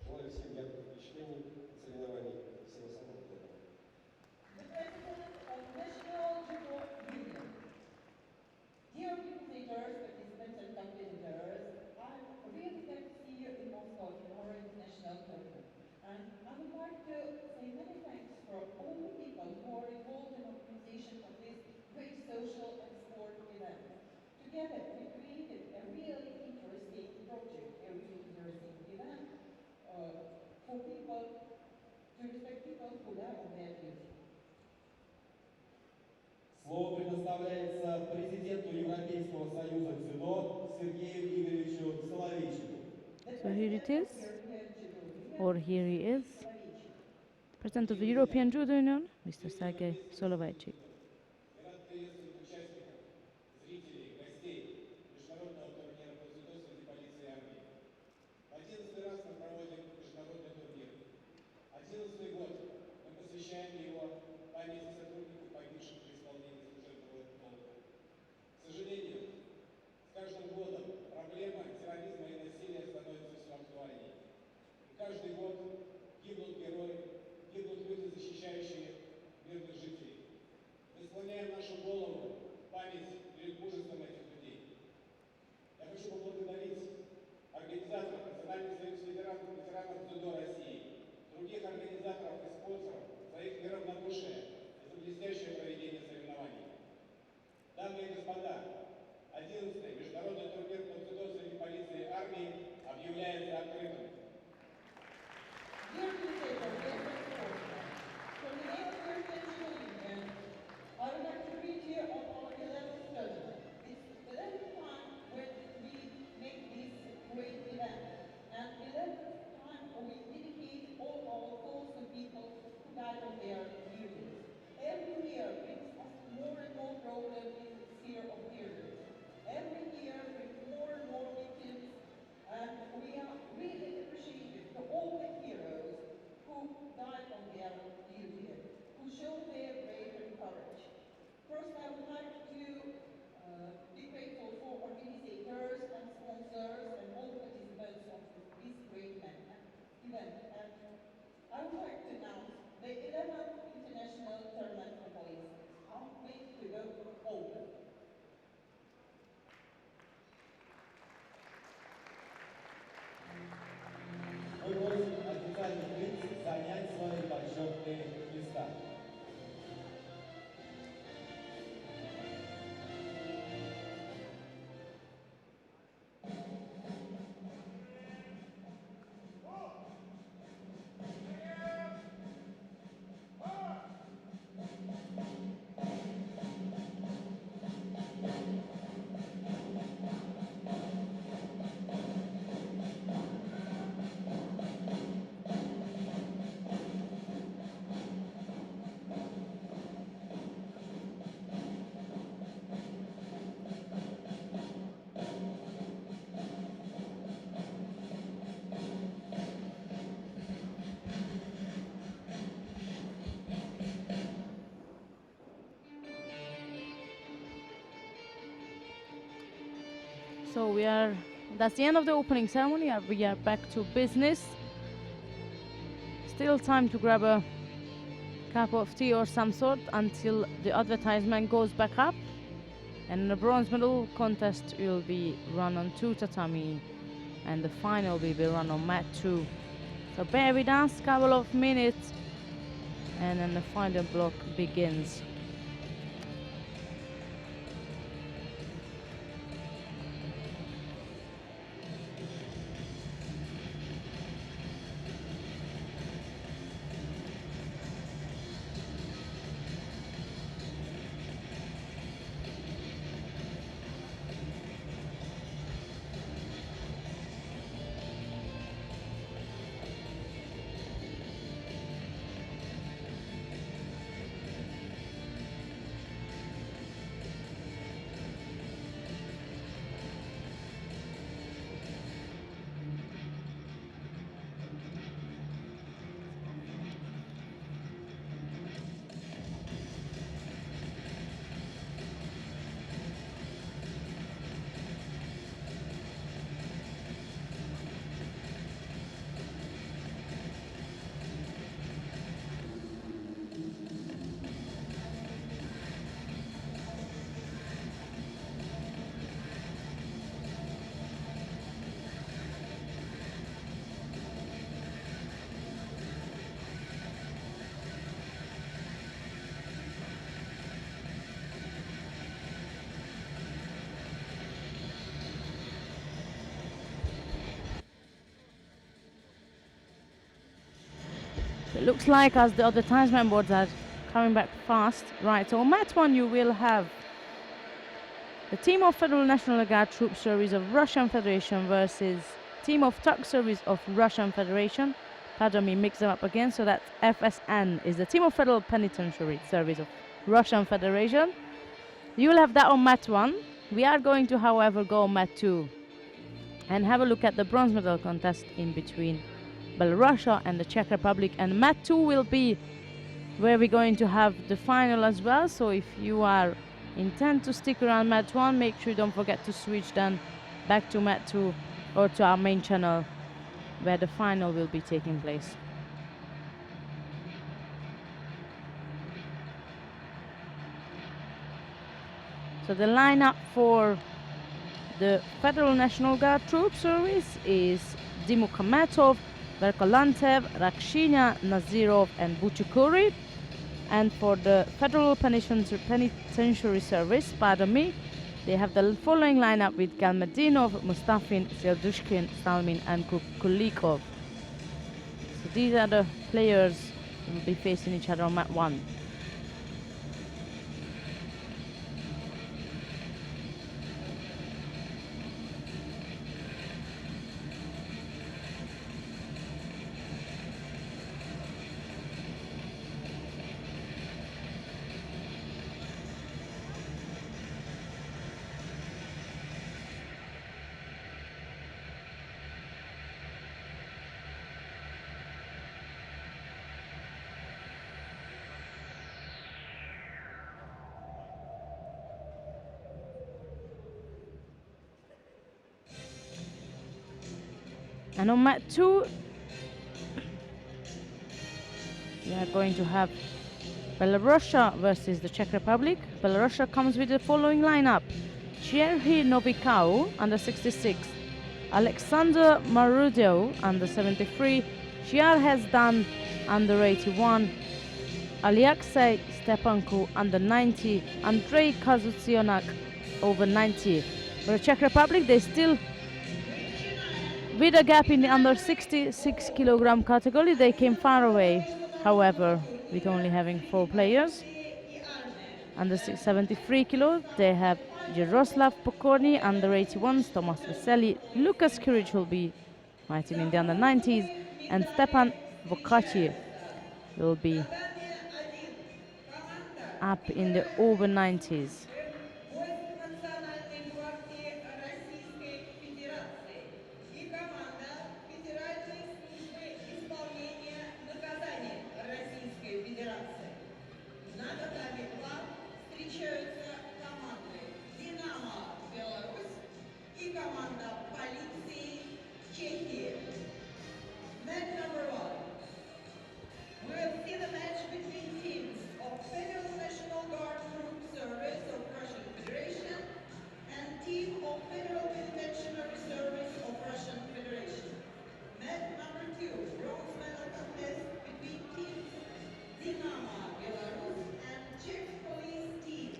Желаю всем ярких впечатлений от соревнований. Всего самого доброго. The President of National Judo Union. Dear competitors, participants and competitors, I'm really glad to see you in Moscow in our international tournament. And I would like to say many thanks for all the people who are involved in the organization of this great social and sport event. Together, we created a really interesting project, a really interesting event for people, to respect people who die on their duty. Слово предоставляется президенту Европейского союза дзюдо Сергею Игоревичу Соловейчику. So here it is, or here he is, President of the European Judo Union, Mr. Sergei Soloveichik. Я рад приветствовать участников, зрителей, гостей международного турнира по дзюдо среди полиции и армии. В 11-й раз мы проводим международный турнир. 11-й год мы посвящаем его памяти сотрудников, погибших при исполнении служебного долга. К сожалению, с каждым годом проблема терроризма и насилия становится все актуальнее. И каждый год гибнут герои, гибнут люди, защищающие мирных жителей. Мы склоняем нашу голову в память перед мужеством этих людей. Я хочу поблагодарить организаторов, Национальный союз ветеранов дзюдо России, других организаторов и спонсоров за их неравнодушие и за блестящее проведение соревнований. Дамы и господа, 11-й международный турнир по дзюдо среди полиции и армии объявляется открытым. Dear Dictator, dear President, from the name of European Judo Union, I would like to greet you on our 11th tournament. It's the 11th time when we make this great event, and 11th time we dedicate all our calls to people who died on their duties. Every year brings us more and more problems in the sphere of terrorism. Every year brings more and more victims, and we are really appreciative to all the heroes who died on their duty, who showed their bravery and courage. First, I would like to be grateful for organizers and sponsors and all the participants of this great event. And I would like to announce the 11th International Tournament for Police. How many to go open? Мы просим официальных лиц занять свои почетные места. So that's the end of the opening ceremony. We are back to business. Still time to grab a cup of tea or some sort until the advertisement goes back up. And the bronze medal contest will be run on 2 tatami, and the final will be run on mat 2. So bear with us, couple of minutes, and then the final block begins. Looks like as the advertisement boards are coming back fast. Right, so on mat 1 you will have the team of Federal National Guard Troop Service of Russian Federation versus team of Truck Service of Russian Federation. Pardon me, mix them up again. So that's FSN is the team of Federal Penitentiary Service of Russian Federation. You will have that on mat 1. We are going to, however, go on mat 2 and have a look at the bronze medal contest in between Belorussia and the Czech Republic. And mat 2 will be where we're going to have the final as well. So if you are intend to stick around mat 1, make sure you don't forget to switch then back to mat 2 or to our main channel where the final will be taking place. So the lineup for the Federal National Guard Troop Service is Dimukhametov, Verkolantev, Rakshinya, Nazirov and Buchukuri. And for the Federal Penitentiary Service, pardon me, they have the following lineup with Galmedinov, Mustafin, Serdushkin, Salmin and Kulikov. So these are the players who will be facing each other on mat 1. And on mat 2, we are going to have Belorussia versus the Czech Republic. Belorussia comes with the following lineup: Cherhy Novikau, under 66, Alexander Marudeo, under 73, Shiar Hezdan, under 81, Alexei Stepanko, under 90, Andrei Kazucionak, over 90. For the Czech Republic, they still, with a gap in the under 66 kilogram category, they came far away. However, with only having 4 players. Under 73 kilo, they have Jaroslav Pokorny, under 81s, Tomas Vesely, Lucas Kiric will be fighting in the under 90s, and Stepan Vokachi will be up in the over 90s. Войск Национальной гвардии Российской Федерации и команда Федеральной службы исполнения наказаний Российской Федерации. На татами-2 встречаются команды «Динамо Беларусь» и команда полиции Чехии. Match number 1. We will see the match between teams of Federal National Guard Troop Service of Russian Federation and team of Federal Penitentiary Service of Russian Federation. Match number 2, bronze medal contest between teams Dinamo Belarus and Czech police team.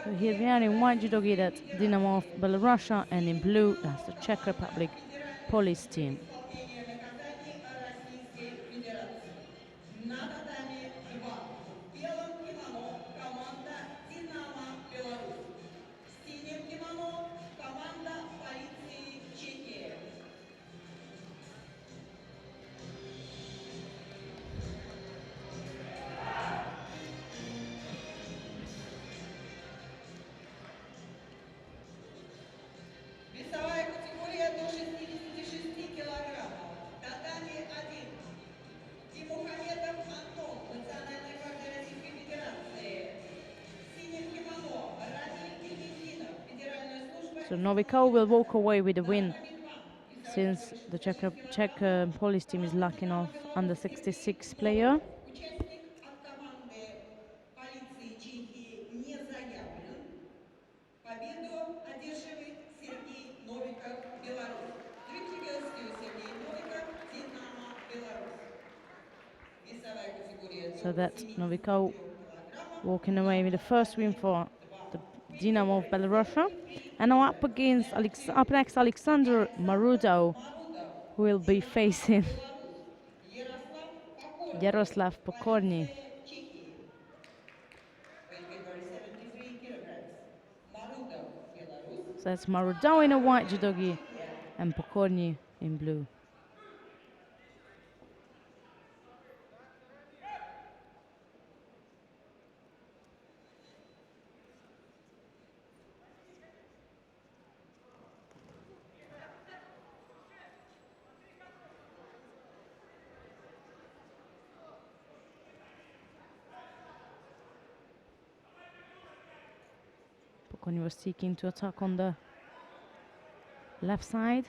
So here we are in white judo gi, that's Dynamo of Belorussia, and in blue, that's the Czech Republic police team. На татами-2 в белом кимоно команда «Динамо Беларусь». В синем кимоно команда полиции Чехии. Весовая категория до 66 килограммов. Татами-1. Тимухаметов Антон, Национальная гвардия Российской Федерации. В синем кимоно Рамиль Гельминтинов, Федеральная служба. So Novikov will walk away with the win, since the Czech police team is lacking off under 66 player. Участник от команды полиции Чехии не заявлен. Победу одерживает Сергей Новиков, Беларусь. Двигательский Сергей Новиков, Динамо, Беларусь. Весовая категория до So that's 73 Novikov килограммов. walking away with the first win for the 2 Dynamo of category Belorussia. 73 And now up килограммов. against up next Alexander Александр Marudov, Марудов, who will be Динамо, facing Беларусь. Ярослав Покорний, Yaroslav Pokorny. Полиция Чехии. Weight category 73 kilograms. Marudov, Belarus. So that's Marudov in a white Покорня, judogi Чехия. and Pokorny in blue. Pokorny was seeking to attack on the left side.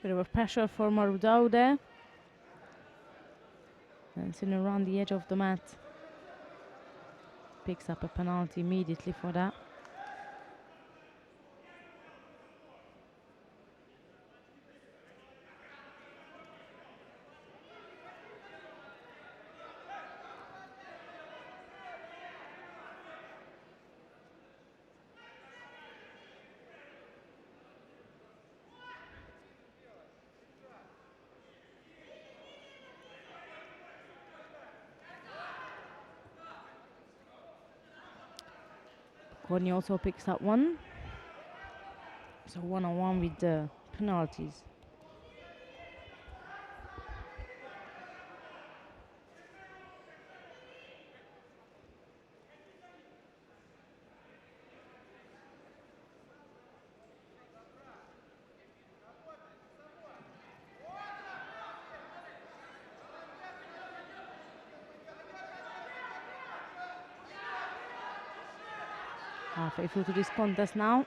Bit of a pressure for Marudov there. And sitting around the edge of the mat. Picks up a penalty immediately for that. Pokorny also picks up one. So 1-on-1 with the penalties. Halfway through to this contest now.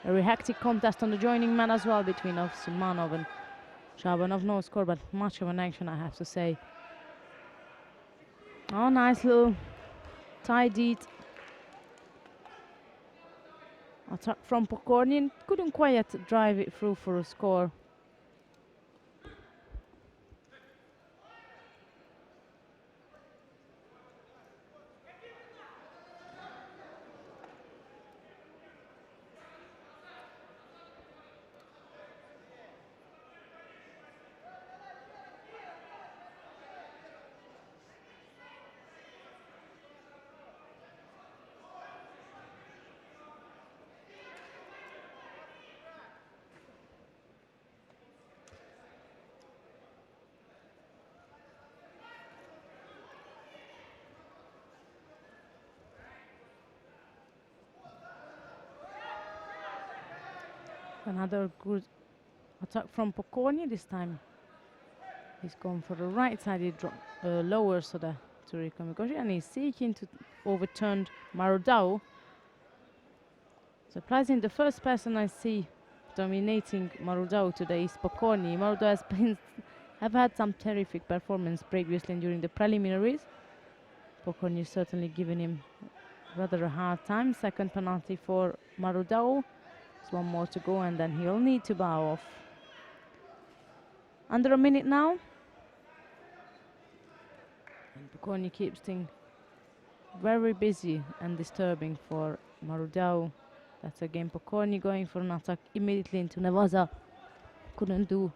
A very hectic contest on the joining mat as well between Ovsimanov and Shabanov. No score, but much of an action, I have to say. Oh, nice little tidied attack from Pokorny. Couldn't quite drive it through for a score. Another good attack from Pokorny. This time he's gone for the right side. He lowers so the Turikomigoshi, and he's seeking to overturn Marudao. Surprising, the first person I see dominating Marudao today is Pokorny. Marudao has have had some terrific performance previously and during the preliminaries. Pokorny certainly given him rather a hard time. Second penalty for Marudao. There's one more to go and then he'll need to bow off. Under a minute now. And Pokorny keeps things very busy and disturbing for Marudao. That's again Pokorny going for an attack immediately into Nevaza. Couldn't do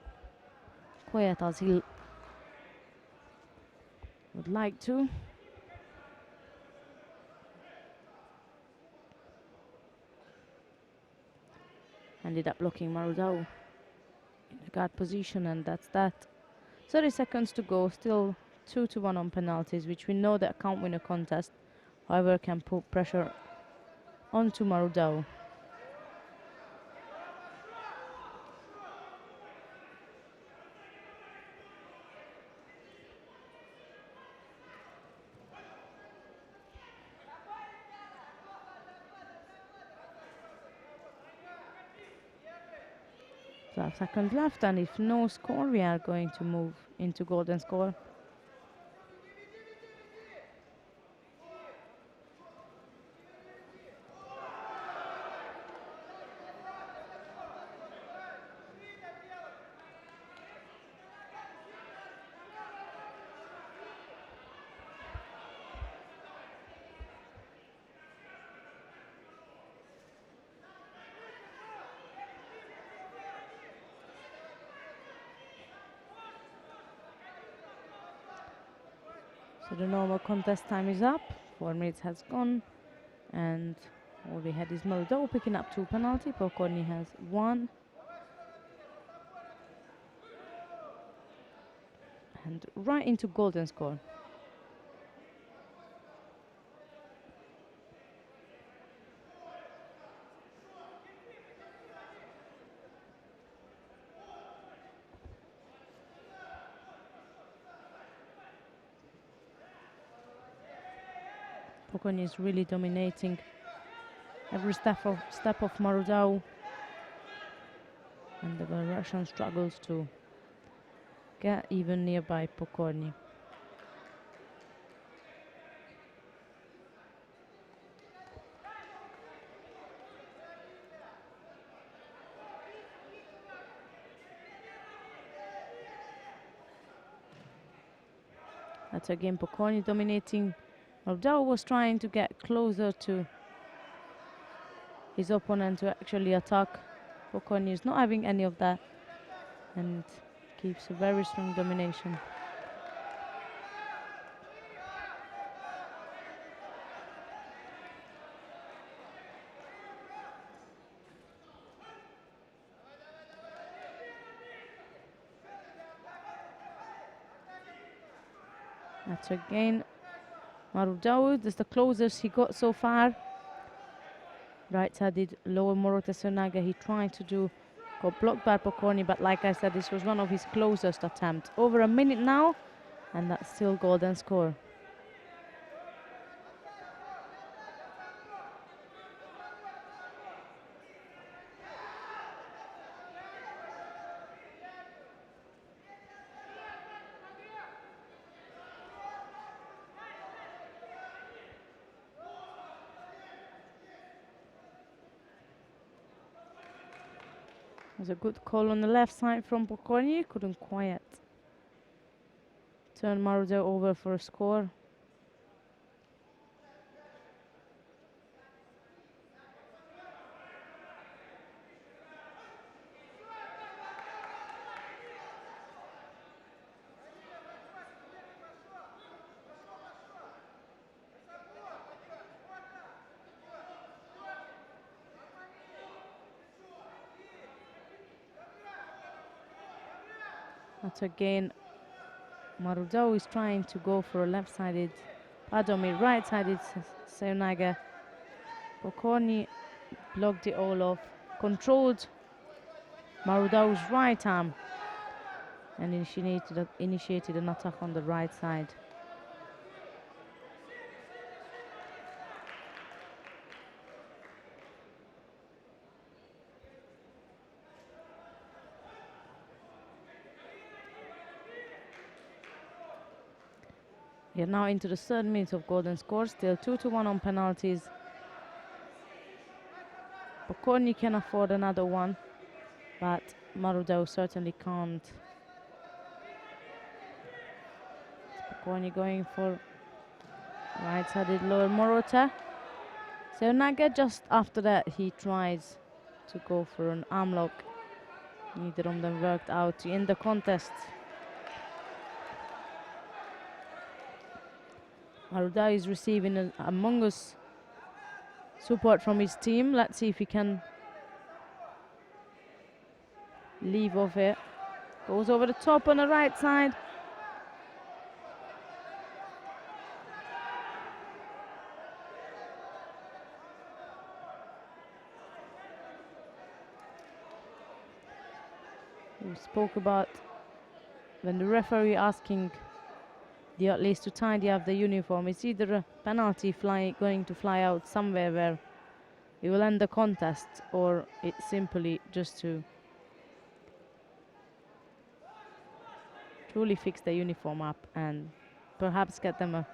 quite as he would like to. Ended up blocking Marudao in the guard position, and that's that. 30 seconds to go, still 2-1 on penalties, which we know that can't win a contest, however can put pressure onto Marudao. Seconds left, and if no score, we are going to move into golden score. So the normal contest time is up. 4 minutes has gone, and all we had is Moldova picking up 2 penalty. Pokorny has 1. And right into golden score. Pokorny is really dominating every step of Marudau, and the Russian struggles to get even nearby Pokorny. That's again Pokorny dominating. Marudau was trying to get closer to his opponent to actually attack. Pokorny is not having any of that and keeps a very strong domination. That's again Marudau. That's the closest he got so far. Right-sided lower Morota Sonaga. He tried to do, got blocked by Pokorny, but like I said, this was one of his closest attempts. Over a minute now, and that's still golden score. Was a good call on the left side from Pokorny. Couldn't quite turn Marudau over for a score. That's again Marudau is trying to go for a left-sided Padomi, right-sided Seonaga. Pokorny blocked it all off, controlled Marudau's right arm and initiated an attack on the right side. We are now into the 3rd minute of golden score, still 2-1 on penalties. Pokorny can afford another one, but Marudau certainly can't. Pokorny going for right-sided lower Morota. Seonaga just after that he tries to go for an arm lock. Neither of them worked out in the contest. Marudau is receiving a Among Us support from his team. Let's see if he can leave off it. Goes over the top on the right side. We spoke about when the referee asking the athletes to tidy up the uniform. It's either a penalty going to fly out somewhere where it will end the contest, or it's simply just to truly fix the uniform up and perhaps get them a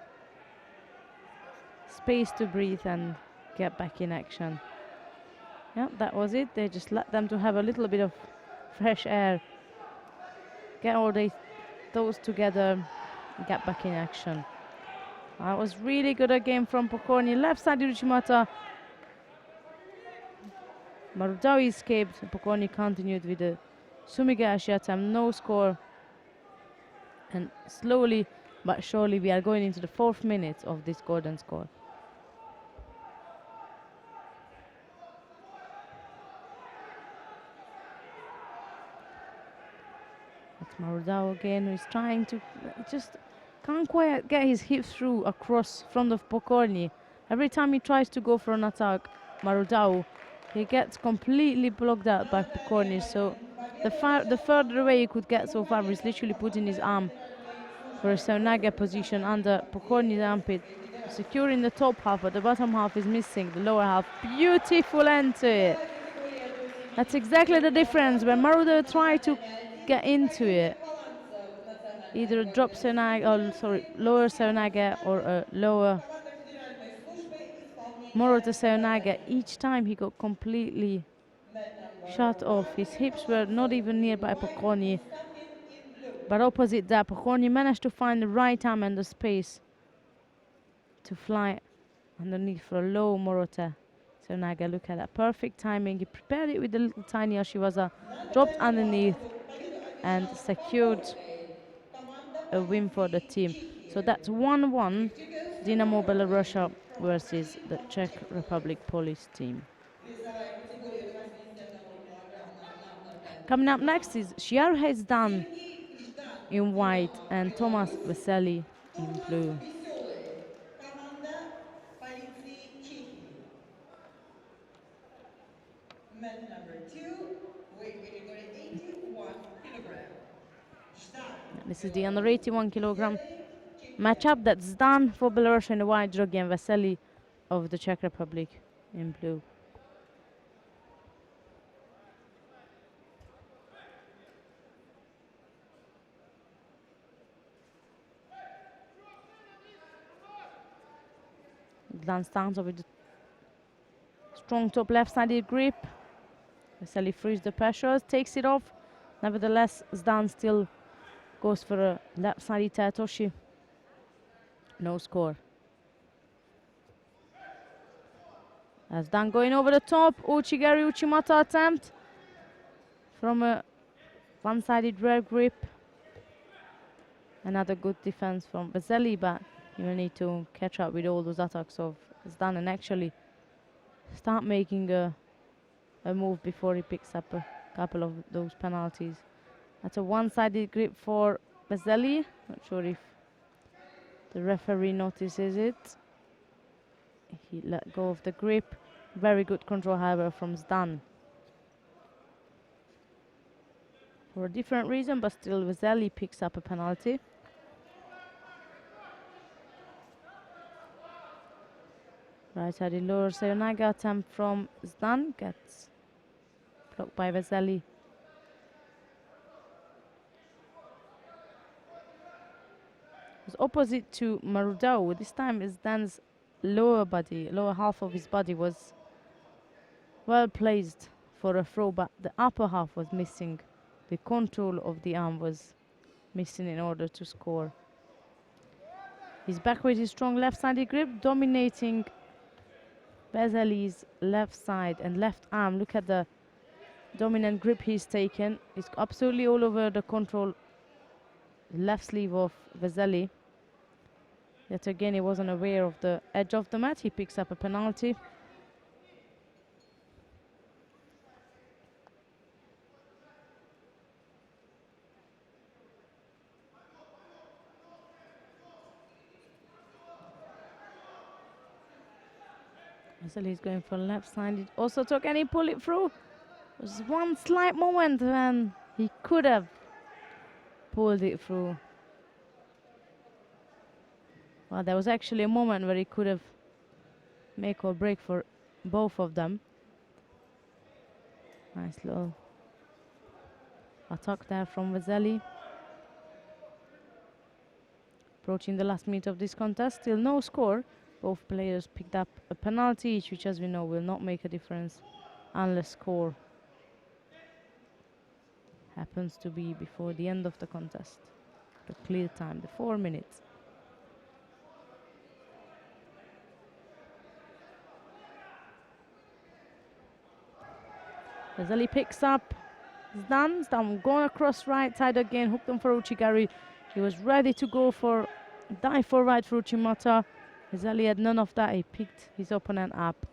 space to breathe and get back in action. Yeah, that was it. They just let them to have a little bit of fresh air, get all those together, get back in action. That was really good again from Pokorny. Left side Uchimata. Marudau escaped. Pokorny continued with the Sumigashi attempt. No score. And slowly but surely we are going into the 4th minute of this golden score. It's Marudao again, who is trying to just can't quite get his hips through across front of Pokorny. Every time he tries to go for an attack, Marudao, he gets completely blocked out by Pokorny. So the further away he could get so far is literally putting his arm for a Seonaga position under Pokorny's armpit, securing the top half, but the bottom half is missing, the lower half. Beautiful end to it. That's exactly the difference. When Marudao tried to get into it, either a drop Seonaga, or sorry, lower Seonaga or a lower Команда Федеральной службы исполнения Morata Seonaga, наказаний. each time he got completely Mat number shut off. 1 His will be hips were not balanced even in nearby white, Pokorny, Mustafin in blue. but opposite that, Pokorny managed to find the right arm and the space to fly underneath for a low Morata Seonaga. Look at that, perfect timing. He prepared it with the little tiny Ashiwaza, dropped underneath and secured a win for the team. So that's 1-1, Dynamo Belorussia versus the Czech Republic Police team. Весовая категория до 81 килограмма, number 10. Coming up next is Shiar Hezdan Сергей Ждан, in white Динамо, and Thomas Беларусь. Vesely in Thomas blue. Веселый, команда полиции Чехии. Mat number 2, weight category 81 kilogram. Ждан, This is the under 81 kilogram Веселый, Czechia. matchup that's done for Belarus in white, Drogi and Vesely of the Czech Republic in blue. Glan stands over the strong top left-sided grip. Vesely frees the pressure, takes it off. Nevertheless, Zdan still goes for a left-sided Teratoshi. No score. As Zdan going over the top, Uchigari Uchimata attempt from a one-sided rear grip. Another good defense from Vesely, but you will need to catch up with all those attacks of Zdan and actually start making a move before he picks up a couple of those penalties. That's a one-sided grip for Vesely. Not sure if the referee notices it. He let go of the grip. Very good control, however, from Zdan. For a different reason, but still Vesely picks up a penalty. Right-sided lower Seonaga attempt from Zdan gets blocked by Vesely. It's opposite to Marudao. This time Zdan's lower half of his body was well placed for a throw, but the upper half was missing. The control of the arm was missing in order to score. He's back with his strong left-sided grip, dominating Vesely's left side and left arm. Look at the dominant grip he's taken. He's absolutely all over the control left sleeve of Vesely. Yet again, he wasn't aware of the edge of the mat. He picks up a penalty. Vesely's going for left-sided. Also took and he pulled it through. There's one slight moment when he could have pulled it through. Well, there was actually a moment where he could have make or break for both of them. Nice little attack there from Vesely. Approaching the last minute of this contest, still no score. Both players picked up a penalty each, which as we know will not make a difference unless score happens to be before the end of the contest. The clear time, the 4 minutes. Vesely picks up Zdan. Zdan going across right side again, hooked on for Uchigari. He was ready to go for Dive forward through Chimata. Vasily had none of that. He picked his opponent up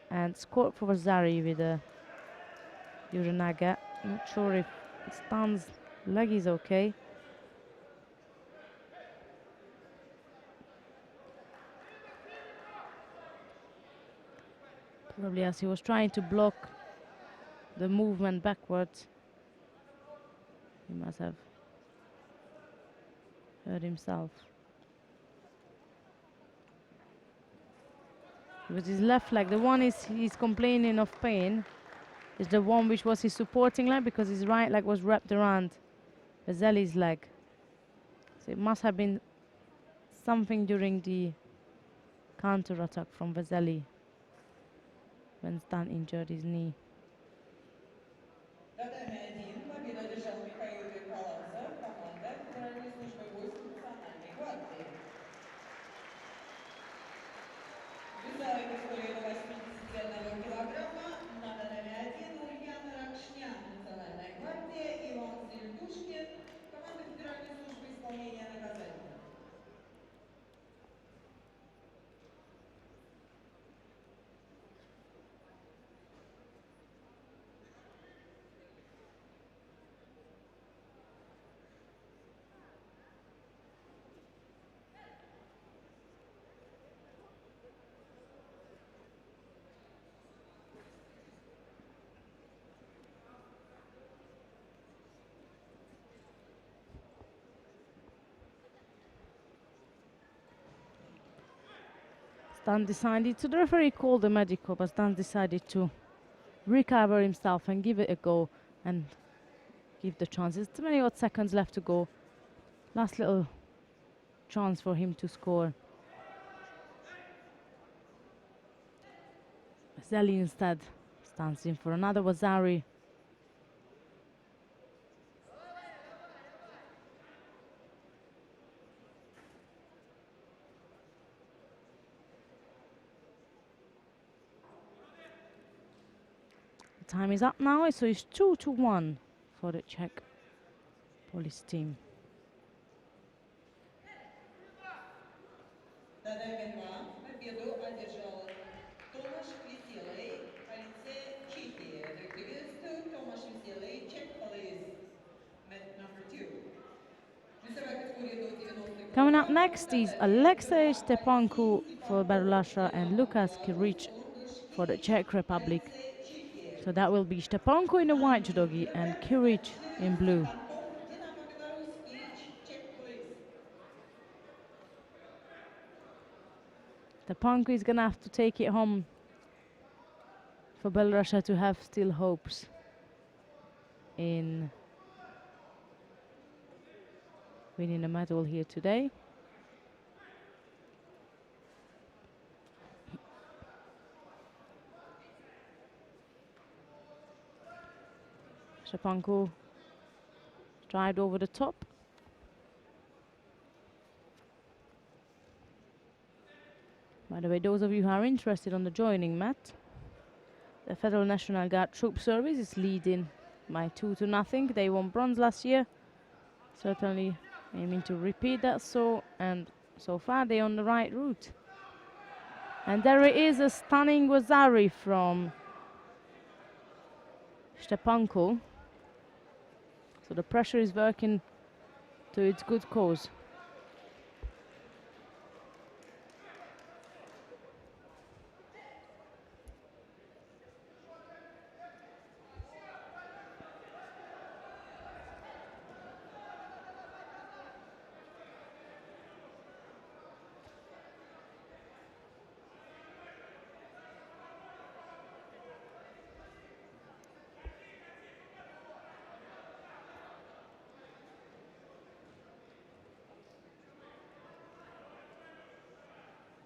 and scored for Zari with a Yurinaga. Not sure if Stan's leg is okay. Probably as he was trying to block the movement backwards. He must have hurt himself. With his left leg, the one he's complaining of pain is the one which was his supporting leg, because his right leg was wrapped around Vasili's leg. So it must have been something during the counter-attack from Vasily when Stan injured his knee. Татами 1 победу одержал Михаил Верхоладзе, команда Федеральной службы войск Национальной гвардии. Весовой категории до 81 килограмма на татами 1 Ульяна Ракшнян, Национальная гвардия, Иван Сельдушкин, команда Федеральной службы исполнения наказаний. Stan decided, so the referee called the medical, but Stan decided to recover himself and give it a go and give the chances. Too many odd seconds left to go. Last little chance for him to score. Vasily instead stands in for another Wazari. Time is up now, so it's 2-1 for the Czech police team. Татами 2 победу одержал Томаш Веселый, полиция Чехии. The activist Tomasz Veselý, Czech police, met number 2. Весовая категория до 90 Coming up килограмм. next is Alexei Stepanko for Belorussia and Lukas Kiric for the Czech Republic. So that will be Stepanko in the white judogi and Kiric in blue. Динамо Беларусь и Czech police. Stepanko is gonna have to take it home for Belorussia to have still hopes in winning a medal here today. Stepanko tried over the top. By the way, those of you who are interested on the joining mat, the Federal National Guard Troop Service is leading by 2-0. They won bronze last year. Certainly aiming to repeat that, and so far they're on the right route. And there it is, a stunning Wazari from Stepanko. So the pressure is working to its good cause.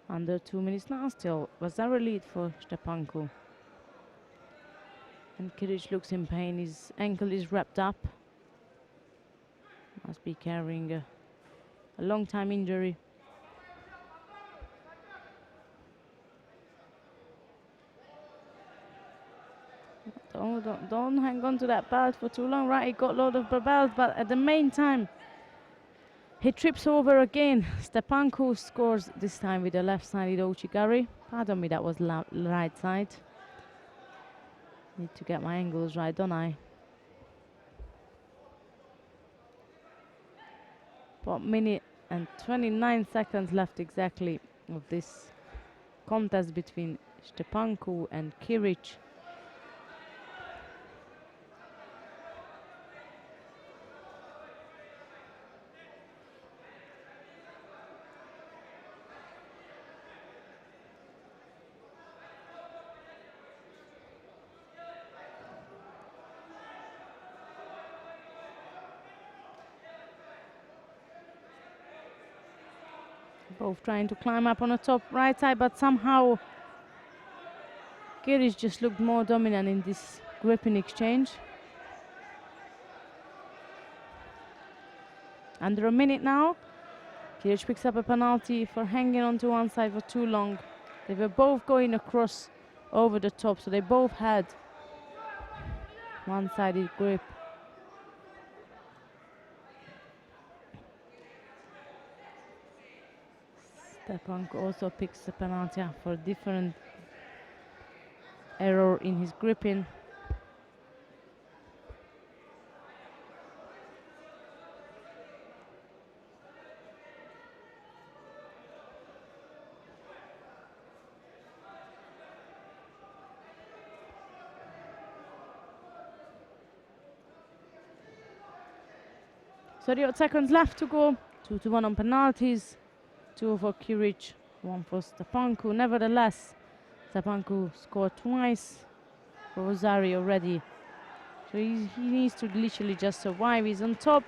Under 2 minutes now, still Wazari lead for Stepanko. And Kiric looks in pain, his ankle is wrapped up. Must be carrying a long time injury. Don't hang on to that belt for too long, right? He got a lot of the belt, but at the main time, He trips over again. Stepanko scores this time with the left-sided Ochigari. Pardon me, that was right side. Need to get my angles right, don't I? About minute and 29 seconds left exactly of this contest between Stepanko and Kiric. Both trying to climb up on the top right side, but somehow Kiric just looked more dominant in this gripping exchange. Under a minute now. Kiric picks up a penalty for hanging on to one side for too long. They were both going across over the top, so they both had one-sided grip. Stepanko also picks the penalty up for a different error in his gripping. So 38 seconds left to go. 2-1 on penalties. 2 for Kiric, 1 for Stepanko. Nevertheless, Stepanko scored twice for Rosario already. So he needs to literally just survive. He's on top,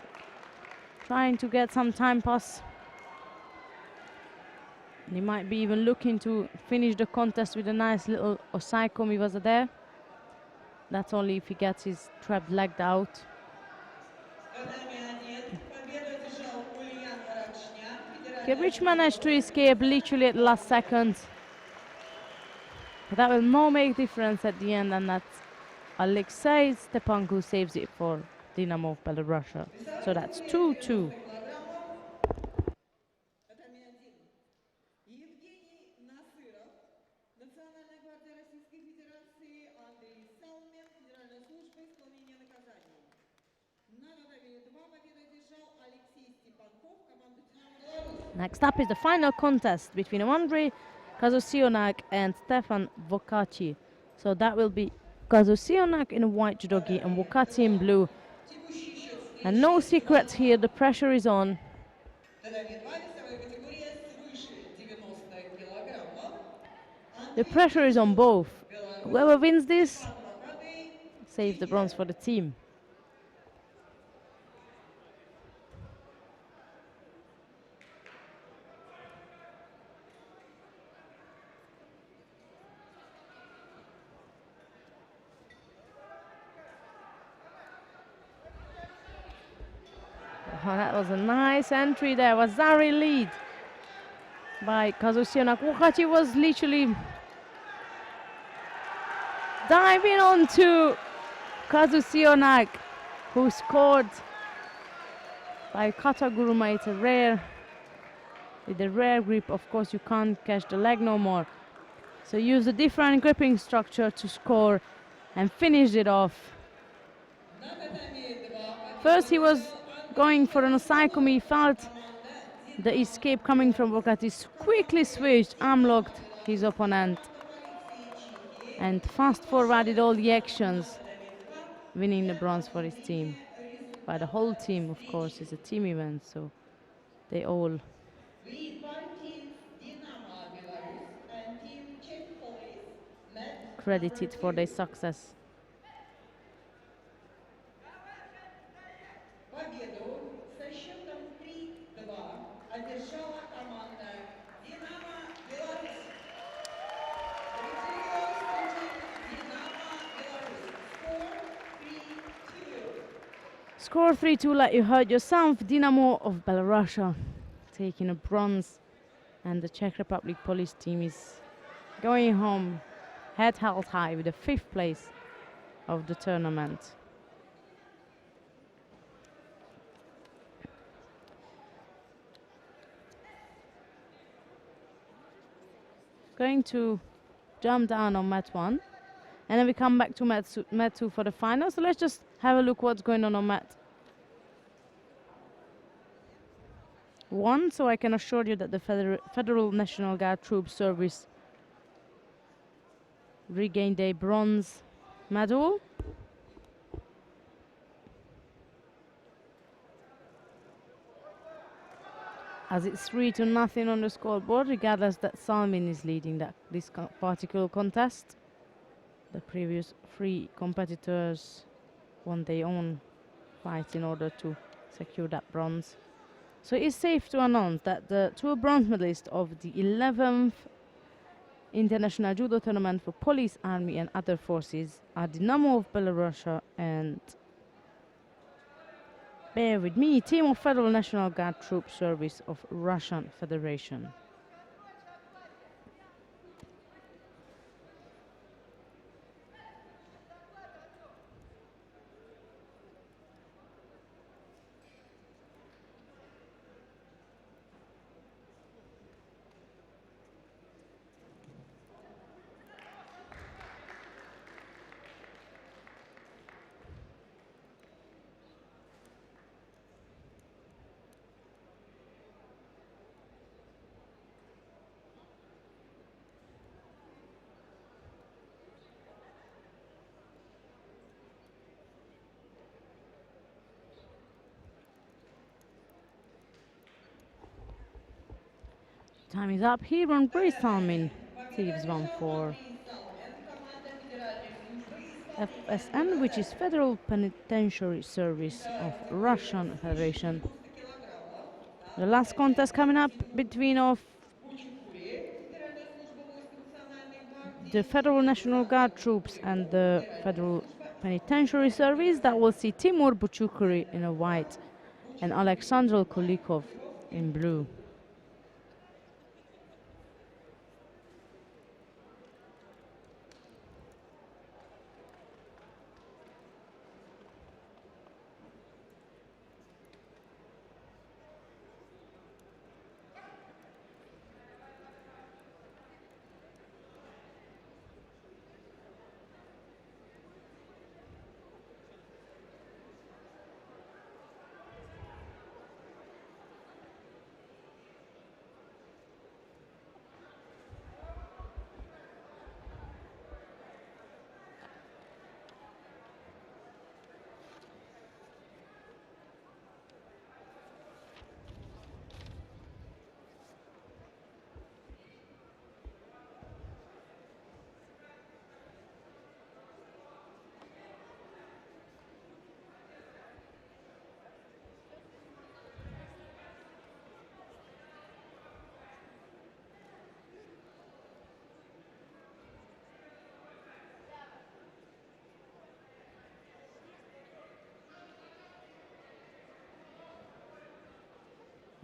trying to get some time pass. And he might be even looking to finish the contest with a nice little osaikomi was there. That's only if he gets his trapped leg out. Kiric managed to escape literally at the last second. But that will more make difference at the end, and that's Alexei Stepanko saves it for Dynamo of Belorussia. So that's 2-2. Next up is the final contest between Andrei Kazusionak and Stefan Vokati. So that will be Kazusionak in white judogi and Vokati in blue. And no secrets here, the pressure is on. The pressure is on both. Whoever wins this saves the bronze for the team. Oh, that was a nice entry there. Vasari lead by Kazusionak. Vokati was literally diving onto Kazusionak, who scored by Kataguruma. It's a rare, with a rare grip. Of course, you can't catch the leg no more. So use a different gripping structure to score and finish it off. First he was going for an osaikomi. He felt the escape coming from Vokati, quickly switched, arm locked his opponent and fast forwarded all the actions, winning the bronze for his team. But the whole team, of course, is a team event, so they all credited for their success. Score 3-2, like you heard yourself. Dynamo of Belorussia taking a bronze, and the Czech Republic police team is going home head held high with the 5th place of the tournament. going to jump down on mat 1. And then we come back to mat 2 for the final. So let's just have a look what's going on mat 1. So I can assure you that the Federal National Guard Troop Service regained a bronze medal. As it's 3-0 on the scoreboard, regardless that Salmin is leading this particular contest. The previous 3 competitors won their own fights in order to secure that bronze. So it's safe to announce that the 2 bronze medalists of the 11th International Judo Tournament for Police, Army and other forces are Dynamo of Belorussia and, bear with me, Team of Federal National Guard Troop Service of Russian Federation. Time is up here on Greece Salmin. Thieves 1-4. FSN, which is Federal Penitentiary Service of Russian Federation. The last contest coming up between the Federal National Guard troops and the Federal Penitentiary Service, that will see Timur Buchukuri in a white and Alexandr Kulikov in blue.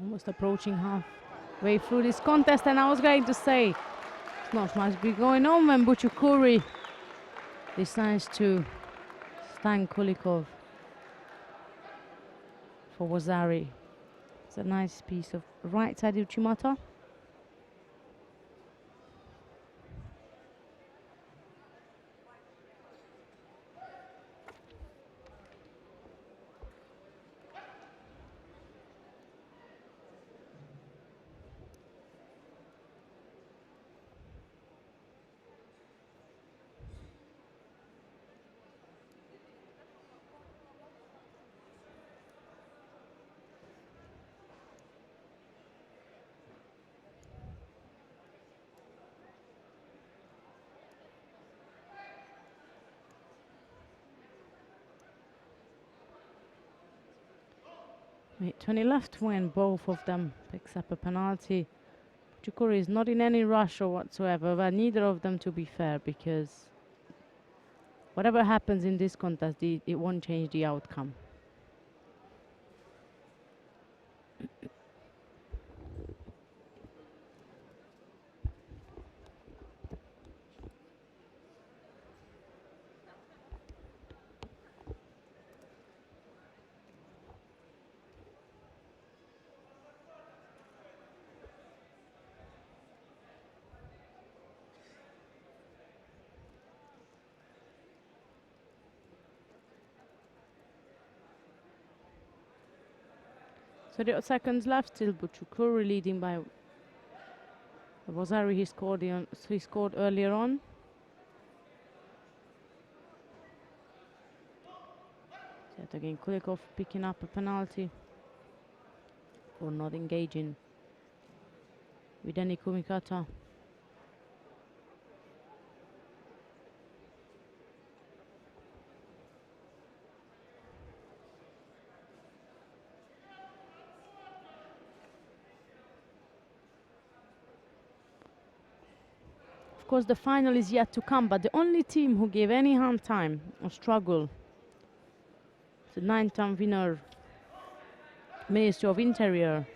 Almost approaching halfway through this contest, and I was going to say it's not much be going on when Buchukuri decides to stand Kulikov for Wazari. It's a nice piece of right side Uchimata. Wait, 20 left when both of them picks up a penalty. Chukuri is not in any rush or whatsoever, but neither of them, to be fair, because whatever happens in this contest, it won't change the outcome. 30 seconds left, still Buchukuri leading by Rosari. He scored earlier on. Yet again, Kulikov picking up a penalty for not engaging with any Kumikata. Of course, the final is yet to come, but the only team who gave any hand time or struggle, the 9-time winner, Ministry of Interior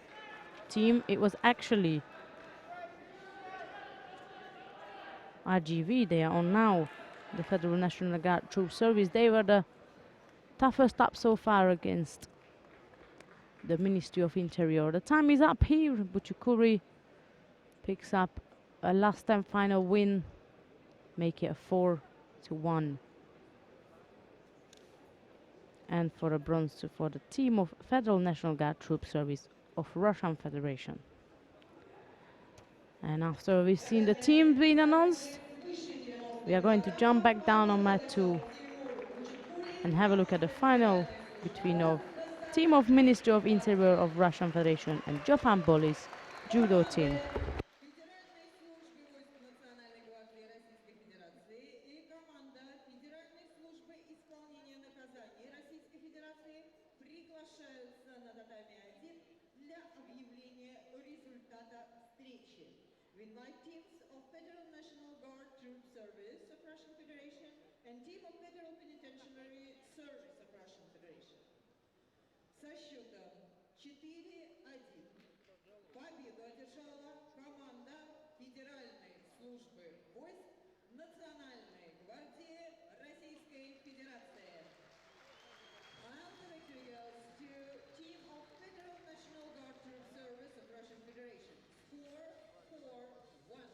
team, it was actually RGV. They are on now, the Federal National Guard Troop Service. They were the toughest up so far against the Ministry of Interior. The time is up here. Buchukuri picks up a last time final win, make it a 4-1. And for a bronze for the team of Federal National Guard Troop Service of Russian Federation. And after we've seen the team being announced, we are going to jump back down on mat 2 and have a look at the final between the team of Ministry of Interior of Russian Federation and Japan Police judo team. Федеральной службы войск Национальной гвардии Российской Федерации и команда Федеральной службы исполнения наказаний Российской Федерации приглашаются на татами 1 для объявления результата встречи. We invite teams of Federal National Guard Troop Service of Russian Federation and team of Federal Penitentiary Service of Russian Federation. Со счетом 4-1 победу одержала команда Федеральной службы войск Национальной гвардии Российской Федерации. And the victory goes to team of Federal National Guard Troop Service of Russian Federation. Score 4-1.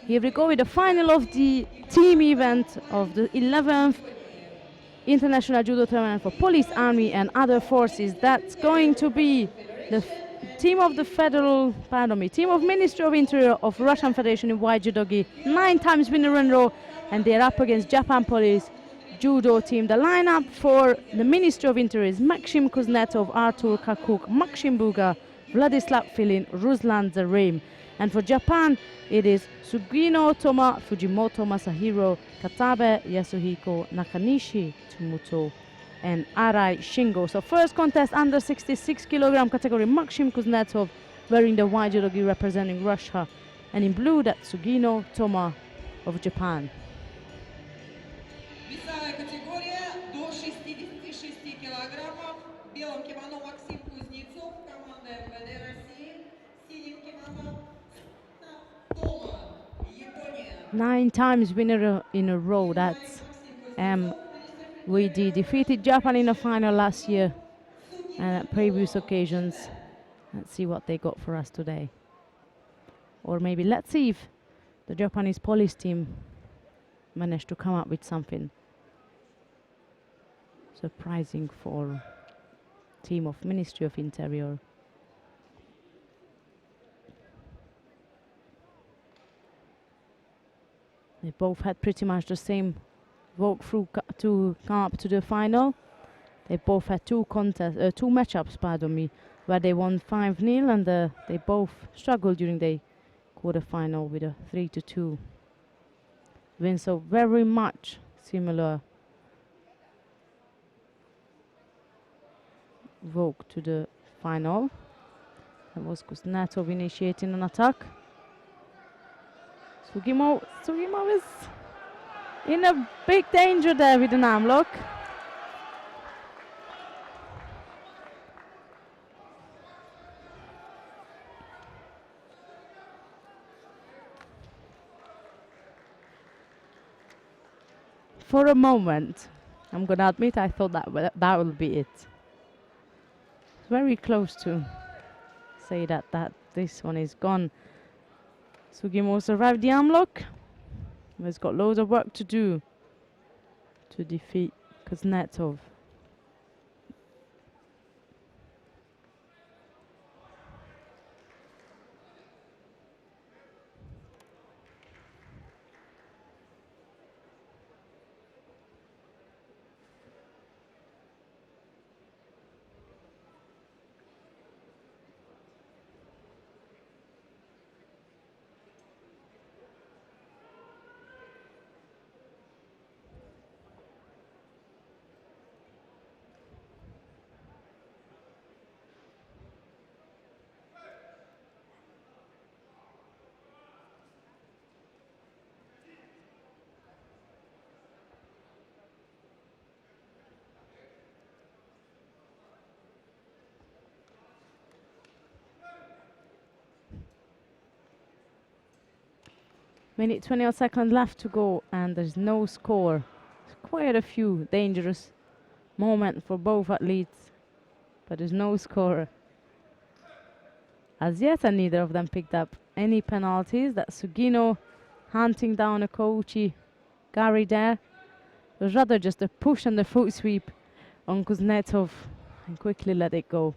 Here we go with the final of the team event of the 11th International Judo Tournament for Police, Army and other forces. That's going to be the team of the Federal, pardon me, team of Ministry of Interior of Russian Federation in White Judogi, 9 times winner in row, and they're up against Japan Police Judo team. The lineup for the Ministry of Interior is Maxim Kuznetsov, Artur Kakuk, Maxim Buga, Vladislav Filin, Ruslan Zareim. And for Japan, it is Sugino Toma, Fujimoto Masahiro, Katabe Yasuhiko, Nakanishi Tumuto, and Arai Shingo. So first contest under 66 kilogram category, Maxim Kuznetsov wearing the white judogi representing Russia. And in blue, that's Sugino Toma of Japan. Весовая категория до 66 килограммов. В белом кимоно Максим Кузнецов, команда МВД России. В синем кимоно Тома, Япония. 9 times winner in a row. That's MVD. Defeated Japan in the final last year and at previous occasions. Let's see what they got for us today. Or maybe let's see if the Japanese police team managed to come up with something surprising for team of Ministry of Interior. They both had pretty much the same walkthrough to come up to the final. They both had two matchups, pardon me, where they won 5-0, and they both struggled during the quarterfinal with a 3-2 win. So very much similar walk to the final. That was Kuznetsov initiating an attack. Sugimo is in a big danger there with an arm lock. For a moment, I'm gonna admit I thought that would be it. Very close to say that this one is gone. Sugimo survived the arm lock. He's got loads of work to do to defeat Kuznetsov. Minute 20 seconds left to go, and there's no score. There's quite a few dangerous moments for both athletes, but there's no score as yet, and neither of them picked up any penalties. That's Sugino hunting down a Kochi Gary there. It was rather just a push and the foot sweep on Kuznetsov and quickly let it go.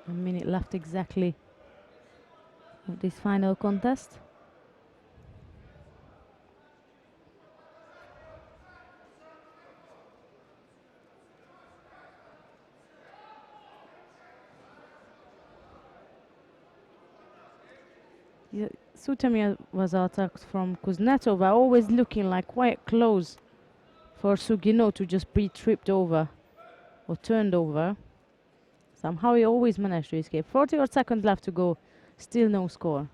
A minute left exactly of this final contest. Yeah, Sutemir was attacked from Kuznetsov, always looking like quite close for Sugino to just be tripped over or turned over. Somehow he always managed to escape. 40 odd seconds left to go, still no score.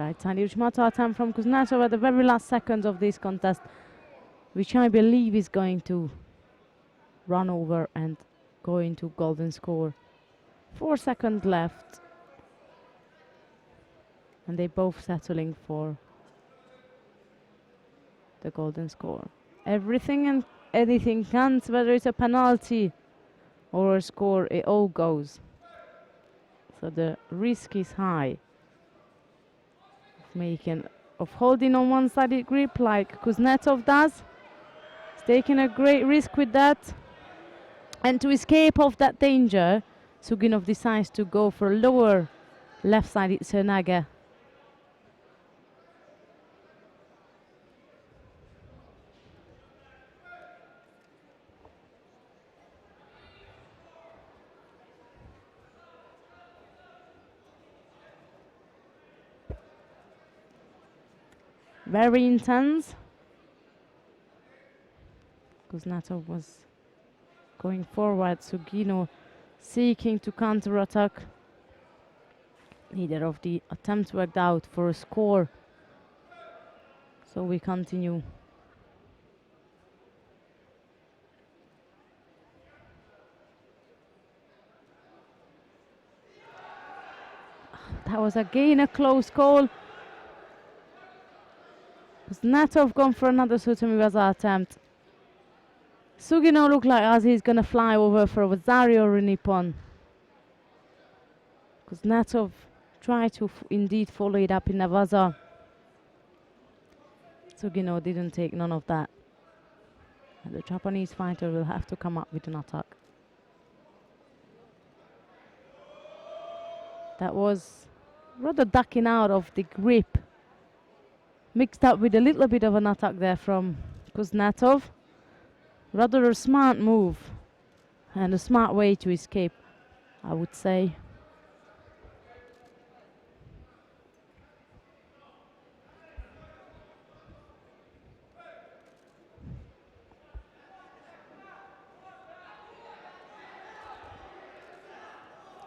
Right side Uchimata attempt from Kuznetsov at the very last seconds of this contest, which I believe is going to run over and go into golden score. 4 seconds left. And they both settling for the golden score. Everything and anything counts, whether it's a penalty or a score, it all goes. So the risk is high of holding on one-sided grip like Kuznetsov does. He's taking a great risk with that. And to escape of that danger, Suginov decides to go for a lower left-sided Sernage. Very intense. Kuznetsov was going forward, Sugino seeking to counter-attack. Neither of the attempts worked out for a score. So we continue. That was again a close call. Kuznetsov gone for another Sutamiwaza attempt. Sugino looked like as he's gonna fly over for a Wazari or a Nippon. Kuznetsov tried to indeed follow it up in Navaza. Sugino didn't take none of that. And the Japanese fighter will have to come up with an attack. That was rather ducking out of the grip, mixed up with a little bit of an attack there from Kuznetsov. Rather a smart move and a smart way to escape, I would say.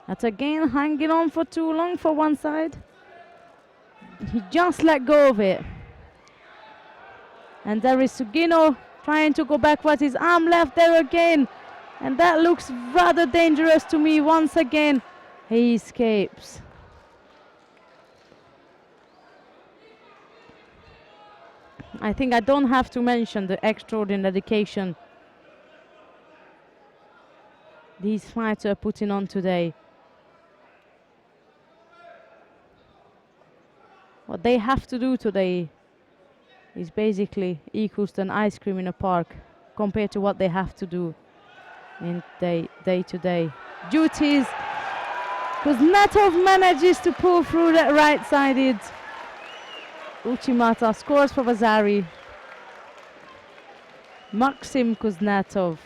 That's again hanging on for too long for one side. He just let go of it. And there is Sugino trying to go backwards. His arm left there again. And that looks rather dangerous to me once again. He escapes. I think I don't have to mention the extraordinary dedication these fighters are putting on today. What they have to do today is basically equals to an ice cream in a park compared to what they have to do in day-to-day duties. Kuznetsov manages to pull through that right-sided Uchimata, scores for Vazari. Maxim Kuznetsov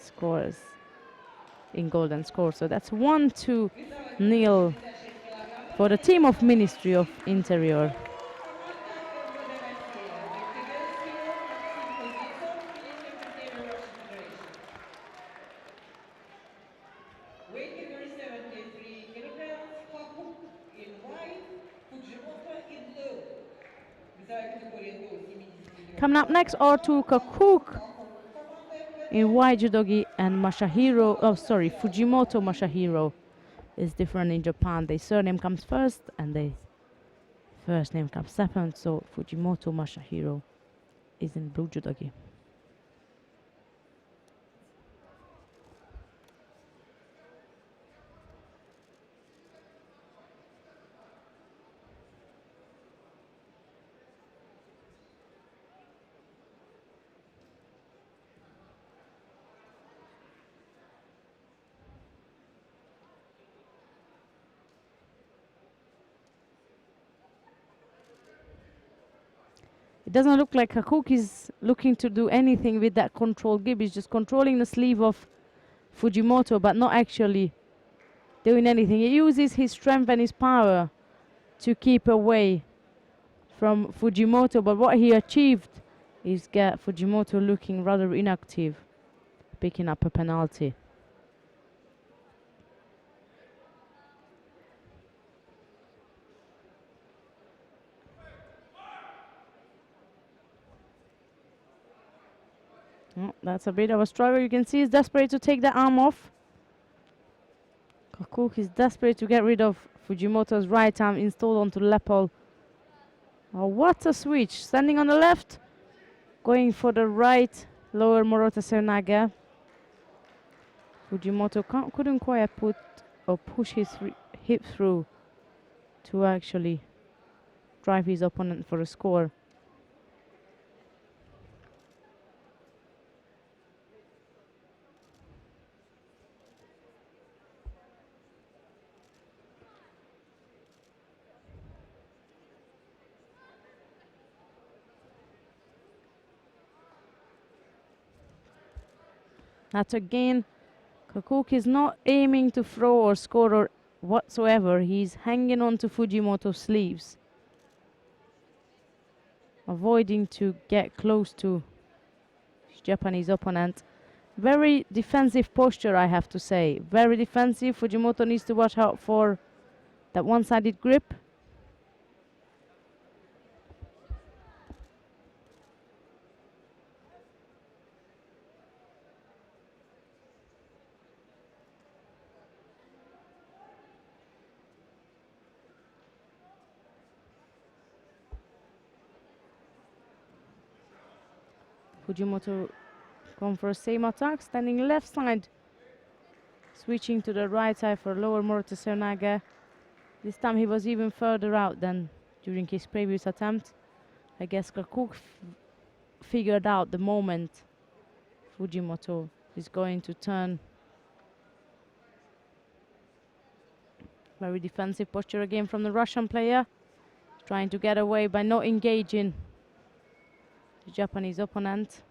scores in golden score. So that's 1-0 for the team of Ministry of Interior. Weight category 73 kilograms, Kakuk in white, Fujimoto in blue. Весовая категория до 70 Coming up next are two Kakuk in white judogi and Fujimoto Masahiro is different in Japan. The surname comes first and the first name comes second. So Fujimoto Masahiro is in blue judogi. It doesn't look like Kakuk is looking to do anything with that control grip. He's just controlling the sleeve of Fujimoto, but not actually doing anything. He uses his strength and his power to keep away from Fujimoto, but what he achieved is get Fujimoto looking rather inactive, picking up a penalty. Oh, that's a bit of a struggle. You can see he's desperate to take the arm off. Kakuk is desperate to get rid of Fujimoto's right arm installed onto Lepol. Oh, what a switch. Standing on the left, going for the right lower Morota Seonaga. Fujimoto couldn't quite put or push his hip through to actually drive his opponent for a score. That again, Kakuk is not aiming to throw or score or whatsoever. He's hanging on to Fujimoto's sleeves, avoiding to get close to his Japanese opponent. Very defensive posture, I have to say. Very defensive. Fujimoto needs to watch out for that one-sided grip. Fujimoto going for a same attack, standing left side, switching to the right side for lower Morita Seonaga. This time he was even further out than during his previous attempt. I guess Kakuk figured out the moment Fujimoto is going to turn. Very defensive posture again from the Russian player, trying to get away by not engaging the Japanese opponent.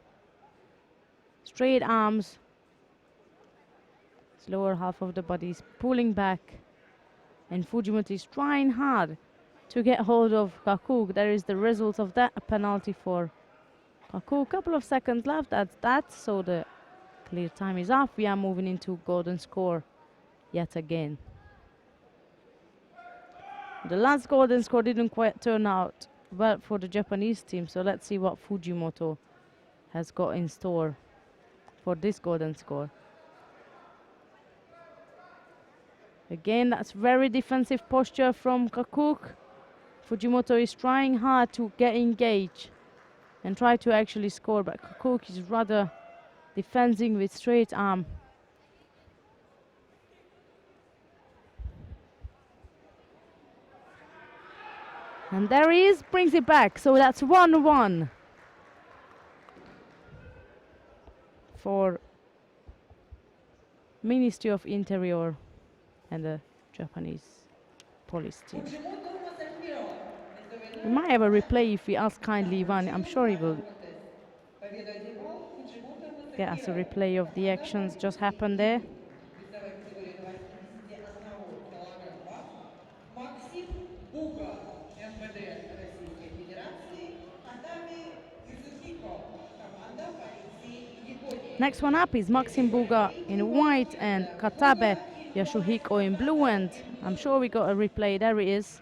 Straight arms, his lower half of the body is pulling back, and Fujimoto is trying hard to get hold of Kakuk. There is the result of that, a penalty for Kakuk. Couple of seconds left at that, so the clear time is off. We are moving into golden score yet again. The last golden score didn't quite turn out well for the Japanese team, so let's see what Fujimoto has got in store for this golden score. Again, that's very defensive posture from Kakuk. Fujimoto is trying hard to get engaged and try to actually score, but Kakuk is rather defending with straight arm. And there he is, brings it back. So that's 1-1 for Ministry of Interior and the Japanese police team. Fujimoto Masahiro is the winner. We might have a replay if we ask kindly Ivan. I'm sure he will Победу одержал Fujimoto get us a Masahiro. replay of the actions just happened there. Весовая категория до 81 килограммов. Максим Буга, МВД Российской Федерации. Хатами Юсухико, команда полиции Японии. Next one up is Maxim Buga in white and Katabe Yasuhiko in blue, and I'm sure we got a replay. There it is.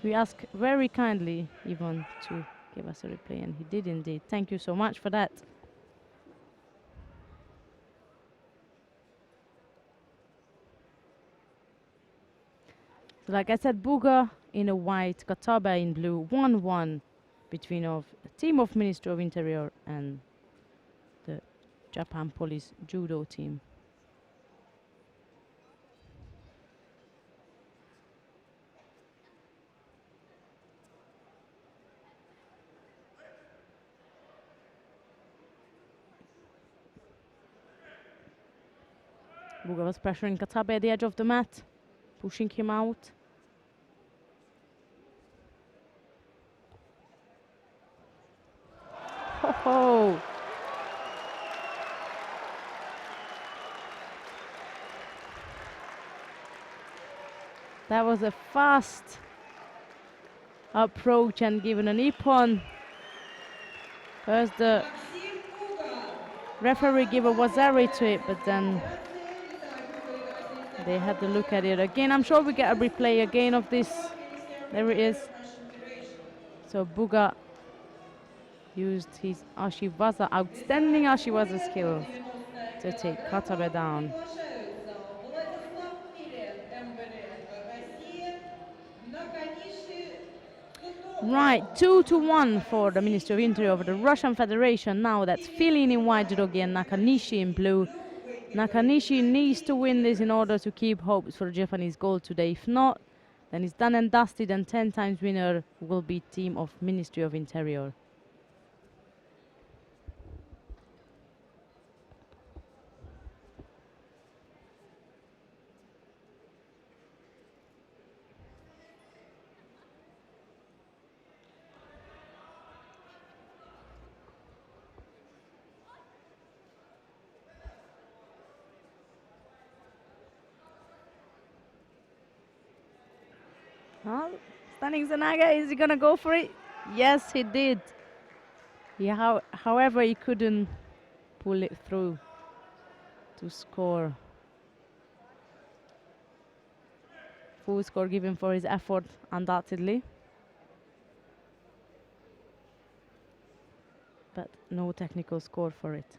We ask very kindly Ivan to give us a replay, and he did indeed. Thank you so much for that. So like I said, Buga in a white, Katabe in blue, 1-1 between a team of Ministry of Interior and the Japan Police Judo team. Buga was pressuring Katabe at the edge of the mat, pushing him out. Ho ho! That was a fast approach and given an ippon. First the referee gave a wazari to it, but then they had to look at it again. I'm sure we get a replay again of this. There it is. So Buga used his Ashiwaza, outstanding Ashiwaza skills to take Katabe down. Приглашаются Владислав Милев, МВД Россия, Наканиши Сутока. Right, 2-1 for the Ministry of Interior of the Russian Federation. Now that's Filin in white judogi and Nakanishi in blue. Nakanishi needs to win this in order to keep hopes for Japanese gold today. If not, then it's done and dusted, and 10 times winner will be team of Ministry of Interior. Well, Stunning Zanaga, is he gonna go for it? Yes, he did. Yeah, however, he couldn't pull it through to score. Full score given for his effort, undoubtedly. But no technical score for it.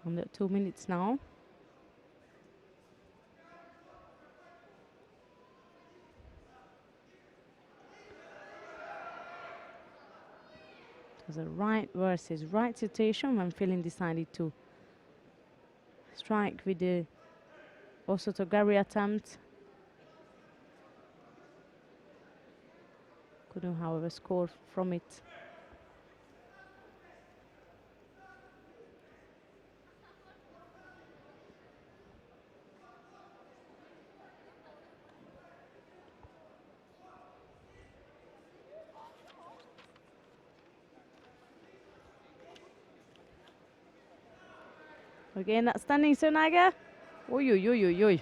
Under 2 minutes now. It was a right versus right situation when Filin decided to strike with the Osotogari attempt. Couldn't, however, score from it. Again, that standing Sonaga. Oi, oi, oi, oi, oi.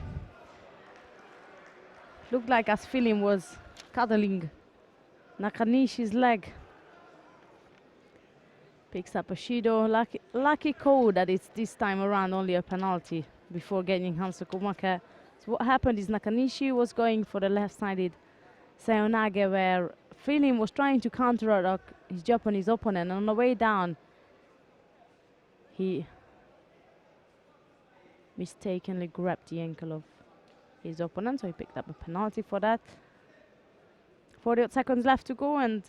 Looked like as Filin was cuddling Nakanishi's leg. Picks up a Shido. Lucky call that it's this time around only a penalty before getting Hansu Komaka. So what happened is Nakanishi was going for the left-sided Seonage, where Filin was trying to counter-attack his Japanese opponent. And on the way down, he mistakenly grabbed the ankle of his opponent, so he picked up a penalty for that. 48 seconds left to go, and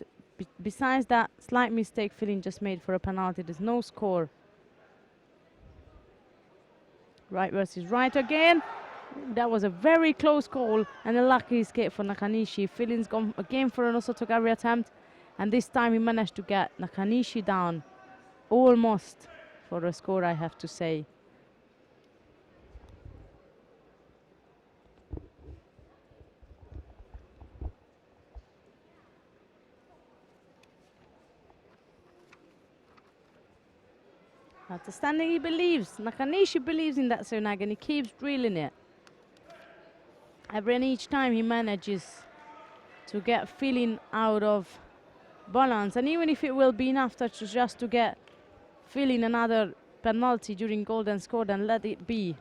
besides that slight mistake Filin just made for a penalty, there's no score. Right versus right again. That was a very close call and a lucky escape for Nakanishi. Filin's gone again for an Osotogari attempt, and this time he managed to get Nakanishi down almost for a score, I have to say. Understanding, he believes. Nakanishi believes in that Sonag, and he keeps drilling it. Every and each time he manages to get Filin out of balance, and even if it will be enough to just to get Filin another penalty during golden score, then let it be.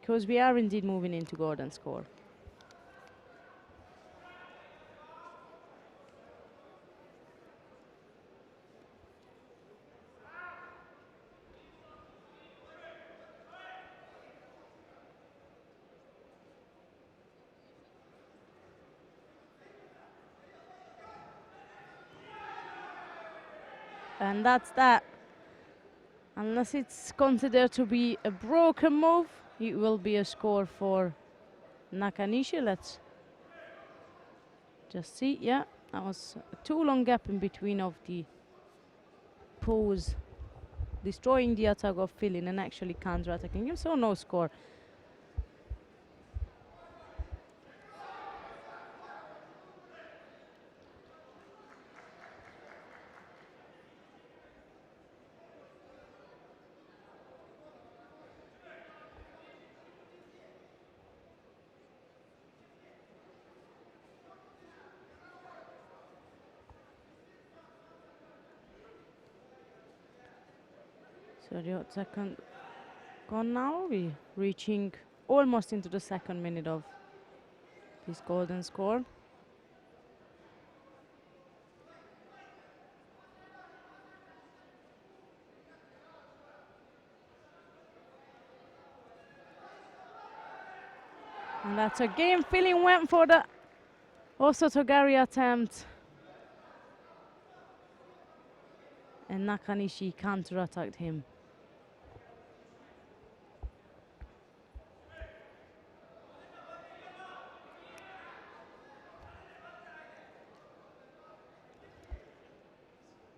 Because we are indeed moving into golden score. And that's that. Unless it's considered to be a broken move, it will be a score for Nakanishi. Let's just see. Yeah, that was a too long gap in between of the pose, destroying the attack of Filin and actually counter-attacking him, so no score. 38 seconds gone now. We're reaching almost into the second minute of this golden score. And that's a game feeling went for the also Togari attempt. And Nakanishi counter-attacked him.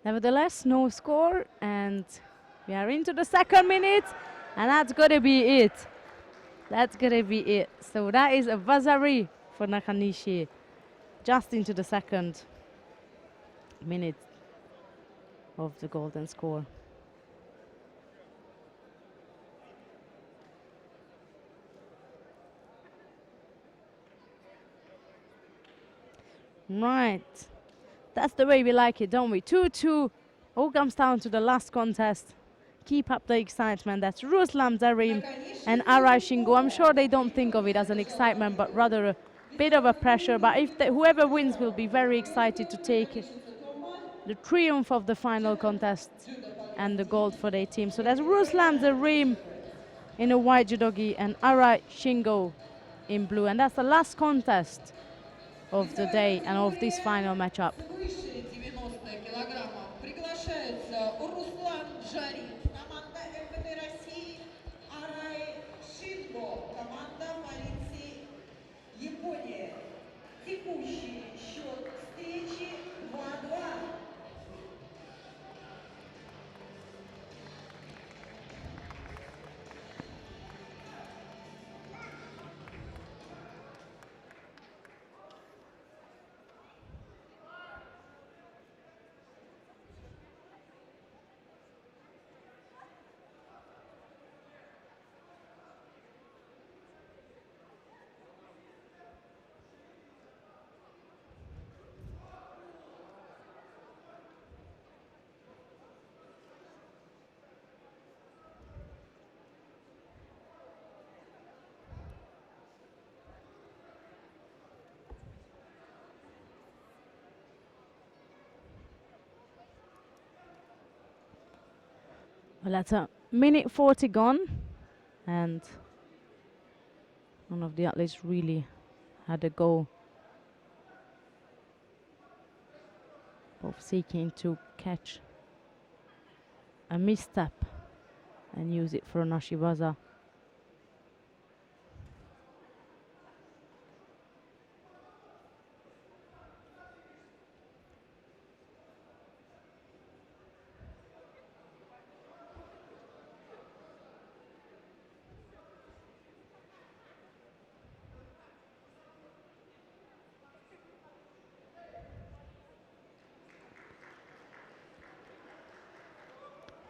Nevertheless, no score, and we are into the second minute, and that's gonna be it. That's gonna be it. So that is a Vazari for Nakanishi, just into the second minute of the golden score. Right, that's the way we like it, don't we? 2-2, all comes down to the last contest. Keep up the excitement. That's Ruslan Zarim and Arai Shingo. I'm sure they don't think of it as an excitement, but rather a bit of a pressure. But if whoever wins will be very excited to take the triumph of the final contest and the gold for their team. So that's Ruslan Zarim in a white judogi and Arai Shingo in blue. And that's the last contest of the day and of this final matchup. Свыше 90 килограммов приглашается Руслан Джарин, команда МВД России, Арай Шинго, команда полиции Япония. Текущий счет встречи 2-2. Well, that's a minute 40 gone, and none of the athletes really had a go of seeking to catch a misstep and use it for an Ashiwaza.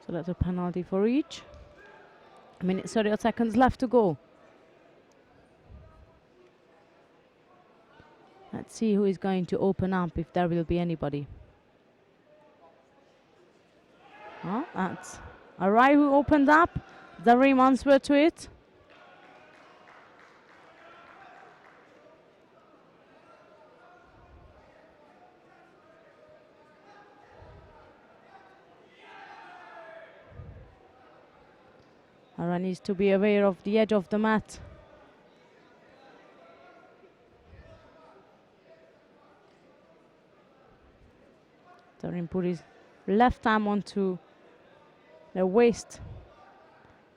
So that's a penalty for each. A minute 30 seconds left to go. Let's see who is going to open up, if there will be anybody. Oh, that's Arai who opened up. Zarim answered to it. Arai needs to be aware of the edge of the mat. Zarim put his left arm onto the waist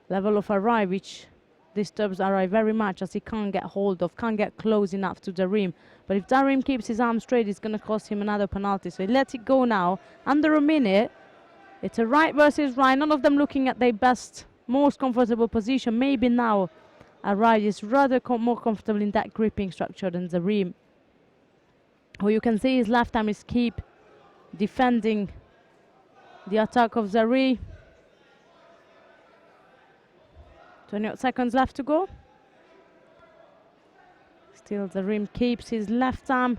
level of Arai, which disturbs Arai very much, as he can't get hold of, can't get close enough to Zarim. But if Zarim keeps his arm straight, it's going to cost him another penalty. So he lets it go now. Under a minute. It's a right versus right. None of them looking at their best, most comfortable position. Maybe now Arai is rather more comfortable in that gripping structure than Zarim. Who you can see his left arm is keep defending the attack of Zarim. 28 seconds left to go. Still Zarim keeps his left arm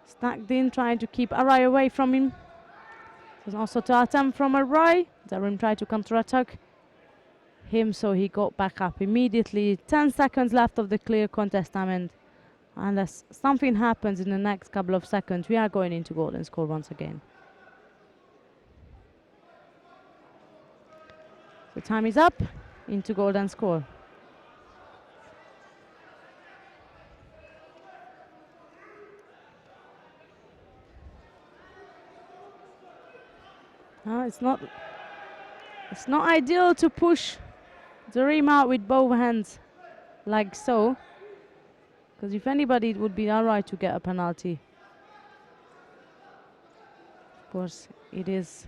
stacked in, trying to keep Arai away from him. There's also to attempt from a right. Zarim tried to counter-attack him, so he got back up immediately. 10 seconds left of the clear contest time, and unless something happens in the next couple of seconds, we are going into golden score once again. The time is up, into golden score. It's not ideal to push the rim out with both hands like so, because if anybody, it would be alright to get a penalty. Of course, it is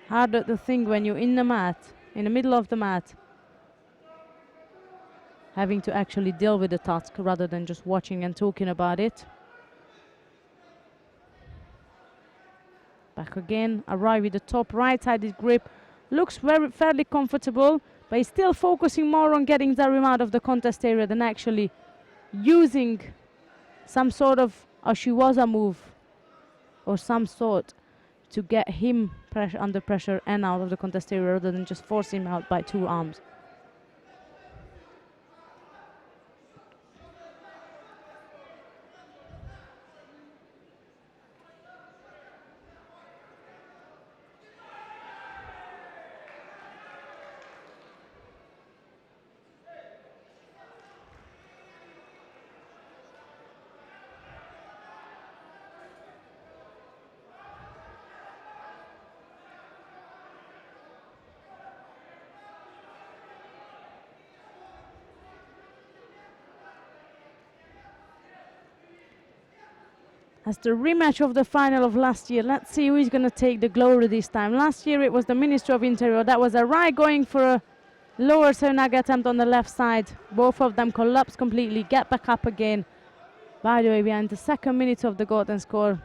harder to think when you're in the mat, in the middle of the mat, having to actually deal with the task rather than just watching and talking about it. Back again, arrive with the top right-sided grip. Looks fairly comfortable, but he's still focusing more on getting Zarim out of the contest area than actually using some sort of Ashiwaza move or some sort to get him under pressure and out of the contest area rather than just force him out by two arms. As the rematch of the final of last year, let's see who is going to take the glory this time. Last year it was the Minister of Interior. That was a right going for a lower Seonaga attempt on the left side. Both of them collapse completely, get back up again. By the way, we are in the second minute of the golden score.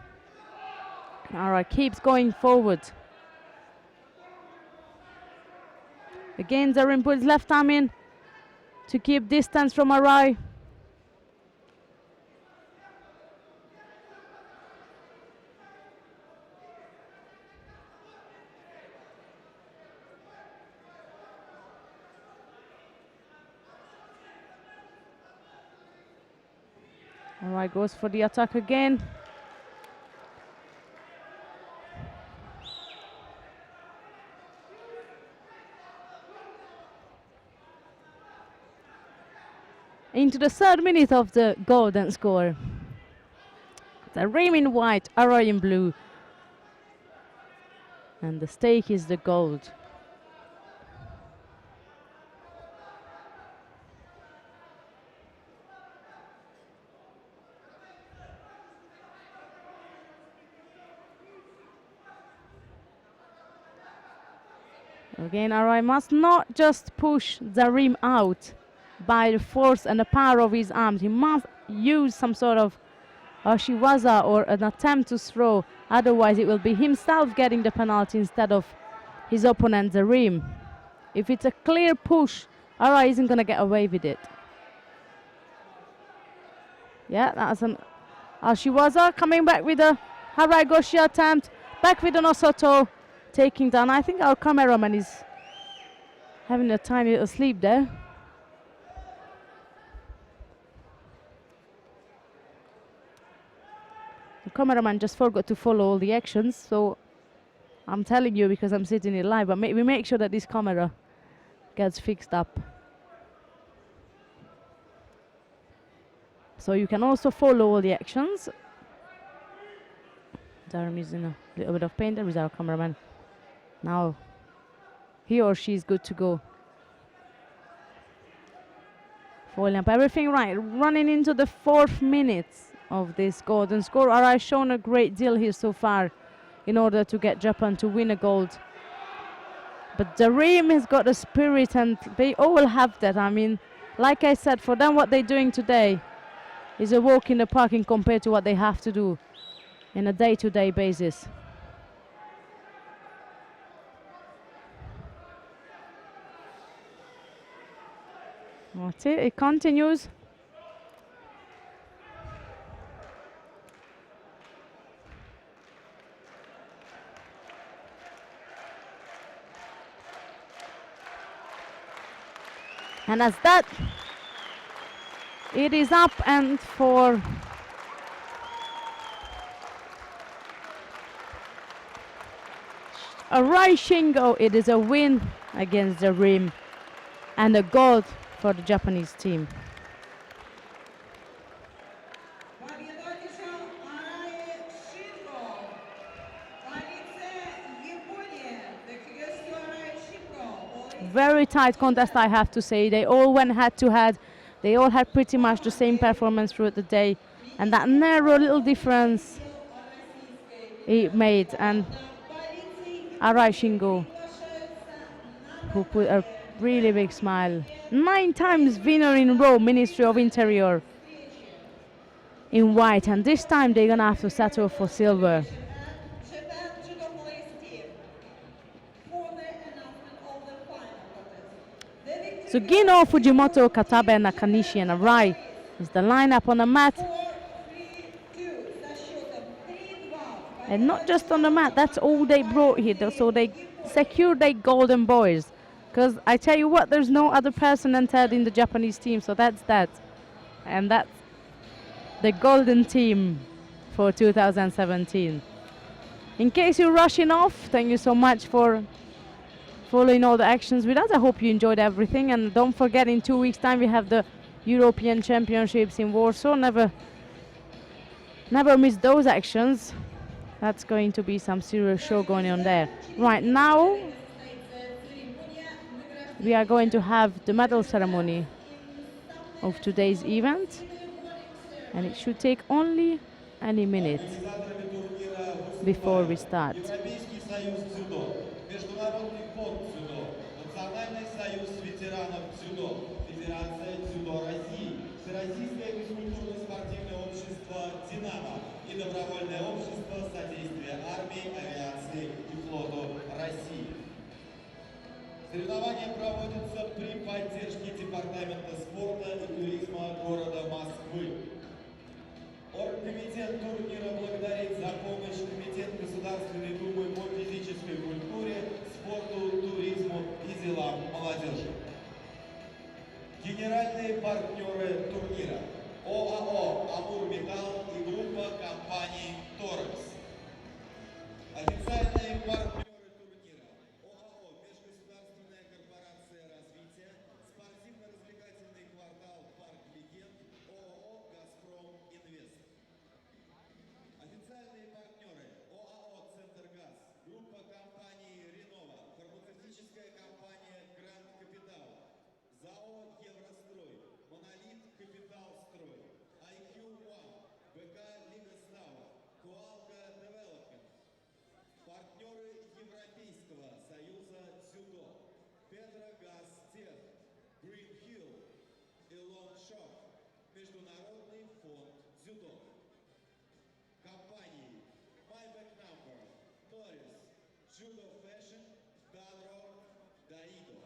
All right, keeps going forward. Again, Zarim puts left arm in to keep distance from Arai. All right, goes for the attack again. Into the third minute of the golden score. The rim in white, Arai in blue. And the stake is the gold. Again, Arai must not just push the rim out by the force and the power of his arms. He must use some sort of Ashiwaza or an attempt to throw. Otherwise, it will be himself getting the penalty instead of his opponent, the rim. If it's a clear push, Arai isn't going to get away with it. Yeah, that's an Ashiwaza coming back with a Harai Goshi attempt. Back with an Osoto. Taking down. I think our cameraman is having a tiny little sleep there. The cameraman just forgot to follow all the actions, so I'm telling you because I'm sitting here live, but we make sure that this camera gets fixed up. So you can also follow all the actions. Zarim is in a little bit of pain. There is our cameraman. Now he or she is good to go. Foiling up everything right. Running into the 4th minute of this golden score. Arai shown a great deal here so far in order to get Japan to win a gold. But Zarim has got a spirit and they all have that. I mean, like I said, for them what they're doing today is a walk in the park in compared to what they have to do in a day-to-day basis. That's it, it continues. And as that, it is up, and for Arai Shingo, it is a win against the rim and a gold for the Japanese team. Победу одержал Арае Шинго. Коалиция Япония. Victorious to Araya Shingo. Very tight contest, I have to say. They all went head to head. They all had pretty much the same performance throughout the day, and that narrow little difference it made. And Arai Shingo, who put a really big smile. 9 times winner in a row, Ministry of Interior in white, and this time they're gonna have to settle for silver. Japan Judo Police Team. For the announcement of the final contest. The victory So Gino, Fujimoto, Katabe, Nakanishi, and Arai is the lineup on the mat. 4-3-2 со счетом 3-2. And not just on the mat, that's all they brought here. So they secured their golden boys. Because I tell you what, there's no other person entered in the Japanese team, so that's that. And that's the golden team for 2017. In case you're rushing off, thank you so much for following all the actions with us. I hope you enjoyed everything. And don't forget, in 2 weeks' time, we have the European Championships in Warsaw. Never miss those actions. That's going to be some serious show going on there. Right now, we are going to have the medal ceremony of today's event, and it should take only any minute before we start. Европейский союз дзюдо, Международный фонд дзюдо, Национальный союз ветеранов дзюдо, Федерация дзюдо России, Всероссийское физкультурно-спортивное общество «Динамо» и Добровольное общество содействия армии, авиации и флоту России. Соревнования проводятся при поддержке Департамента спорта и туризма города Москвы. Оргкомитет турнира благодарит за помощь Комитет Государственной Думы по физической культуре, спорту, туризму и делам молодежи. Генеральные партнеры турнира: ОАО «Амур Металл» и группа компаний «Торекс». Официальные партнеры турнира: ОАО «Межгосударственная корпорация развития», спортивно-развлекательный квартал «Парк Легенд», ОАО «Газпром Инвест». Официальные партнеры: ОАО «Центргаз», группа компаний «Ренова», фармацевтическая компания «Гранд Капитал», ЗАО «Еврострой», «Монолит Капитал Строй», IQ One, БК Лига Слава, Куалка Девелопмент. Партнеры Европейского союза дзюдо: Петрогаз Тех, Green Hill и Лонгшоп, Международный фонд дзюдо. Компании My Back Number, Norris, Judo Fashion, Danro, Daido.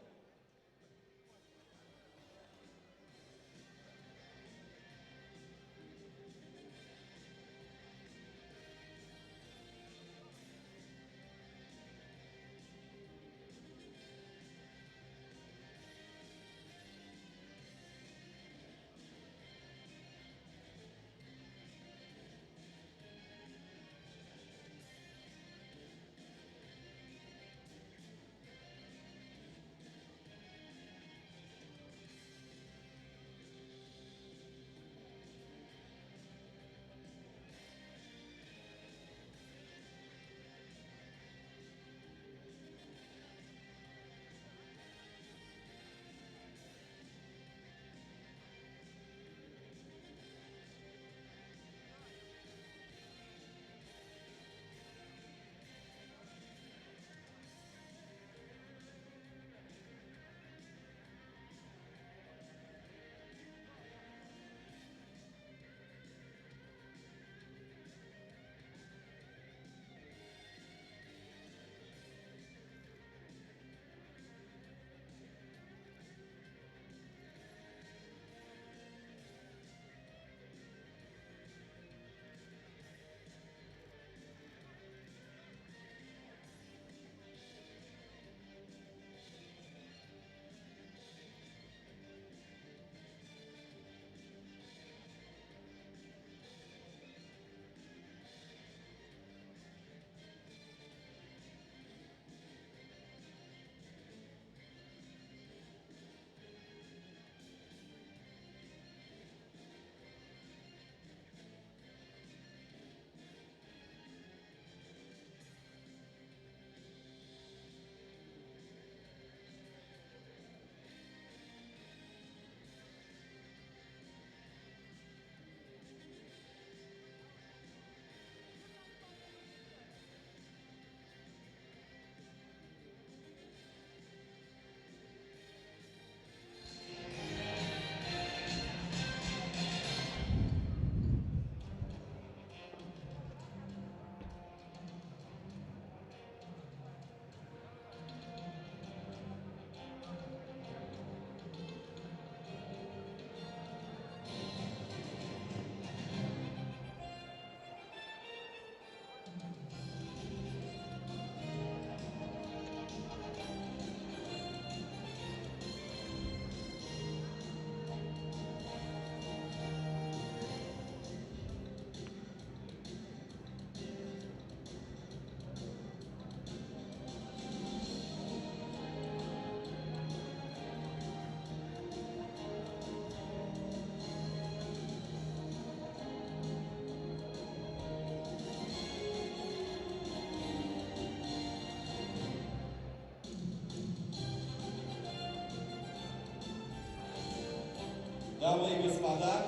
Дамы и господа,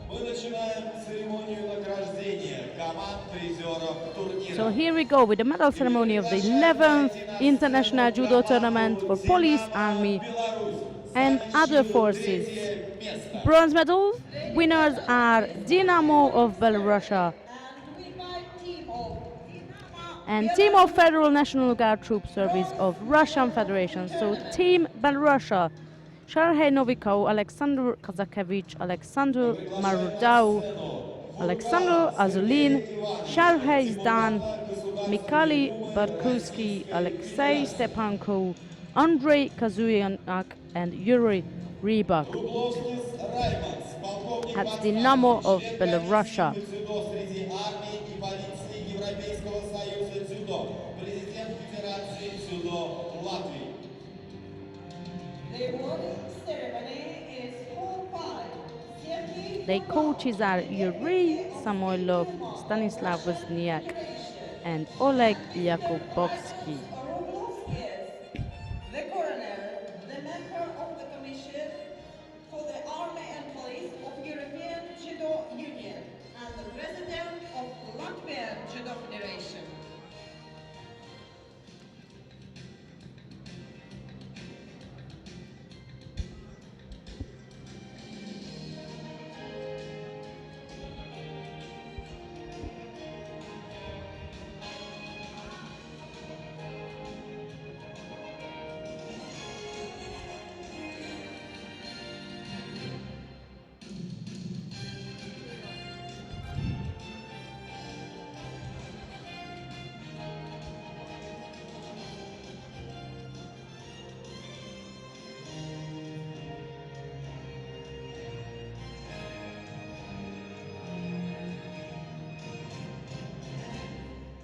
мы начинаем церемонию награждения команд призеров турнира. So here we go with the medal ceremony of the 11th International Judo Tournament for Police, Army and other forces. Bronze medal winners are Dynamo of Belorussia And we invite team of and Team of Federal National Guard Troop Service of Russian Federation. So Team Belorussia, Sharhei Novikov, Alexander Kazakevich, Alexander Marudau, Alexander Azulin, Sharhei Zdan, Mikhail Barkuski, Alexei Stepanko, Andrei Kazuyanak and Yuri Rybak. Рубловскис Раймонс, полковник That's по Dynamo званию, of чемпионат Belorussia. России по дзюдо среди армии и полиции Европейского союза дзюдо, президент Федерации дзюдо Латвии. the awarding ceremony is held by Sergei Their coaches are Yuri Deputy of Samoilov, State Duma of Stanislav Russian Wozniak Federation. and Oleg And Yakubovsky. Roglovskis, the coroner, the member of the commission for the Army and Police of European Judo Union, and the president of Latvian Judo Federation.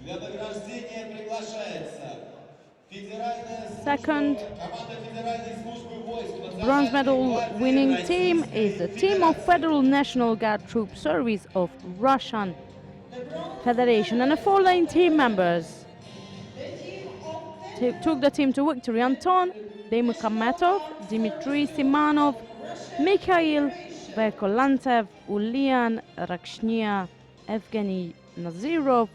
Для награждения приглашается Федеральная Second служба, команда Федеральной службы войск. bronze medal winning team is the Team of Federal National Guard Troop Service of Russian Federation, and the following team members took the team to victory: Anton Demukametov, Dmitry Simanov, Mikhail Verkolantev, Ulian Rakshnia, Evgeny Nazirov,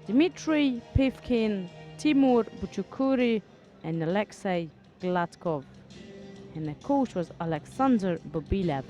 Dmitry Pivkin, Timur Buchukuri, and Alexei Gladkov. And the coach was Alexander Bobilev.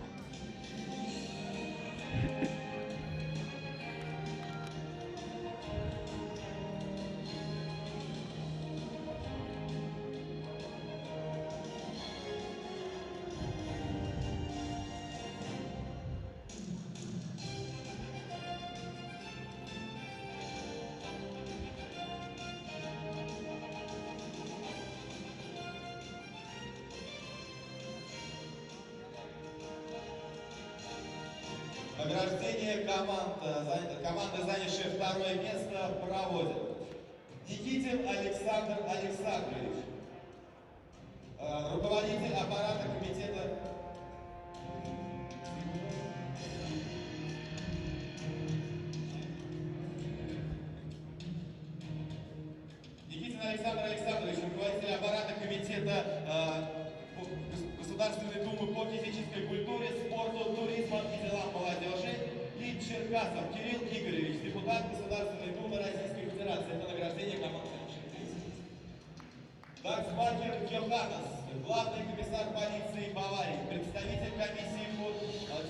Награждение команды, занявшая второе место, проводит Никитин Александр Александрович, руководитель аппарата комитета. Никитин Александр Александрович, руководитель аппарата комитета Государственной Думы по физической культуре, спорту, туризму и делам молодежи, и Черкасов Кирилл Игоревич, депутат Государственной Думы Российской Федерации. Это награждение команды. Даксбакер Йоханнес, главный комиссар полиции Баварии, представитель комиссии по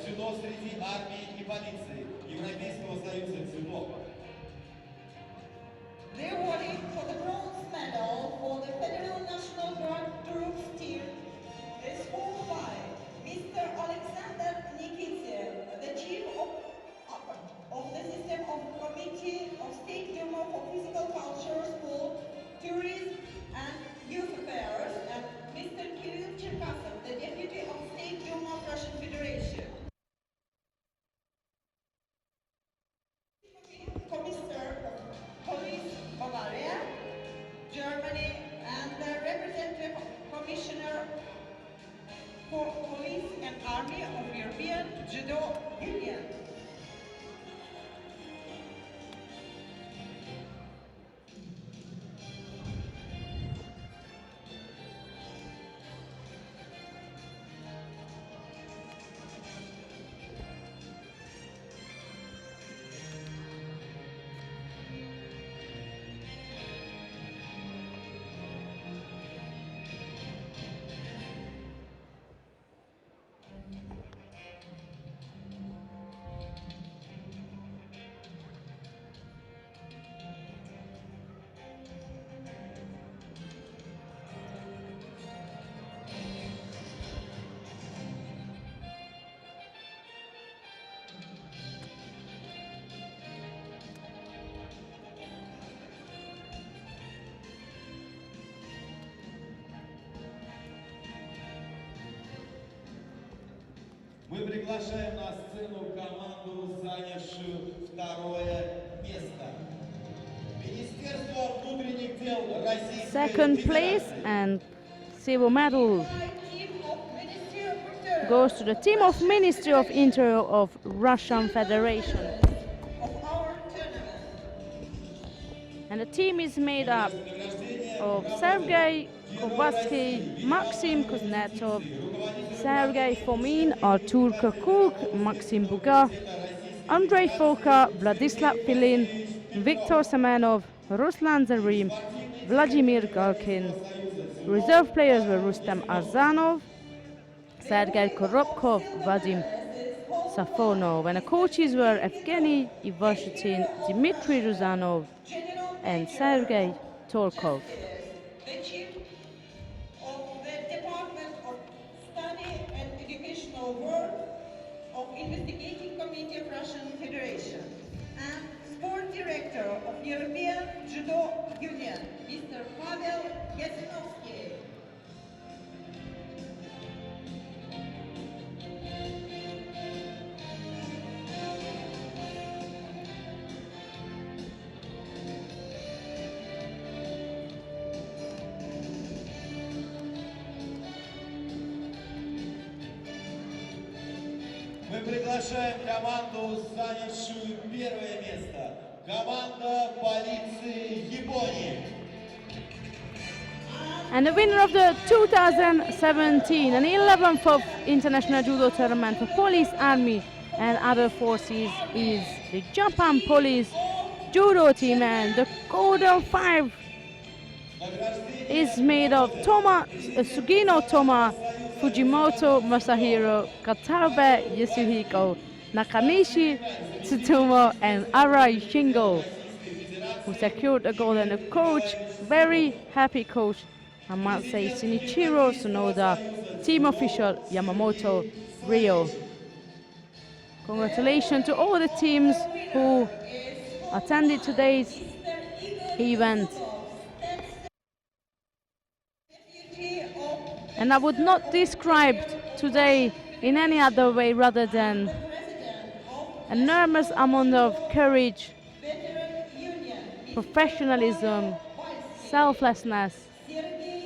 дзюдо среди армии и полиции Европейского союза дзюдо. The awarding for the bronze medal for the Federal National Guard Troops team is held by Mr. Alexander Nikitin, the chief of the system of Committee of State Duma for Physical Culture, Sport, Tourism and Youth Affairs, and Mr. Kirill Cherkasov, the deputy of State Duma of Russian Federation. Commissioner of Police Bavaria, Germany, and the representative commissioner for Police and Army of European Judo Union. Мы приглашаем на сцену команду, занявшую второе место. Министерство внутренних дел Российской Second place Федерации. and silver medal goes to the team of Ministry of Interior of Russian Federation. Of our tournament. And the team is made up of Sergei Kovatsky, Maxim Kuznetsov, Sergei Fomin, Artur Kirkuk, Maxim Buga, Andrei Foka, Vladislav Filin, Viktor Semenov, Ruslan Zarim, Vladimir Galkin. Reserve players were Rustam Azanov, Sergei Korobkov, Vadim Safonov, and the coaches were Evgeny Ivashutin, Dmitry Ruzanov, and Sergei Torkov. The chief of the Department of Study and Educational Work of Investigating Committee of Russian Federation and Sport Director of European Judo Union, Mr. Pavel Yasinovsky. Мы приглашаем команду, занявшую первое место. Команда полиции Японии. And the winner of the 2017 and 11th of International Judo Tournament for Police Army and other forces is the Japan Police Judo team, and the Golden Five is made of Sugino Toma, Fujimoto Masahiro, Katabe Yasuhiko, Nakanishi Tsutomo, and Arai Shingo, who secured the gold. And the coach, very happy coach, I must say, Shinichiro Sonoda, team official Yamamoto Rio. Congratulations to all the teams who attended today's event. And I would not describe today in any other way rather than an enormous amount of courage, professionalism, selflessness,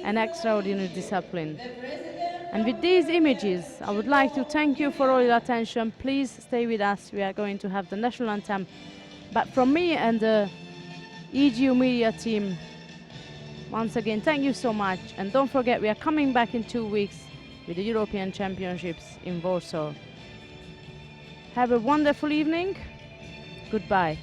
and extraordinary discipline. And with these images, I would like to thank you for all your attention. Please stay with us. We are going to have the national anthem. But from me and the EGU media team, once again, thank you so much. And don't forget, we are coming back in 2 weeks with the European Championships in Warsaw. Have a wonderful evening. Goodbye.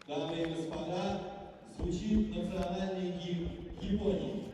Дамы и господа, звучит национальный гимн Японии.